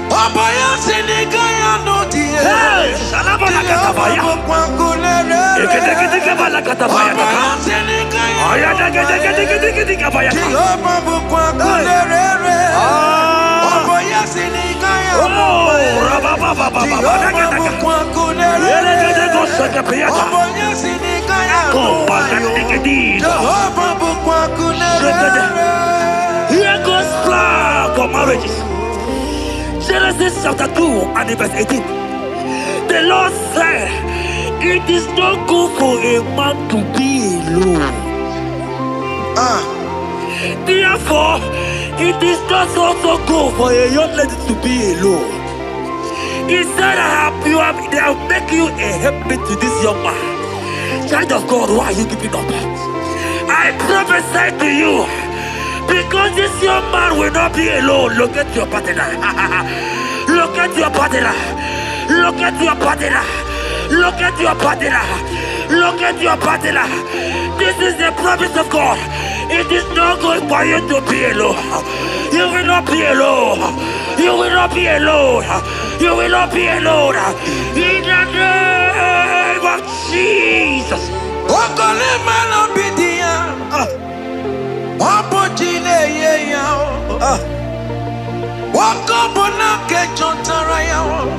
B: Abaya sinikaya notie. Jehovah bukwa kunerere. Abaya sinikaya notie. Jehovah bukwa kunerere. Abaya sinikaya notie. Jehovah bukwa kunerere.
A: Here goes plan for marriages. Genesis chapter 2 and verse 18. The Lord said, it is not good for a man to be alone. Therefore, it is not also good for a young lady to be alone. He said, they will make you a helpmate to this young man. Child of God, why are you giving up? I prophesy to you, because this young man will not be alone. Look at your partner. Look at your partner. Look at your partner. Look at your partner. Look at your partner. This is the promise of God. It is not good for you to be alone. You will not be alone. You will not be alone. You will not be alone. In the name of Jesus.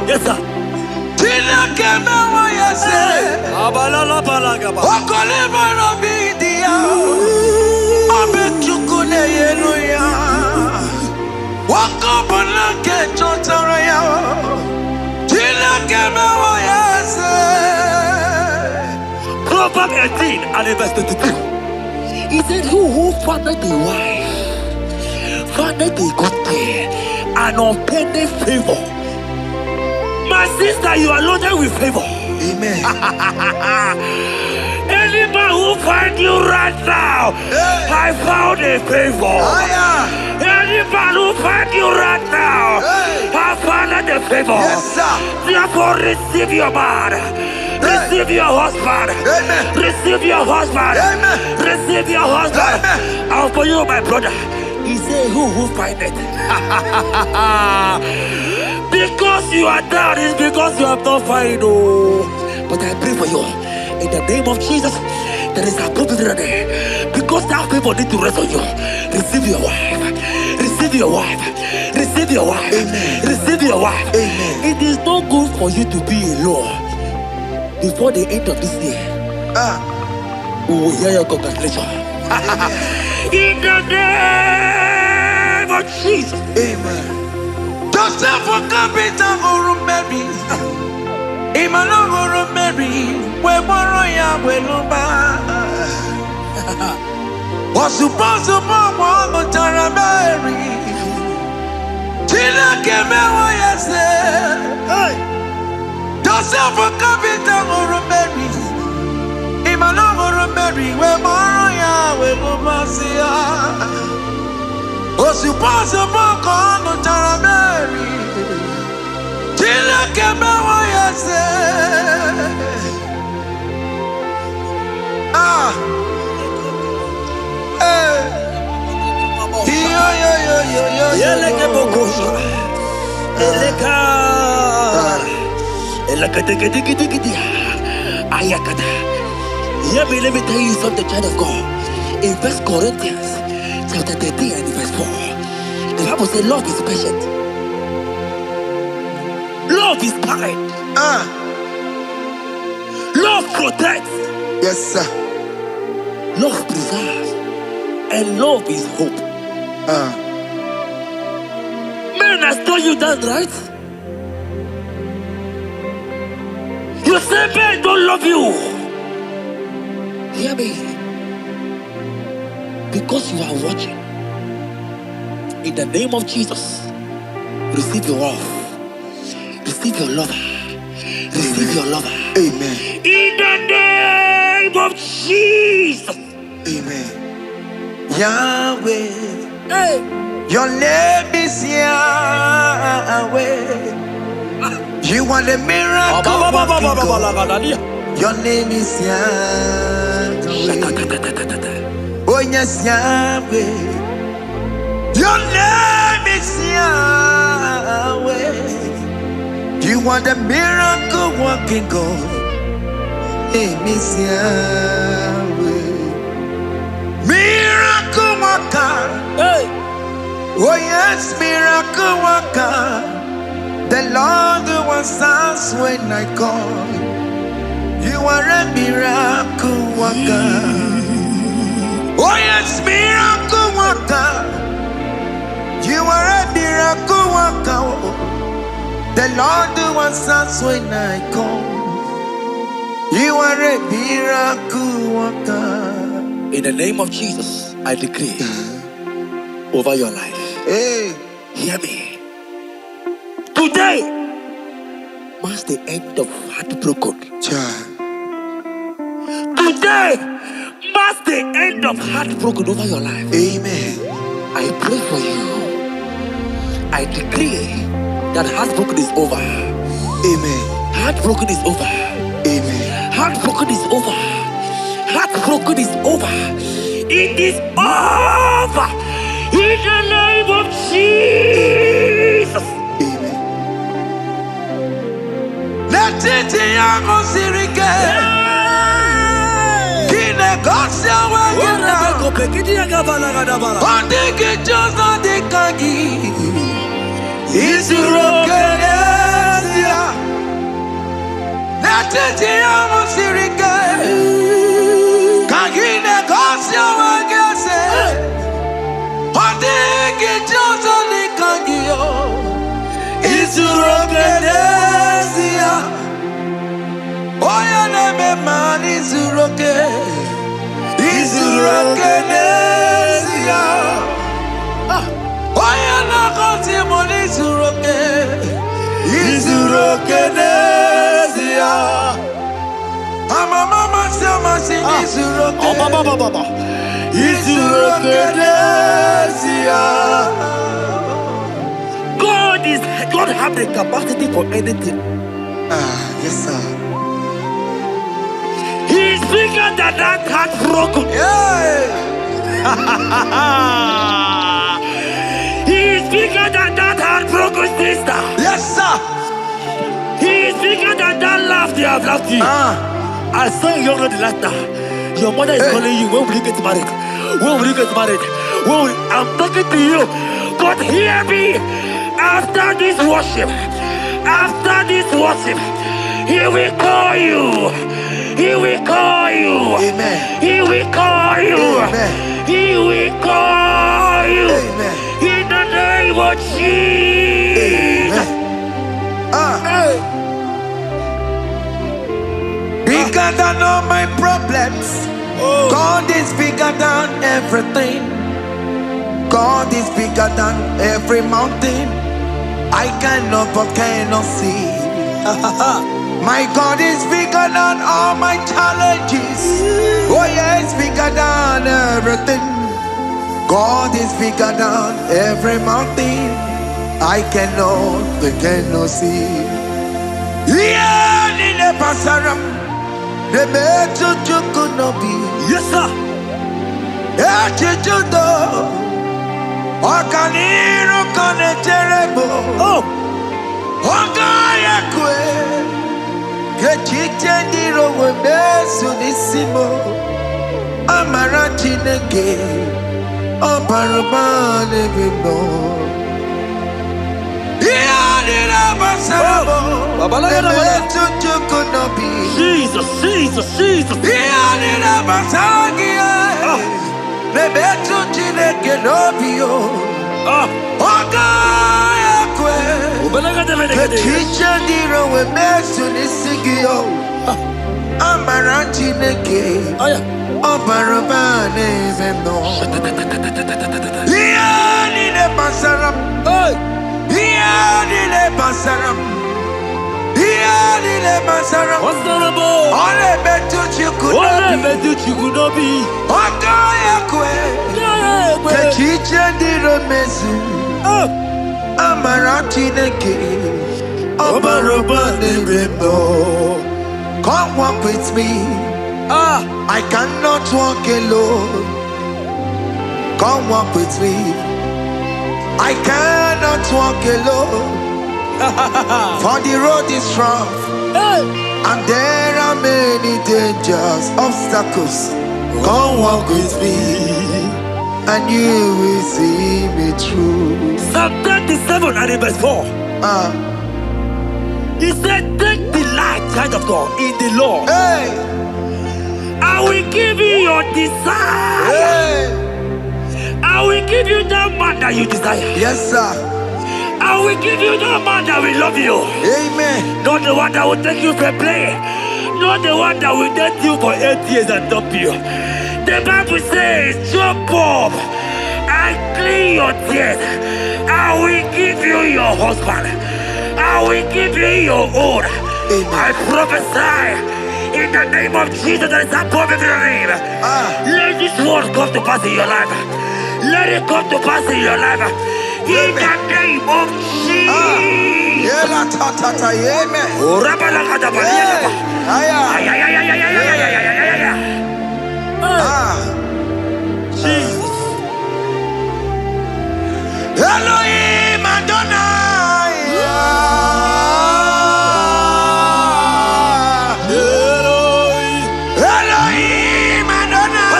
A: Yes, sir. Proverbs 18 and verse 22. He said, who fathered a wife found a good thing, an unpending favor. My sister, you are loaded with favor.
B: Amen.
A: Any man who finds you right now, I found a favor. Any man who finds you right now, I found a favor.
B: Yes, sir.
A: Therefore, receive your man. Receive your husband.
B: Amen.
A: Receive your husband.
B: Amen.
A: Receive your husband.
B: Amen.
A: And for you, my brother, he said, who find it? Because you are down, it's because you have not found. Oh. But I pray for you. In the name of Jesus, there is a problem there. Because that people need to rest on you. Receive your wife. Receive your wife. Receive your wife.
B: Amen.
A: Receive your wife.
B: Amen.
A: It is not good for you to be alone. Before the end of this year, we will hear your congratulations. In the name of Jesus.
B: Amen. Joseph for capital or Mary. Imano or Mary. We borrow we lumba. Was supposed to mama Tara Mary. Tina came away, yes. Joseph for capital or Mary. Imano or Mary. We borrow we lumba. Was supposed to mama Tara Mary. Tina came away, yes.
A: Let me tell you something, child of God. In 1 Corinthians chapter 13 and verse 4, the Bible says love is patient. Love is kind. Love protects.
B: Yes, sir.
A: Love preserves. And love is hope. Men has told you that, right? You say men don't love you. Hear me. Because you are watching. In the name of Jesus, receive your love. Receive your lover. Receive your lover.
B: Amen.
A: In the name of Jesus.
B: Amen. Yahweh.
A: Hey.
B: Your name is Yahweh. You are the miracle working God. Your name is Yahweh. Oh yes, Yahweh. Your name is Yahweh. You are the miracle working God. Name is Yahweh. Miracle worker.
A: Hey.
B: Oh yes, miracle worker. The Lord who answers when I call. You are a miracle worker. Oh yes, miracle worker. You are a miracle worker. The Lord who answers when I call. You are a miracle worker.
A: In the name of Jesus, I decree over your life.
B: Hey,
A: hear me. Today marks the end of heartbroken. Today marks the end of heartbroken over your life.
B: Amen.
A: I pray for you. I decree that heartbroken is over.
B: Amen.
A: Heartbroken is over.
B: Amen.
A: Heartbroken is over. Heartbroken is over. It is over. In the name of Jesus.
B: Amen. Let it be a sirike. Kine gosia wagena. Ondike jozo dikagi. Isurokenesia. Let it be a sirike. Kine gosia wagese. Ondike jozo dikagi. Isurokenesia. Oya neme man isuroke. Isurokenesia. Izurokenezia. Mama Samasi Izurokenezia. Izurokenezia.
A: God have the capacity for anything.
B: Yes, sir.
A: He's bigger than that heartbroken.
B: Yeah.
A: He's bigger than that heartbroken sister.
B: Yes, sir.
A: He's bigger than that laugh they have laughed you. I saw you young lady last time. Your mother is calling you. When will you get married? When will you get married? I'm talking to you. But hear me. After this worship, He will call you. He will call you.
B: Amen.
A: He will call you.
B: Amen.
A: He will call you.
B: Amen.
A: In the name of Jesus.
B: Amen. Bigger than all my problems. God is bigger than everything. God is bigger than every mountain. I cannot but cannot see. My God is bigger than all my challenges. Oh yeah, it's bigger than everything. God is bigger than every mountain. I cannot see. Yeah, in the pasaram, the better you could not be.
A: Yes, sir.
B: Okaniro kone terrible.
A: Oh,
B: Ogaya kwe. Kechite ndiro webesu nisimo. Amara chineke. Obarubane bimbo. Iyadira basarabo. Nebetu chukunobi.
A: Jesus.
B: Iyadira basagia. Nebetu chineke nobio. Ogaya kwe. Kechiche ndiro webesu nisigio. Amara chineke. Obarubane bimbo. Iyadira basaram. Iyadira basaram. Iyadira basaram. Ole betu chikunobi. Ogaya kwe. Kechiche ndiro mesu. Amara chineke. Obarubane bimbo. Come walk with me. I cannot walk alone. Come walk with me. I cannot walk alone. For the road is rough. And there are many dangers, obstacles. Come walk with me. And you will see me through.
A: Psalm 37 and verse 4. He said, take delight, child of God, in the Lord.
B: Hey.
A: I will give you your desire.
B: Hey.
A: I will give you that man that you desire.
B: Yes, sir.
A: I will give you that man that will love you.
B: Amen.
A: Not the one that will take you for play. Not the one that will date you for 8 years and dump you. The Bible says, jump up and clean your tears. I will give you your husband. I will give you your own. I prophesy in the name of Jesus that is above every name. Let this word come to pass in your life. Let it come to pass in your life. In the name of Jesus. Jesus.
B: Elohim Adonai. Elohim Adonai.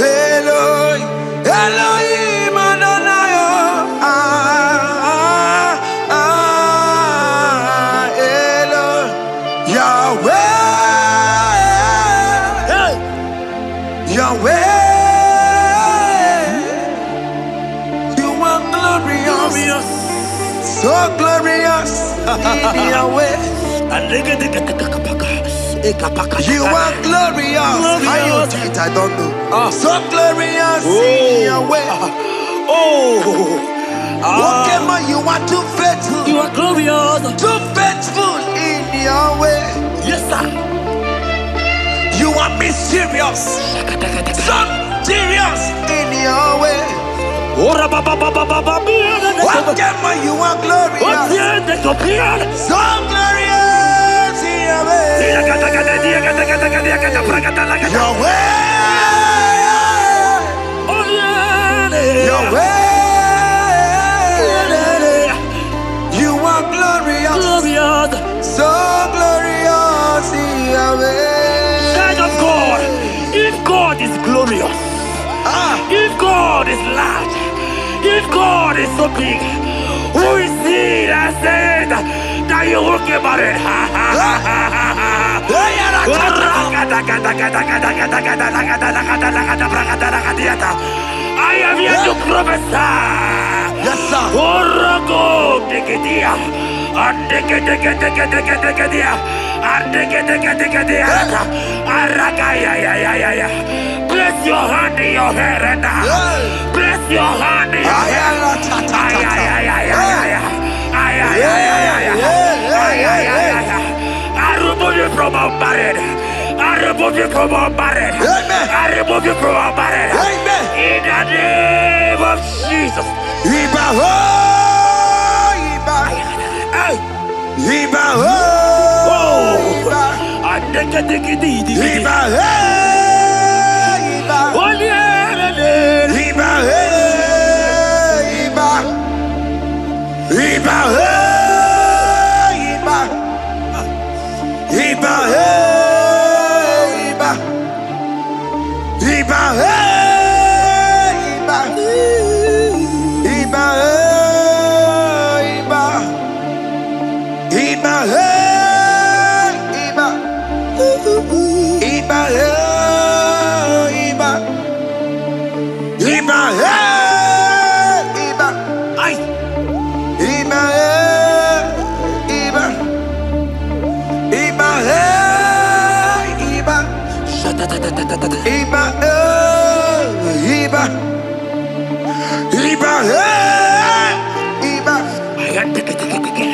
B: Elohim Elohim Adonai, Yahweh, Yahweh, you are glorious, so glorious in Yahweh. You are glorious. How you do it, I don't know. So glorious in Yahweh. Okay, man, you are too faithful.
A: You are glorious.
B: Too faithful in Yahweh.
A: Yes, sir.
B: You are mysterious. So serious in Yahweh. Okay, man, you are glorious. So glorious in Yahweh. Yahweh. Yahweh. You are glorious. So glorious in Yahweh.
A: Child of God, if God is glorious, if God is large, if God is so big, who is he that said that you will get married? I am here to prophesy.
B: Yes, sir.
A: Place your hand in your hair and place your hand in your hair. I remove you from unmarried. I remove you from unmarried. I remove you from unmarried. In the name of Jesus.
B: Iba ho, Iba. Iba ho, Iba. Iba ho, Iba. Iba ho, Iba. Iba ho, Iba. Iba ho, Iba. Iba ho, Iba. Iba ho, Iba. Iba ho, Iba. Iba ho, Iba. Iba ho, Iba.
A: Ay.
B: Iba ho, Iba. Iba ho, Iba. Iba ho, Iba. Iba ho, Iba.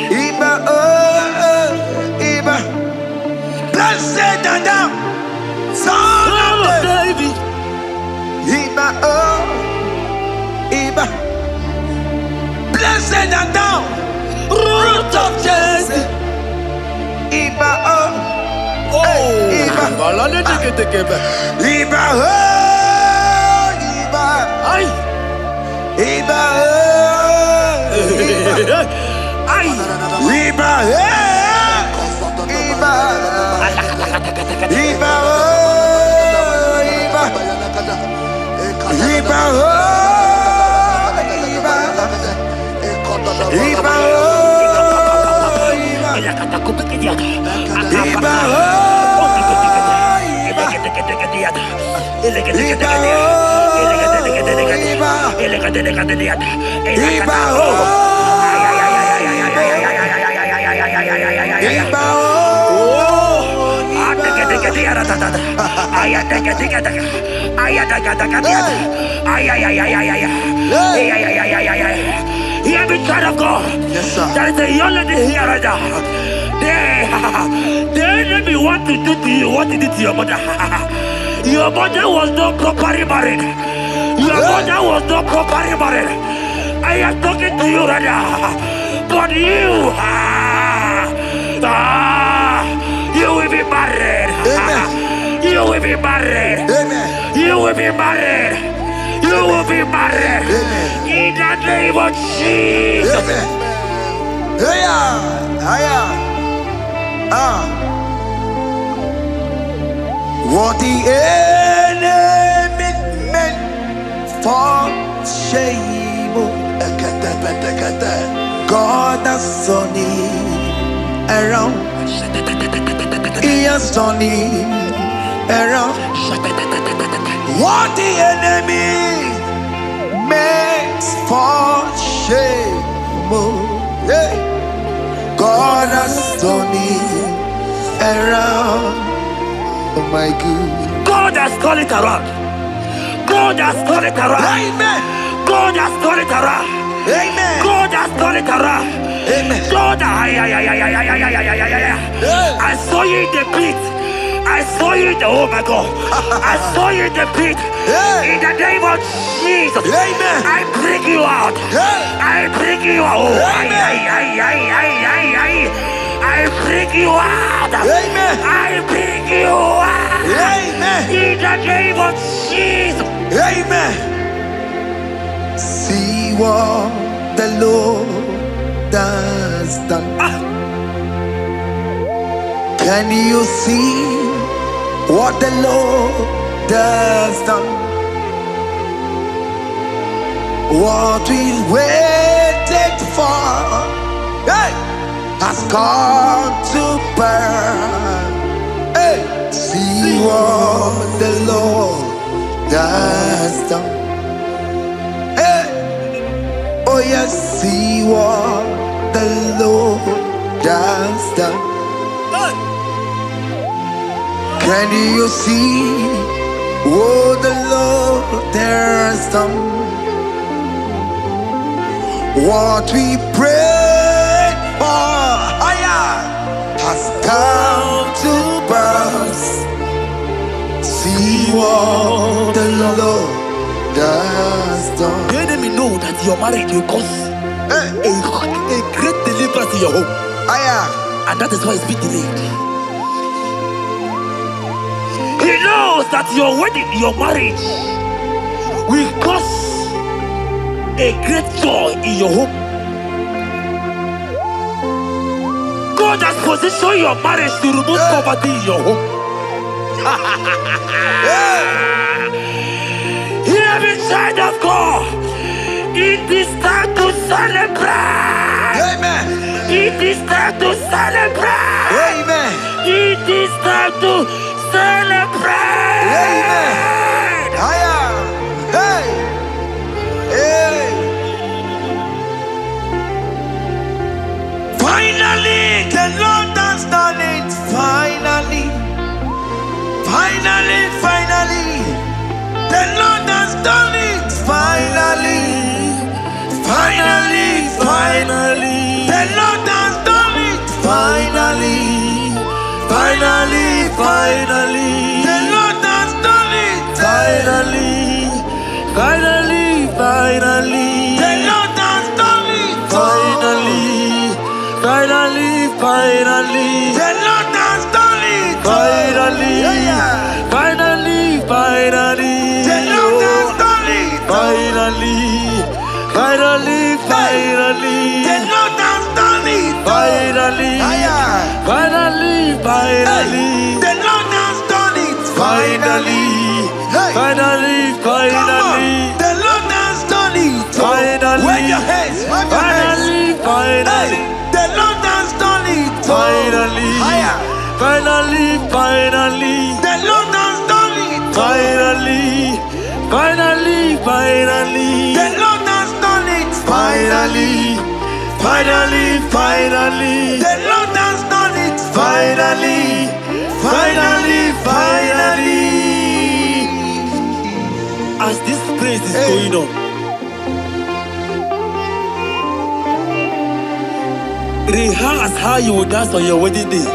B: Iba oh, Iba. Blessed and down, son of David. Iba oh, Iba. Blessed and down, root of Jesse. Iba oh, Iba. Iba oh, Iba. Iba oh, Iba. Iba Iba Iba oh, Iba. Iba oh, Iba. Iba oh, Iba. Iba oh, Iba. Iba
A: Hear me, child of God.
B: Yes, sir.
A: There is a young lady here right now. The enemy want to do to you what he did to your mother. Your mother was not properly married. Your mother was not properly married. I am talking to you right now. But you, you will be married.
B: Amen.
A: You will be married.
B: Amen.
A: You will be married. You will be married.
B: Amen.
A: In the name of Jesus.
B: Amen. What the enemy meant for shame, God has turned it around. He has turned it around. What the enemy meant for shame, God has turned it around. Oh my God.
A: God has turned it around. God has turned it around.
B: Amen.
A: God has turned it around.
B: Amen.
A: God has turned it around.
B: Amen.
A: God, I saw you in the pit. I saw you in the, oh my God. I saw you in the pit. In the name of Jesus.
B: Amen.
A: I bring you out. I bring you out. I bring you out.
B: Amen.
A: I bring you out.
B: Amen.
A: In the name of Jesus.
B: Amen. See what the Lord has done. Can you see what the Lord has done? What we waited for, hey, has come to pass. Hey, see what the Lord has done. Hey, oh yes, see what the Lord has done. Can you see what the Lord has done? What we prayed for has come to pass. See what the Lord has done.
A: The enemy know that your marriage will cause a great deliverance in your home. And that is why it's been delayed. He knows that your wedding, your marriage will cause a great joy in your home. God has positioned your marriage to remove poverty in your home. Hear me, child of God. It is time to celebrate.
B: Amen.
A: It is time to celebrate.
B: Amen.
A: It is time to celebrate.
B: Amen. Hey. Hey. Finally, the Lord has done it. Finally. Finally, finally. The Lord has done it. Finally. Finally, finally. The Lord has done it. Finally. Finally, finally. The Lord has done it.
A: Finally, finally, finally.
B: The Lord has done it.
A: Finally, finally, finally.
B: The Lord has done it.
A: Finally, finally, finally.
B: The Lord has done it.
A: Finally, finally, finally.
B: The Lord has done it.
A: Finally, finally, finally.
B: The Lord has done it.
A: Finally, finally, finally.
B: The Lord has done it.
A: Finally,
B: wave your hands. Wave your hands.
A: Finally,
B: The Lord has done it.
A: finally, finally, finally.
B: The Lord has done it.
A: Finally, finally, finally.
B: The Lord has done it.
A: Finally, finally, finally.
B: The Lord has done it.
A: Finally, finally, finally. As this praise is going on, rehearse how you will dance on your wedding day.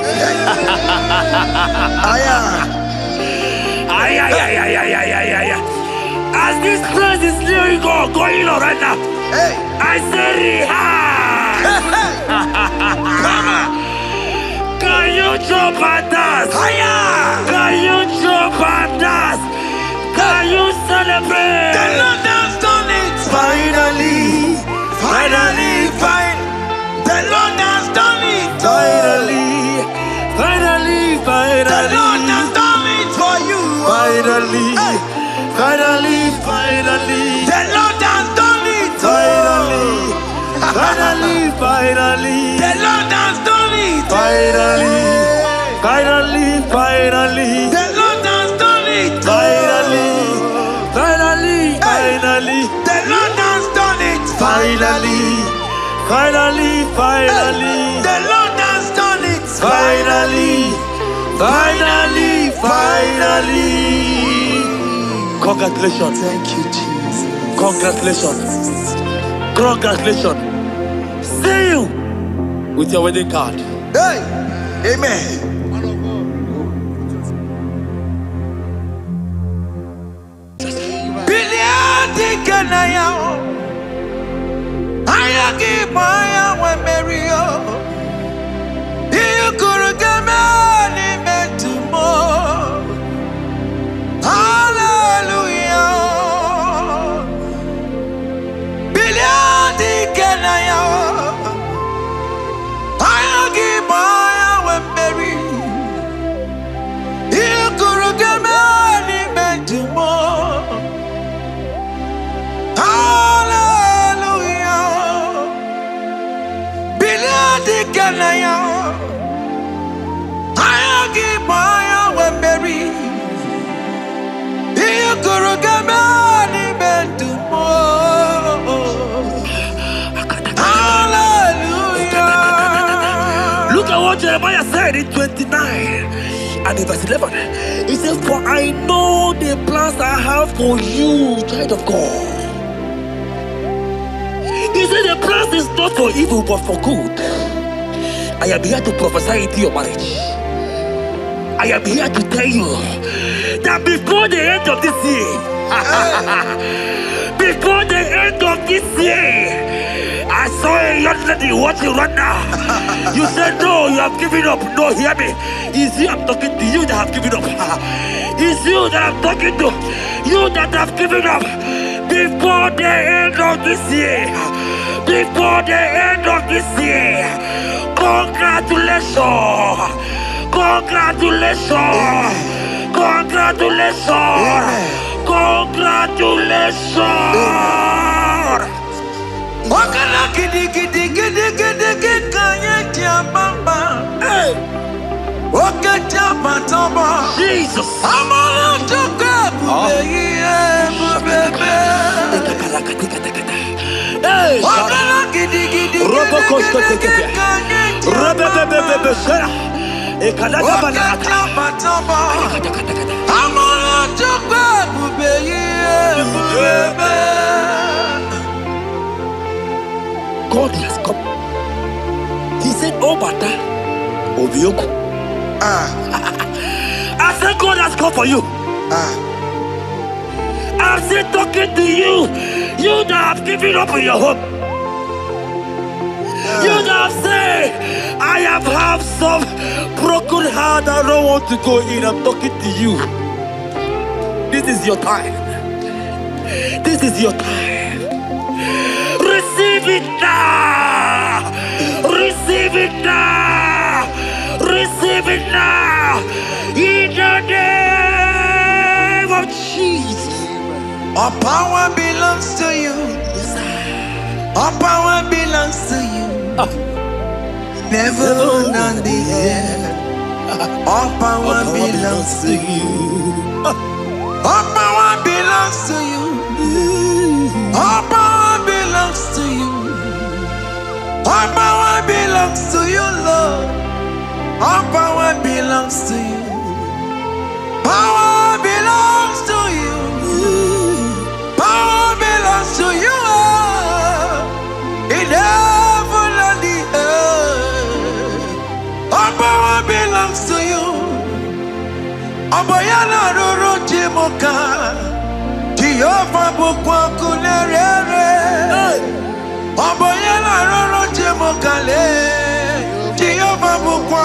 A: As this praise is going on right now, I say rehearse. Can you jump and dance? Can you jump and dance? Can you celebrate?
B: The Lord has done it. Finally. Finally. The Lord has done it.
A: Finally.
B: The Lord has done it for you.
A: Finally.
B: The Lord has done it.
A: Finally.
B: The Lord has done it.
A: Finally.
B: The Lord has done it.
A: Finally.
B: The Lord has done it.
A: Finally.
B: The Lord has done it.
A: Finally. Congratulations.
B: Thank you, Jesus.
A: Congratulations. See you with your wedding card.
B: Hey, amen. Biliadi kanaya, ayagi maya we Mario. You could get me metumo. Hallelujah. Biliadi kanaya, ayagi maya we Mario. You could get me metumo. Hallelujah. Biliadi kanaya, ayagi maya we Mary. You could get me metumo. Hallelujah.
A: Look at what Jeremiah said in 29 and in verse 11. He says, for I know the plans I have for you, child of God. He said the plans is not for evil but for good. I am here to prophesy into your marriage. I am here to tell you that before the end of this year, before the end of this year, I saw a young lady watching right now. You said no, you have given up. No, hear me. It's you I'm talking to, you that have given up. It's you that I'm talking to, you that have given up. Before the end of this year, before the end of this year, congratulations, congratulations, congratulations, congratulations.
B: Wakala gidi kanya tiambamba. Wakata matamba.
A: Jesus.
B: Amala toka bubeye. Wakala gidi wakata matamba. Amala toka bubeye.
A: God has come. He said, oh, Bata, Obioku. I said, God has come for you. I'm still talking to you. You that have given up on your hope. You that have said, I have had some broken heart. I don't want to go in. I'm talking to you. This is your time. This is your time. Receive it now! Receive it now! Receive it now! In the name of Jesus!
B: All power belongs to you. All power belongs to you. Never on the earth. All power belongs to you. All power belongs to you. All power belongs to you. All power belongs to you, Lord. All power belongs to you. Power belongs to you. Power belongs to you. In heaven and the earth. All power belongs to you. Abayana roro jimoka. Jehovah bukwa kunerere. Abayana roro jimokale. Jehovah bukwa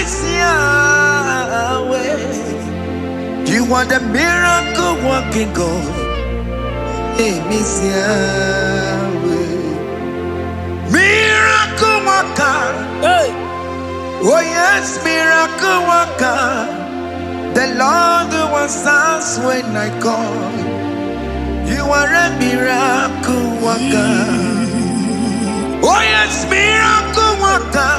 B: is Yahweh. You are the miracle working God. Hey, Miss Yahweh. Miracle worker.
A: Hey.
B: Oh yes, miracle worker. The Lord who answers when I call. You are a miracle worker. Oh yes, miracle worker.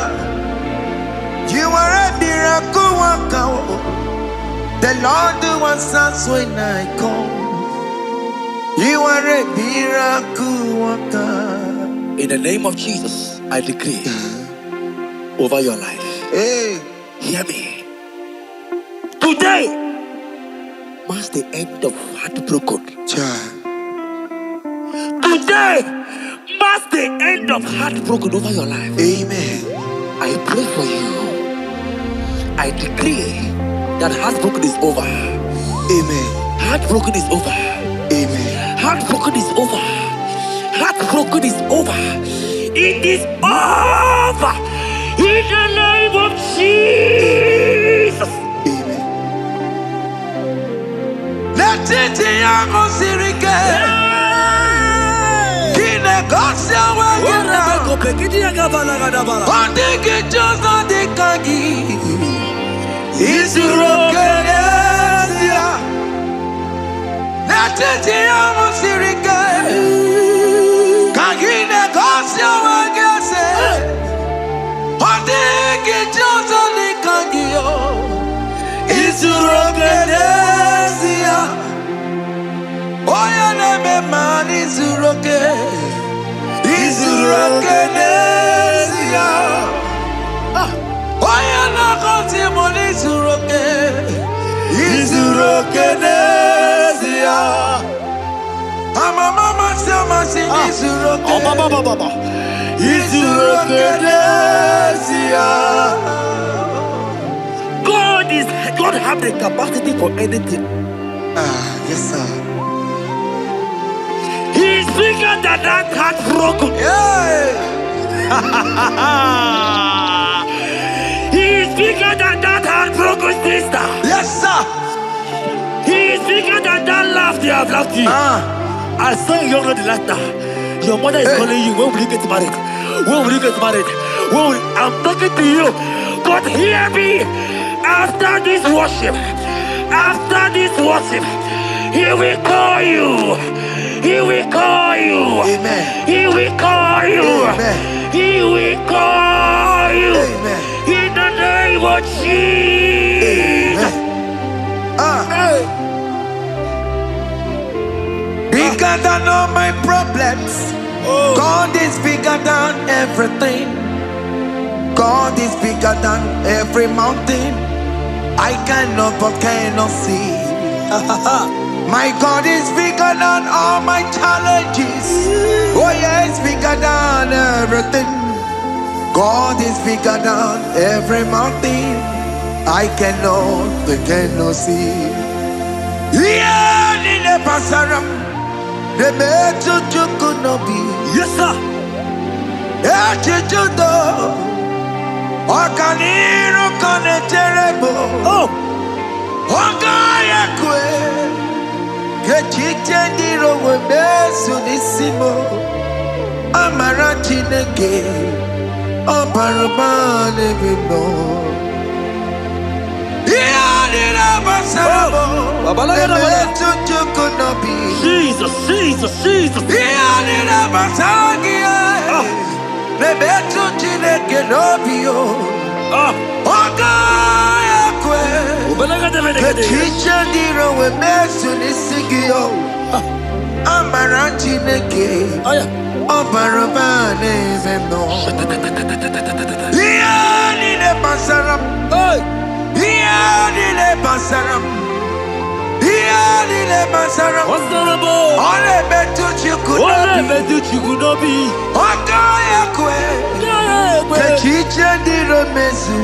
B: You are a miracle worker. The Lord who answers when I call. You are a miracle worker.
A: In the name of Jesus, I decree over your life.
B: Hey,
A: hear me. Today marks the end of heartbroken.
B: child.
A: Today marks the end of heartbroken over your life.
B: Amen.
A: I pray for you. I decree that heartbroken is over.
B: Amen.
A: Heartbroken is over.
B: Amen.
A: Heartbroken is over. Heartbroken is over. It is over. In the name of Jesus.
B: Amen. Let it young Osirike. Kine Gosia Wagina. Ondigi Josa de Kagi. Isurokenesia. Let it young Osirike. Kagine Gosia Wagase. Ondigi Josa de Kagi. Isurokenesia. Oya neme man Isuroke. Isurokenesia. Oya na konti mon Isuroke. Isurokenesia. Mama sama si Isuroke. Isurokenesia.
A: God have the capacity for anything.
B: Yes sir.
A: He's bigger than that heartbroken.
B: Yeah.
A: He's bigger than that heartbroken sister.
B: Yes sir.
A: He's bigger than that laugh they have laughed you. I saw a young lady like that. Your mother is calling you. When will you get married? When will you get married? I'm talking to you. But hear me. After this worship, he will call you. He will call you.
B: Amen.
A: He will call you.
B: Amen.
A: He will call you.
B: Amen.
A: In the name of Jesus.
B: Amen. Bigger than all my problems. God is bigger than everything. God is bigger than every mountain. I cannot but cannot see. My God is bigger than all my challenges. Oh yes, bigger than everything. God is bigger than every mountain. I cannot but cannot see. Yeah, in the pasaram, the metal could not be.
A: Yes, sir.
B: Okaniro kone terrible.
A: Oh,
B: Ogaya kwe. Kechite ndiro webesu nisimo. Amara chineke. Obarubane bimo. Iyadira basarabo. Emetu chukunobi.
A: Jesus.
B: Iyadira basagia. Nebetu chineke nobio. Ogaya kwe. Kechiche ndiro webesu nisigio. Amara chineke. Obarubane bimo. Iyadira basaram. Iyadira basaram. Iyadira basaram. Ole betu chukunobi. Ogaya kwe. Kechiche ndiro mezu.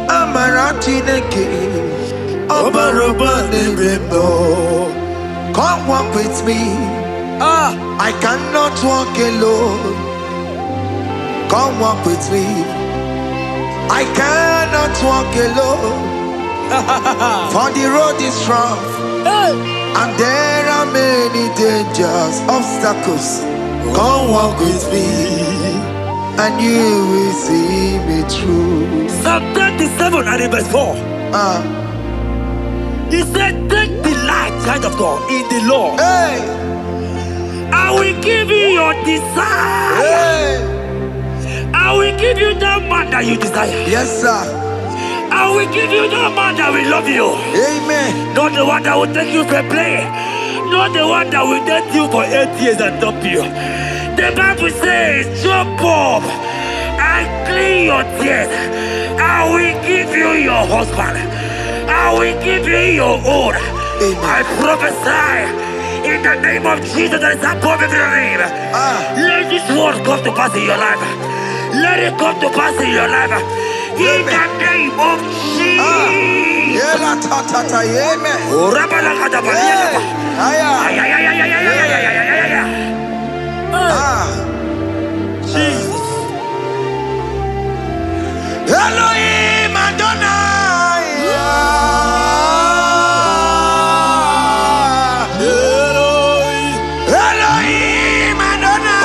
B: Amara chineke. Obarubane bimo. Come walk with me. I cannot walk alone. Come walk with me. I cannot walk alone. For the road is rough, and there are many dangers, obstacles. Come walk with me, and you will see me through.
A: Psalm 37 and verse 4. He said, take delight, child of God, in the Lord.
B: Hey.
A: I will give you your desire.
B: Hey.
A: I will give you that man that you desire.
B: Yes, sir.
A: I will give you that man that will love you.
B: Amen.
A: Not the one that will take you for play. Not the one that will date you for 8 years and dump you. The Bible says, jump up and clean your tears. I will give you your husband. I will give you your own. I prophesy in the name of Jesus that is above every name. Let this word come to pass in your life. Let it come to pass in your life. In the name of Jesus. Jesus.
B: Elohim Adonai. Elohim Adonai.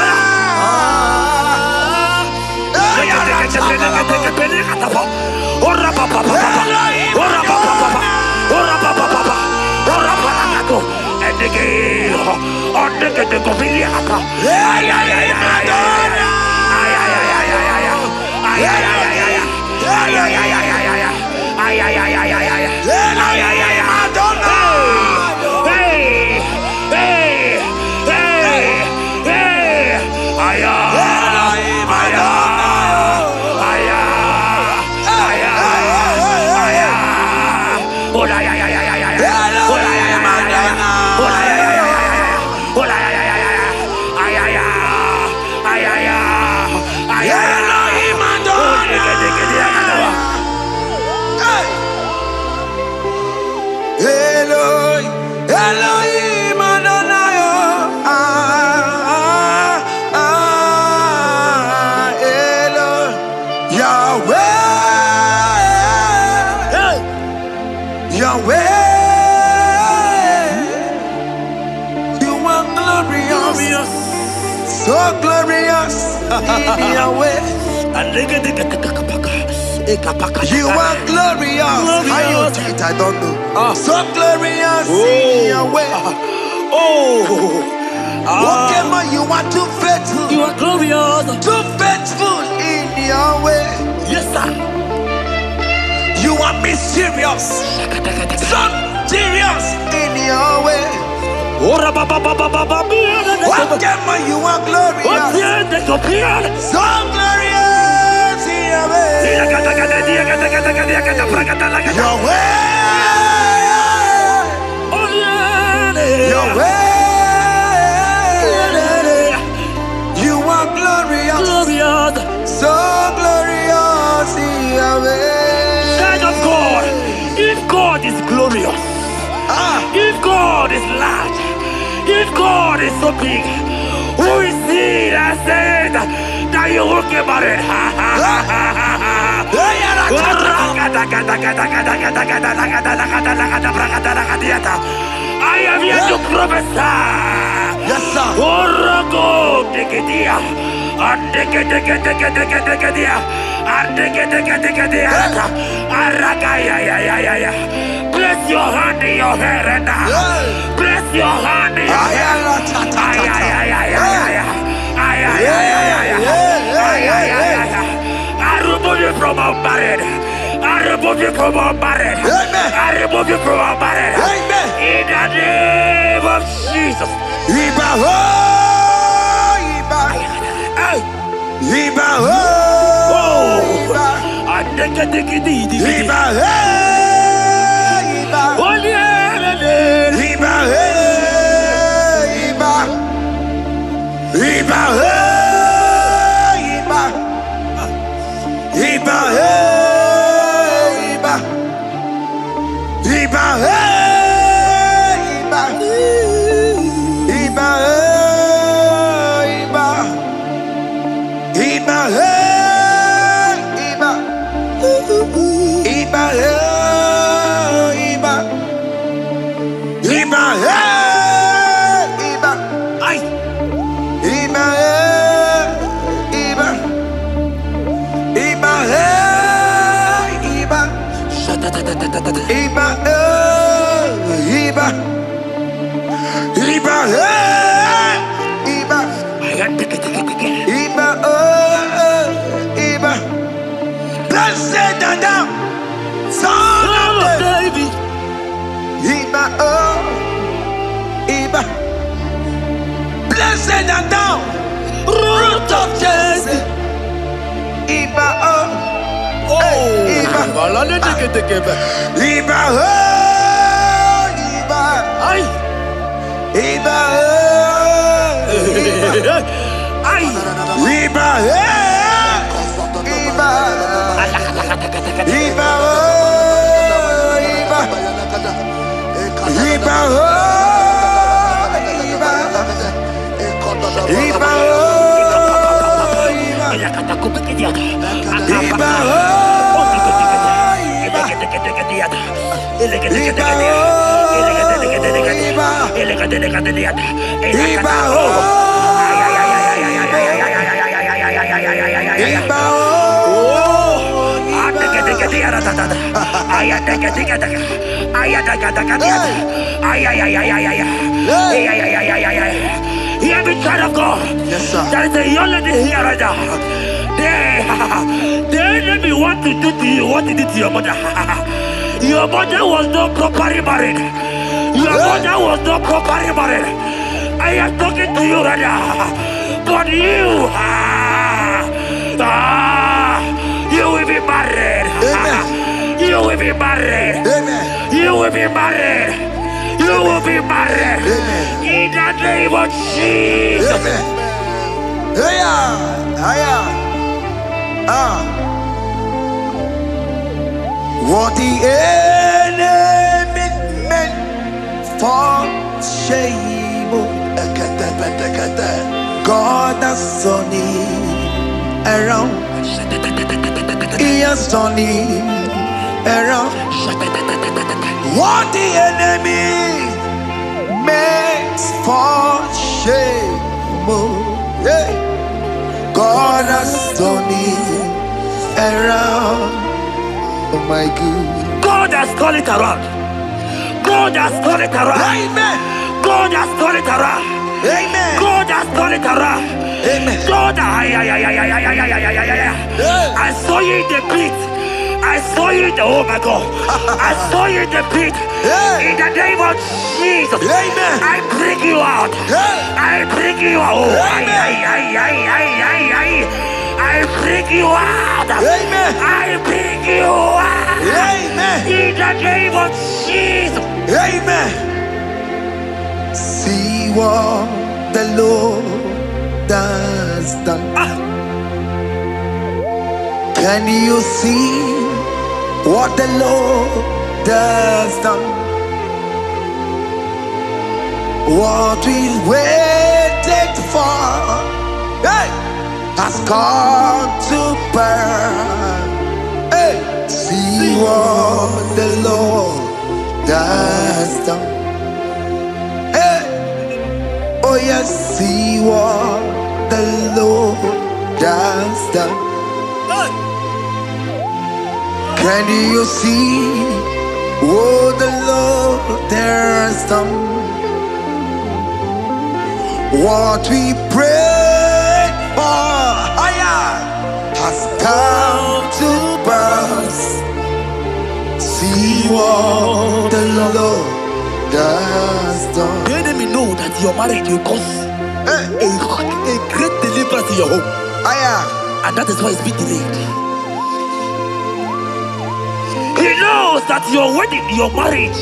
B: Elohim Adonai. Yahweh. Yahweh. You are glorious. So glorious in Yahweh. You are glorious. How you do it, I don't know. So glorious in your way. Whatever you are too faithful.
A: You are glorious.
B: Too faithful in your way.
A: Yes, sir.
B: You are mysterious. So serious in your way. Whatever you are glorious. So glorious in your way. Your way. Your way. You are glorious. So glorious in your way.
A: Child of God, if God is glorious, if God is large, if God is so big, who is he that said that you will get married? I am here to prophesy.
B: Yes, sir.
A: Place your hand in your hair and place your hand in your hair. I remove you from unmarried. I remove you from unmarried. I remove you from unmarried. In the name of Jesus.
B: Iba ho, Iba. Iba ho, Iba. Iba he, Iba. Iba he, Iba. Iba he, Iba. Iba he, Iba. Iba he, Iba. Iba he, Iba. Iba he, Iba. Blessed art thou, root of Jesse. Iba oh, Iba, Iba oh, Iba, ay, Iba oh, ay, Iba oh, Iba, Iba oh, Iba, Iba oh, Iba, Iba oh.
A: Hear me, child of God.
B: Yes, sir.
A: There is a young lady here right now. The enemy want to do to you what he did to your mother. Your mother was not properly married. Your mother was not properly married. I am talking to you right now. But you, you will be married.
B: Amen.
A: You will be married.
B: Amen.
A: You will be married. You will be married.
B: Amen.
A: In the name of Jesus.
B: Amen. What the enemy meant for shame, God has turned it around. He has turned it around. What the enemy meant for shame, God has turned it around. Oh my God.
A: God has turned it around. God has turned it around.
B: Amen.
A: God has turned it around.
B: Amen.
A: God has turned it around.
B: Amen.
A: God, I saw you in the pit. I saw you in the, oh my God. I saw you in the pit. In the name of Jesus.
B: Amen.
A: I bring you out. I bring you out. Oh, I bring you out.
B: Amen.
A: I bring you out.
B: Amen.
A: In the name of Jesus.
B: Amen. See what the Lord has done. Can you see what the Lord has done? What we waited for, hey, has come to pass. Hey, see what the Lord has done. Hey, oh yes, see what the Lord has done. Can you see what the Lord has done? What we prayed for has come to pass. See what the Lord has done.
A: The enemy know that your marriage will cause a great deliverance in your home. And that is why it's been delayed. He knows that your wedding, your marriage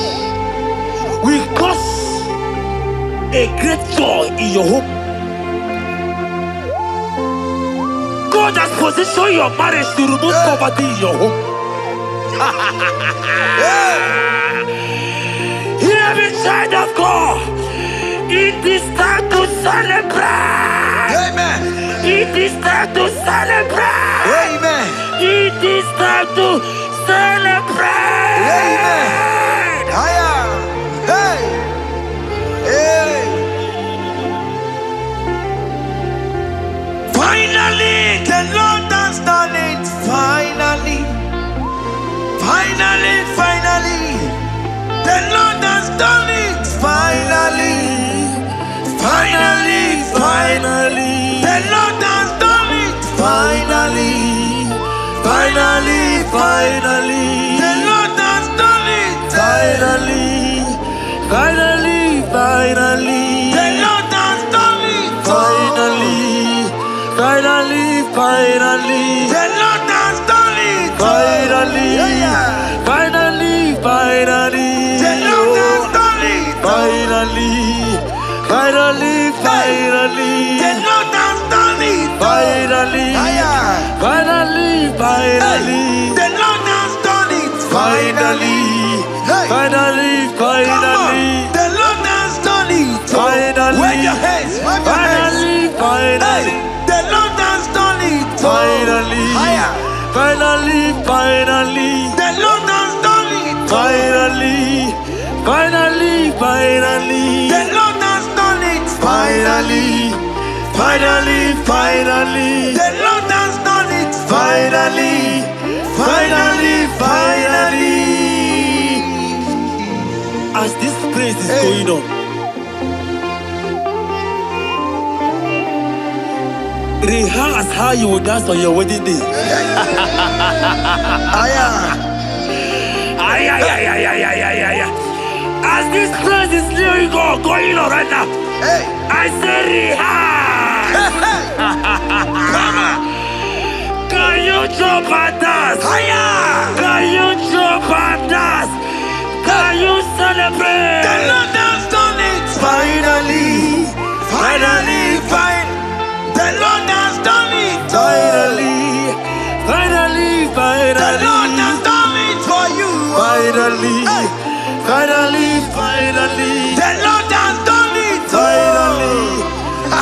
A: will cause a great joy in your home. God has positioned your marriage to remove poverty in your home. Hear me, child of God. It is time to celebrate.
B: Amen.
A: It is time to celebrate.
B: Amen.
A: It is time to celebrate.
B: Amen. Hey. Hey. Finally, the Lord has done it. Finally. Finally. The Lord has done it. Finally. The Lord has done it. Finally. The Lord has done it.
A: Finally.
B: The Lord has done it.
A: finally.
B: The Lord has done it.
A: Finally, finally, finally.
B: The Lord has done it.
A: Finally, finally, finally.
B: The Lord has done it.
A: Finally, finally, finally.
B: The Lord has done it.
A: Finally, finally, finally.
B: The Lord has done it.
A: Finally,
B: wave your hands.
A: Finally, finally.
B: The Lord has done it.
A: Finally, finally, finally.
B: The Lord has done it.
A: Finally, finally, finally.
B: The Lord has done it.
A: Finally, finally, finally.
B: The Lord has done it.
A: Finally, finally, finally. As this praise is going on, rehearse how you will dance on your wedding day. As this praise is going on right now, I say rehearse. Can you jump and dance? Can you jump and dance? Can you celebrate?
B: The Lord has done it.
A: Finally, finally, finally.
B: The Lord has done it.
A: Finally, finally, finally.
B: The Lord has done it for you.
A: Finally, finally, finally.
B: The Lord has done it.
A: Finally,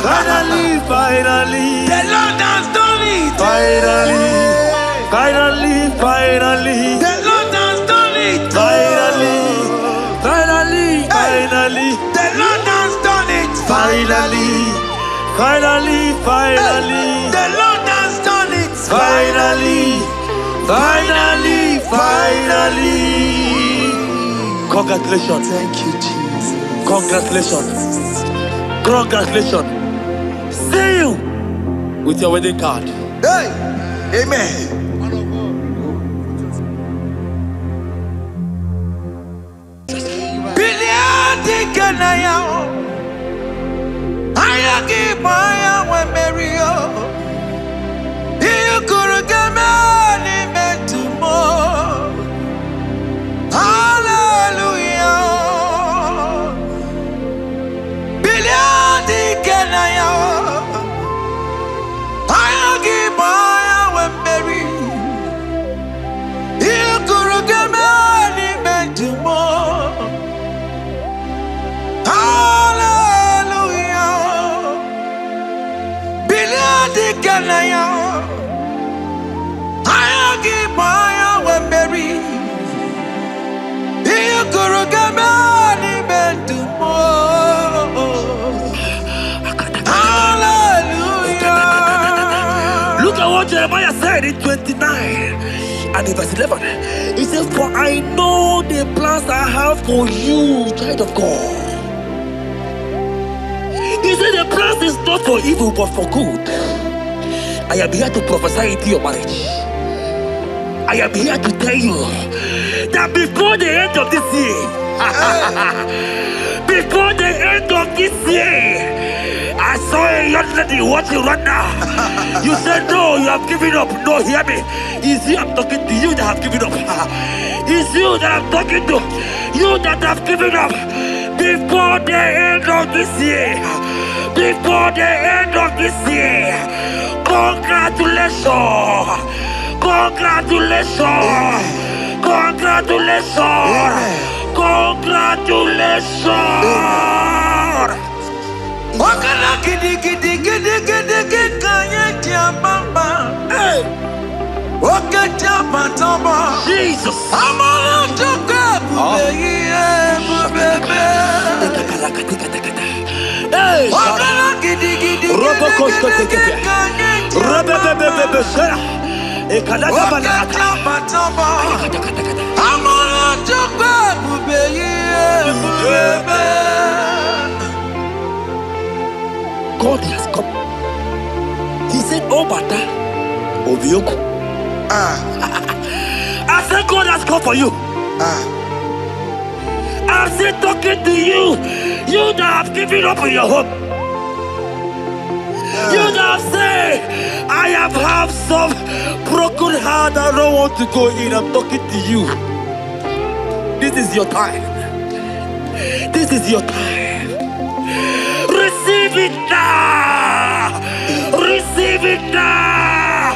A: finally, finally.
B: The Lord has done it.
A: Finally, finally, finally.
B: The Lord has done it.
A: Finally, finally, finally.
B: The Lord has done it.
A: Finally, finally, finally.
B: The Lord has done it.
A: Finally, finally, finally. Congratulations.
B: Thank you, Jesus.
A: Congratulations. Congratulations. See you with your wedding card.
B: Hey, amen.
A: Look at what Jeremiah said in 29 and in verse 11. He said, for I know the plans I have for you, child of God. He said the plans is not for evil but for good. I am here to prophesy into your marriage. I am here to tell you that before the end of this year, before the end of this year, I saw a young lady watching right now. You said no, you have given up. No, hear me. It's you I'm talking to. You that have given up. It's you that I'm talking to. You that have given up. Before the end of this year, before the end of this year, congratulations, congratulations, congratulations, congratulations.
B: Wakala gidi gidi gidi gidi gidi kanye tiambamba. Wakatia matamba.
A: Jesus.
B: Amala toka bubeye bubebe. Wakala gidi gidi gidi gidi kanye tiambamba. Wakatia matamba. Amala toka bubeye bubebe.
A: God has come. He said, oh, Bata, Obioku. I said, God has come for you. I'm still talking to you. You that have given up on your hope. You that have said, I I have some broken heart. I don't want to go in. I'm talking to you. This is your time. This is your time. Receive it now. Receive it now.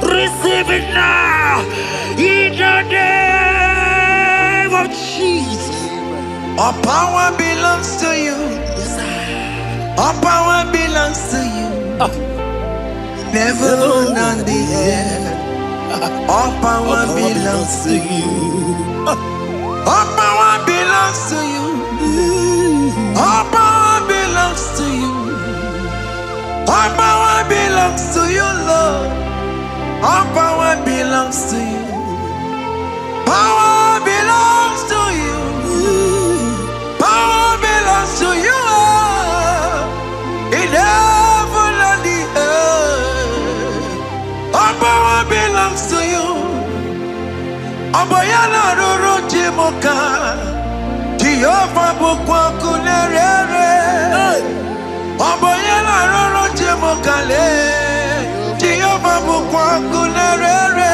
A: Receive it now. In the name of Jesus.
B: All power belongs to you. All power belongs to you. Never on the earth. All power belongs to you. All power belongs to you. All power belongs to you. All power belongs to you, Lord. All power belongs to you. Power belongs to you. Power belongs to you. In heaven and the earth. All power belongs to you. Abayana roro jimoka. Jehovah bukwa kunerere. Abayana roro jimoka le. Jehovah bukwa kunerere.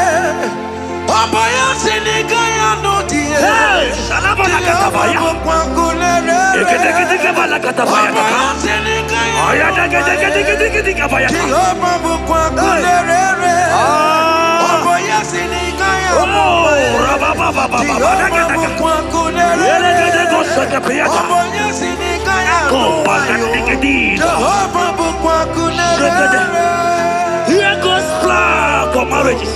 B: Abaya sinigaya no die. Jehovah bukwa kunerere. Abaya sinigaya no die. Jehovah bukwa kunerere. Abaya sinigaya no die.
A: Here goes plan for marriages.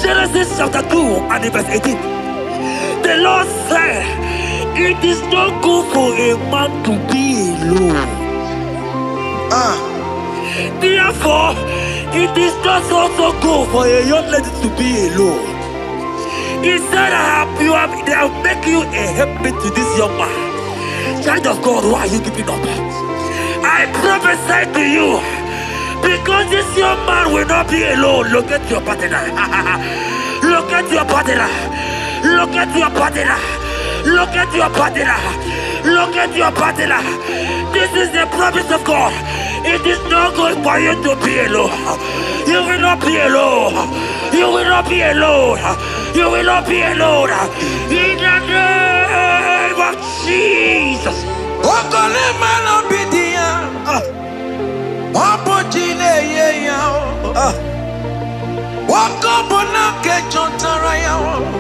A: Genesis chapter 2 and verse 18. The Lord said, it is not good for a man to be alone. Therefore, it is not also good for a young lady to be alone. He said, they have make you a helpmate to this young man. Child of God, why are you giving up? I prophesy to you, because this young man will not be alone. Look at your partner. Look at your partner. Look at your partner. Look at your partner. Look at your partner. This is the promise of God. It is not good for you to be alone. You will not be alone. You will not be alone. You will not be alone. In the name of Jesus.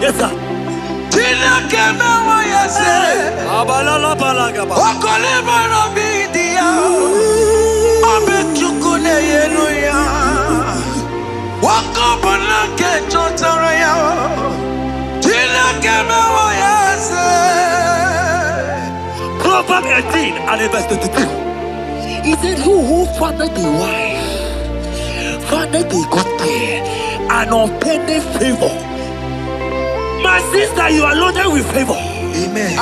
A: Yes, sir. Proverbs 18 and verse 22. He said, who findeth a wife, findeth a good thing, and obtaineth favor. My sister, you are loaded with favor.
B: Amen.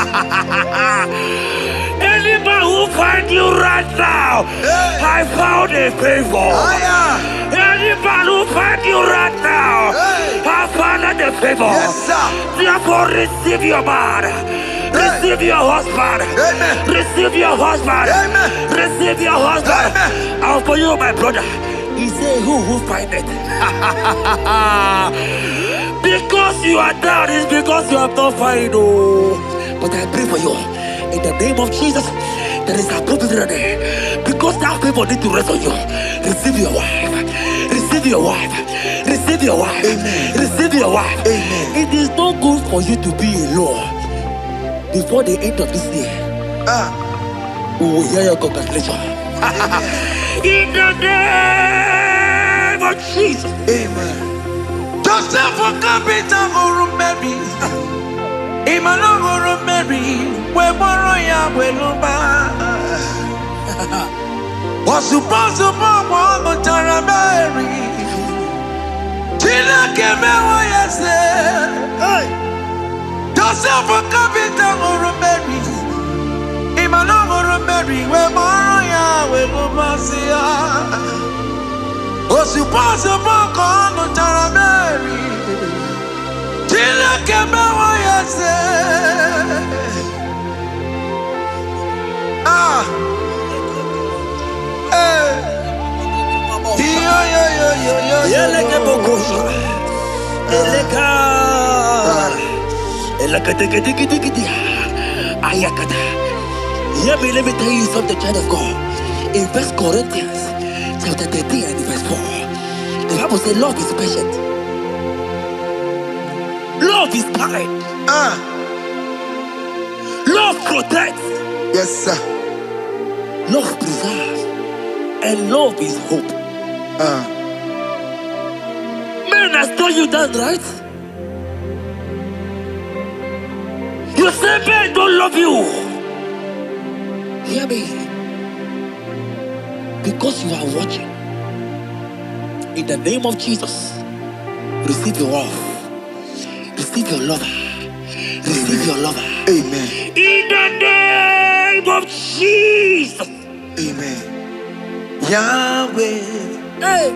A: Any man who finds you right now, I found a favor. Any man who finds you right now, I found a favor.
B: Yes, sir.
A: Therefore, receive your man. Receive your husband.
B: Amen.
A: Receive your husband.
B: Amen.
A: Receive your husband.
B: Amen.
A: And for you, my brother, he said, who find it? Because you are down, it's because you have not found. Oh. But I pray for you. In the name of Jesus, there is a popular there. Because that people need to rest on you. Receive your wife. Receive your wife. Receive your wife.
B: Amen.
A: Receive your wife.
B: Amen.
A: It is not good for you to be alone. Before the end of this year, we will hear your congratulations. In the name of Jesus.
B: Amen. Joseph for capital or Mary. Imano or Mary. We borrow we lumba. Was supposed to borrow the Tara Mary. Tina came away, yes. Joseph for capital or Mary. Imano or Mary. We borrow we lumba. Was supposed to borrow the Tara Mary. Tina came away, yes.
A: Yeleke bokosha. Eleka. Elakateketeketekete. Ayakata. Let me tell you something, child of God. In 1 Corinthians chapter 13 and verse 4, the Bible says love is patient. Love is kind. Love protects.
B: Yes, sir.
A: Love preserves. And love is hope. Men has told you that, right? You say men don't love you. Hear me. Because you are watching. In the name of Jesus, receive your love. Receive your lover. Receive your lover.
B: Amen.
A: In the name of Jesus.
B: Amen. Yahweh.
A: Hey.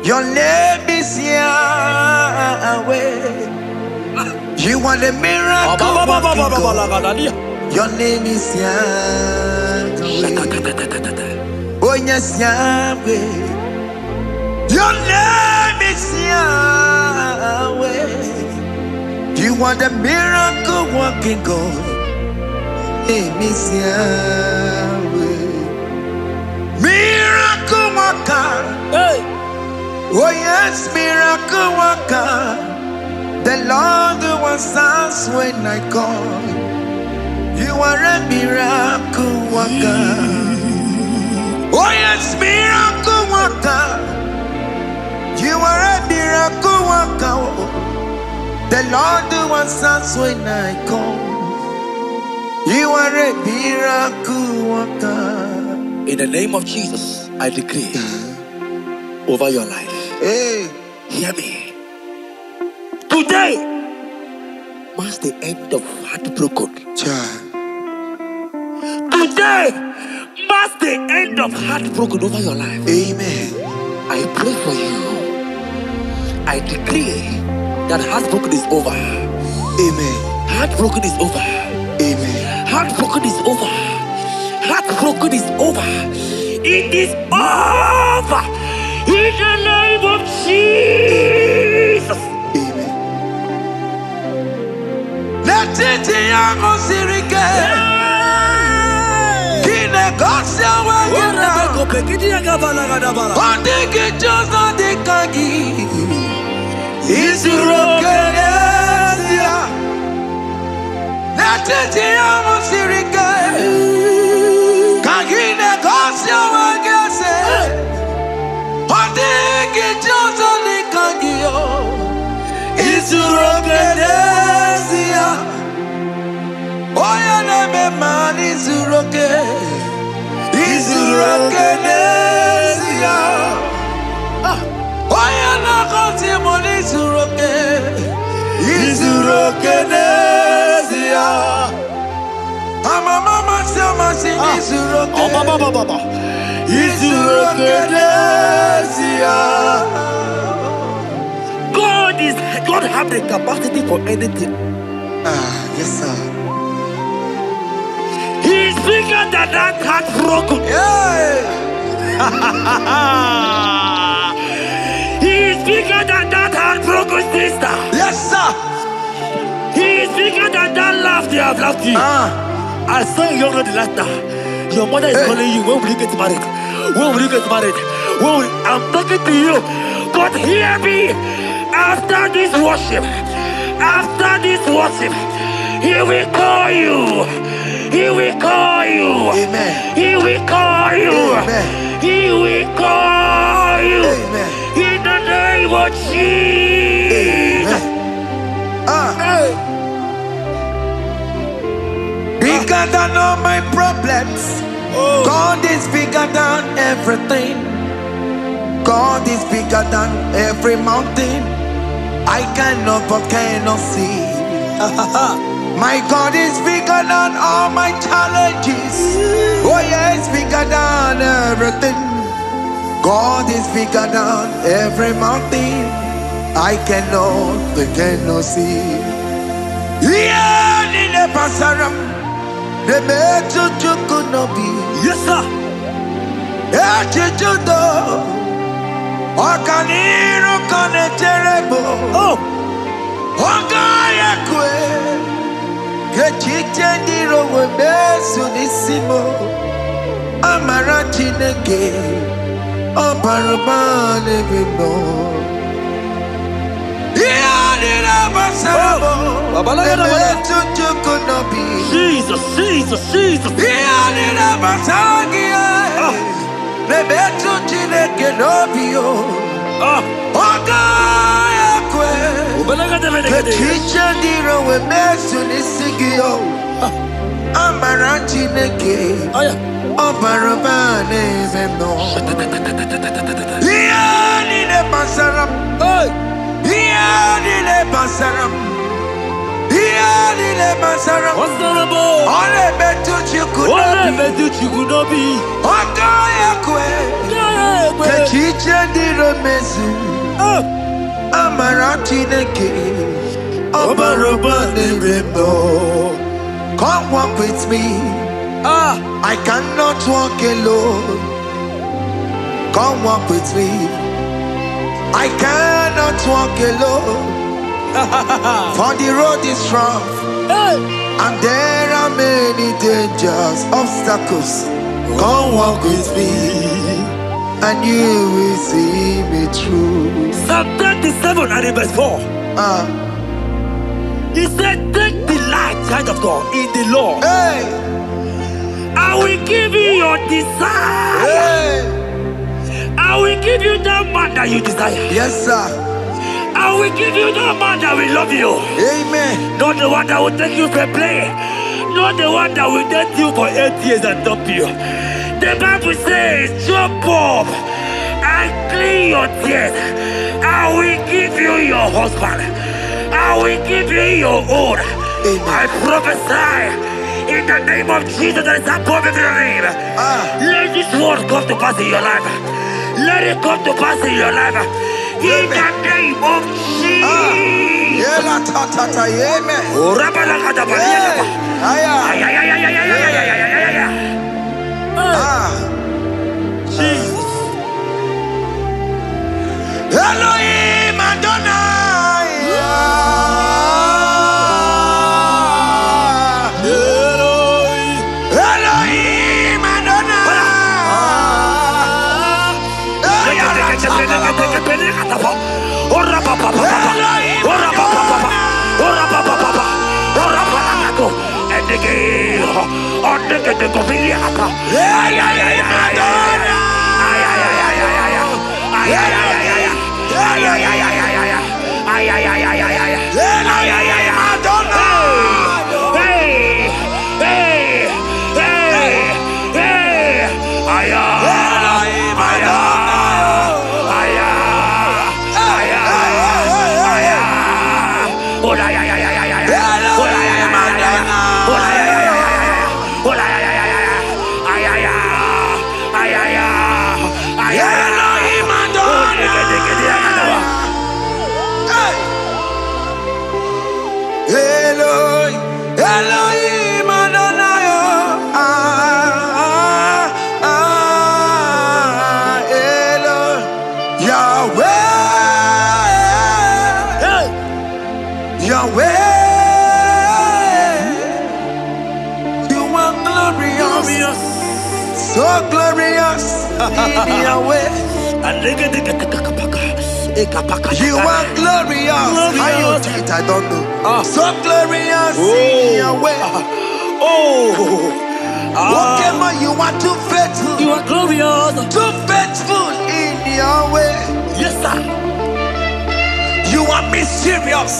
B: Your name is Yahweh. You are the miracle working God. Your name is Yahweh. Oh yes, Yahweh. Your name is Yahweh. You are the miracle working God. Name is Yahweh. Miracle worker.
A: Hey.
B: Oh yes, miracle worker. The Lord who answers when I call. You are a miracle worker. Oh yes, miracle worker. You are a miracle worker. The Lord who answers when I call. You are a miracle worker.
A: In the name of Jesus, I decree over your life.
B: Hey,
A: hear me. Today marks the end of heartbroken. Today marks the end of heartbroken over your life.
B: Amen.
A: I pray for you. I decree that heartbroken is over.
B: Amen.
A: Heartbroken is over.
B: Amen.
A: Heartbroken is over. Heartbroken is over. It is over. In the name of Jesus.
B: Amen. Let it be a Mosirike. Kine Gosia Wagina. Ondiki Jozo de Kagi. Isurokenesia. Let it be a Mosirike. Kagine Gosia Wagase. Ondiki Jozo de Kagio. Isurokenesia. Oya neme man isuroke. Isurokenesia. Oya na konti mon isuroke. Isurokenesia. Ama mama sama sing isuroke. Isurokenesia.
A: God have the capacity for anything.
B: Yes sir.
A: He's bigger than that heartbroken.
B: Yeah.
A: He's bigger than that heartbroken sister.
B: Yes sir.
A: He's bigger than that laugh they have laughed you. I saw you younger the last time. Your mother is calling you. When will you get married? When will you get married? I'm talking to you. But hear me. After this worship, He will call you. He will call you.
B: Amen.
A: He will call you.
B: Amen.
A: He will call you.
B: Amen.
A: In the name of Jesus.
B: Amen. Bigger than all my problems. God is bigger than everything. God is bigger than every mountain. I cannot but cannot see. My God is bigger than all my challenges. Oh yeah, it's bigger than everything. God is bigger than every mountain. I cannot but cannot see. Yeah, in the pasaram, the better could not be.
A: Yes, sir.
B: Yeah, Wakaniru kone terebo.
A: Oh.
B: Wakaya kwe. Kechite ndiro webesu nisimo. Amarati nege. Oparabane bimbo.
A: Jesus, Jesus, Jesus.
B: Come walk with me. I cannot walk alone. Come walk with me. I cannot walk alone. For the road is rough, and there are many dangers, obstacles. Come walk with me, and you will see me through.
A: Psalm 37 and verse 4. He said, take delight, child of God, in the Lord. I will give you your desire. I will give you that man that you desire.
B: Yes, sir.
A: I will give you that man that will love you.
B: Amen.
A: Not the one that will take you for play. Not the one that will date you for 8 years and dump you. The Bible says, jump up and clean your tears. I will give you your husband. I will give you your own. I prophesy in the name of Jesus that is above every name. Let this word come to pass in your life. Let it come to pass in your life. In the name of Jesus. Jesus.
B: Elohim Adonai. Elohim Adonai. Elohim Adonai. Yahweh. Yahweh. You are glorious. So glorious in Yahweh. You are glorious. How you do it, I don't know. So glorious in your way. Whatever you are too faithful.
A: You are glorious.
B: Too faithful in your way.
A: Yes, sir.
B: You are mysterious.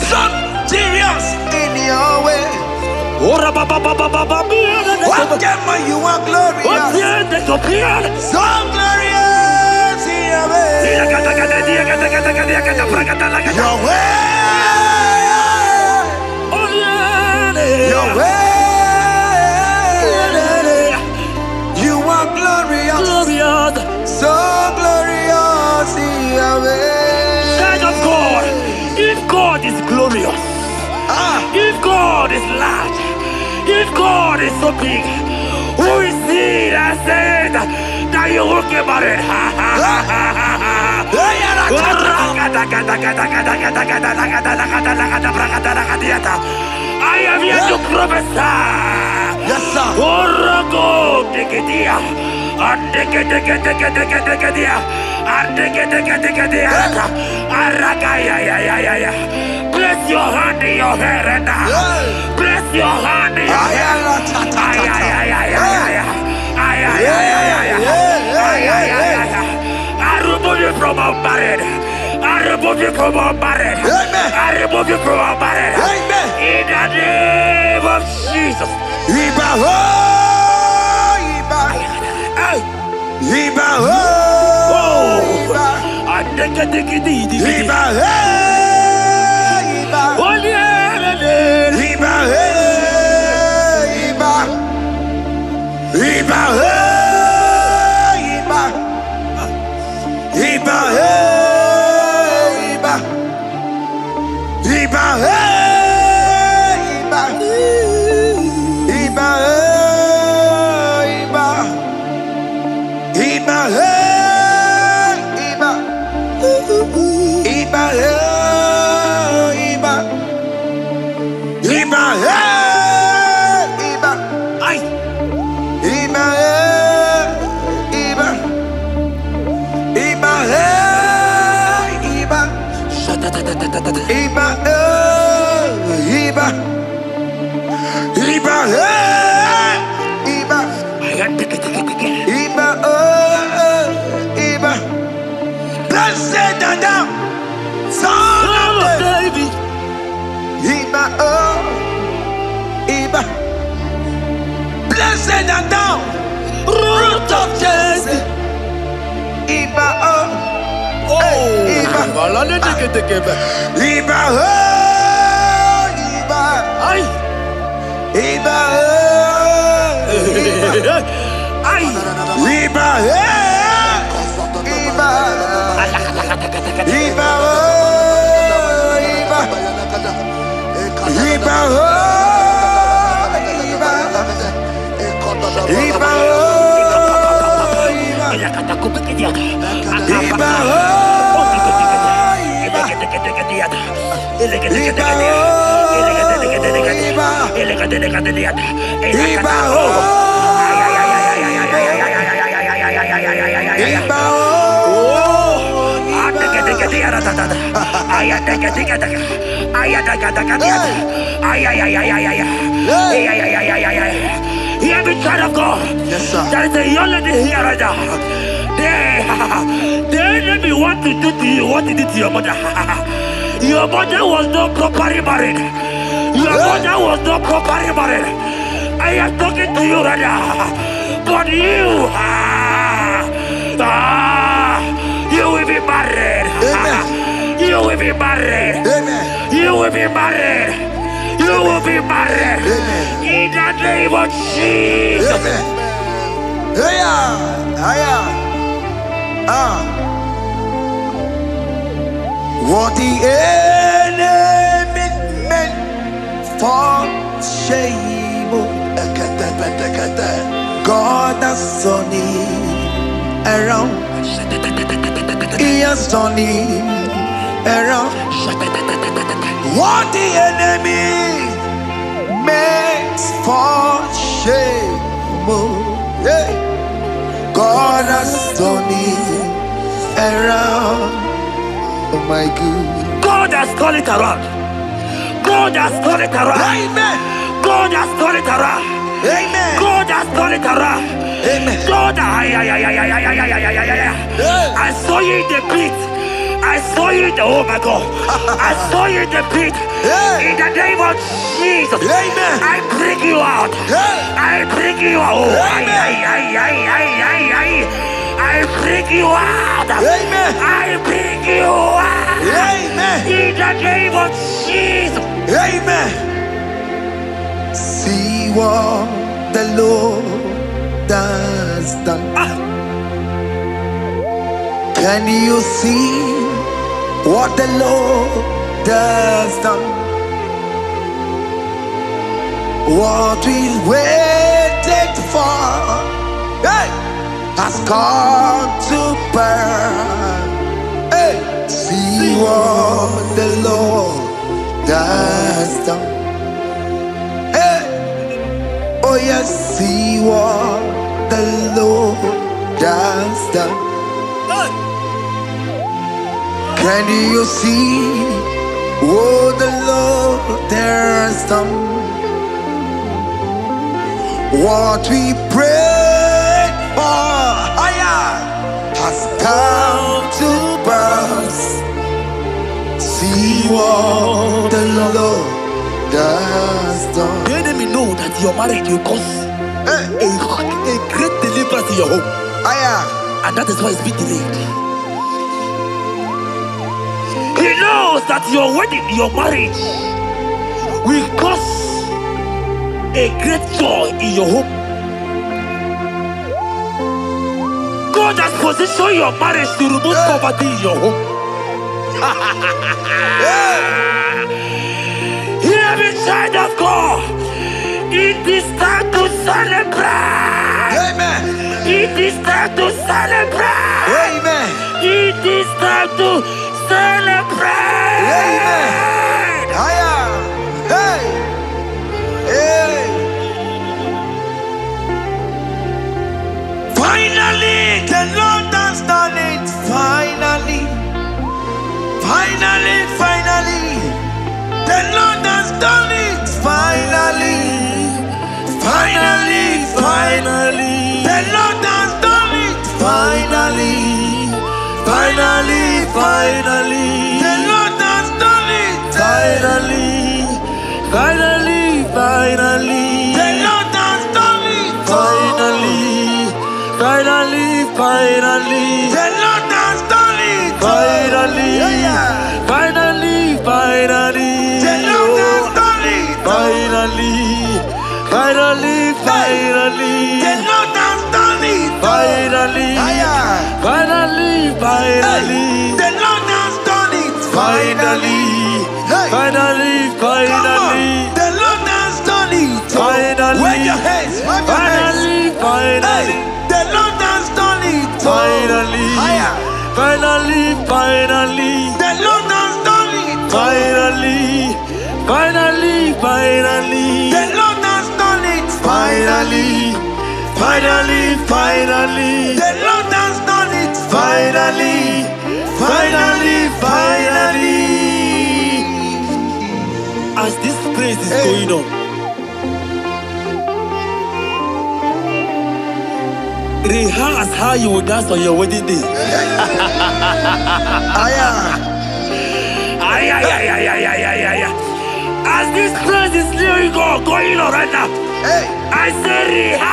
B: So serious in your way. Whatever you are glorious. So glorious in your way. Your way. Your way. You are glorious. So glorious in your way.
A: Child of God, if God is glorious, if God is large, if God is so big, who is he that said wonder you will get married. I am here to prophesy.
B: Yes, sir.
A: Orago, Digidia. Place your hand in your hair and place your hand in your hair. I remove you from our marriage. I remove you from our marriage. I remove you from our marriage. In the name of Jesus.
B: Iba ho, Iba. Iba ho, Iba. Iba he, Iba. Iba he, Iba. Iba he, Iba. Iba he, Iba. Iba he, Iba. Iba he, Iba. Iba he, Iba. Iba he, Iba. Iba he, Iba.
A: Ay.
B: Iba he, Iba. Iba he, Iba. Iba he, Iba. Iba he, Iba. Iba Iba. Blessed and thou, son of David. Iba Iba. Blessed and thou, root of Jesse. Iba Iba. Iba Iba.
A: Ay.
B: Iba
A: Ay.
B: Iba Iba. Iba Iba. Iba Iba.
A: Hear me, child of God.
B: Yes, sir.
A: There is a young lady here right now. The enemy want to do to you what he did to your mother. Your mother was not properly married. Your mother was not properly married. I am talking to you right now. But you, you will be married.
B: Amen.
A: You will be married.
B: Amen.
A: You will be married. You will be married.
B: Amen.
A: In the name of Jesus.
B: Amen. What the enemy meant for shame, God has turned it around. He has turned it around. What the enemy meant for shame, God has turned it around. Oh my God.
A: God has turned it around. God has turned it around.
B: Amen.
A: God has turned it around.
B: Amen.
A: God has turned it around.
B: Amen.
A: God, I saw you in the pit. I saw you in the, oh my God. I saw you in the pit. In the name of Jesus.
B: Amen.
A: I bring you out. I bring you out. I bring you out.
B: Amen.
A: I bring you out.
B: Amen.
A: In the name of Jesus.
B: Amen. See what the Lord has done. Can you see what the Lord has done? What we waited for, hey, has come to pass. Hey, see what the Lord has done. Hey, oh yes, see what the Lord has done. Can you see what the Lord has done? What we prayed for has come to pass. See what the Lord has done.
A: The enemy know that your marriage will cause a great deliverance in your home. And that is why it's been delayed. He knows that your wedding, your marriage will cause a great joy in your home. God has positioned your marriage to remove poverty in your home. Hear me, child of God. It is time to celebrate.
B: Amen.
A: It is time to celebrate.
B: Amen.
A: It is time to celebrate.
B: Amen. Hey. Hey. Finally, the Lord has done it. Finally. Finally. The Lord has done it. Finally. The Lord has done it. Finally. The Lord has done it.
A: Finally.
B: The Lord has done it.
A: Finally.
B: The Lord has done it.
A: Finally.
B: The Lord has done it.
A: Finally.
B: The Lord has done it.
A: Finally.
B: The Lord has done it.
A: Finally.
B: Come on. The Lord has done it. Wave your hands. Wave your hands. Hey, the Lord has done it. The Lord has done it.
A: Finally.
B: The Lord has done it. The Lord has done it.
A: As this praise is going on, rehearse how you will dance on your wedding day. As this praise is going on right now, I say rehearse.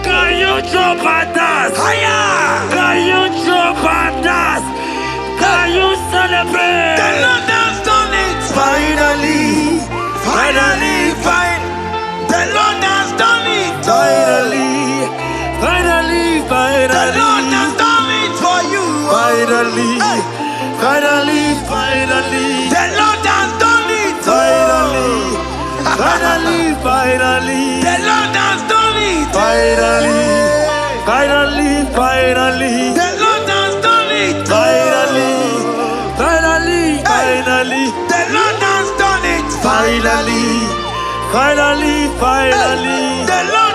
A: Can you jump and dance? Can you jump and dance? Can you celebrate?
B: The Lord has done it. Finally. The Lord has done it.
A: Finally.
B: The Lord has done it for you.
A: Finally.
B: Hey. The Lord has done it.
A: Finally.
B: The Lord has done it.
A: Finally.
B: The Lord has done it.
A: Finally.
B: The Lord has done it. The Lord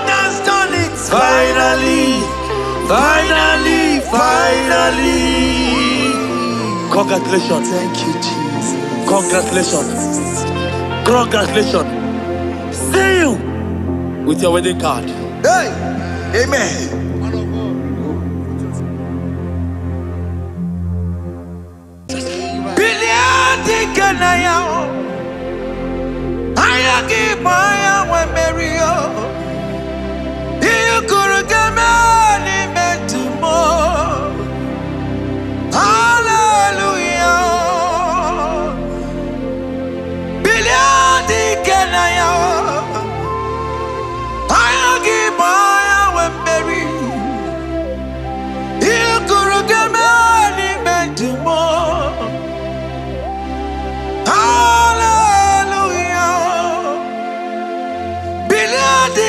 B: has done it.
A: Finally. Congratulations.
B: Thank you, Jesus.
A: Congratulations. See you with your wedding card.
B: Hey, amen. Biliadi kanaya, ayagi maya we Mario. You could get me metumo. Hallelujah. Biliadi kanaya, ayagi maya we Mario. You could get me metumo. Hallelujah. Biliadi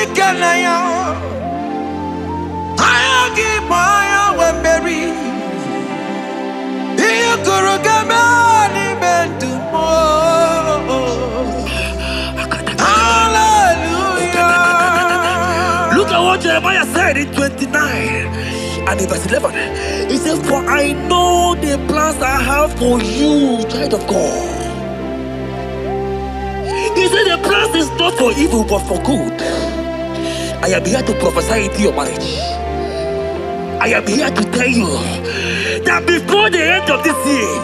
A: Jeremiah said in 29 and in verse 11, he said, for I know the plans I have for you, child of God. He said the plans is not for evil but for good. I am here to prophesy into your marriage. I am here to tell you that before the end of this year,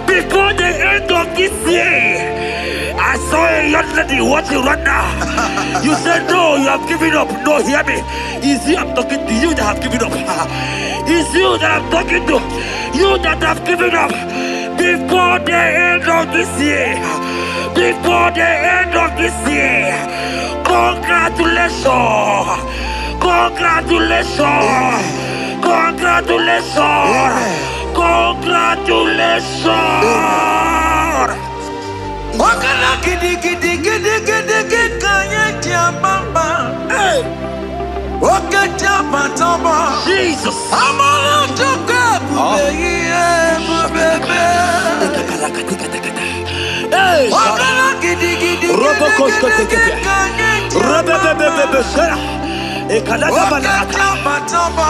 A: before the end of this year, I saw a young lady watching right now. You said no, you have given up. No, hear me. It's you I'm talking to, you that have given up. It's you that I'm talking to, you that have given up. Before the end of this year, before the end of this year, congratulations, congratulations, congratulations, congratulations.
B: Wakala gidi gidi gidi gidi gidi kanye jambamba. Waka jamba tamba.
A: Jesus.
B: Amala toka bubeye Wakala gidi gidi gidi gidi kanye jambamba. Waka jamba tamba.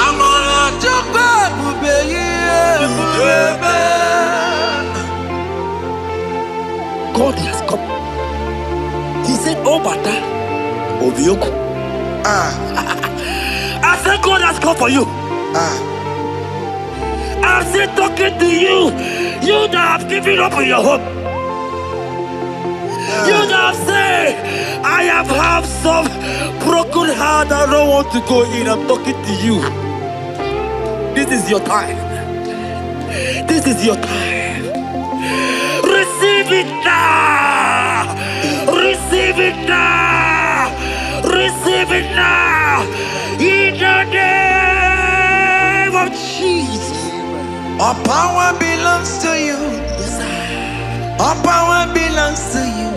B: Amala toka bubeye.
A: God has come. He said, oh, Bata, Obioku. I said, God has come for you. I'm still talking to you. You that have given up on your hope. You that have said, I have had some broken heart. I don't want to go in. I'm talking to you. This is your time. This is your time. Receive it now! Receive it now! Receive it now! In the name of Jesus!
B: All power belongs to you.
A: Yes, sir.
B: All power belongs to you.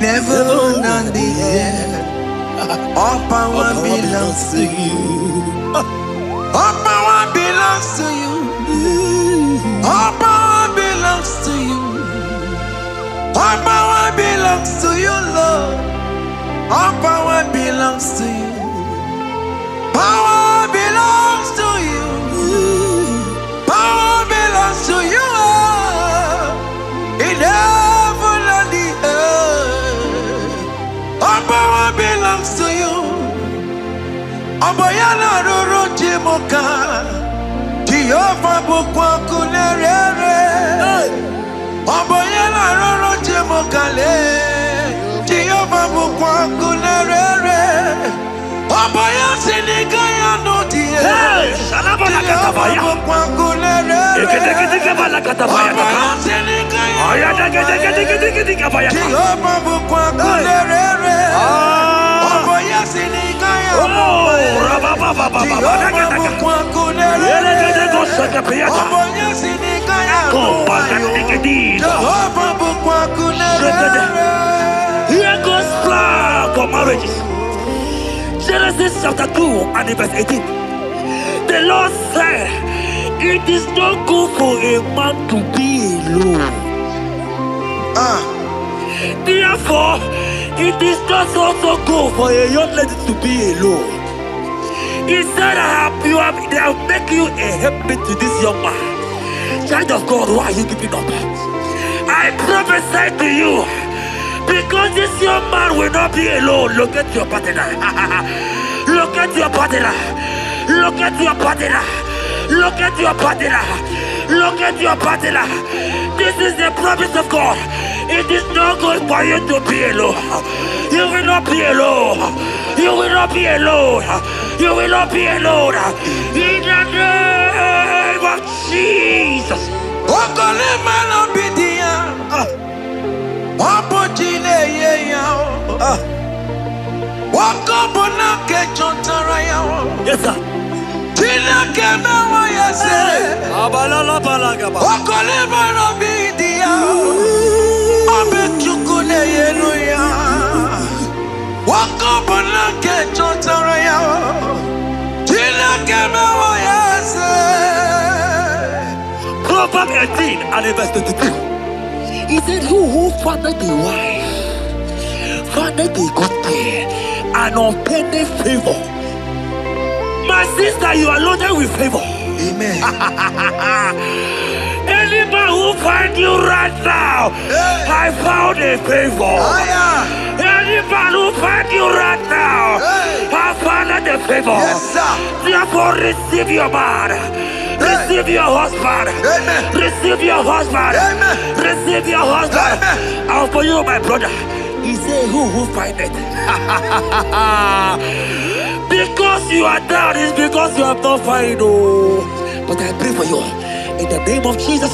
B: Never on the earth. All power belongs to you. All power belongs to you. All power belongs to you. All power belongs to you, Lord. All power belongs to you. Power belongs to you. Power belongs to you. In heaven and the earth. All power belongs to you. Abayana roro jimoka. Jehovah bukwa kunerere. Abayana roro jimokale. Jehovah bukwa kunerere. Abaya sinikaya no die.
A: Shalabala katabaya.
B: Jehovah bukwa kunerere.
A: Eketekebala katabaya.
B: Abaya sinikaya.
A: Ayadeketekebaya.
B: Jehovah bukwa kunerere. Abaya sinikaya.
A: Rababa.
B: Jehovah bukwa kunerere. Abaya sinikaya. Jehovah bukwa kunerere.
A: Here goes plan for marriages. Genesis chapter 2 and verse 18. The Lord said, it is not good for a man to be alone. Therefore, it is not also good for a young lady to be alone. He said, they have make you a helpmate to this young man. Child of God, why are you giving up? I prophesy to you, because this young man will not be alone. Look at your partner. Look at your partner. Look at your partner. Look at your partner. Look at your partner. This is the promise of God. It is not good for you to be alone. You will not be alone. You will not be alone. You will not be alone. In the name of Jesus. Yes, sir. Proverbs 18 and verse 22. He said, who findeth a wife granted a good thing, an unpending favor. My sister, you are loaded with favor.
B: Amen.
A: Any man who find you right now, I found a favor. Any man who find you right now, I found a favor.
B: Yes, sir.
A: Therefore, receive your man. Receive your husband.
B: Amen.
A: Receive your husband.
B: Amen.
A: Receive your husband.
B: Amen.
A: And for you, my brother, he said, who find it? Because you are down, it's because you have not found it. Oh. But I pray for you. In the name of Jesus,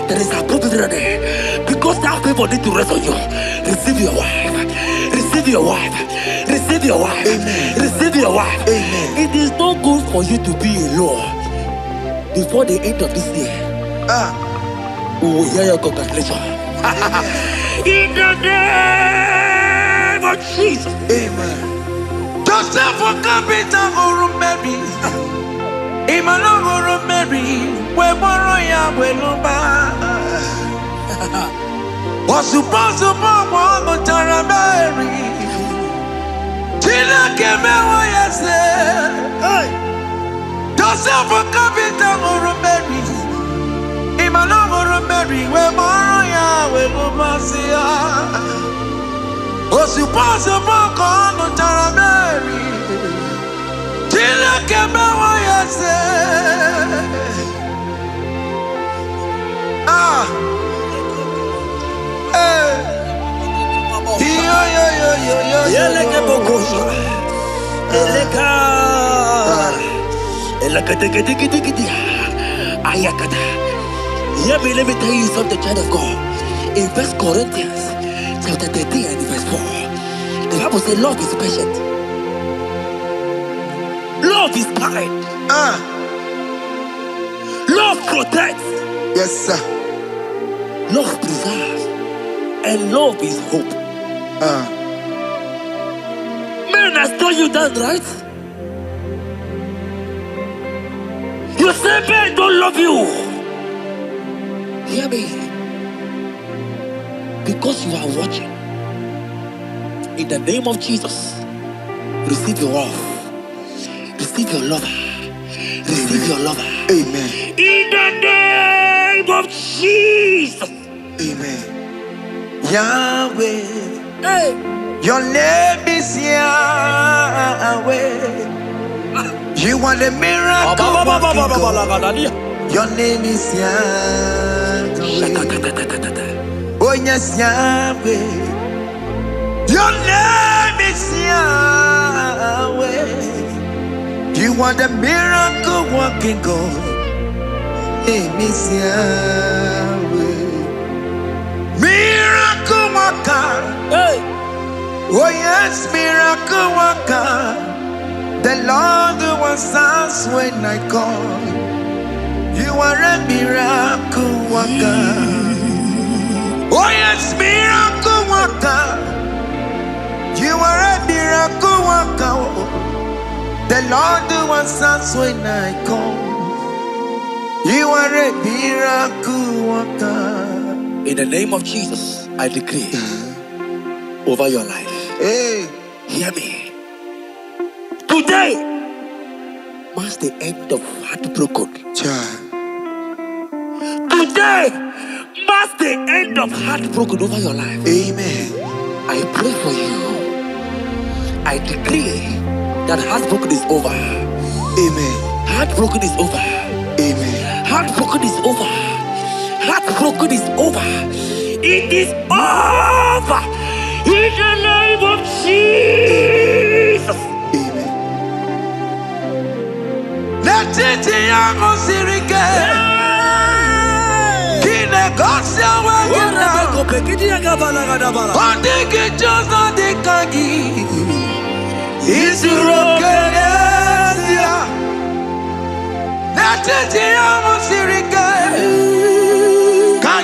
A: there is a prophet there. Because that people need to rest on you. Receive your wife. Receive your wife. Receive your wife.
B: Amen.
A: Receive your wife.
B: Amen.
A: It is not good for you to be alone. Before the end of this year, we will hear your congratulations. In the name of Jesus.
B: Amen. Joseph for capital for Mary. Imano for Mary. We borrow ya we lumba. Was supposed to borrow Tara Mary. Tina came away and said, Joseph for capital for Mary. Imano for Mary. We borrow ya we lumba. Was supposed to borrow Tara Mary. Tina came away and said,
A: Let me tell you something, child of God. In 1 Corinthians chapter 13 and verse 4, the Bible says love is patient. Love is kind. Love protects.
B: Yes, sir.
A: Love preserves. And love is hope. Man has told you that, right? You say men don't love you. Hear me. Because you are watching. In the name of Jesus, receive your love. Receive your lover. Receive your lover.
B: Amen.
A: In the name of Jesus.
B: Amen. Yahweh.
A: Hey.
B: Your name is Yahweh. You are the miracle working God. Your name is Yahweh. Oh yes, Yahweh. Your name is Yahweh. You are the miracle working God. Name is Yahweh. Miracle worker.
A: Hey.
B: Oh yes, miracle worker. The Lord who answers when I call. You are a miracle worker. Oh yes, miracle worker. You are a miracle worker. The Lord who answers when I call. You are a miracle worker.
A: In the name of Jesus, I decree over your life.
B: Hey,
A: hear me. Today marks the end of heartbroken.
B: child.
A: Today marks the end of heartbroken over your life.
B: Amen.
A: I pray for you. I decree that heartbroken is over.
B: Amen.
A: Heartbroken is over.
B: Amen.
A: Heartbroken is over. Heartbroken is over. It is over. In the name of Jesus.
B: Amen. Let it be a sirike. Kine gosia wagina. Ondigi jozo dikagi. Isurokenesia. Let it be a sirike.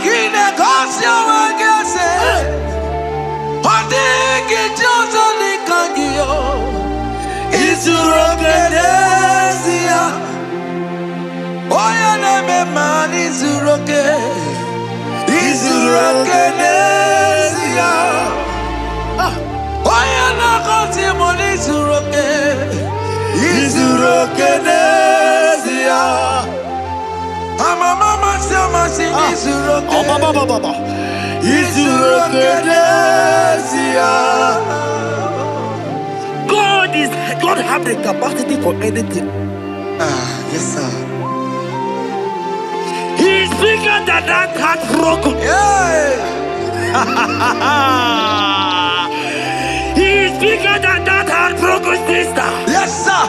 B: Kine gosia wagese. Ondigi jozo dikagi. Isurokenesia. Oya neme man isuroke. Isurokenesia.
A: God have the capacity for anything.
B: Yes, sir.
A: He's bigger than that heartbroken. He's bigger than that heartbroken sister.
B: Yes, sir.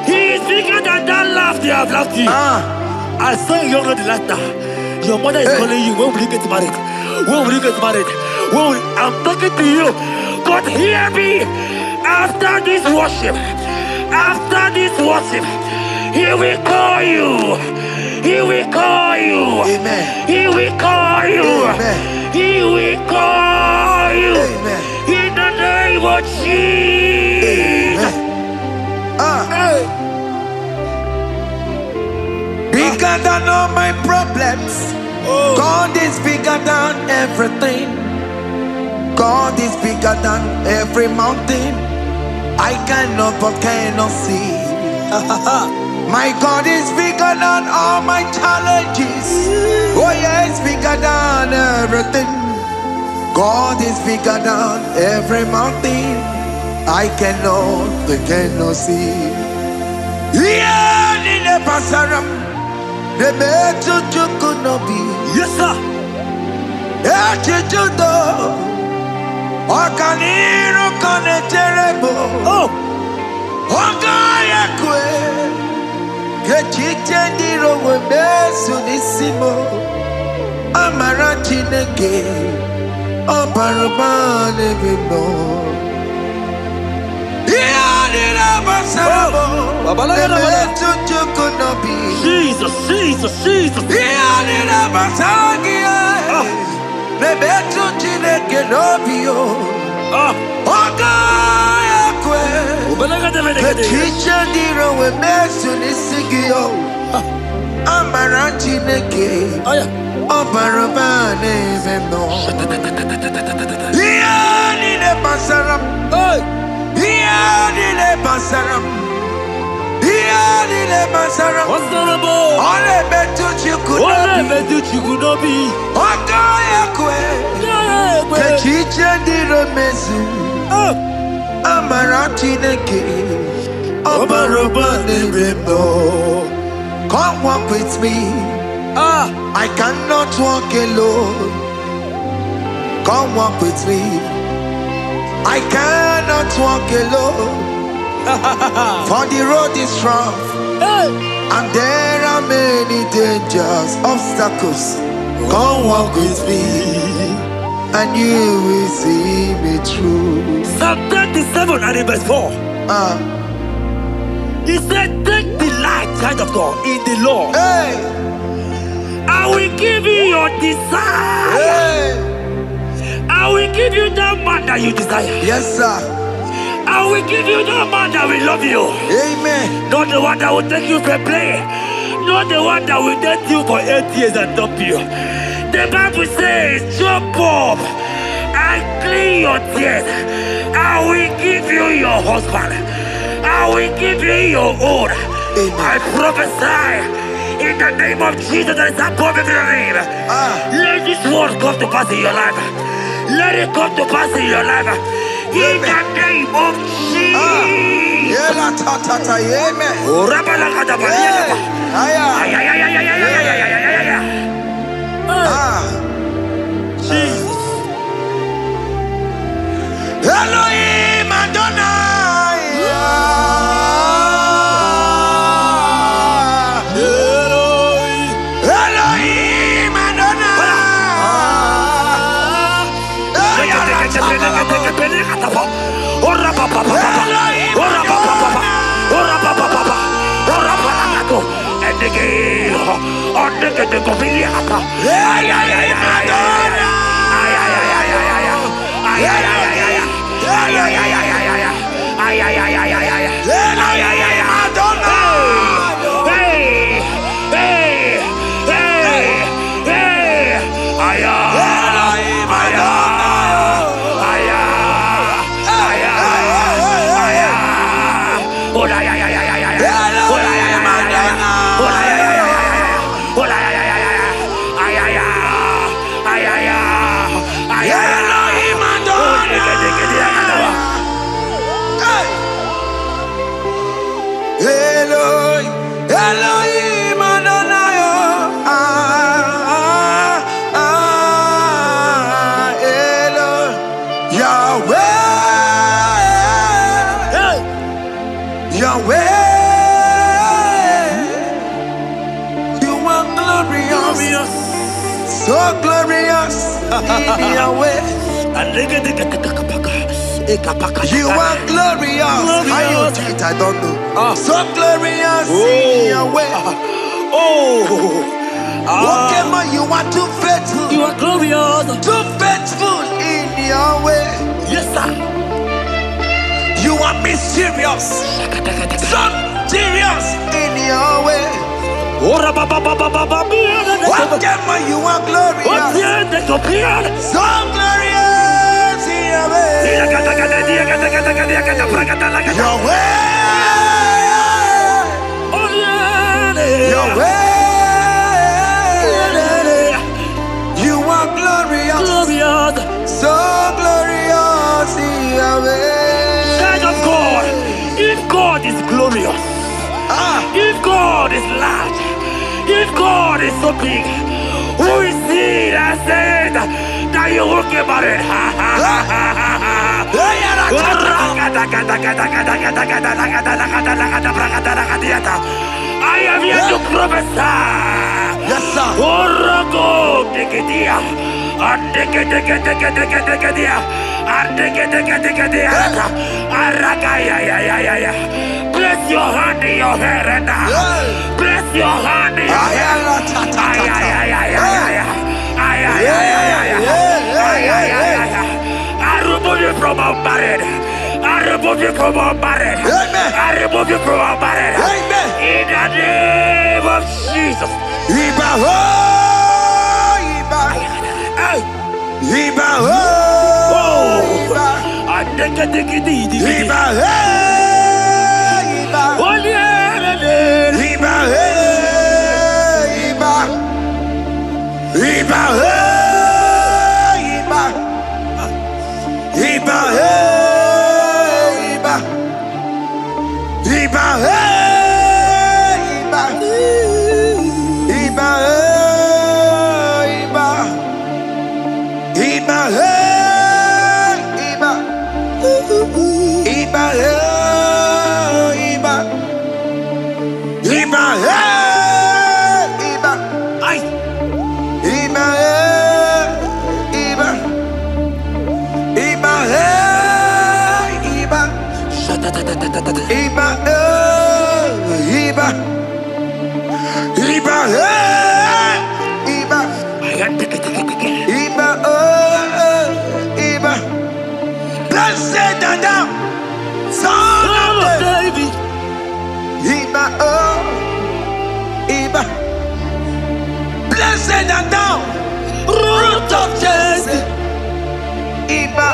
A: He's bigger than that laugh they have laughed you. I saw a young lady last night. Your mother is calling you. When will you get married? When will you get married? I'm talking to you. But hear me. After this worship, he will call you. He will call you.
B: Amen.
A: He will call you.
B: Amen.
A: He will call you.
B: Amen.
A: In the name of Jesus.
B: Bigger than all my problems. God is bigger than everything. God is bigger than every mountain. I cannot but cannot see. My God is bigger than all my challenges. Oh yeah, it's bigger than everything. God is bigger than every mountain. I cannot see. Yeah, in the pasaram, the better you could not be.
A: Yes, sir.
B: Okaniro kone terebo. Ogaya kwe. Kechite ndiro webesu nisimo. Amara chineke. Obarubane bimo. Iyadira basarabo. Nebetu chukunobi.
A: Jesus.
B: Iyadira basagia. Nebetu chineke nobio. Ogaya kwe. Kechiche ndiro webesu nisigio. Amara chineke. Obarubane bimo. Iyadira basaram. Iyadile basaram. Ole betu chikunobi. Ogaya kwe. Kechiche ndiro mezu. Amara chineke. Obarubane bimo. Come walk with me. I cannot walk alone. Come walk with me. I cannot walk alone. For the road is rough, and there are many dangers, obstacles. Come walk with me, and you will see me through.
A: Psalm 37 and verse 4. He said, take delight, child of God, in the Lord. I will give you your desire. I will give you that man that you desire.
B: Yes, sir.
A: I will give you that man that will love you.
B: Amen.
A: Not the one that will take you for play. Not the one that will date you for 8 years and dump you. The Bible says, jump up and clean your tears. I will give you your husband. I will give you your own. I prophesy in the name of Jesus that is above every name. Let this word come to pass in your life. Let it come to pass in your life. In the name of Jesus. Jesus.
B: Elohim Adonai. Elohim Adonai. in your way. You are glorious. How you do it, I don't know. So glorious in your way. Whatever you are too faithful.
A: You are glorious.
B: Too faithful in your way.
A: Yes, sir.
B: You are mysterious. So serious in your way. Whatever you are glorious. So glorious in your way. Your way. Your way. You are glorious. So glorious in your way.
A: Child of God, if God is glorious, if God is large, if God is so big, who is he that said that you will get married? I am here to prophesy.
B: Yes, sir.
A: Place your hand in your hair and place your hand in your hair. I remove you from unmarried. I remove you from unmarried. I remove you from unmarried. In the name of Jesus.
B: Iba ho, Iba. Iba ho, Iba. Iba he, Iba. Iba he, Iba. Iba he, Iba. Iba he, Iba. Iba he, Iba. Iba he, Iba. Iba he, Iba. Iba he, Iba. Iba he, Iba.
A: Ay.
B: Iba he, Iba. Iba he, Iba. Iba he, Iba. Iba he, Iba. Iba Iba. Blessed and thou, son of David. Iba Iba. Blessed and thou, root of Jesse. Iba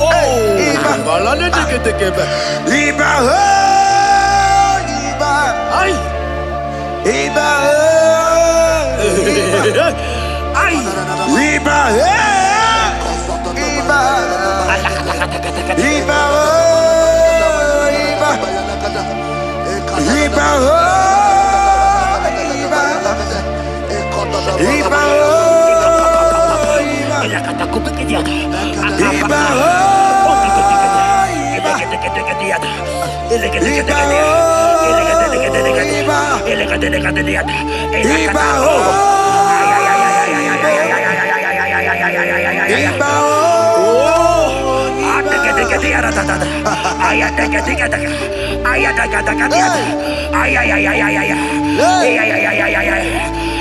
B: Iba. Iba Iba.
A: Ay.
B: Iba
A: Ay.
B: Iba Iba. Iba Iba. Iba Iba.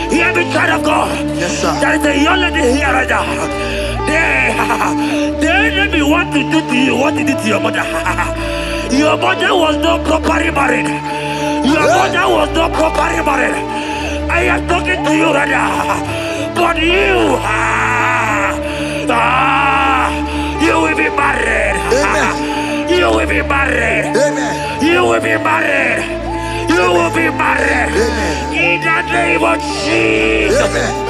A: Hear me, child of God.
B: Yes, sir.
A: There is a young lady here right now. The enemy want to do to you what he did to your mother. Your mother was not properly married. Your mother was not properly married. I am talking to you right now. But you, you will be married.
B: Amen.
A: You will be married.
B: Amen.
A: You will be married. You will be married.
B: Amen.
A: In the name of Jesus.
B: Amen.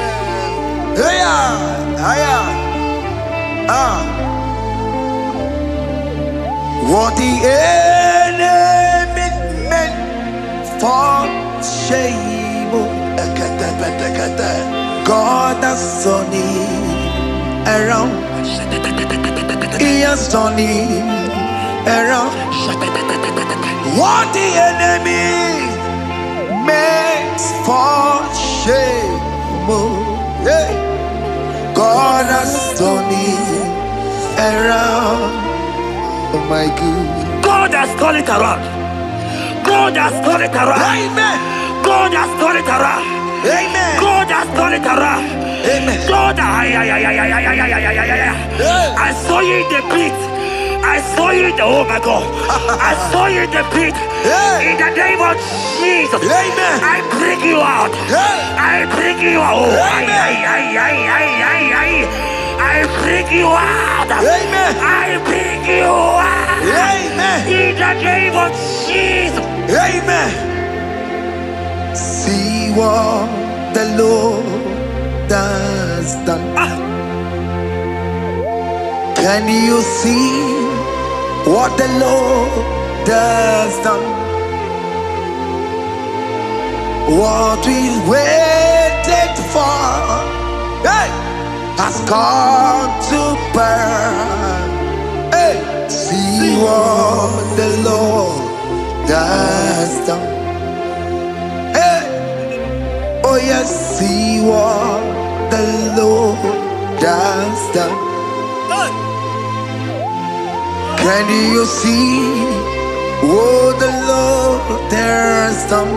B: What the enemy meant for shame, God has turned it around. He has turned it around. What the enemy meant for shame, God has turned it around. Oh my God.
A: God has turned it around. God has turned it around.
B: Amen.
A: God has turned it around.
B: Amen.
A: God has turned it around.
B: Amen.
A: God, I saw you in the pit. I saw you in the, oh my God. I saw you in the pit. In the name of Jesus.
B: Amen.
A: I bring you out. I bring you out. Oh, I bring you out.
B: Amen.
A: I bring you out.
B: Amen.
A: In the name of Jesus.
B: Amen. See what the Lord has done. Can you see what the Lord has done? What we waited for, hey, has come to pass. Hey, see what the Lord has done. Hey, oh yes, see what the Lord has done. Can you see what the Lord has done?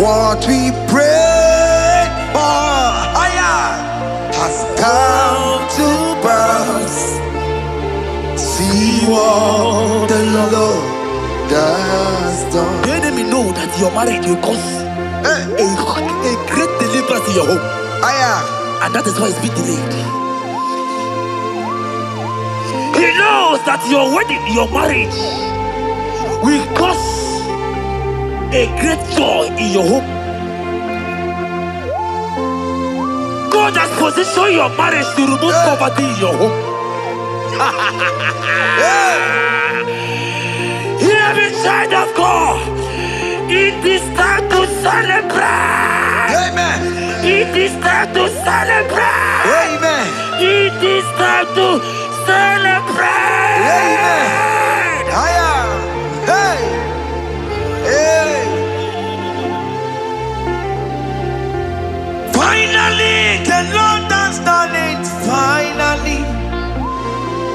B: What we prayed for has come to pass. See what the Lord has done.
A: The enemy know that your marriage will cause a great deliverance in your home. And that is why it's been delayed. He knows that your wedding, your marriage will cause a great joy in your home. God has positioned your marriage to remove poverty in your home. Hear me, child of God. It is time to celebrate.
B: Amen.
A: It is time to celebrate.
B: Amen.
A: It is time to celebrate.
B: Amen. Hey. Hey. Finally, the Lord has done it. Finally.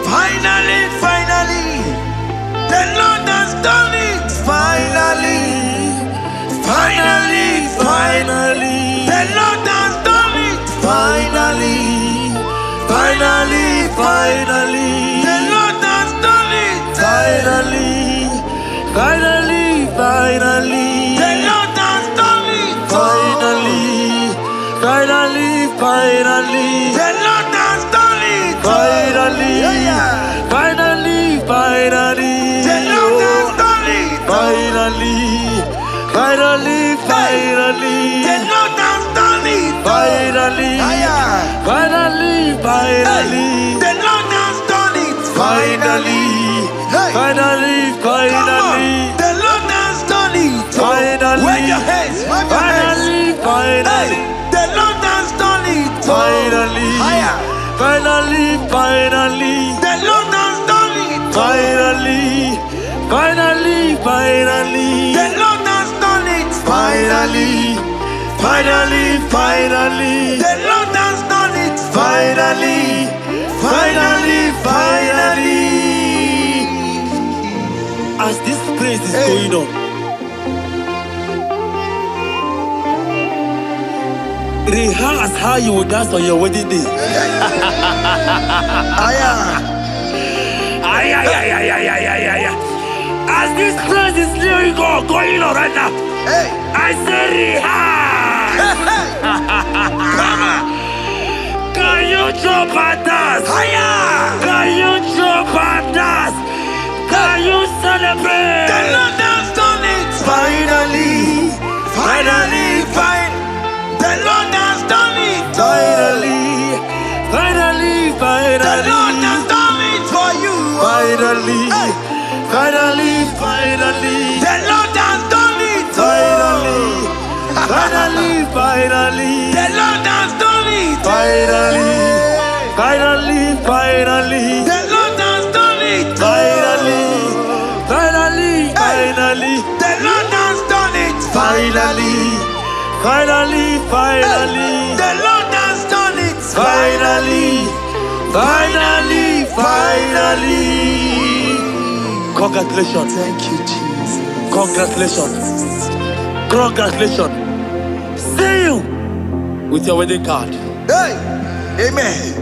B: Finally, finally. The Lord has done it. Finally. Finally, finally. The Lord has done it. Finally. Finally, finally. The Lord has done it. Finally. Finally, finally. The Lord has done it. Finally. Finally, finally. The Lord has done it. Finally. Finally, finally. The Lord has done it. Finally. Finally, finally. The Lord has done it. Finally. Finally, finally. The Lord has done it. Finally. Finally, finally. The Lord has done it. Finally. Wave your hands. Finally, finally. The Lord has done it. Finally. Finally, finally. The Lord has done it. Finally. Finally, finally. The Lord has done it. Finally. Finally, finally. The Lord has done it. Finally. Finally, finally.
A: As this praise is going on, rehearse how you will dance on your wedding day. As this praise is going on right now, I say rehearse. Can you jump and dance? Can you jump and dance? Can you celebrate?
B: The Lord has done it. Finally. Finally, finally. The Lord has done it.
A: Finally. Finally, finally.
B: The Lord has done it for you.
A: Finally. Finally, finally.
B: The Lord has done it.
A: Finally. Finally, finally.
B: The Lord has done it.
A: Finally. Finally, finally.
B: The Lord has done it.
A: Finally. Finally, finally.
B: The Lord has done it.
A: Finally. Finally, finally.
B: The Lord has done it.
A: Finally, finally, finally. Congratulations.
B: Thank you, Jesus.
A: Congratulations. Congratulations. See you with your wedding card.
B: Hey, amen.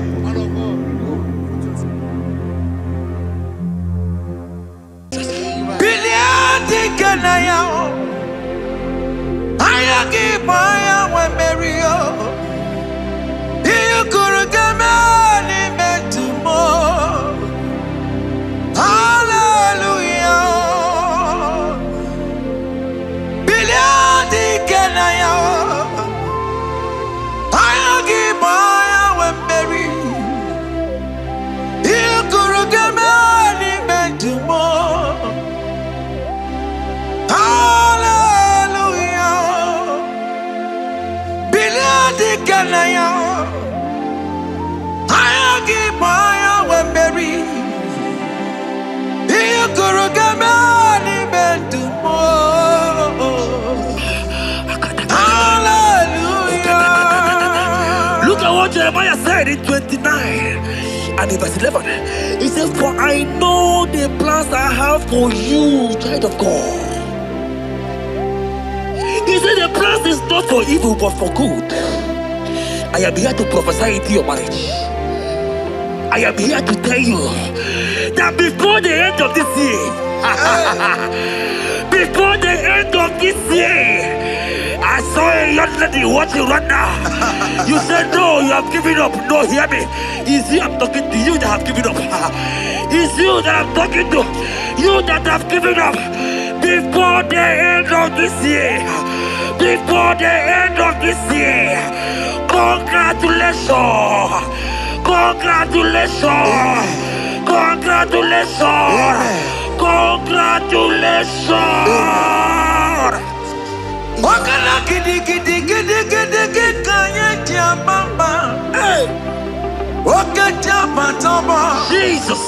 A: Look at what Jeremiah said in 29 and in verse 11. He said, for I know the plans I have for you, child of God. He said the plans is not for evil but for good. I am here to prophesy into your marriage. I am here to tell you that before the end of this year, before the end of this year, I saw a young lady watching right now. You said no, you have given up. No, hear me. It's you I'm talking to. You that have given up. It's you that I'm talking to. You that have given up. Before the end of this year, before the end of this year, congratulations. Congratulations! Congratulations! Congratulations! Jesus!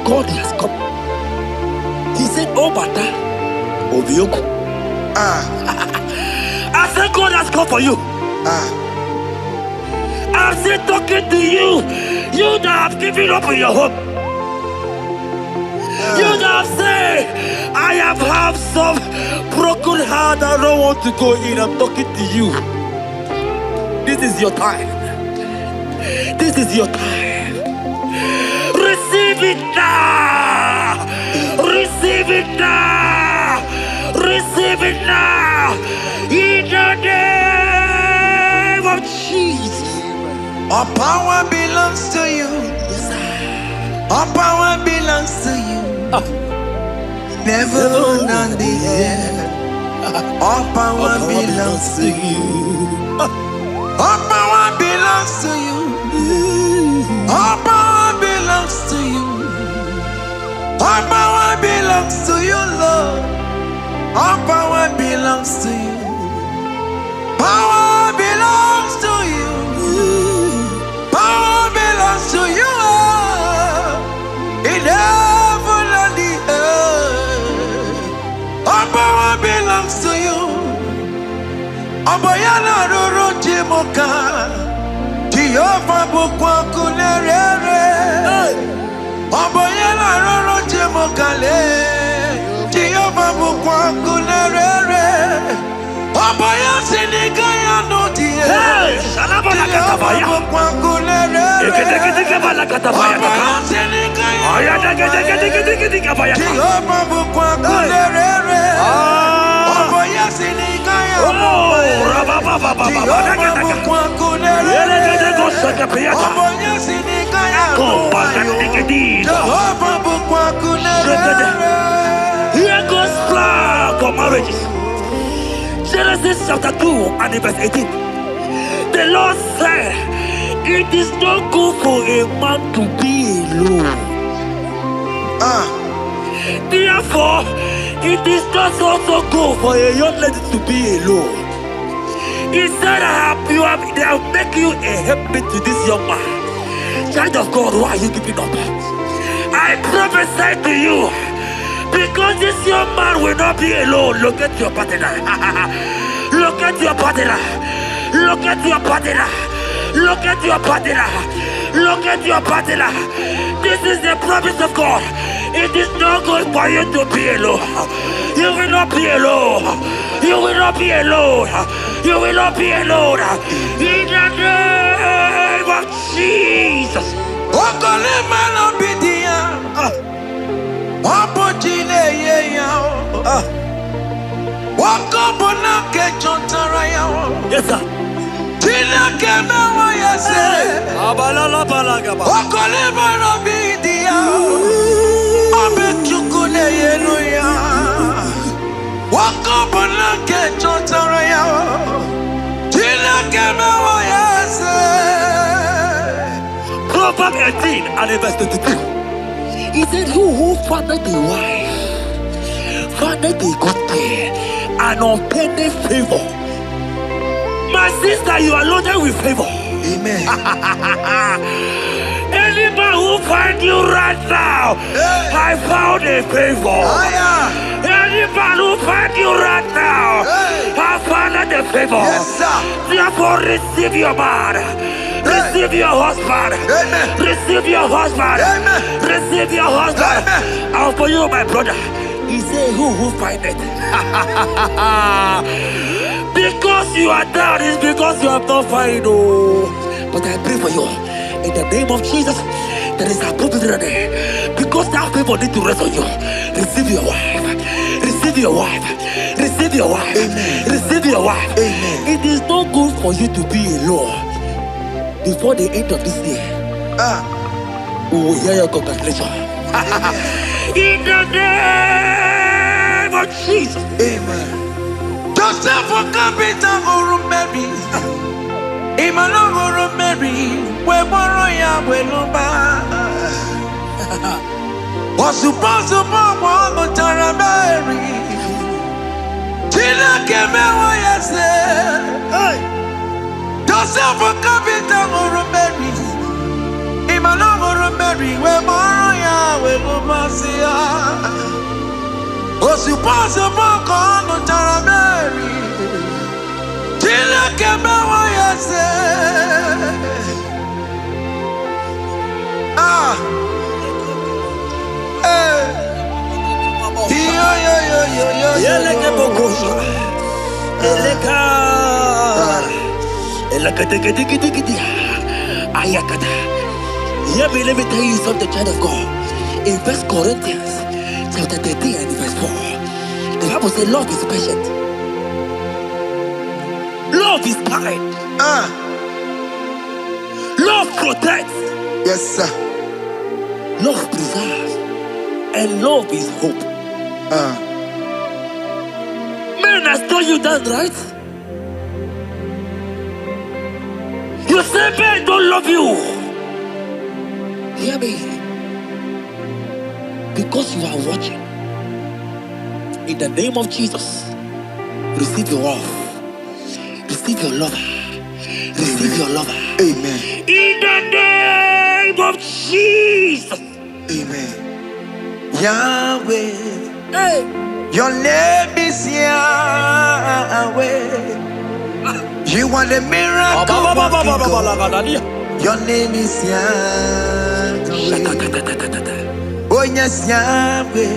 A: God has come. He said, oh, Bata, Obioku. I said, God has come for you. I'm still talking to you. You that have given up on your hope. You that have said, I have some broken heart. I don't want to go in. I'm talking to you. This is your time. This is your time. Receive it now. Receive it now. Receive it now. In the name of Jesus.
B: All power belongs to you.
A: Yes, sir.
B: All power belongs to you. Never on the air. All power belongs to you. All power belongs to you. All power belongs to you. All power belongs to you, Lord. All power belongs to you. Power belongs to you. Power belongs to you. In heaven and the earth. All power belongs to you. Abayana roro jimoka. Jehovah bukwa kunerere. Abayana roro jimoka le. Jehovah bukwa kunerere. Abaya sinikaya no die.
A: Shalabala katabaya.
B: Bukwa kunerere.
A: Eketekebala katabaya.
B: Abaya sinikaya.
A: Ayadegedegedegedegedegabaya.
B: Jehovah bukwa kunerere. Abaya sinikaya.
A: Oh, rabababa.
B: Bukwa kunerere. Abaya sinikaya. Jehovah bukwa kunerere.
A: Here goes plan for marriages. Genesis chapter 2 and verse 18. The Lord said, it is not good for a man to be alone. Therefore, it is not also good for a young lady to be alone. Instead they have make you a helpmate to this young man. Child of God, why are you giving up? I prophesy to you, because this young man will not be alone. Look at your partner. Look at your partner. Look at your partner. Look at your partner. Look at your partner. This is the promise of God. It is not good for you to be alone. You will not be alone. You will not be alone. You will not be alone. In the name of Jesus. Yes, sir. Proverbs 18 and verse 22. He said, who findeth a wife, findeth a good thing, and obtaineth favor. My sister, you are loaded with favor.
B: Amen.
A: Any man who finds you right now, I found a favor. Any man who finds you right now, I found a favor.
B: Yes, sir.
A: Therefore, receive your man. Receive your husband.
B: Amen.
A: Receive your husband.
B: Amen.
A: Receive your husband. And for you, my brother, he said, who find it? Because you are down, it's because you have not found. But I pray for you, in the name of Jesus, there is a problem there. Because that favor need to rest on you. Receive your wife. Receive your wife. Receive your wife.
B: Amen.
A: Receive your wife.
B: Amen.
A: It is not good for you to be alone. Before the end of this year, we will hear your congratulations. In the name of Jesus.
B: Amen. Joseph for capital or Mary. Imano or Mary. We borrow we lumba. Was supposed to borrow the Taramari. Tina came away, yes. Joseph for capital or Mary. Imano or Mary. We borrow we lumba. Was supposed to borrow the Taramari. Tina came away, yes.
A: Let me tell you something, child of God. In 1 Corinthians chapter 13 and verse 4, the Bible says love is patient. Love is kind. Love protects.
B: Yes, sir.
A: Love preserves. And love is hope. Men has told you that, right? You say men don't love you. Hear me. Because you are watching. In the name of Jesus, receive your love. Receive your lover. Receive your lover.
B: Amen.
A: In the name of Jesus.
B: Amen. Yahweh.
A: Hey.
B: Your name is Yahweh. You are the miracle working God. Your name is Yahweh. Oh yes, Yahweh.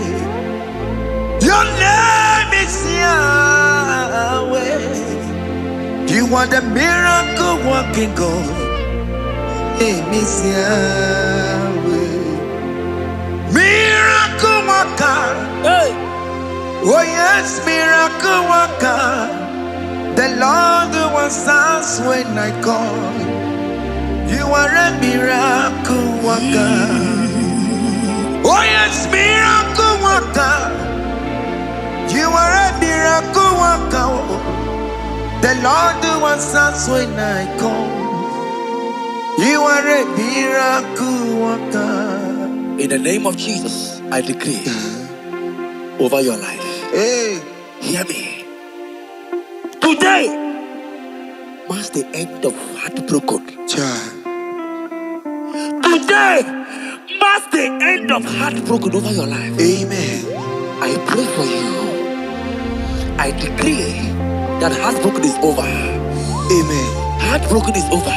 B: Your name is Yahweh. You are the miracle working God. Name is Yahweh. Miracle worker.
A: Hey.
B: Oh yes, miracle worker. The Lord who answers when I call. You are a miracle worker. Oh yes, miracle worker. You are a miracle worker. The Lord who answers when I call. You are a miracle worker.
A: In the name of Jesus. I decree over your life.
B: Hey.
A: Hear me. Today marks the end of heartbroken. Today marks the end of heartbroken over your life.
B: Amen.
A: I pray for you. I decree that heartbroken is over.
B: Amen.
A: Heartbroken is over.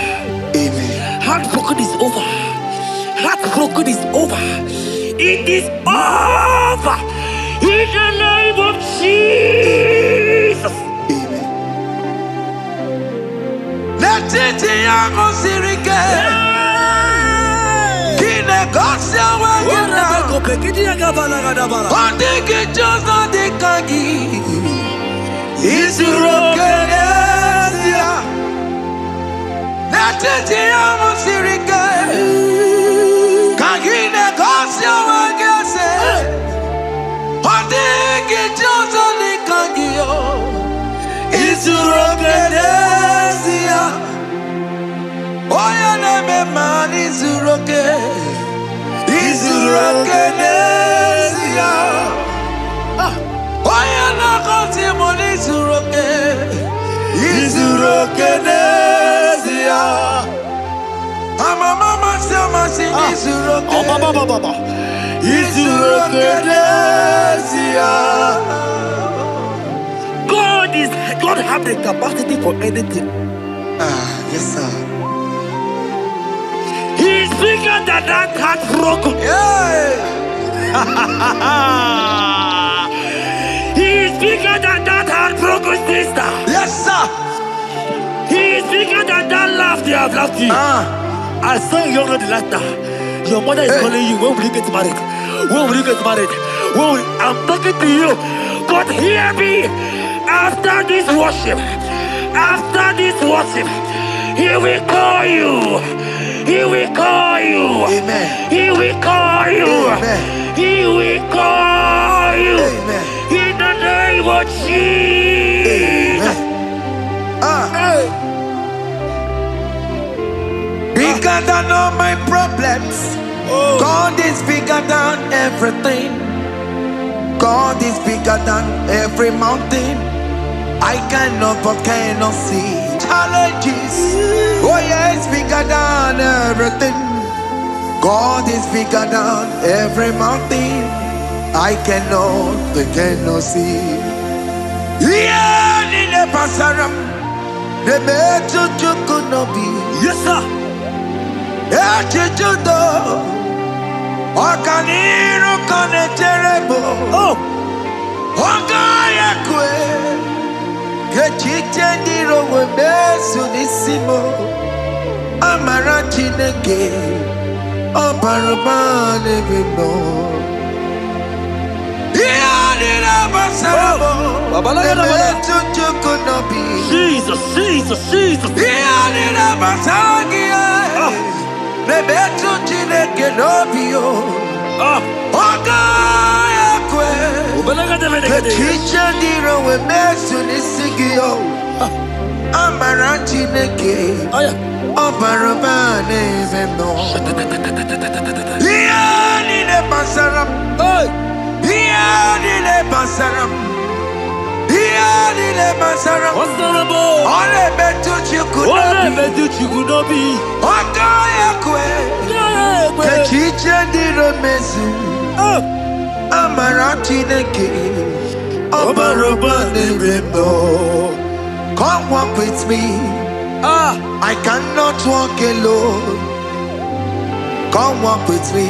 B: Amen.
A: Heartbroken is over. Heartbroken is over. It is over. In the name of Jesus.
B: Amen. Let it be a sirike. Kine gosia wagena. Ondigi jozo dikagi. Isurokenesia. Let it be a sirike. Kine gosia wagese. Ondigi jozo dikagi. Isurokenesia. Oya neme man isuroke. Isurokenesia. Oya na konti mon isuroke. Isurokenesia. Ama mama sama si isuroke.
A: Oh, baba.
B: Isurokenesia.
A: God have the capacity for anything.
B: Yes sir.
A: He's bigger than that heartbroken.
B: Yeah.
A: He's bigger than that heartbroken sister.
B: Yes sir.
A: He's bigger than that laugh they have laughed you. I saw you young lady last night. Your mother is calling you. When will you get married? When will you get married? I'm talking to you. But hear me. After this worship, he will call you. He will call you.
B: Amen.
A: He will call you.
B: Amen.
A: He will call you.
B: Amen.
A: In the name of Jesus.
B: Bigger than all my problems. God is bigger than everything. God is bigger than every mountain. I cannot but cannot see challenges. Oh yeah, it's bigger than everything. God is bigger than every mountain. I cannot but cannot see. Yeah, in the pasaram, the metu chukunobi.
A: Yes, sir.
B: Yeah, chuchudo. Okaniru kane terebo.
A: Oh,
B: Ogaya kwe. Kechitendiro webesu nisimo. Amara chineke. Obarubane bimo. Iyadira basarabo. Nemetu chukunobi.
A: Jesus.
B: Iyadira basagia. Nemetu chineke nobio. Ogaya kwe. Kechitendiro webesu nisigio. Amara chineke. Obarubane bimo. Iyadira basaram. Iyadira basaram. Iyadira basaram. Ole betu chikunobi. Ogaya kwe. Kechitendiro mesu. Amara chineke. Obarubane bimo. Come walk with me. I cannot walk alone. Come walk with me.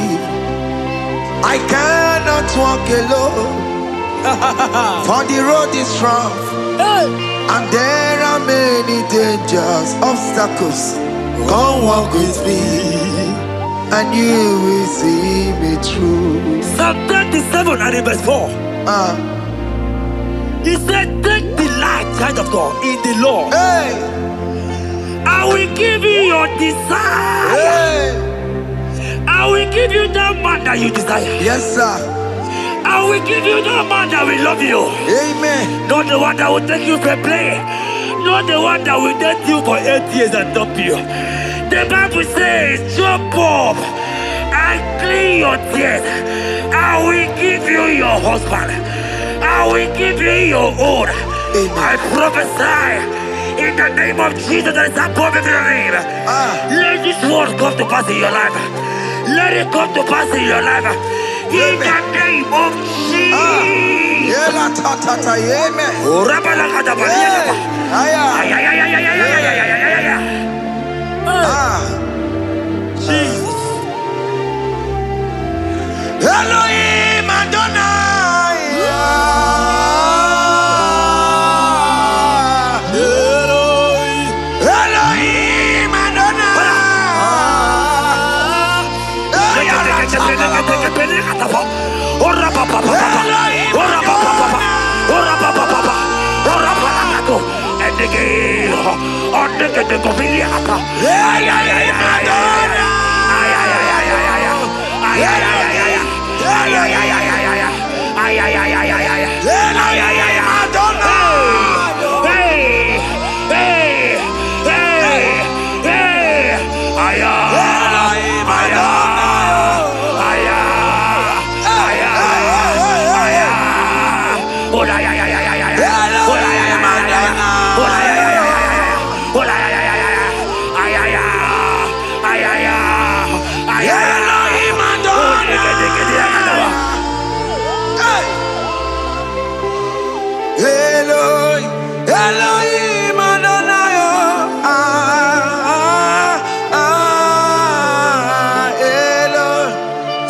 B: I cannot walk alone. For the road is rough. And there are many dangers, obstacles. Come walk with me. And you will see me through.
A: Psalm 37 and verse 4. He said, take delight, child of God, in the Lord.
B: Hey.
A: I will give you your desire.
B: Hey.
A: I will give you that man that you desire.
B: Yes, sir.
A: I will give you that man that will love you.
B: Amen.
A: Not the one that will take you for play. Not the one that will date you for 8 years and dump you. The Bible says, jump up and clean your tears. I I will give you your husband. I will give you your own. I prophesy in the name of Jesus that is above every name. Let this word come to pass in your life. Let it come to pass in your life. In the name of Jesus. Jesus.
B: Elohim Adonai. Elohim Adonai. Elohim Adonai.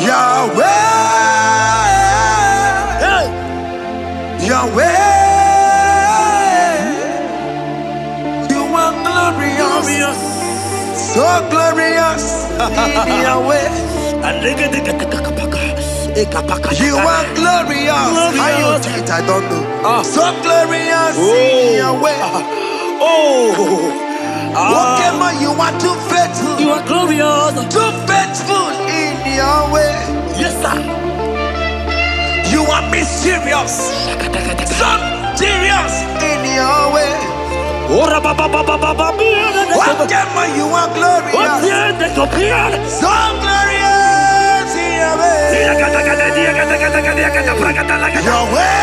B: Yahweh. Yahweh. You are glorious. So glorious in Yahweh. You are glorious. How you do it, I don't know. So glorious in Yahweh. Whatever you are too faithful.
A: You are glorious.
B: Too faithful in Yahweh.
A: Yes, sir.
B: You are mysterious. So serious in Yahweh. Whatever you are glorious. So glorious in Yahweh. Yahweh.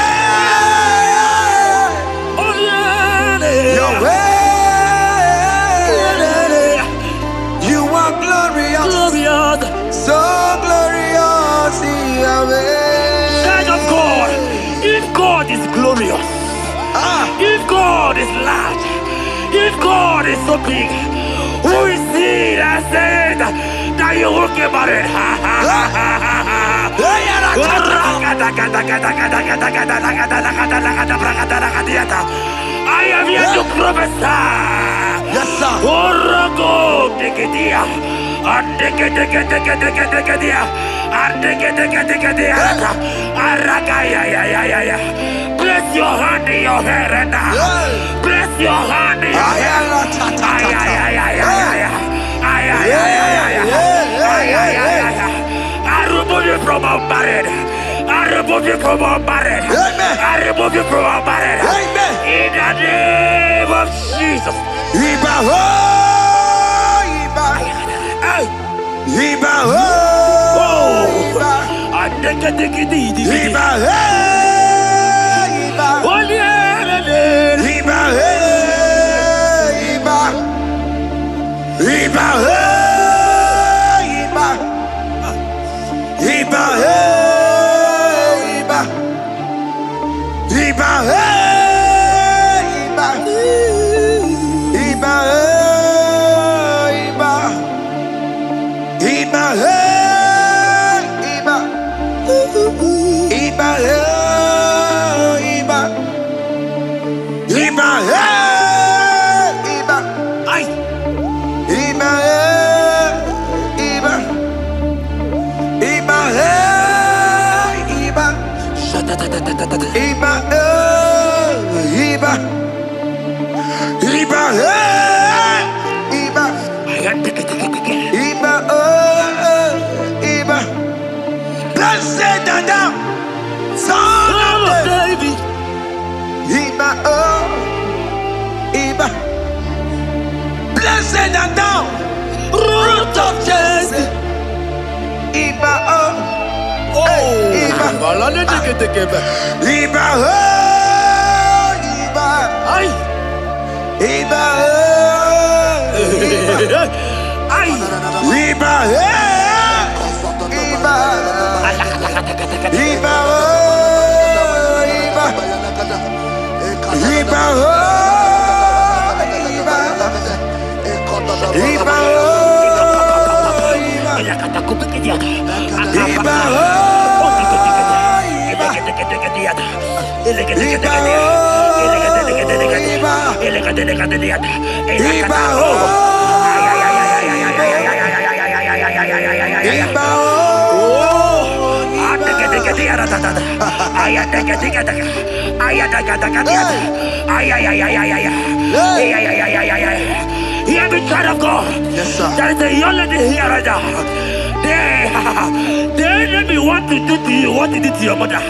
B: Yahweh. You are glorious. So glorious in Yahweh.
A: Child of God, if God is glorious, if God is large, if God is so big, who is he that said that you will get married? I am here to prophesy.
B: Yes, sir.
A: Place your hand in your hair and place your hand in your hair. I remove you from unmarried. I remove you from unmarried. I remove you from unmarried. In the name of Jesus.
B: Iba ho, Iba. Iba ho, Iba. Iba ho, Iba. Iba ho, Iba. Iba ho, Iba. Iba ho, Iba. Iba ho, Iba. Iba ho, Iba. Iba ho, Iba. Iba ho, Iba. Iba ho, Iba.
A: Ay.
B: Iba ho, Iba. Iba ho, Iba. Iba ho, Iba. Iba ho, Iba. Iba oh, Iba. Blessed Adam, son of David. Iba oh, Iba. Blessed Adam, root of Jesse. Iba oh, Iba.
A: Hear me, child of God.
B: Yes, sir.
A: There is a young lady here right now. The enemy want to do to you what he did to your mother.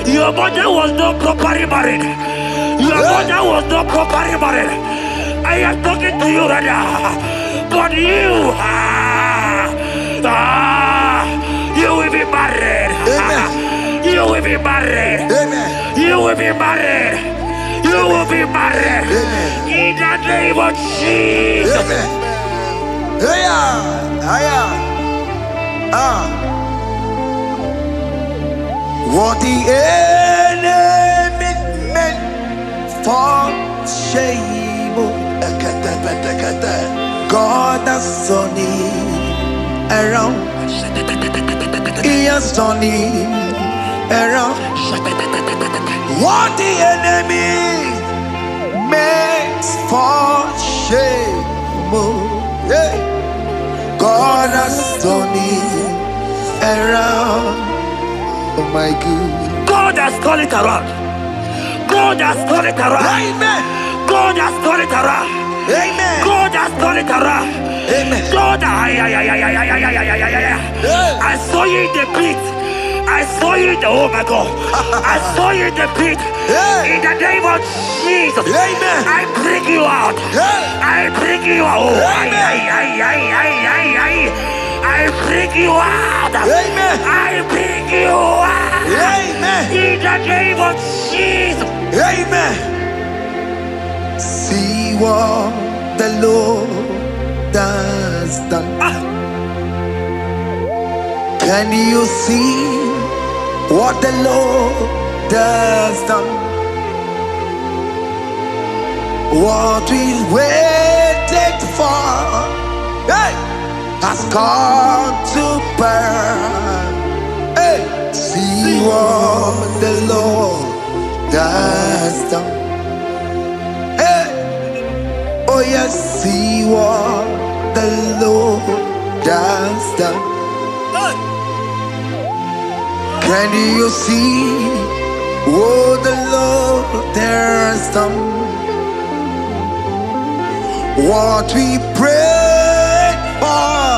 A: Your mother was not properly married. Your mother was not properly married. I am talking to you right now. But you will be married.
B: Amen.
A: You will be married.
B: Amen.
A: You will be married. You will be married.
B: Amen.
A: In the name of Jesus.
B: Amen. What the enemy meant for shame, God has turned it around. He has turned it around. What the enemy meant for shame, God has turned it around. Oh my God.
A: God has turned it around. God has turned it around.
B: Amen.
A: God has turned it around.
B: Amen.
A: God has turned it around.
B: Amen.
A: God, I saw you in the pit. I saw you in the, oh my God. I saw you in the pit. In the name of Jesus.
B: Amen.
A: I bring you out. I bring you out. I bring you out.
B: Amen.
A: I bring you out.
B: Amen.
A: In the name of Jesus.
B: Amen. See what the Lord has done. Can you see what the Lord has done? What we waited for, has come to pass. See what the Lord has done. Oh yes, see what the Lord has done. Can you see what the Lord has done? What we prayed for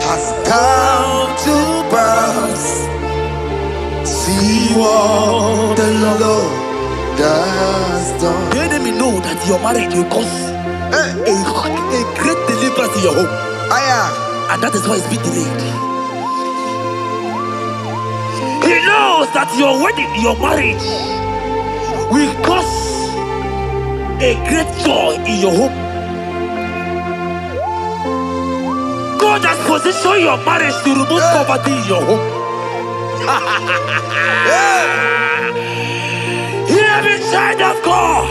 B: has come to pass. See what the Lord has done.
A: The enemy know that your marriage will cause a great deliverance in your home. And that is why it's been delayed. He knows that your wedding, your marriage will cause a great joy in your home. God has positioned your marriage to remove poverty in your home. Hear me, child of God.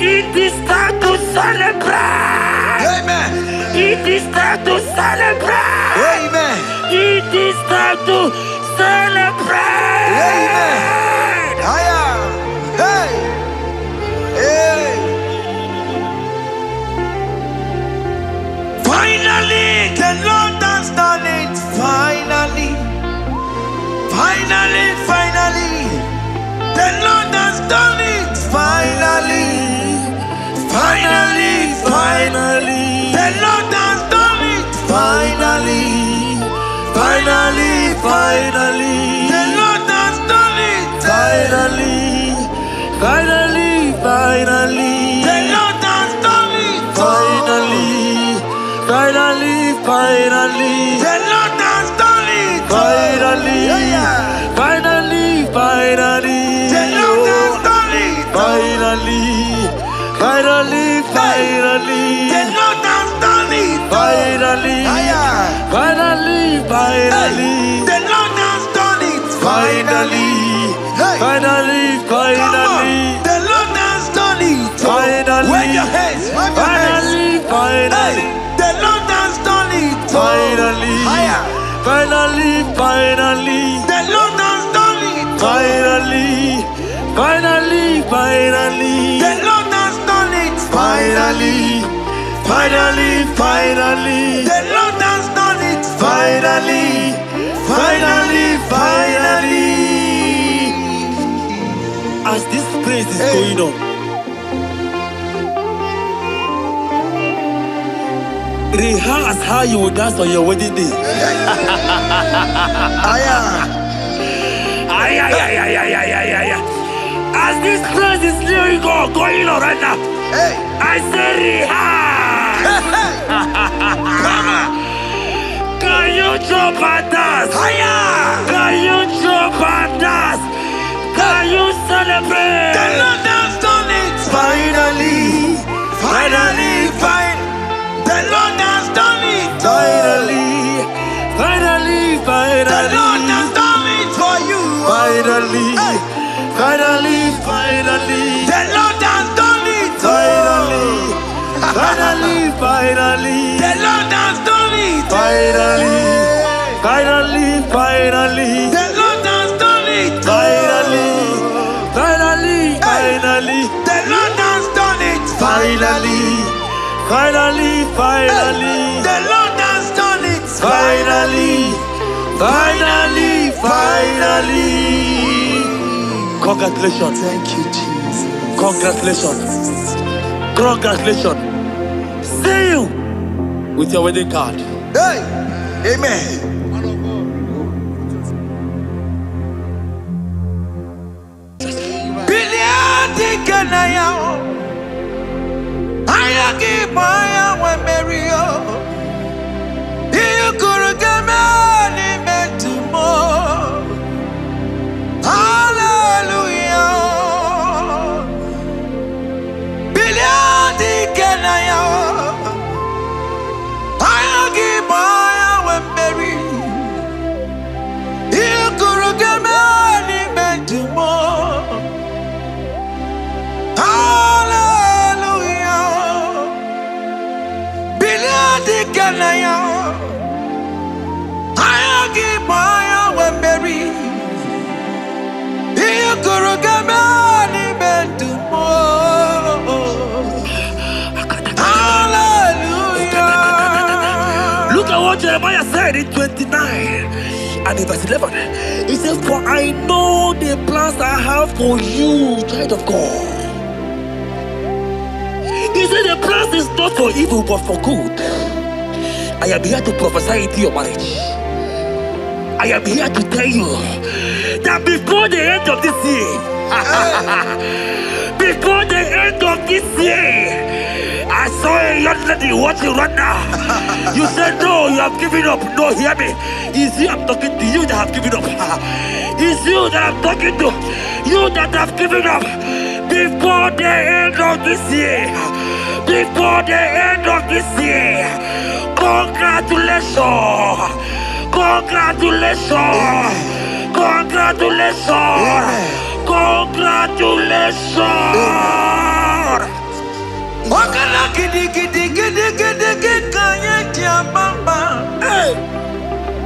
A: It is time to celebrate.
B: Amen.
A: It is time to celebrate.
B: Amen.
A: It is time to celebrate.
B: Amen. Hey. Hey. Finally, the Lord has done it. Finally. Finally, finally. The Lord has done it. Finally. Finally, finally. The Lord has done it. Finally. Finally, finally. The Lord has done it. Finally. Finally, finally. The Lord has done it. Finally. Finally, finally. The Lord has done it. Finally.
A: finally.
B: The Lord has done it.
A: Finally.
B: Hey.
A: Finally.
B: Come on.
A: Finally.
B: The Lord has done it.
A: Finally.
B: Wave your hands. Wave your hands.
A: Finally.
B: Hey. The Lord has done it.
A: Finally.
B: Higher.
A: Finally. Finally.
B: The Lord has done it.
A: Finally. Finally. Finally.
B: The Lord has done it.
A: Finally. Finally. Finally.
B: The Lord has done it.
A: Finally. Finally. Finally. As this praise is going on, rehearse how you will dance on your wedding day. As this praise is going on right now, I say rehearse. Can you jump and dance? Can you jump and dance? Can you celebrate?
B: The Lord has done it.
A: Finally. Finally.
B: The Lord has done it.
A: Finally. Finally.
B: The Lord
A: Finally.
B: has done it for you.
A: Finally. Finally. Finally.
B: The Lord has done it.
A: Finally. Finally. Finally.
B: The Lord has done it.
A: Finally. Finally. Finally.
B: The Lord has done it.
A: Finally. Finally. Finally.
B: The Lord has done it.
A: Finally. Finally. Finally.
B: The Lord has done it.
A: Finally. Finally. Finally. Congratulations.
B: Thank you, Jesus.
A: Congratulations. Congratulations. See you with your wedding card.
B: Hey. Amen.
A: Look at what Jeremiah said in 29 and in verse 11. He said, for I know the plans I have for you, child of God. He said the plans is not for evil but for good. I am here to prophesy into your marriage. I am here to tell you that before the end of this year, before the end of this year, I saw a young lady watching right now. You said no, you have given up. No, hear me. It's you I'm talking to, you that have given up. It's you that I'm talking to, you that have given up. Before the end of this year, before the end of this year, congratulations, congratulations, congratulations, congratulations.
B: Wakala gidi gidi gidi gidi gidi kanye tiambamba. Hey,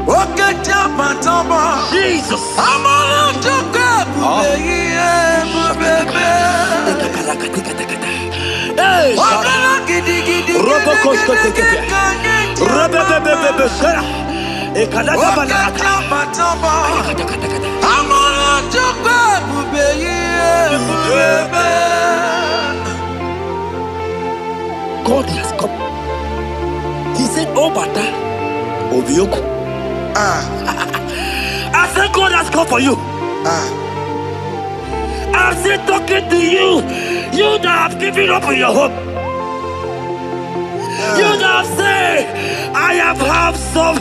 B: wakati matamba.
A: Jesus.
B: Amala toka bubebe.
A: Hey,
B: wakala gidi gidi gidi gidi kanye
A: tiambamba.
B: Wakati matamba. Amala toka bubebe.
A: God has come. He said, oh, Bata, Obioku. I said, God has come for you. I'm still talking to you. You that have given up on your hope. You that have said, I have some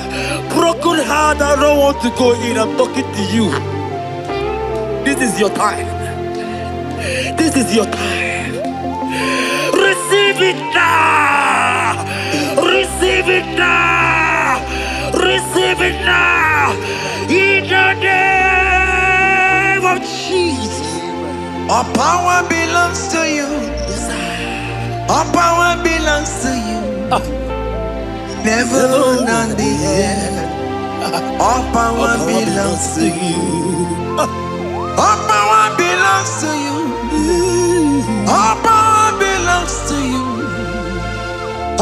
A: broken heart. I don't want to go in. I'm talking to you. This is your time. This is your time. Receive it now! Receive it now! Receive it now!
B: All power belongs to you. All power belongs to you. Never on the earth. All power belongs to you. All power belongs to you. All power belongs to you.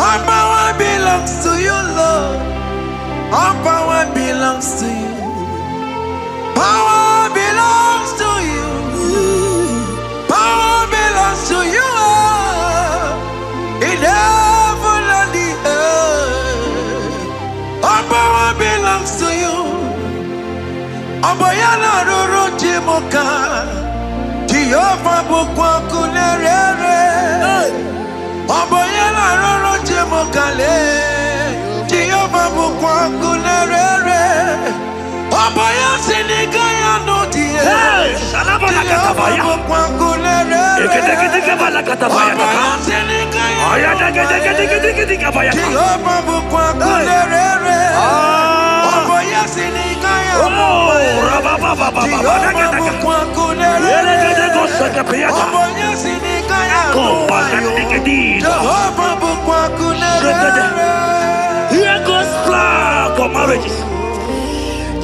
B: All power belongs to you, Lord. All power belongs to you. Power belongs to you. Power belongs to you. In heaven and the earth. All power belongs to you. Oboyana roro jimoka. Jehovah bukwa kunerere. Oboyana roro jimoka le. Jehovah bukwa kunerere. Oboya sinikaya no die.
A: Shalabala katabaya.
B: Bukwa kunerere.
A: Eketekebala katabaya.
B: Oboya sinikaya.
A: Aya deketekebaya.
B: Jehovah bukwa kunerere. Oboya sinikaya.
A: Oh, rabababa.
B: Jehovah bukwa kunerere. Oboya sinikaya. Jehovah bukwa kunerere.
A: Here goes plan for marriages.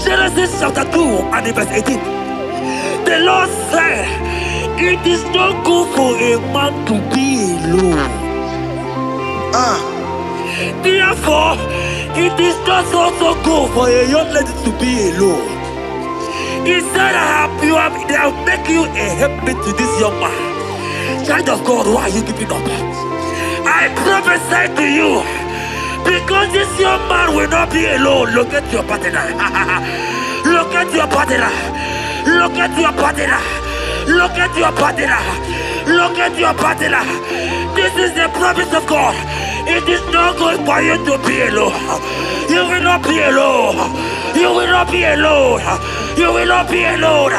A: Genesis chapter 2 and verse 18. The Lord said, it is not good for a man to be alone. Therefore, it is not also good for a young lady to be alone. He said, they will make you a helpmate to this young man. Child of God, why are you giving up? I prophesy to you, because this young man will not be alone. Look at your partner. Look at your partner. Look at your partner. Look at your partner. Look at your partner. This is the promise of God. It is not good for you to be alone. You will not be alone. You will not be alone. You will not be alone.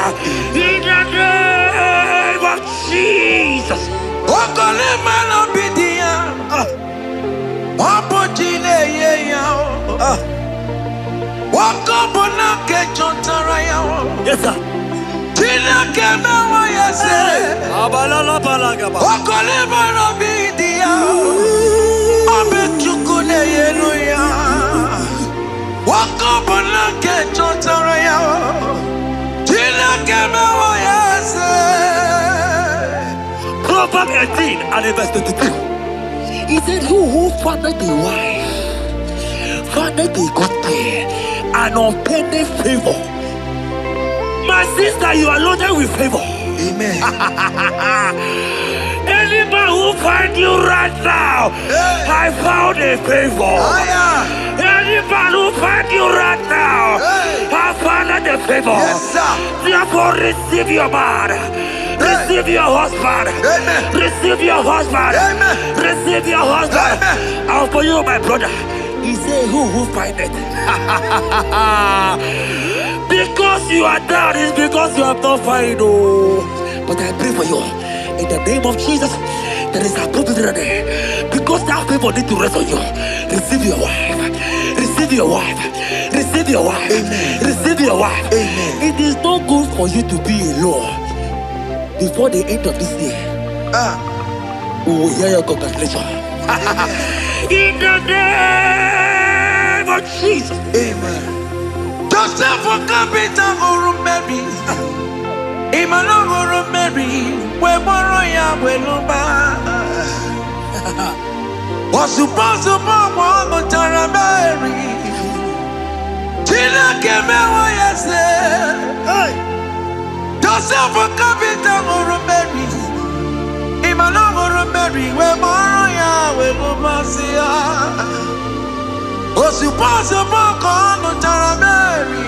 A: In the name of Jesus. Yes, sir. Proverbs 18 and verse 22. He said, who findeth a wife, findeth a good thing, and obtaineth favor. My sister, you are loaded with favor.
B: Amen.
A: Any man who finds you right now, I found a favor. Any man who finds you right now, I found a favor.
B: Yes, sir.
A: Therefore, receive your man. Receive your husband.
B: Amen.
A: Receive your husband.
B: Amen.
A: Receive your husband.
B: Amen.
A: And for you, my brother, he said, who find it? Because you are down, it's because you have not found. Oh. But I pray for you. In the name of Jesus, there is a good there. Because that favor need to rest on you. Receive your wife. Receive your wife. Receive your wife.
B: Amen.
A: Receive your wife.
B: Amen.
A: It is not good for you to be alone. Before the end of this year, we will hear your congratulations. In the name of Jesus.
B: Amen. Joseph for capital or Mary. Emmanuel or Mary. We borrow ya weluba. Was supposed to borrow Tara Mary. Tina Kemewa yase. Joseph for capital or Mary. Emmanuel or Mary. We borrow ya weluba. Was supposed to borrow Tara Mary.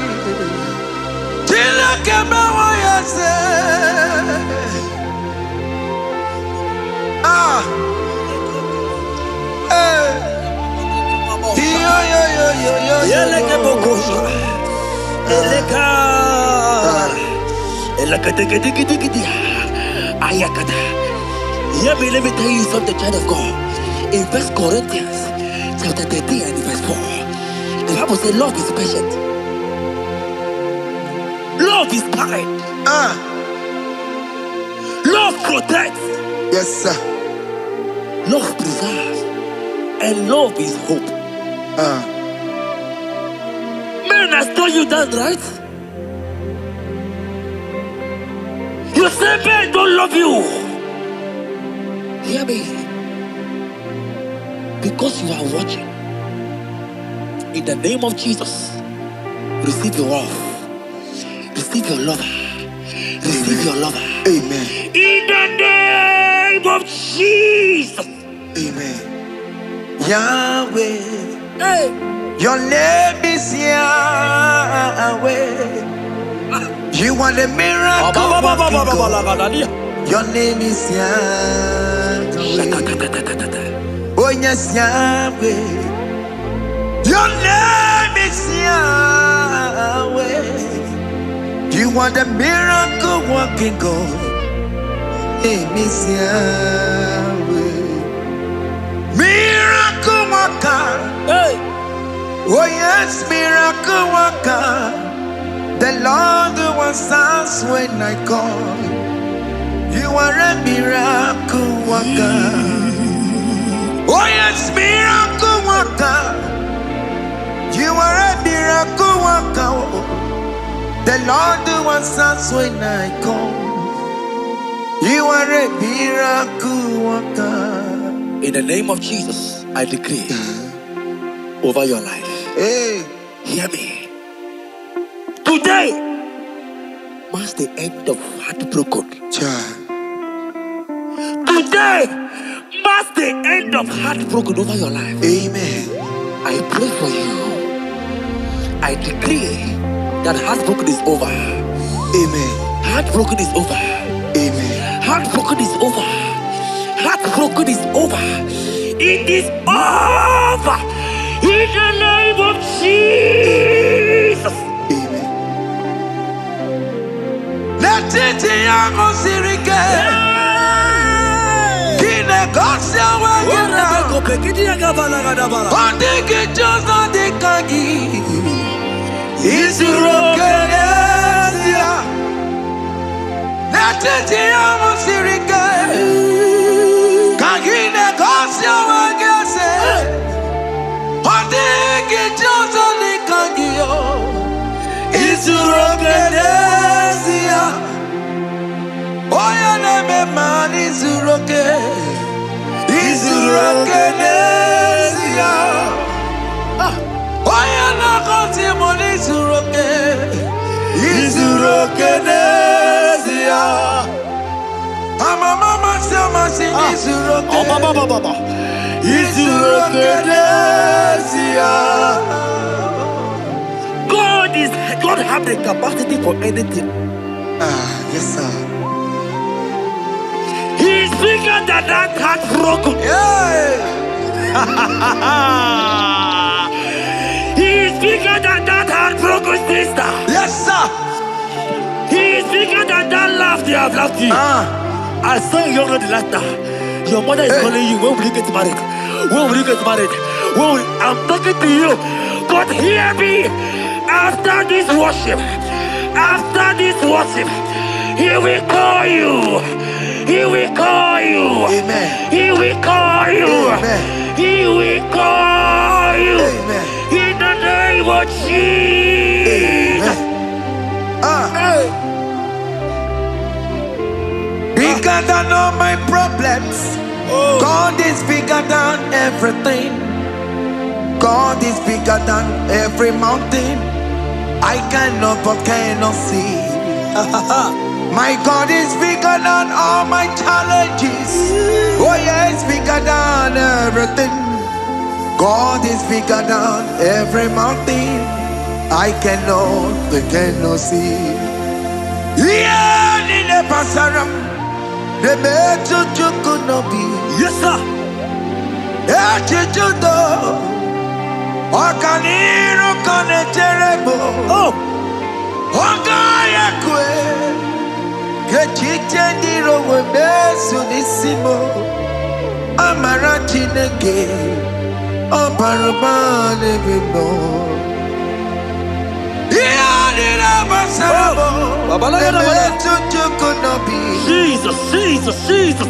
B: Tina Kemewa yase.
A: Let me tell you something, child of God. In 1 Corinthians chapter 13 and verse 4, the Bible says love is patient. Love is kind. Love protects.
B: Yes, sir.
A: Love preserves. And love is hope. Men has told you that, right? You say men don't love you. Hear me. Because you are watching. In the name of Jesus, receive your love. Receive your lover. Receive your lover.
B: Amen.
A: In the name of Jesus.
B: Amen. Yahweh.
A: Hey.
B: Your name is Yahweh. You are the miracle working God. Your name is Yahweh. Oh yes, Yahweh. Your name is Yahweh. You are the miracle working God. Name is Yahweh. Miracle worker.
A: Hey.
B: Oh yes, miracle worker. The Lord who answers when I call. You are a miracle worker. Oh yes, miracle worker. You are a miracle worker. The Lord who answers when I call. You are a miracle worker.
A: In the name of Jesus, I decree over your life.
B: Hey,
A: hear me. Today marks the end of heartbroken.
B: child.
A: Today marks the end of heartbroken over your life.
B: Amen.
A: I pray for you. I decree that heartbroken is over.
B: Amen.
A: Heartbroken is over.
B: Amen.
A: Heartbroken is over. Heartbroken is over. It is over. In the name of Jesus.
B: Amen. Let it be a sirike. Kine gosya wagena. Ondigi jozo dikagi. Isurokenesia. Let it be a sirike. Kine gosya wagese. Ondigi jozo dikagi. Isurokenesia. Oya neme man isuroke. Isurokenesia. Oya na konti mon isuroke. Isurokenesia. Mama sama sing isuroke. Isurokenesia.
A: God have the capacity for anything.
B: Yes sir.
A: He's bigger than that heartbroken.
B: Yeah.
A: He's bigger than that heartbroken sister.
B: Yes sir.
A: He's bigger than that laugh they have laughed you. I saw you the last time. Your mother is calling you. When will you get married? When will you get married? I'm talking to you. But hear me. After this worship, He will call you. He will call you.
B: Amen.
A: He will call you.
B: Amen.
A: He will call you.
B: Amen.
A: In the name of Jesus.
B: Hey. Bigger than all my problems. God is bigger than everything. God is bigger than every mountain. I cannot but cannot see. My God is bigger than all my challenges. Oh yeah, it's bigger than everything. God is bigger than every mountain. I cannot see. Yeah, in the pasaram, the better could not be.
A: Yes, sir.
B: Okaniro kane terebo.
A: Oh.
B: Ogaya kwe. Kechite ndiro webesu nisimo. Amara chineke. Obarubane bimo. Yeah.
A: Jesus, Jesus, Jesus.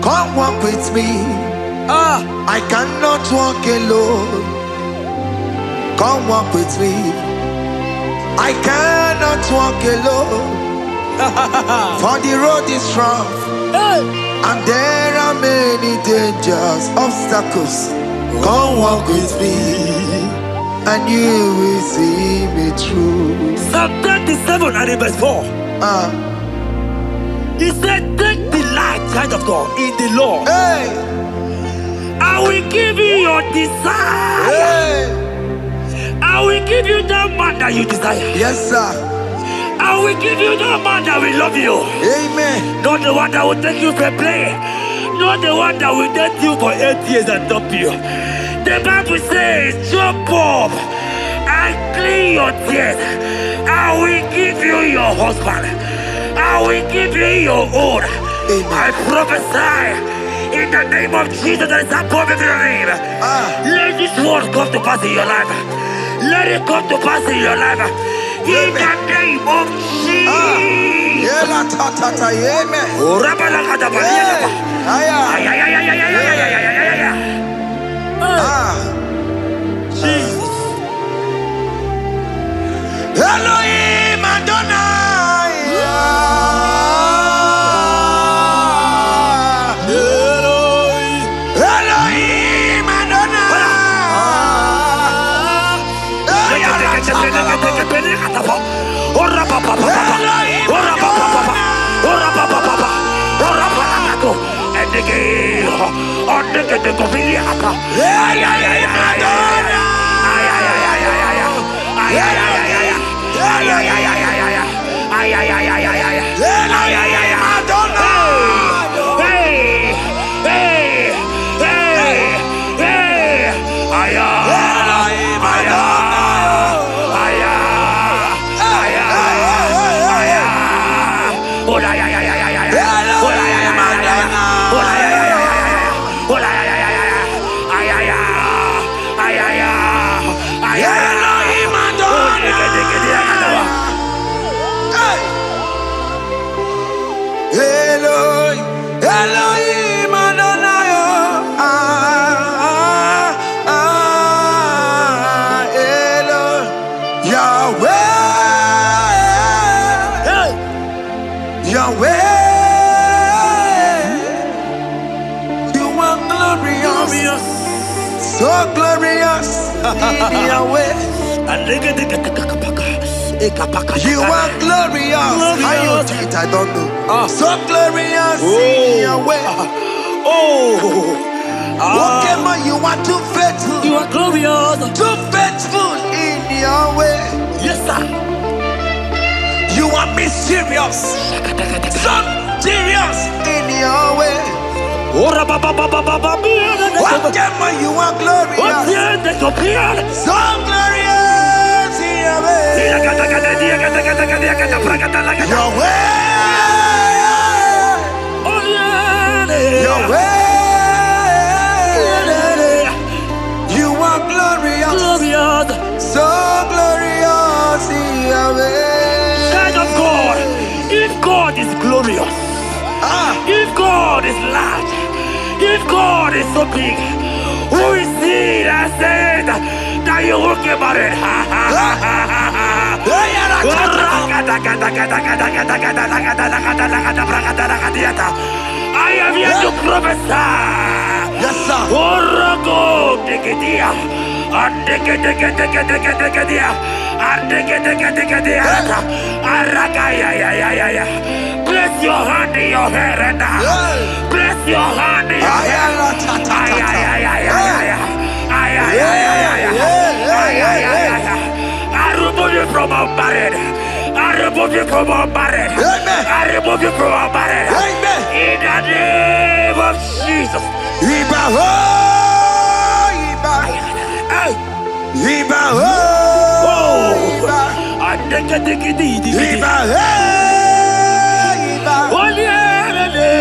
B: Come walk with me. I cannot walk alone. Come walk with me. I cannot walk alone. For the road is rough, and there are many dangers, obstacles. Come walk with me, and you will see me through.
A: Psalm 37 and verse 4. He said, take delight, child of God, in the Lord. I will give you your desire. I will give you that man that you desire.
B: Yes, sir.
A: I will give you that man that will love you.
B: Amen.
A: Not the one that will take you for play. Not the one that will date you for 8 years and dump you. The Bible says, jump up and clean your tears. I will give you your husband. I will give you your own. I prophesy in the name of Jesus that is above every name. Let this word come to pass in your life. Let it come to pass in your life. In the name of Jesus. Jesus.
B: Elohim Adonai. Elohim Adonai. Elohim Adonai. Yahweh. Yahweh. You are glorious. So glorious in Yahweh. You are glorious. How you do it, I don't know. So glorious in your way. Whatever you are too faithful.
A: You are glorious.
B: Too faithful in your way.
A: Yes, sir.
B: You are mysterious. So serious in your way. Whatever you are glorious. So glorious in your way. Your way. Your way. You are glorious. So glorious in your way.
A: Child of God, if God is glorious, if God is large, if God is so big, who is he that said that you will get married? I am here to prophesy.
B: Yes, sir.
A: Place your hand in your hair now. Place your hand in your hair. I remove you from our marriage. I remove you from our marriage. I remove you from our marriage. In the name of Jesus.
B: Iba ho, Iba. Iba ho, Iba. Iba ho, Iba.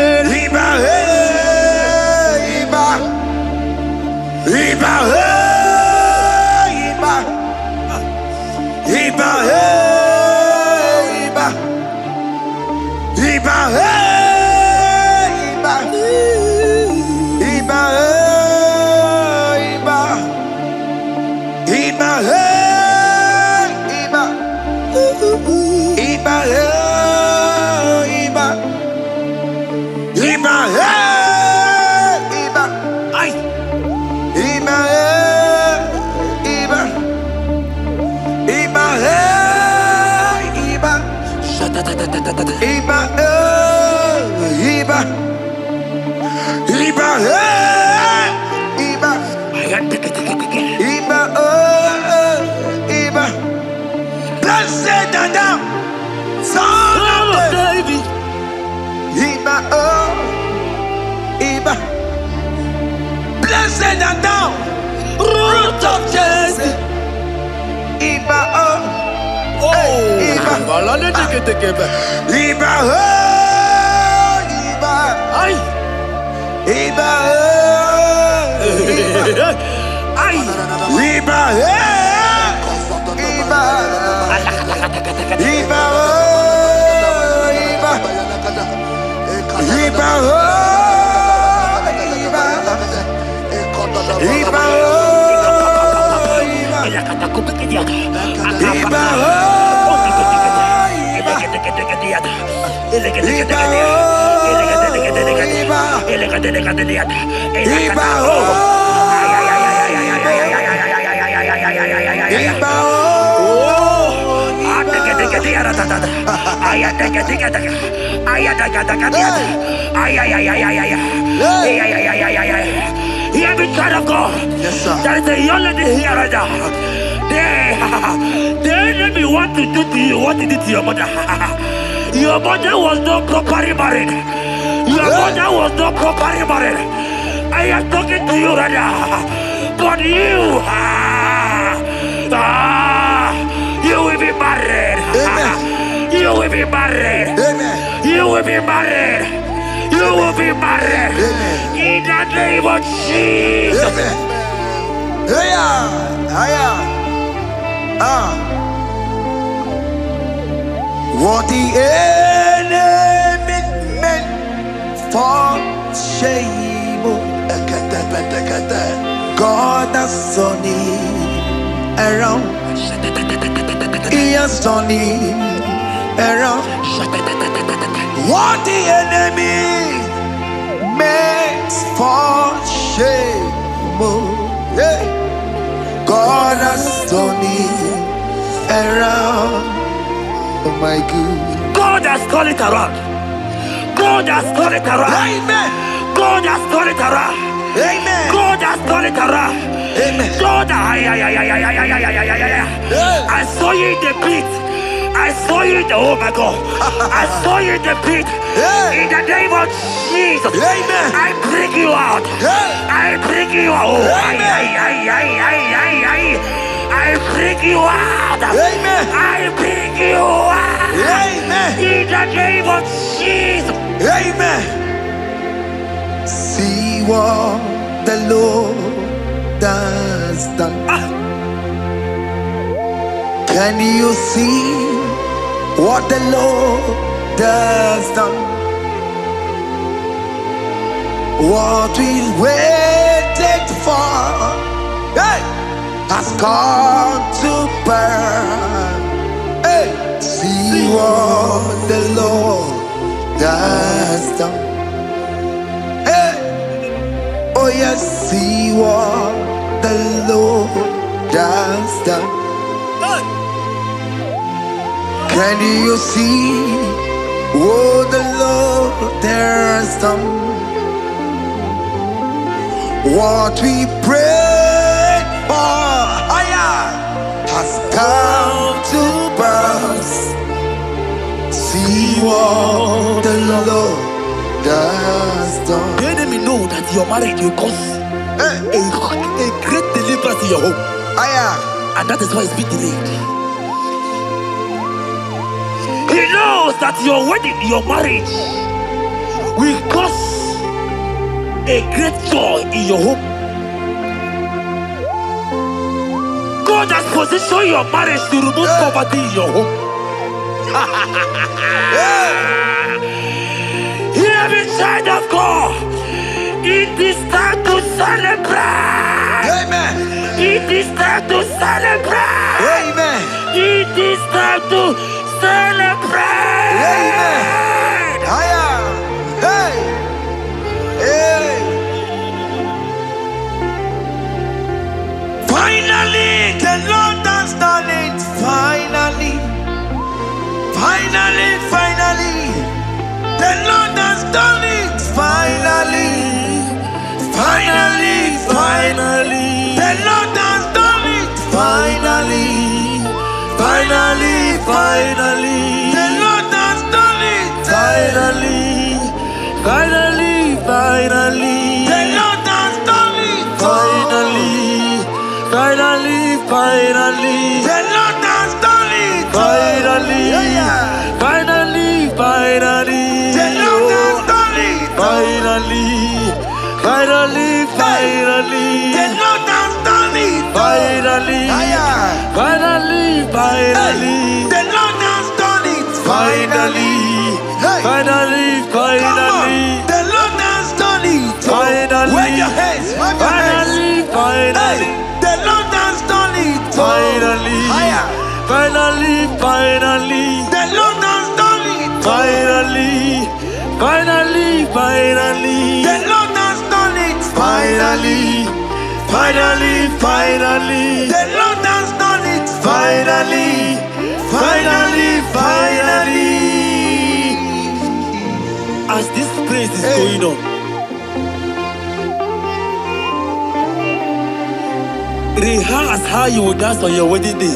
B: Iba ho, Iba. Iba ho, Iba. Iba ho, Iba. Iba ho, Iba. Iba ho, Iba. Iba ho, Iba. Iba ho, Iba. Iba ho, Iba.
A: Ay.
B: Iba ho, Iba. Iba ho, Iba. Iba ho, Iba. Iba ho, Iba. Iba oh, Iba. Blessed and thou, son of David. Iba oh, Iba. Blessed and thou, root of Jesse. Iba oh, Iba. Iba oh, Iba.
A: Ay.
B: Iba oh, Iba.
A: Ay.
B: Iba Iba. Iba oh, Iba. Iba oh, Iba. Iba oh, Iba. Iba
A: Hear me, child of God.
B: Yes, sir.
A: There is a young lady here right now. The enemy want to do to you what he did to your mother. Your mother was not properly married. Your mother was not properly married. I am talking to you right now. But you, you will be married.
B: Amen.
A: You will be married.
B: Amen.
A: You will be married. You will be married.
B: Amen.
A: In the name of Jesus.
B: Amen. Hiya, hiya. What the enemy meant for shame, God has turned it around. He has turned it around. What the enemy meant for shame, God has turned it around. Oh my God.
A: God has turned it around. God has turned it around.
B: Amen.
A: God has turned it around.
B: Amen.
A: God has turned it around.
B: Amen.
A: God, I saw you in the pit. I saw you in the, oh my God. I saw you in the pit. In the name of Jesus.
B: Amen.
A: I bring you out. I bring you out. I bring you out.
B: Amen.
A: I bring you out.
B: Amen.
A: In the name of Jesus.
B: Amen. See what the Lord has done. Can you see what the Lord has done? What we waited for, hey, has come to pass. Hey, see what the Lord has done. Hey, oh yes, see what the Lord that's done. Can you see what the Lord has done? What we prayed for has come to pass. See what the Lord has done.
A: The enemy know that your marriage will cause a great deliverance in your home. And that is why it's been delayed. He knows that your wedding, your marriage will cause a great joy in your home. God has positioned your marriage to remove poverty in your home. Hear me, child of God. It is time to celebrate.
B: Amen.
A: It is time to celebrate.
B: Amen.
A: It is time to celebrate.
B: Amen. Hey. Hey. Finally, the Lord has done it. Finally. Finally. The Lord has done it. Finally. The Lord has done it. Finally. The Lord has done it.
A: Finally.
B: The Lord has done it.
A: Finally.
B: The Lord has done it.
A: Finally.
B: The Lord has done it.
A: Finally.
B: The Lord has done it.
A: Finally.
B: The Lord has done it.
A: Finally.
B: Hey.
A: Finally.
B: Come on. The Lord has done it.
A: Finally.
B: Wave your hands. Wave your hands. Hey. The Lord has done it.
A: Finally.
B: Higher.
A: Finally.
B: The Lord has done it.
A: Finally.
B: The Lord has done it.
A: Finally.
B: The Lord has done it.
A: Finally. As this praise is going on, rehearse how you will dance on your wedding day.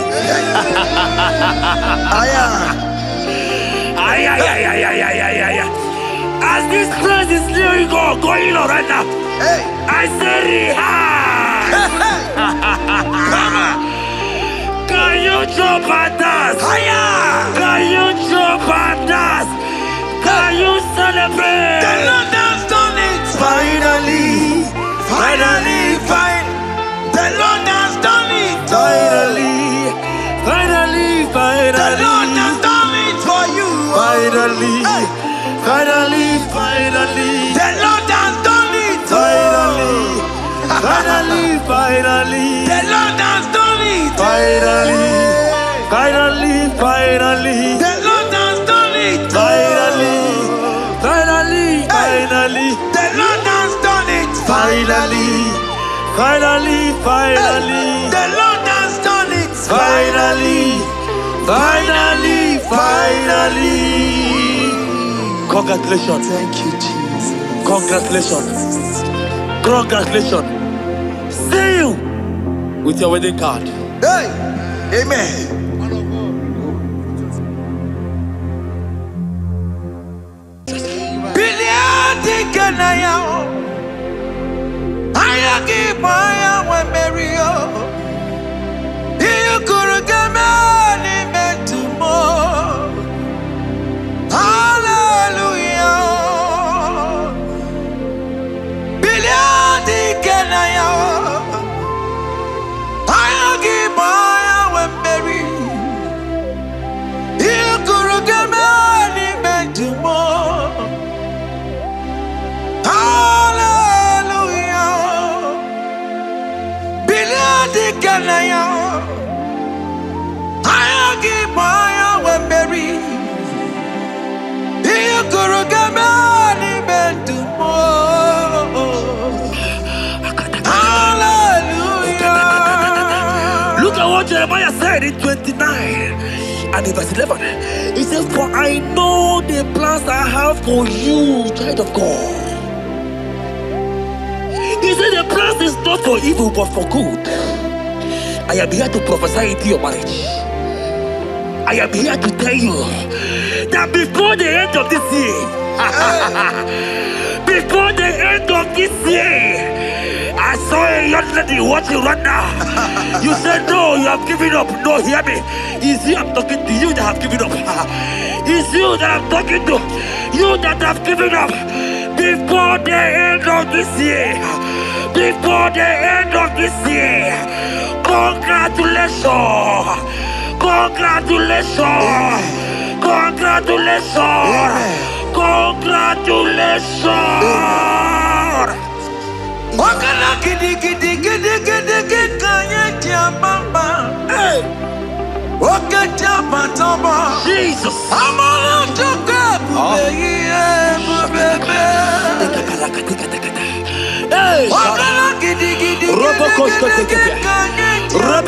A: As this praise is going on right now, I say rehearse. Can you jump and dance? Can you jump and dance? Can you celebrate?
B: The Lord has done it. Finally. The Lord has done it.
A: Finally.
B: The Lord has done it for you.
A: Finally.
B: Hey. The Lord has done it.
A: Finally.
B: The Lord has done it.
A: Finally.
B: The Lord has done it.
A: Finally.
B: The Lord has done it.
A: Finally.
B: The Lord has done it.
A: Finally. Congratulations.
B: Thank you, Jesus.
A: Congratulations. See you with your wedding card.
B: Hey, amen.
A: Jeremiah said in 29 and in verse 11, he said, for I know the plans I have for you, child of God. He said the plans is not for evil but for good. I am here to prophesy into your marriage. I am here to tell you that before the end of this year, before the end of this year, I saw a young lady watching right now. You said no, you have given up. No, hear me. It's you I'm talking to, you that have given up. It's you that I'm talking to, you that have given up. Before the end of this year, before the end of this year, congratulations, congratulations, congratulations, congratulations.
B: Wakala gidi gidi gidi gidi gidi kanye tiabamba. Waka tiabatoba.
A: Jesus.
B: Amala tuka bubeye. Wakala gidi gidi gidi gidi kanye tiabamba.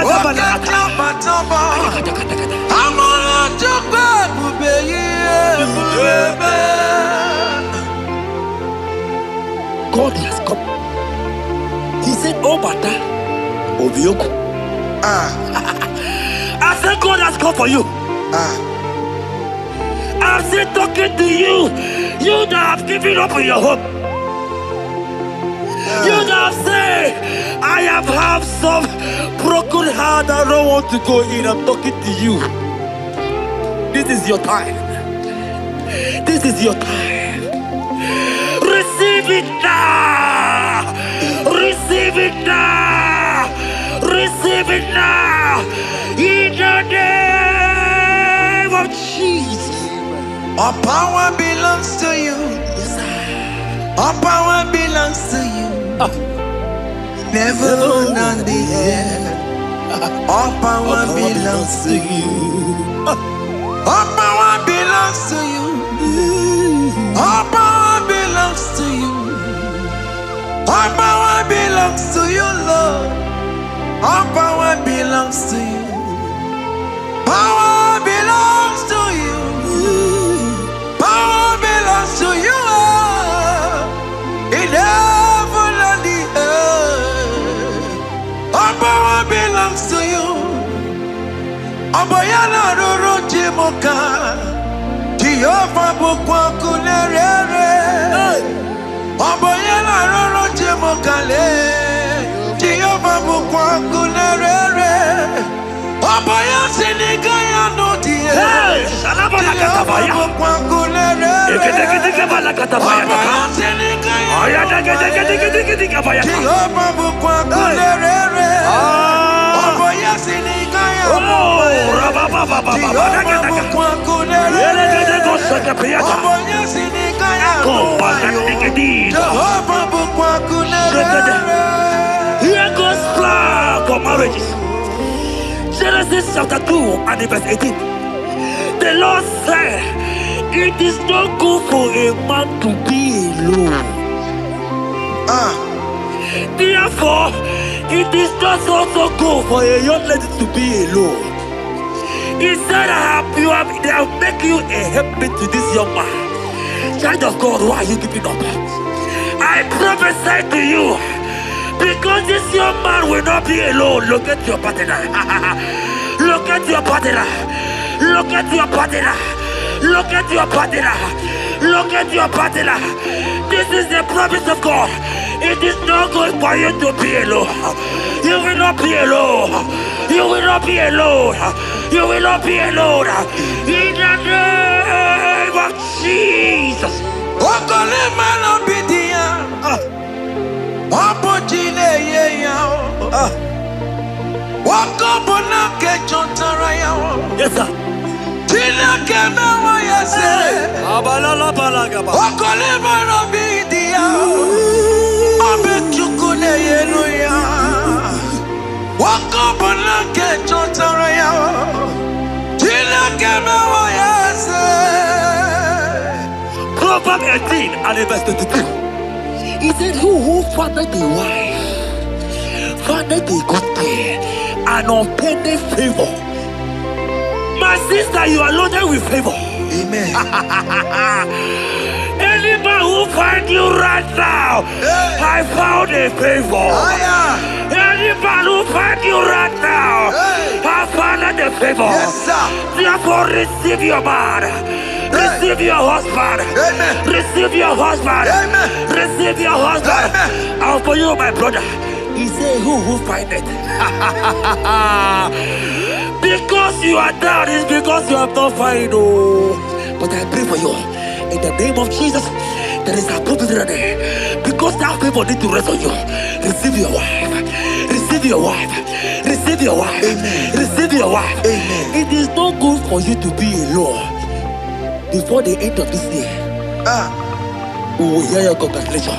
B: Waka tiabatoba. Amala tuka bubeye.
A: God has come. He said, oh, Bata, Obioku. I said, God has come for you. I'm still talking to you. You that have given up on your hope. You that have said, I have some broken heart. I don't want to go in. I'm talking to you. This is your time. This is your time. Receive it now! Receive it now! Receive it now! In the name of Jesus!
B: All power belongs to you.
A: Yes, sir.
B: All power belongs to you. Never on the earth. All power belongs to you. All power belongs to you. All power belongs to you. All power belongs to you, Lord. All power belongs to you. Power belongs to you. Power belongs to you. In heaven and the earth. All power belongs to you. Abayana roro jimoka. Jehovah bukwa kunerere. Abayana roro jimokale. Jehovah bukwa kunerere. Abaya sinikaya no die.
A: Shalabala katabaya.
B: Jehovah bukwa kunerere. Abaya sinikaya no die. Jehovah bukwa kunerere. Abaya sinikaya no die. Jehovah bukwa kunerere.
A: Here goes plan for marriages. Genesis chapter 2 and verse 18. The Lord said, it is not good for a man to be alone. Therefore, it is not also good for a young lady to be alone. He said, they have make you a helpmate to this young man. Child of God, why are you giving up? I prophesy to you, because this young man will not be alone. Look at your partner. Look at your partner. Look at your partner. Look at your partner. Look at your partner. This is the promise of God. It is not good for you to be alone. You will not be alone. You will not be alone. You will not be alone. In the name of Jesus. Yes, sir. Proverbs 18 and verse 22. He said, who fathered a wife found a good thing, an unpending favor. My sister, you are loaded with favor.
B: Amen.
A: Any man who find you right now, I found a favor. Any man who find you right now, I found a favor.
B: Yes, sir.
A: Therefore, receive your man. Receive your husband.
B: Amen.
A: Receive your husband.
B: Amen.
A: Receive your husband.
B: Amen.
A: And for you, my brother, he said, who find it? Because you are down, it's because you have not found. But I pray for you. In the name of Jesus, there is a opportunity. Because that people need to rest on you. Receive your wife. Receive your wife. Receive your wife.
B: Amen.
A: Receive your wife.
B: Amen.
A: It is not good for you to be alone. Before the end of this year, we will hear your congratulations.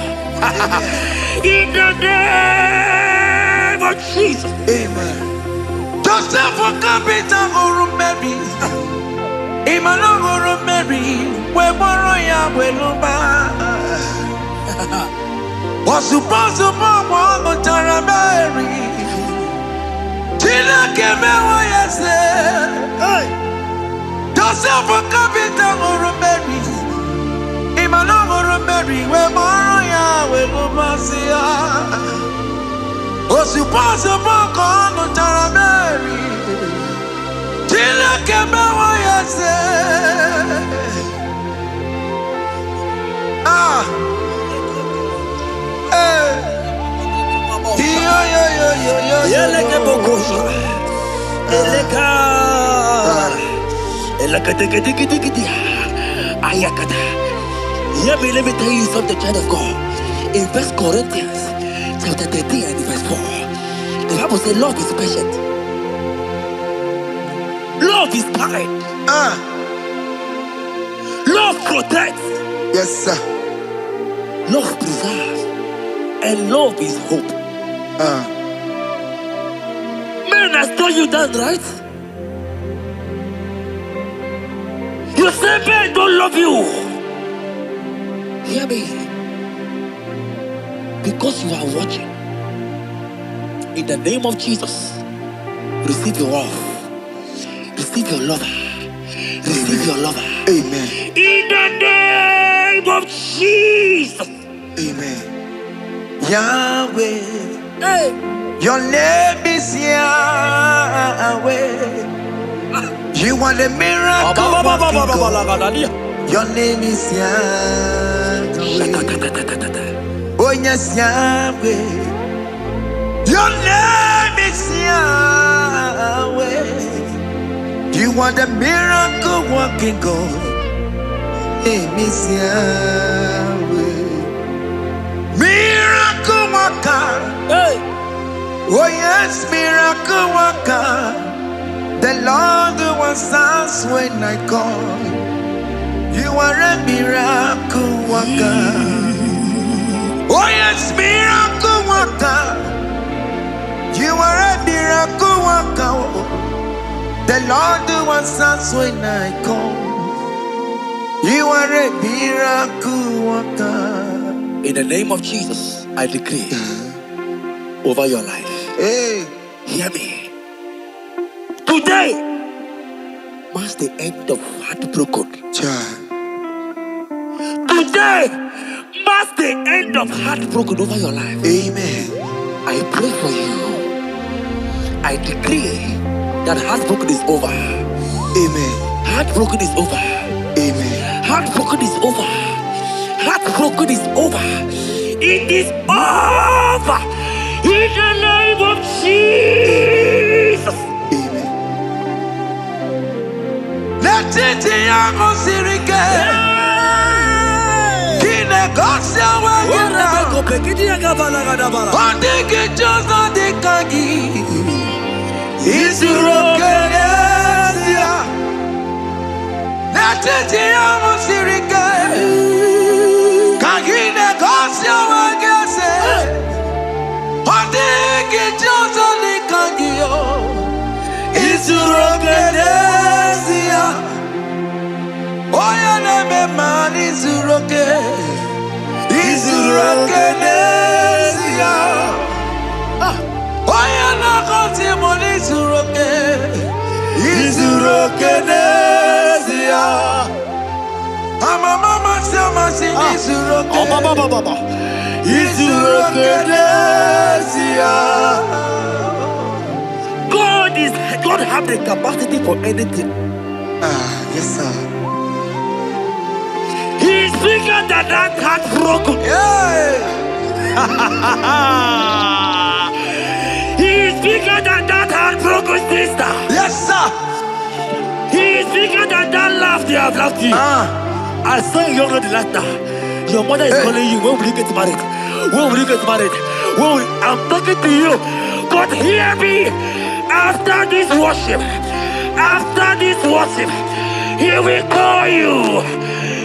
A: In the name of Jesus.
B: Amen. Joseph for capital or Mary. Imano or Mary. We moroya we lumba. Was supposed to go to Mary. Tina keme wa yase. Joseph for capital or Mary. Imano or Mary. We moroya we lumba siya. Was supposed to go to Mary. Tina keme wa yase.
A: Let me tell you something, child of God. In 1 Corinthians chapter 13 and verse 4, the Bible says love is patient. Love is kind. Love protects.
B: Yes, sir.
A: Love preserves. And love is hope. Men has told you that, right? You say men don't love you. Hear me. Because you are watching. In the name of Jesus, receive your love. Receive your lover. Receive your lover.
B: Amen.
A: In the name of Jesus.
B: Amen. Yahweh.
A: Hey.
B: Your name is Yahweh. You are the miracle working God. Your name is Yahweh. Oh yes, Yahweh. Your name is Yahweh. You are the miracle working God. Name is Yahweh. Miracle worker.
A: Hey.
B: Oh yes, miracle worker. The Lord who answers when I call. You are a miracle worker. Oh yes, miracle worker. You are a miracle worker. The Lord who answers when I call. You are a miracle worker.
A: In the name of Jesus, I decree over your life.
B: Hey,
A: hear me. Today marks the end of heartbroken.
B: child.
A: Today marks the end of heartbroken over your life.
B: Amen.
A: I pray for you. I decree that heartbroken is over.
B: Amen.
A: Heartbroken is over.
B: Amen.
A: Heartbroken is over. Heartbroken is over. It is over. In the name of Jesus.
B: Amen. Let it be your sirike. Kine gosia wagina. Ondigi jozo dikagi. Isurokenesia. Let it be your sirike. Kine gosia wagese. Ondigi jozo dikagi. Isurokenesia. Oya neme man isuroke. Isurokenesia.
A: God have the capacity for anything.
B: Yes, sir.
A: He's bigger than that heartbroken. He's bigger than that heartbroken sister.
B: Yes, sir.
A: He's bigger than that laugh they have laughed you. I saw a young lady last night. Your mother is calling you. When will you get married? When will you get married? I'm talking to you. But hear me. After this worship, He will call you.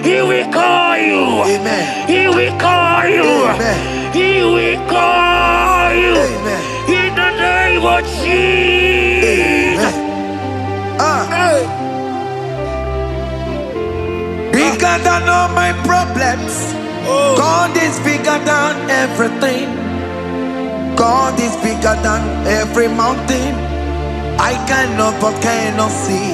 A: He will call you.
B: Amen.
A: He will call you.
B: Amen.
A: He will call you.
B: Amen.
A: In the name of Jesus.
B: Bigger than all my problems. God is bigger than everything. God is bigger than every mountain. I cannot but cannot see.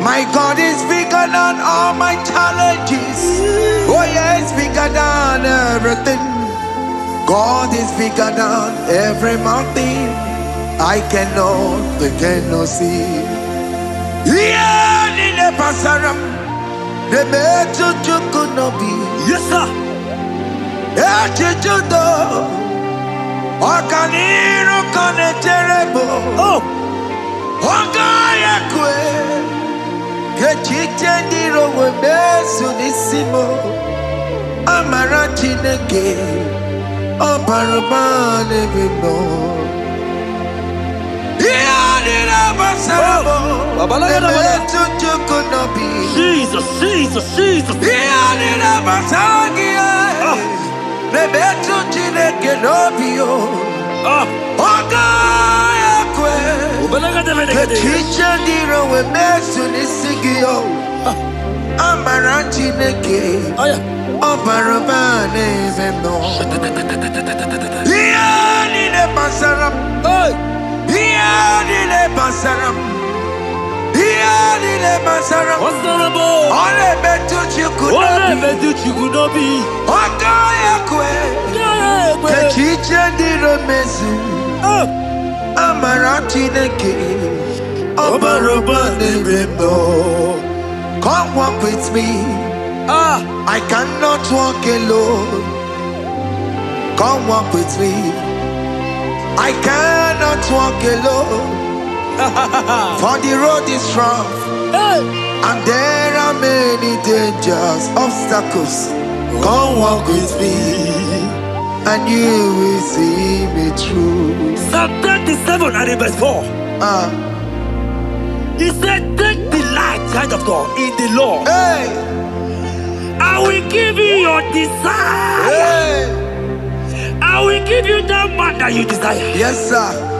B: My God is bigger than all my challenges. Oh yeah, it's bigger than everything. God is bigger than every mountain. I cannot but cannot see. Yeah, in the pasaram, the metal could not be.
A: Yes, sir.
B: Okaniro kone terrible.
A: Oh,
B: Ogaya kwe. Kechite ndiro webesu nisimo. Amara chineke. Obarabane bimo. Iyadira basarabo. Emetu chukunobi.
A: Jesus.
B: Iyadira basagia. Nebetu chineke nobio. Ogaya kwe. Kechiche ndiro webesu nisigio. Amara chineke. Obarabane bimo. Iyadira basaram. Iyadira basaram. Iyadira basaram. Ole betu chikunobi. Ogaya kwe. Kechiche ndiro mesu. Amara chineke. Obarabane bimo. Come walk with me. I cannot walk alone. Come walk with me. I cannot walk alone. For the road is rough, and there are many dangers, obstacles. Come walk with me, and you will see me through.
A: Psalm 37 and verse 4. He said, take delight, child of God, in the Lord. I will give you your desire. I will give you that man that you desire.
B: Yes, sir.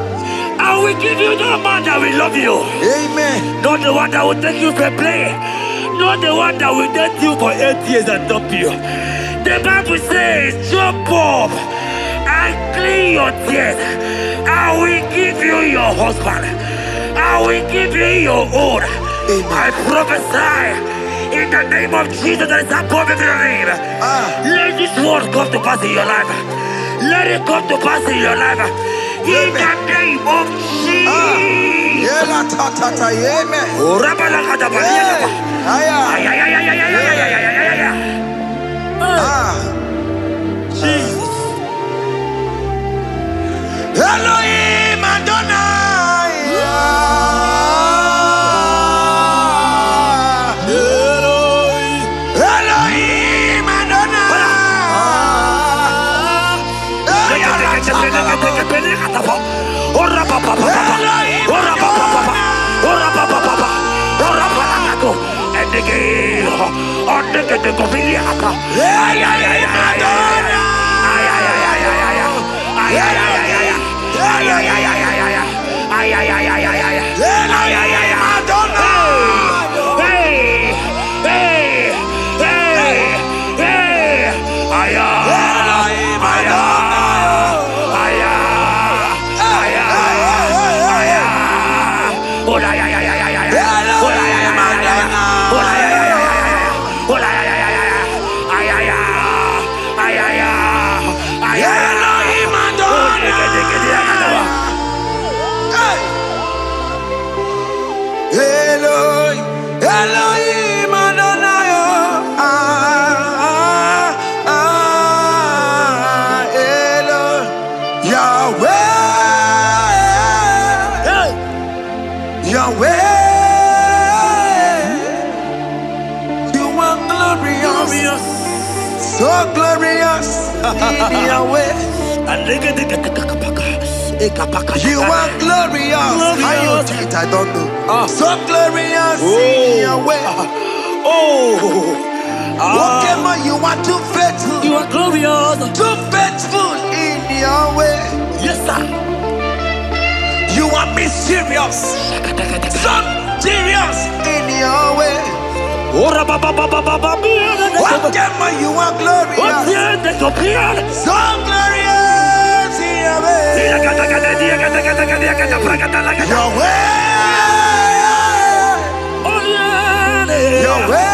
A: I will give you that man that will love you.
B: Amen.
A: Not the one that will take you for play. Not the one that will date you for 8 years and dump you. The Bible says, jump up and clean your tears. I will give you your husband. I will give you your own. I prophesy in the name of Jesus that is above every name. Let this word come to pass in your life. Let it come to pass in your life. In the name of Jesus. Jesus.
B: Elohim Adonai. Elohim Adonai. glorious in your way. You are glorious. How you do it, I don't know. So glorious in your way. Whatever you are too faithful.
A: You are glorious.
B: Too faithful in your way.
A: Yes, sir.
B: You are mysterious. So serious in your way. Whatever you are glorious. So glorious in your way. Your way. Your way.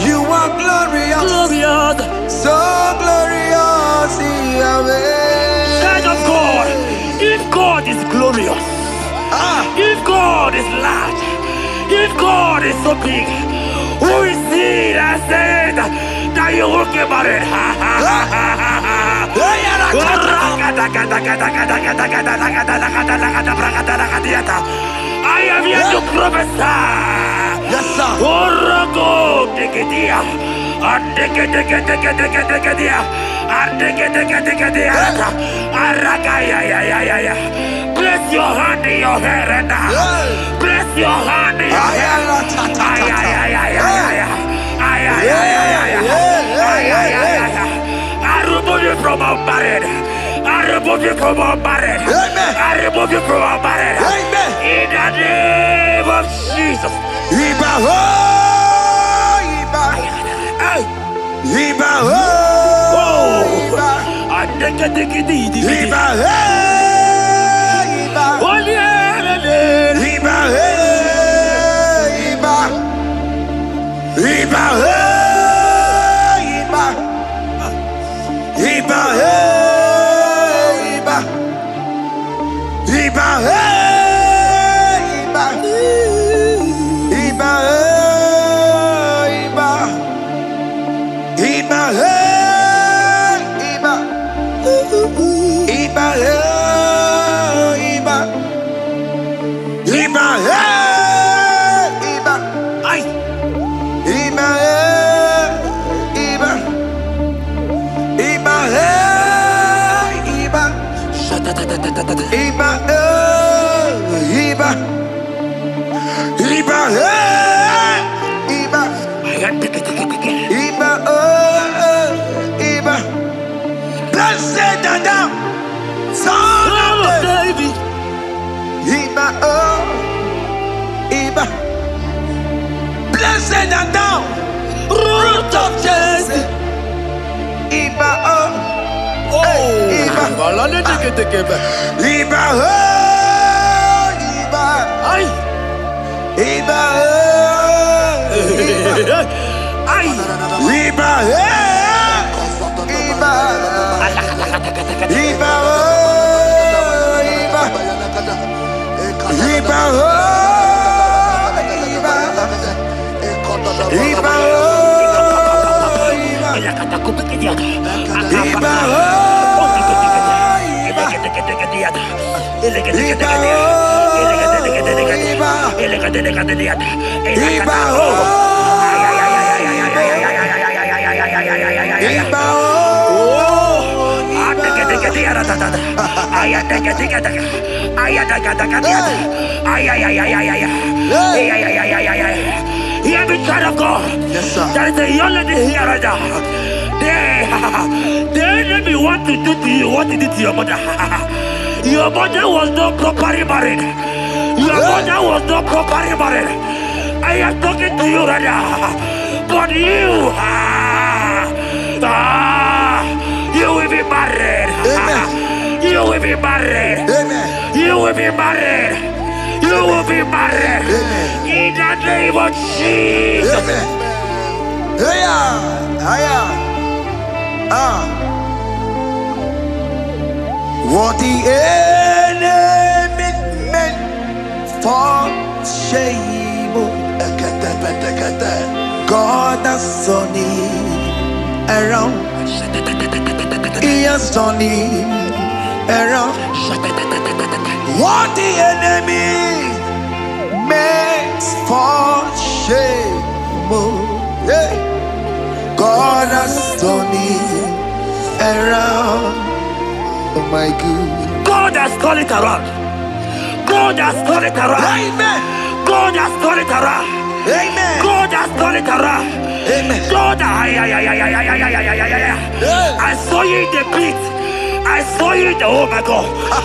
B: You are glorious. So glorious in your way.
A: Child of God, if God is glorious, if God is large, if God is so big, who is he that said that you will get married? I am here to prophesy.
B: Yes, sir.
A: Place your hand in your hair and place your hand in your hair. I remove you from unmarried. I remove you from unmarried. I remove you from unmarried. In the name of Jesus.
B: Iba ho, Iba. Iba ho, Iba. Iba ho, Iba. Iba ho, Iba. Iba ho, Iba. Iba ho, Iba. Iba ho, Iba. Iba, Iba, Iba, Iba, Iba, Iba, Iba, Iba, ay, Iba, Iba, Iba, Iba, Iba, Iba. Iba, Iba, Iba, Iba. Blessed Adam, son of David. Iba, Iba. Blessed Adam, root of Jesse. Iba, Iba. Iba, Iba. Ay. Iba, ay, Iba, Iba, Iba, Iba, Iba, Iba,
A: Hear me, child of God.
B: Yes, sir.
A: There is a young lady here right now. The enemy want to do to you what he did to your mother. Your mother was not properly married. Your mother was not properly married. I am talking to you right now. But you will be married.
B: Amen.
A: You will be married.
B: Amen.
A: You will be married. You will be married.
B: Amen.
A: In the name of Jesus.
B: Amen. What the enemy meant for shame, God has turned it around. He has turned it around. What the enemy meant for shame, Hey. God has done it around. Oh my God.
A: God has turned it around. God has turned it around.
B: Amen.
A: God has turned it around.
B: Amen.
A: God has turned it around.
B: Amen.
A: God, I saw you in the pit. I saw you in the, oh my God.